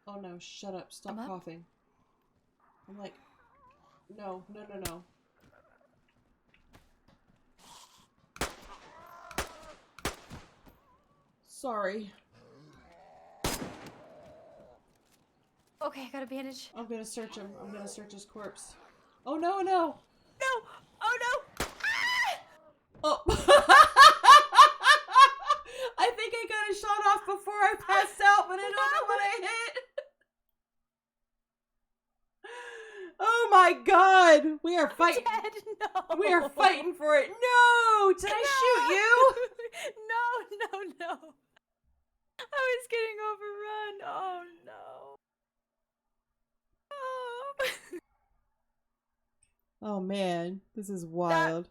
[SPEAKER 2] Oh no, shut up. Stop
[SPEAKER 3] I'm up.
[SPEAKER 2] coughing. I'm like, no, no, no, no. Sorry.
[SPEAKER 3] Okay, I got a bandage.
[SPEAKER 2] I'm gonna search him. I'm gonna search his corpse. Oh no, no!
[SPEAKER 3] No! Oh no! Ah!
[SPEAKER 2] Oh! I think I got a shot off before I passed out, but I don't know what I hit. Oh my god! We are fighting.
[SPEAKER 3] Dead, no.
[SPEAKER 2] We are fighting for it. No! Did I shoot you?
[SPEAKER 3] No. I was getting overrun. Oh no. Oh.
[SPEAKER 2] Oh man, this is wild.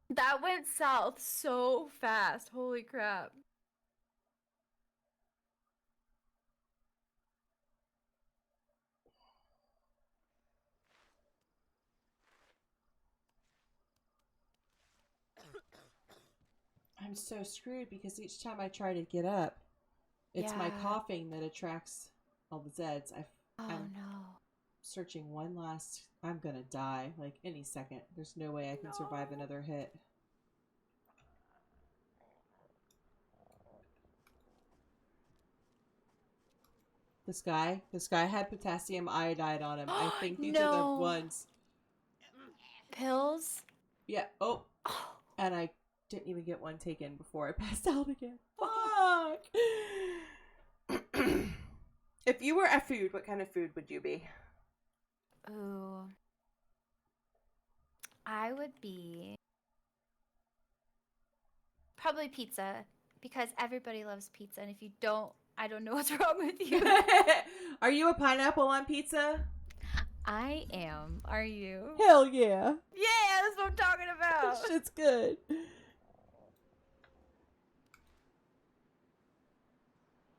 [SPEAKER 3] That went south so fast. Holy crap.
[SPEAKER 2] I'm so screwed because each time I try to get up, it's my
[SPEAKER 3] Yeah.
[SPEAKER 2] coughing that attracts all the Zeds.
[SPEAKER 3] Oh
[SPEAKER 2] I'm
[SPEAKER 3] no.
[SPEAKER 2] searching one last. I'm gonna die like any second. There's no way I can survive
[SPEAKER 3] No.
[SPEAKER 2] another hit. This guy had potassium iodide on him. I think these are the
[SPEAKER 3] No.
[SPEAKER 2] ones.
[SPEAKER 3] Pills?
[SPEAKER 2] Yeah. Oh,
[SPEAKER 3] Oh.
[SPEAKER 2] and I didn't even get one taken before I passed out again. Fuck. If you were a food, what kind of food would you be?
[SPEAKER 3] Ooh. I would be probably pizza because everybody loves pizza, and if you don't, I don't know what's wrong with you.
[SPEAKER 2] Are you a pineapple on pizza?
[SPEAKER 3] I am. Are you?
[SPEAKER 2] Hell yeah.
[SPEAKER 3] Yeah, that's what I'm talking about.
[SPEAKER 2] That shit's good.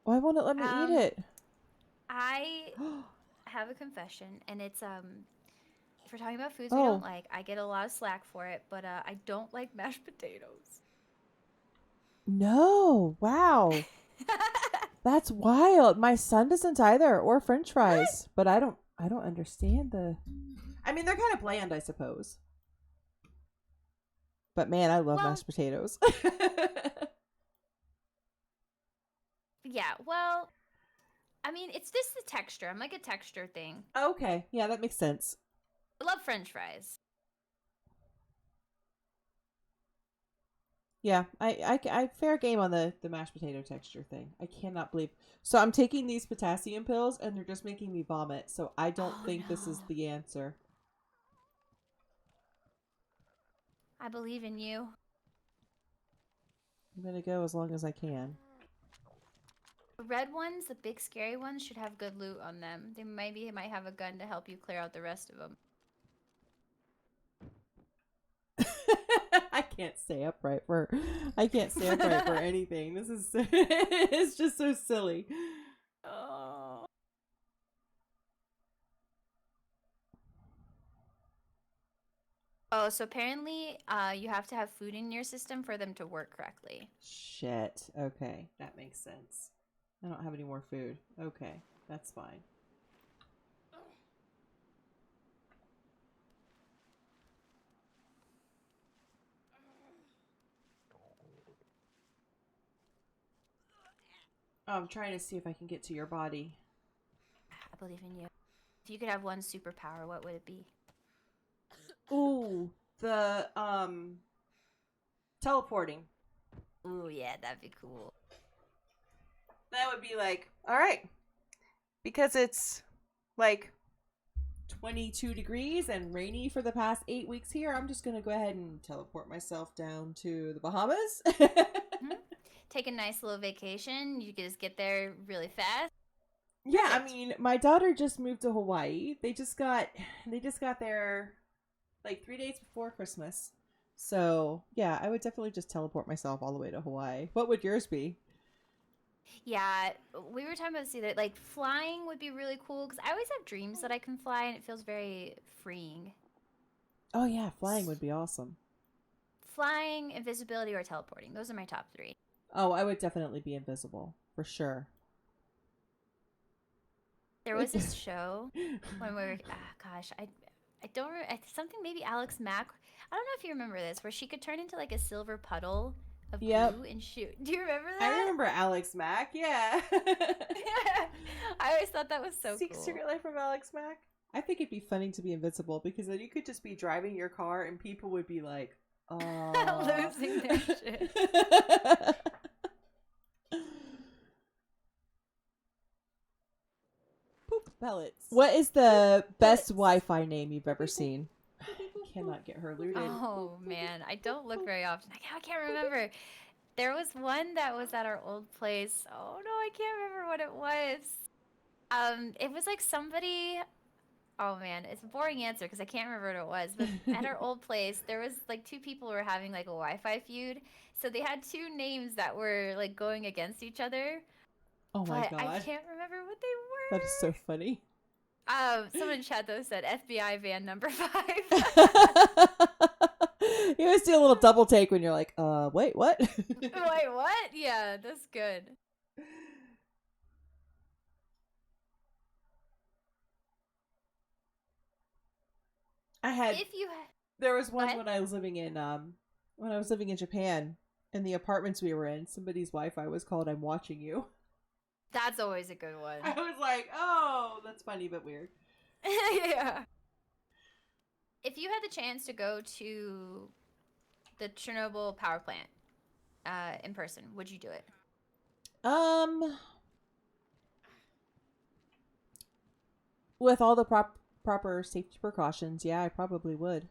[SPEAKER 2] Why won't it let me eat it?
[SPEAKER 3] I have a confession, and it's if we're talking about foods we
[SPEAKER 2] Oh.
[SPEAKER 3] don't like, I get a lot of slack for it, but I don't like mashed potatoes.
[SPEAKER 2] No. Wow. That's wild. My son doesn't either, or French fries. But I don't understand the. I mean, they're kind of bland, I suppose. But man, I love
[SPEAKER 3] Well-
[SPEAKER 2] mashed potatoes.
[SPEAKER 3] Yeah, well, I mean, it's just the texture. I'm like a texture thing.
[SPEAKER 2] Okay, yeah, that makes sense.
[SPEAKER 3] I love French fries.
[SPEAKER 2] Yeah, I fair game on the mashed potato texture thing. I cannot believe. So I'm taking these potassium pills and they're just making me vomit. So I don't
[SPEAKER 3] Oh,
[SPEAKER 2] think this is
[SPEAKER 3] no.
[SPEAKER 2] the answer.
[SPEAKER 3] I believe in you.
[SPEAKER 2] I'm gonna go as long as I can.
[SPEAKER 3] The red ones, the big scary ones, should have good loot on them. They might have a gun to help you clear out the rest of them.
[SPEAKER 2] I can't stay upright for anything. This is it's just so silly.
[SPEAKER 3] Oh. Oh, so apparently, you have to have food in your system for them to work correctly.
[SPEAKER 2] Shit. Okay, that makes sense. I don't have any more food. Okay, that's fine. I'm trying to see if I can get to your body.
[SPEAKER 3] I believe in you. If you could have one superpower, what would it be?
[SPEAKER 2] Ooh, the teleporting.
[SPEAKER 3] Ooh, yeah, that'd be cool.
[SPEAKER 6] That would be like, all right, because it's like
[SPEAKER 2] 22 degrees and rainy for the past 8 weeks here, I'm just going to go ahead and teleport myself down to the Bahamas.
[SPEAKER 3] Take a nice little vacation. You can just get there really fast.
[SPEAKER 2] Yeah, I mean, my daughter just moved to Hawaii. They just got there like 3 days before Christmas. So, yeah, I would definitely just teleport myself all the way to Hawaii. What would yours be?
[SPEAKER 3] Yeah, we were talking about that like flying would be really cool because I always have dreams that I can fly and it feels very freeing.
[SPEAKER 2] Oh, yeah, flying would be awesome.
[SPEAKER 3] Flying, invisibility, or teleporting. Those are my top 3.
[SPEAKER 2] Oh, I would definitely be invisible, for sure.
[SPEAKER 3] There was this show when we were, gosh, I don't remember, something maybe Alex Mack. I don't know if you remember this, where she could turn into like a silver puddle of glue and shoot. Do you remember that?
[SPEAKER 6] I remember Alex Mack, yeah.
[SPEAKER 3] I always thought that was so cool.
[SPEAKER 6] Secret Life of Alex Mack.
[SPEAKER 2] I think it'd be funny to be invisible because then you could just be driving your car and people would be like,
[SPEAKER 3] losing their shit.
[SPEAKER 2] Poop pellets. What is the best Wi-Fi name you've ever seen? Cannot get her looted.
[SPEAKER 3] Oh man, I don't look very often. I can't remember. There was one that was at our old place. Oh no, I can't remember what it was. It was like somebody. Oh man, it's a boring answer because I can't remember what it was. But at our old place, there was like 2 people who were having like a Wi-Fi feud. So they had 2 names that were like going against each other.
[SPEAKER 2] Oh my
[SPEAKER 3] but
[SPEAKER 2] god.
[SPEAKER 3] I can't remember what they were.
[SPEAKER 2] That is so funny.
[SPEAKER 3] Someone in chat though said FBI van number 5.
[SPEAKER 2] You always do a little double take when you're like, wait, what?
[SPEAKER 3] Wait, what? Yeah, that's good. If you had...
[SPEAKER 2] There was one when I was living in Japan, in the apartments we were in, somebody's Wi-Fi was called "I'm watching you."
[SPEAKER 3] That's always a good one.
[SPEAKER 2] I was like, oh, that's funny but weird.
[SPEAKER 3] Yeah. If you had the chance to go to the Chernobyl power plant in person, would you do it?
[SPEAKER 2] With all the proper safety precautions, yeah, I probably would.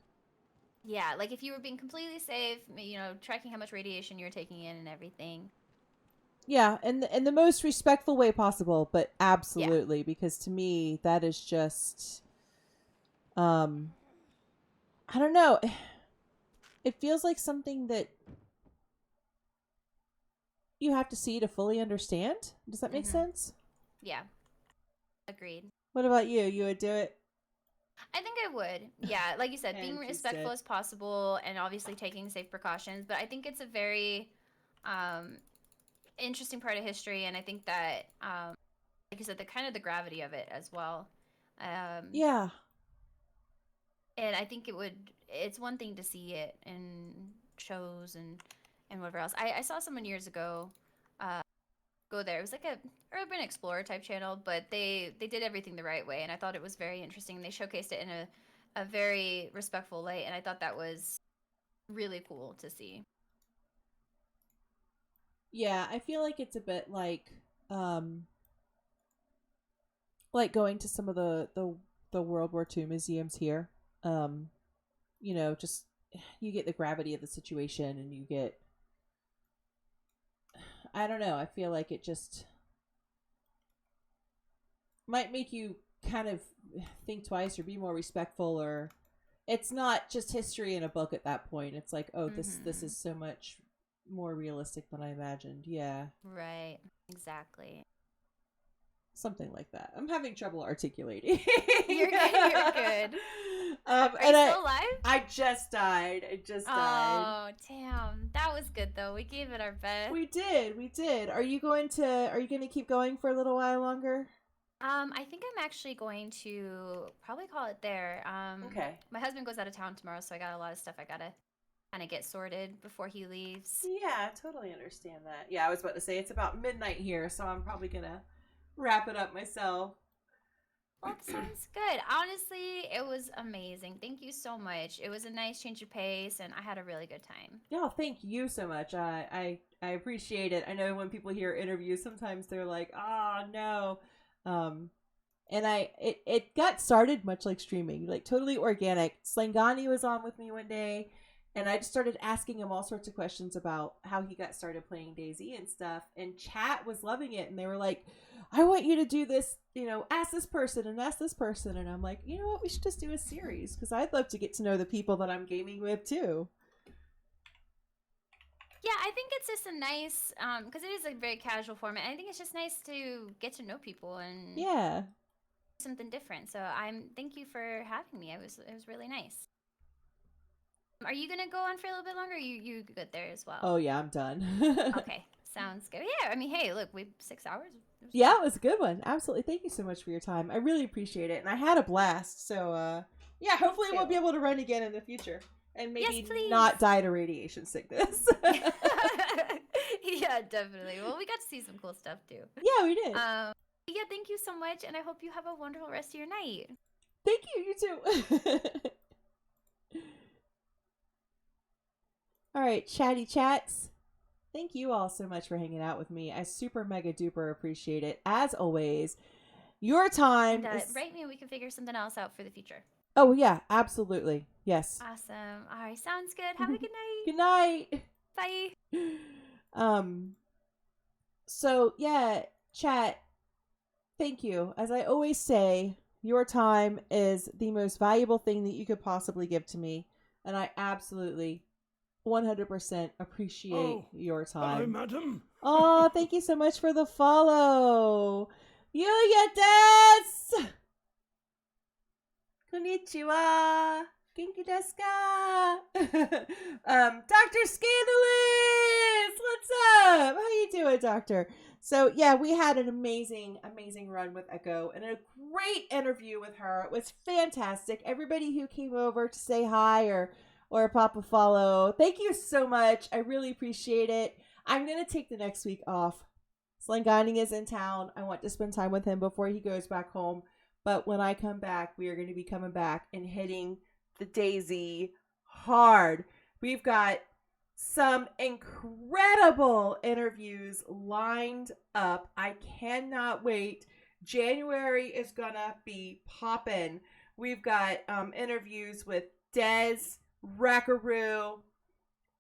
[SPEAKER 3] Yeah, like if you were being completely safe, you know, tracking how much radiation you're taking in and everything.
[SPEAKER 2] Yeah, in the most respectful way possible, but absolutely, because to me that is just, I don't know. It feels like something that you have to see to fully understand. Does that make sense?
[SPEAKER 3] Yeah, agreed.
[SPEAKER 2] What about you? You would do it?
[SPEAKER 3] I think I would. Yeah, like you said, being
[SPEAKER 2] And she
[SPEAKER 3] respectful
[SPEAKER 2] said-
[SPEAKER 3] as possible and obviously taking safe precautions. But I think it's a very interesting part of history, and I think that, like you said, the kind of the gravity of it as well.
[SPEAKER 2] Yeah.
[SPEAKER 3] And I think it's one thing to see it in shows and whatever else. I saw someone years ago go there. It was like a urban explorer type channel, but they did everything the right way, and I thought it was very interesting. They showcased it in a very respectful light, and I thought that was really cool to see.
[SPEAKER 2] Yeah, I feel like it's a bit like going to some of the World War II museums here. You know, just you get the gravity of the situation, and you get, I don't know, I feel like it just might make you kind of think twice or be more respectful, or it's not just history in a book at that point. It's like, oh, this is so much more realistic than I imagined. Yeah.
[SPEAKER 3] Right. Exactly.
[SPEAKER 2] Something like that. I'm having trouble articulating.
[SPEAKER 3] You're good. You're good. Are you still alive?
[SPEAKER 6] I just died. Died.
[SPEAKER 3] Oh, damn. That was good though. We gave it our best.
[SPEAKER 2] We did. Are you going to keep going for a little while longer?
[SPEAKER 3] I think I'm actually going to probably call it there.
[SPEAKER 6] Okay.
[SPEAKER 3] My husband goes out of town tomorrow, so I got a lot of stuff I gotta kind of get sorted before he leaves.
[SPEAKER 6] Yeah, I totally understand that. Yeah, I was about to say it's about midnight here, so I'm probably gonna wrap it up myself.
[SPEAKER 3] Well, that sounds good. Honestly, it was amazing. Thank you so much. It was a nice change of pace, and I had a really good time.
[SPEAKER 2] Yeah, thank you so much. I appreciate it. I know when people hear interviews, sometimes they're like, "Oh no," And it got started much like streaming, like totally organic. Slangani was on with me one day, and I just started asking him all sorts of questions about how he got started playing DayZ and stuff. And chat was loving it, and they were like, I want you to do this, ask this person and ask this person. And I'm like, you know what, we should just do a series, because I'd love to get to know the people that I'm gaming with too.
[SPEAKER 3] Yeah, I think it's just a nice, because it is a very casual format. I think it's just nice to get to know people and
[SPEAKER 2] Yeah.
[SPEAKER 3] something different. So thank you for having me. It was really nice. Are you gonna go on for a little bit longer? Or you good there as well?
[SPEAKER 2] Oh yeah, I'm done.
[SPEAKER 3] Okay, sounds good. Yeah, I mean, hey, look, 6 hours.
[SPEAKER 2] Yeah, it was a good one. Absolutely. Thank you so much for your time. I really appreciate it. And I had a blast. So, yeah, hopefully we'll be able to run again in the future. And maybe
[SPEAKER 3] Yes, please.
[SPEAKER 2] not die to radiation sickness.
[SPEAKER 3] Yeah, definitely. Well, we got to see some cool stuff too.
[SPEAKER 2] Yeah, we did.
[SPEAKER 3] Yeah, thank you so much, and I hope you have a wonderful rest of your night.
[SPEAKER 2] Thank you. You too. All right, chatty chats. Thank you all so much for hanging out with me. I super mega duper appreciate it. As always, your time
[SPEAKER 3] And,
[SPEAKER 2] is...
[SPEAKER 3] write me and we can figure something else out for the future.
[SPEAKER 2] Oh, yeah, absolutely. Yes.
[SPEAKER 3] Awesome. All right, sounds good. Have a good night.
[SPEAKER 2] Good night.
[SPEAKER 3] Bye.
[SPEAKER 2] So yeah, chat, thank you. As I always say, your time is the most valuable thing that you could possibly give to me, and I absolutely 100% appreciate your
[SPEAKER 4] Hello,
[SPEAKER 2] time.
[SPEAKER 4] madam.
[SPEAKER 2] Oh, thank you so much for the follow. Yuya des! Konnichiwa. Genki desu ka? Dr. Scandalous! What's up? How you doing, Doctor? So, yeah, we had an amazing run with Echo and a great interview with her. It was fantastic. Everybody who came over to say hi or pop a follow, thank you so much. I really appreciate it. I'm going to take the next week off. Slangani is in town. I want to spend time with him before he goes back home. But when I come back, we are going to be coming back and hitting the DayZ hard. We've got some incredible interviews lined up. I cannot wait. January is gonna be poppin'. We've got interviews with Dez, Rackaroo,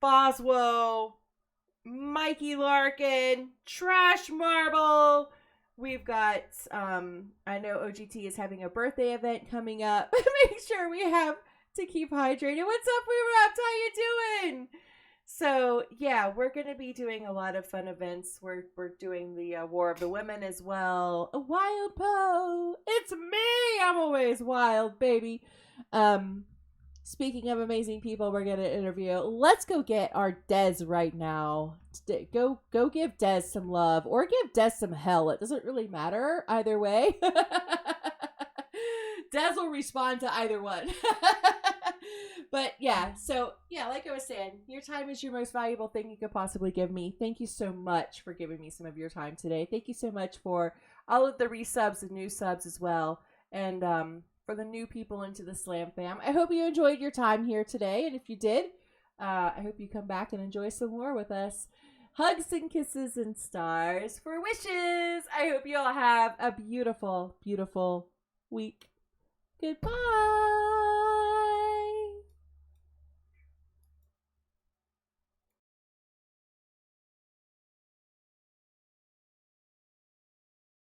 [SPEAKER 2] Boswo, Mikey Larkin, Trash Marble. We've got, I know OGT is having a birthday event coming up. Make sure we have to keep hydrated. What's up, We Wrapped? How you doing? So, yeah, we're going to be doing a lot of fun events. We're doing the War of the Women as well. A Wild Poe. It's me. I'm always wild, baby. Speaking of amazing people we're going to interview, let's go get our Dez right now. Go give Dez some love or give Dez some hell. It doesn't really matter either way. Dez will respond to either one. But yeah, so yeah, like I was saying, your time is your most valuable thing you could possibly give me. Thank you so much for giving me some of your time today. Thank you so much for all of the resubs and new subs as well. And for the new people into the Slam fam. I hope you enjoyed your time here today. And if you did, I hope you come back and enjoy some more with us. Hugs and kisses and stars for wishes. I hope you all have a beautiful, beautiful week. Goodbye.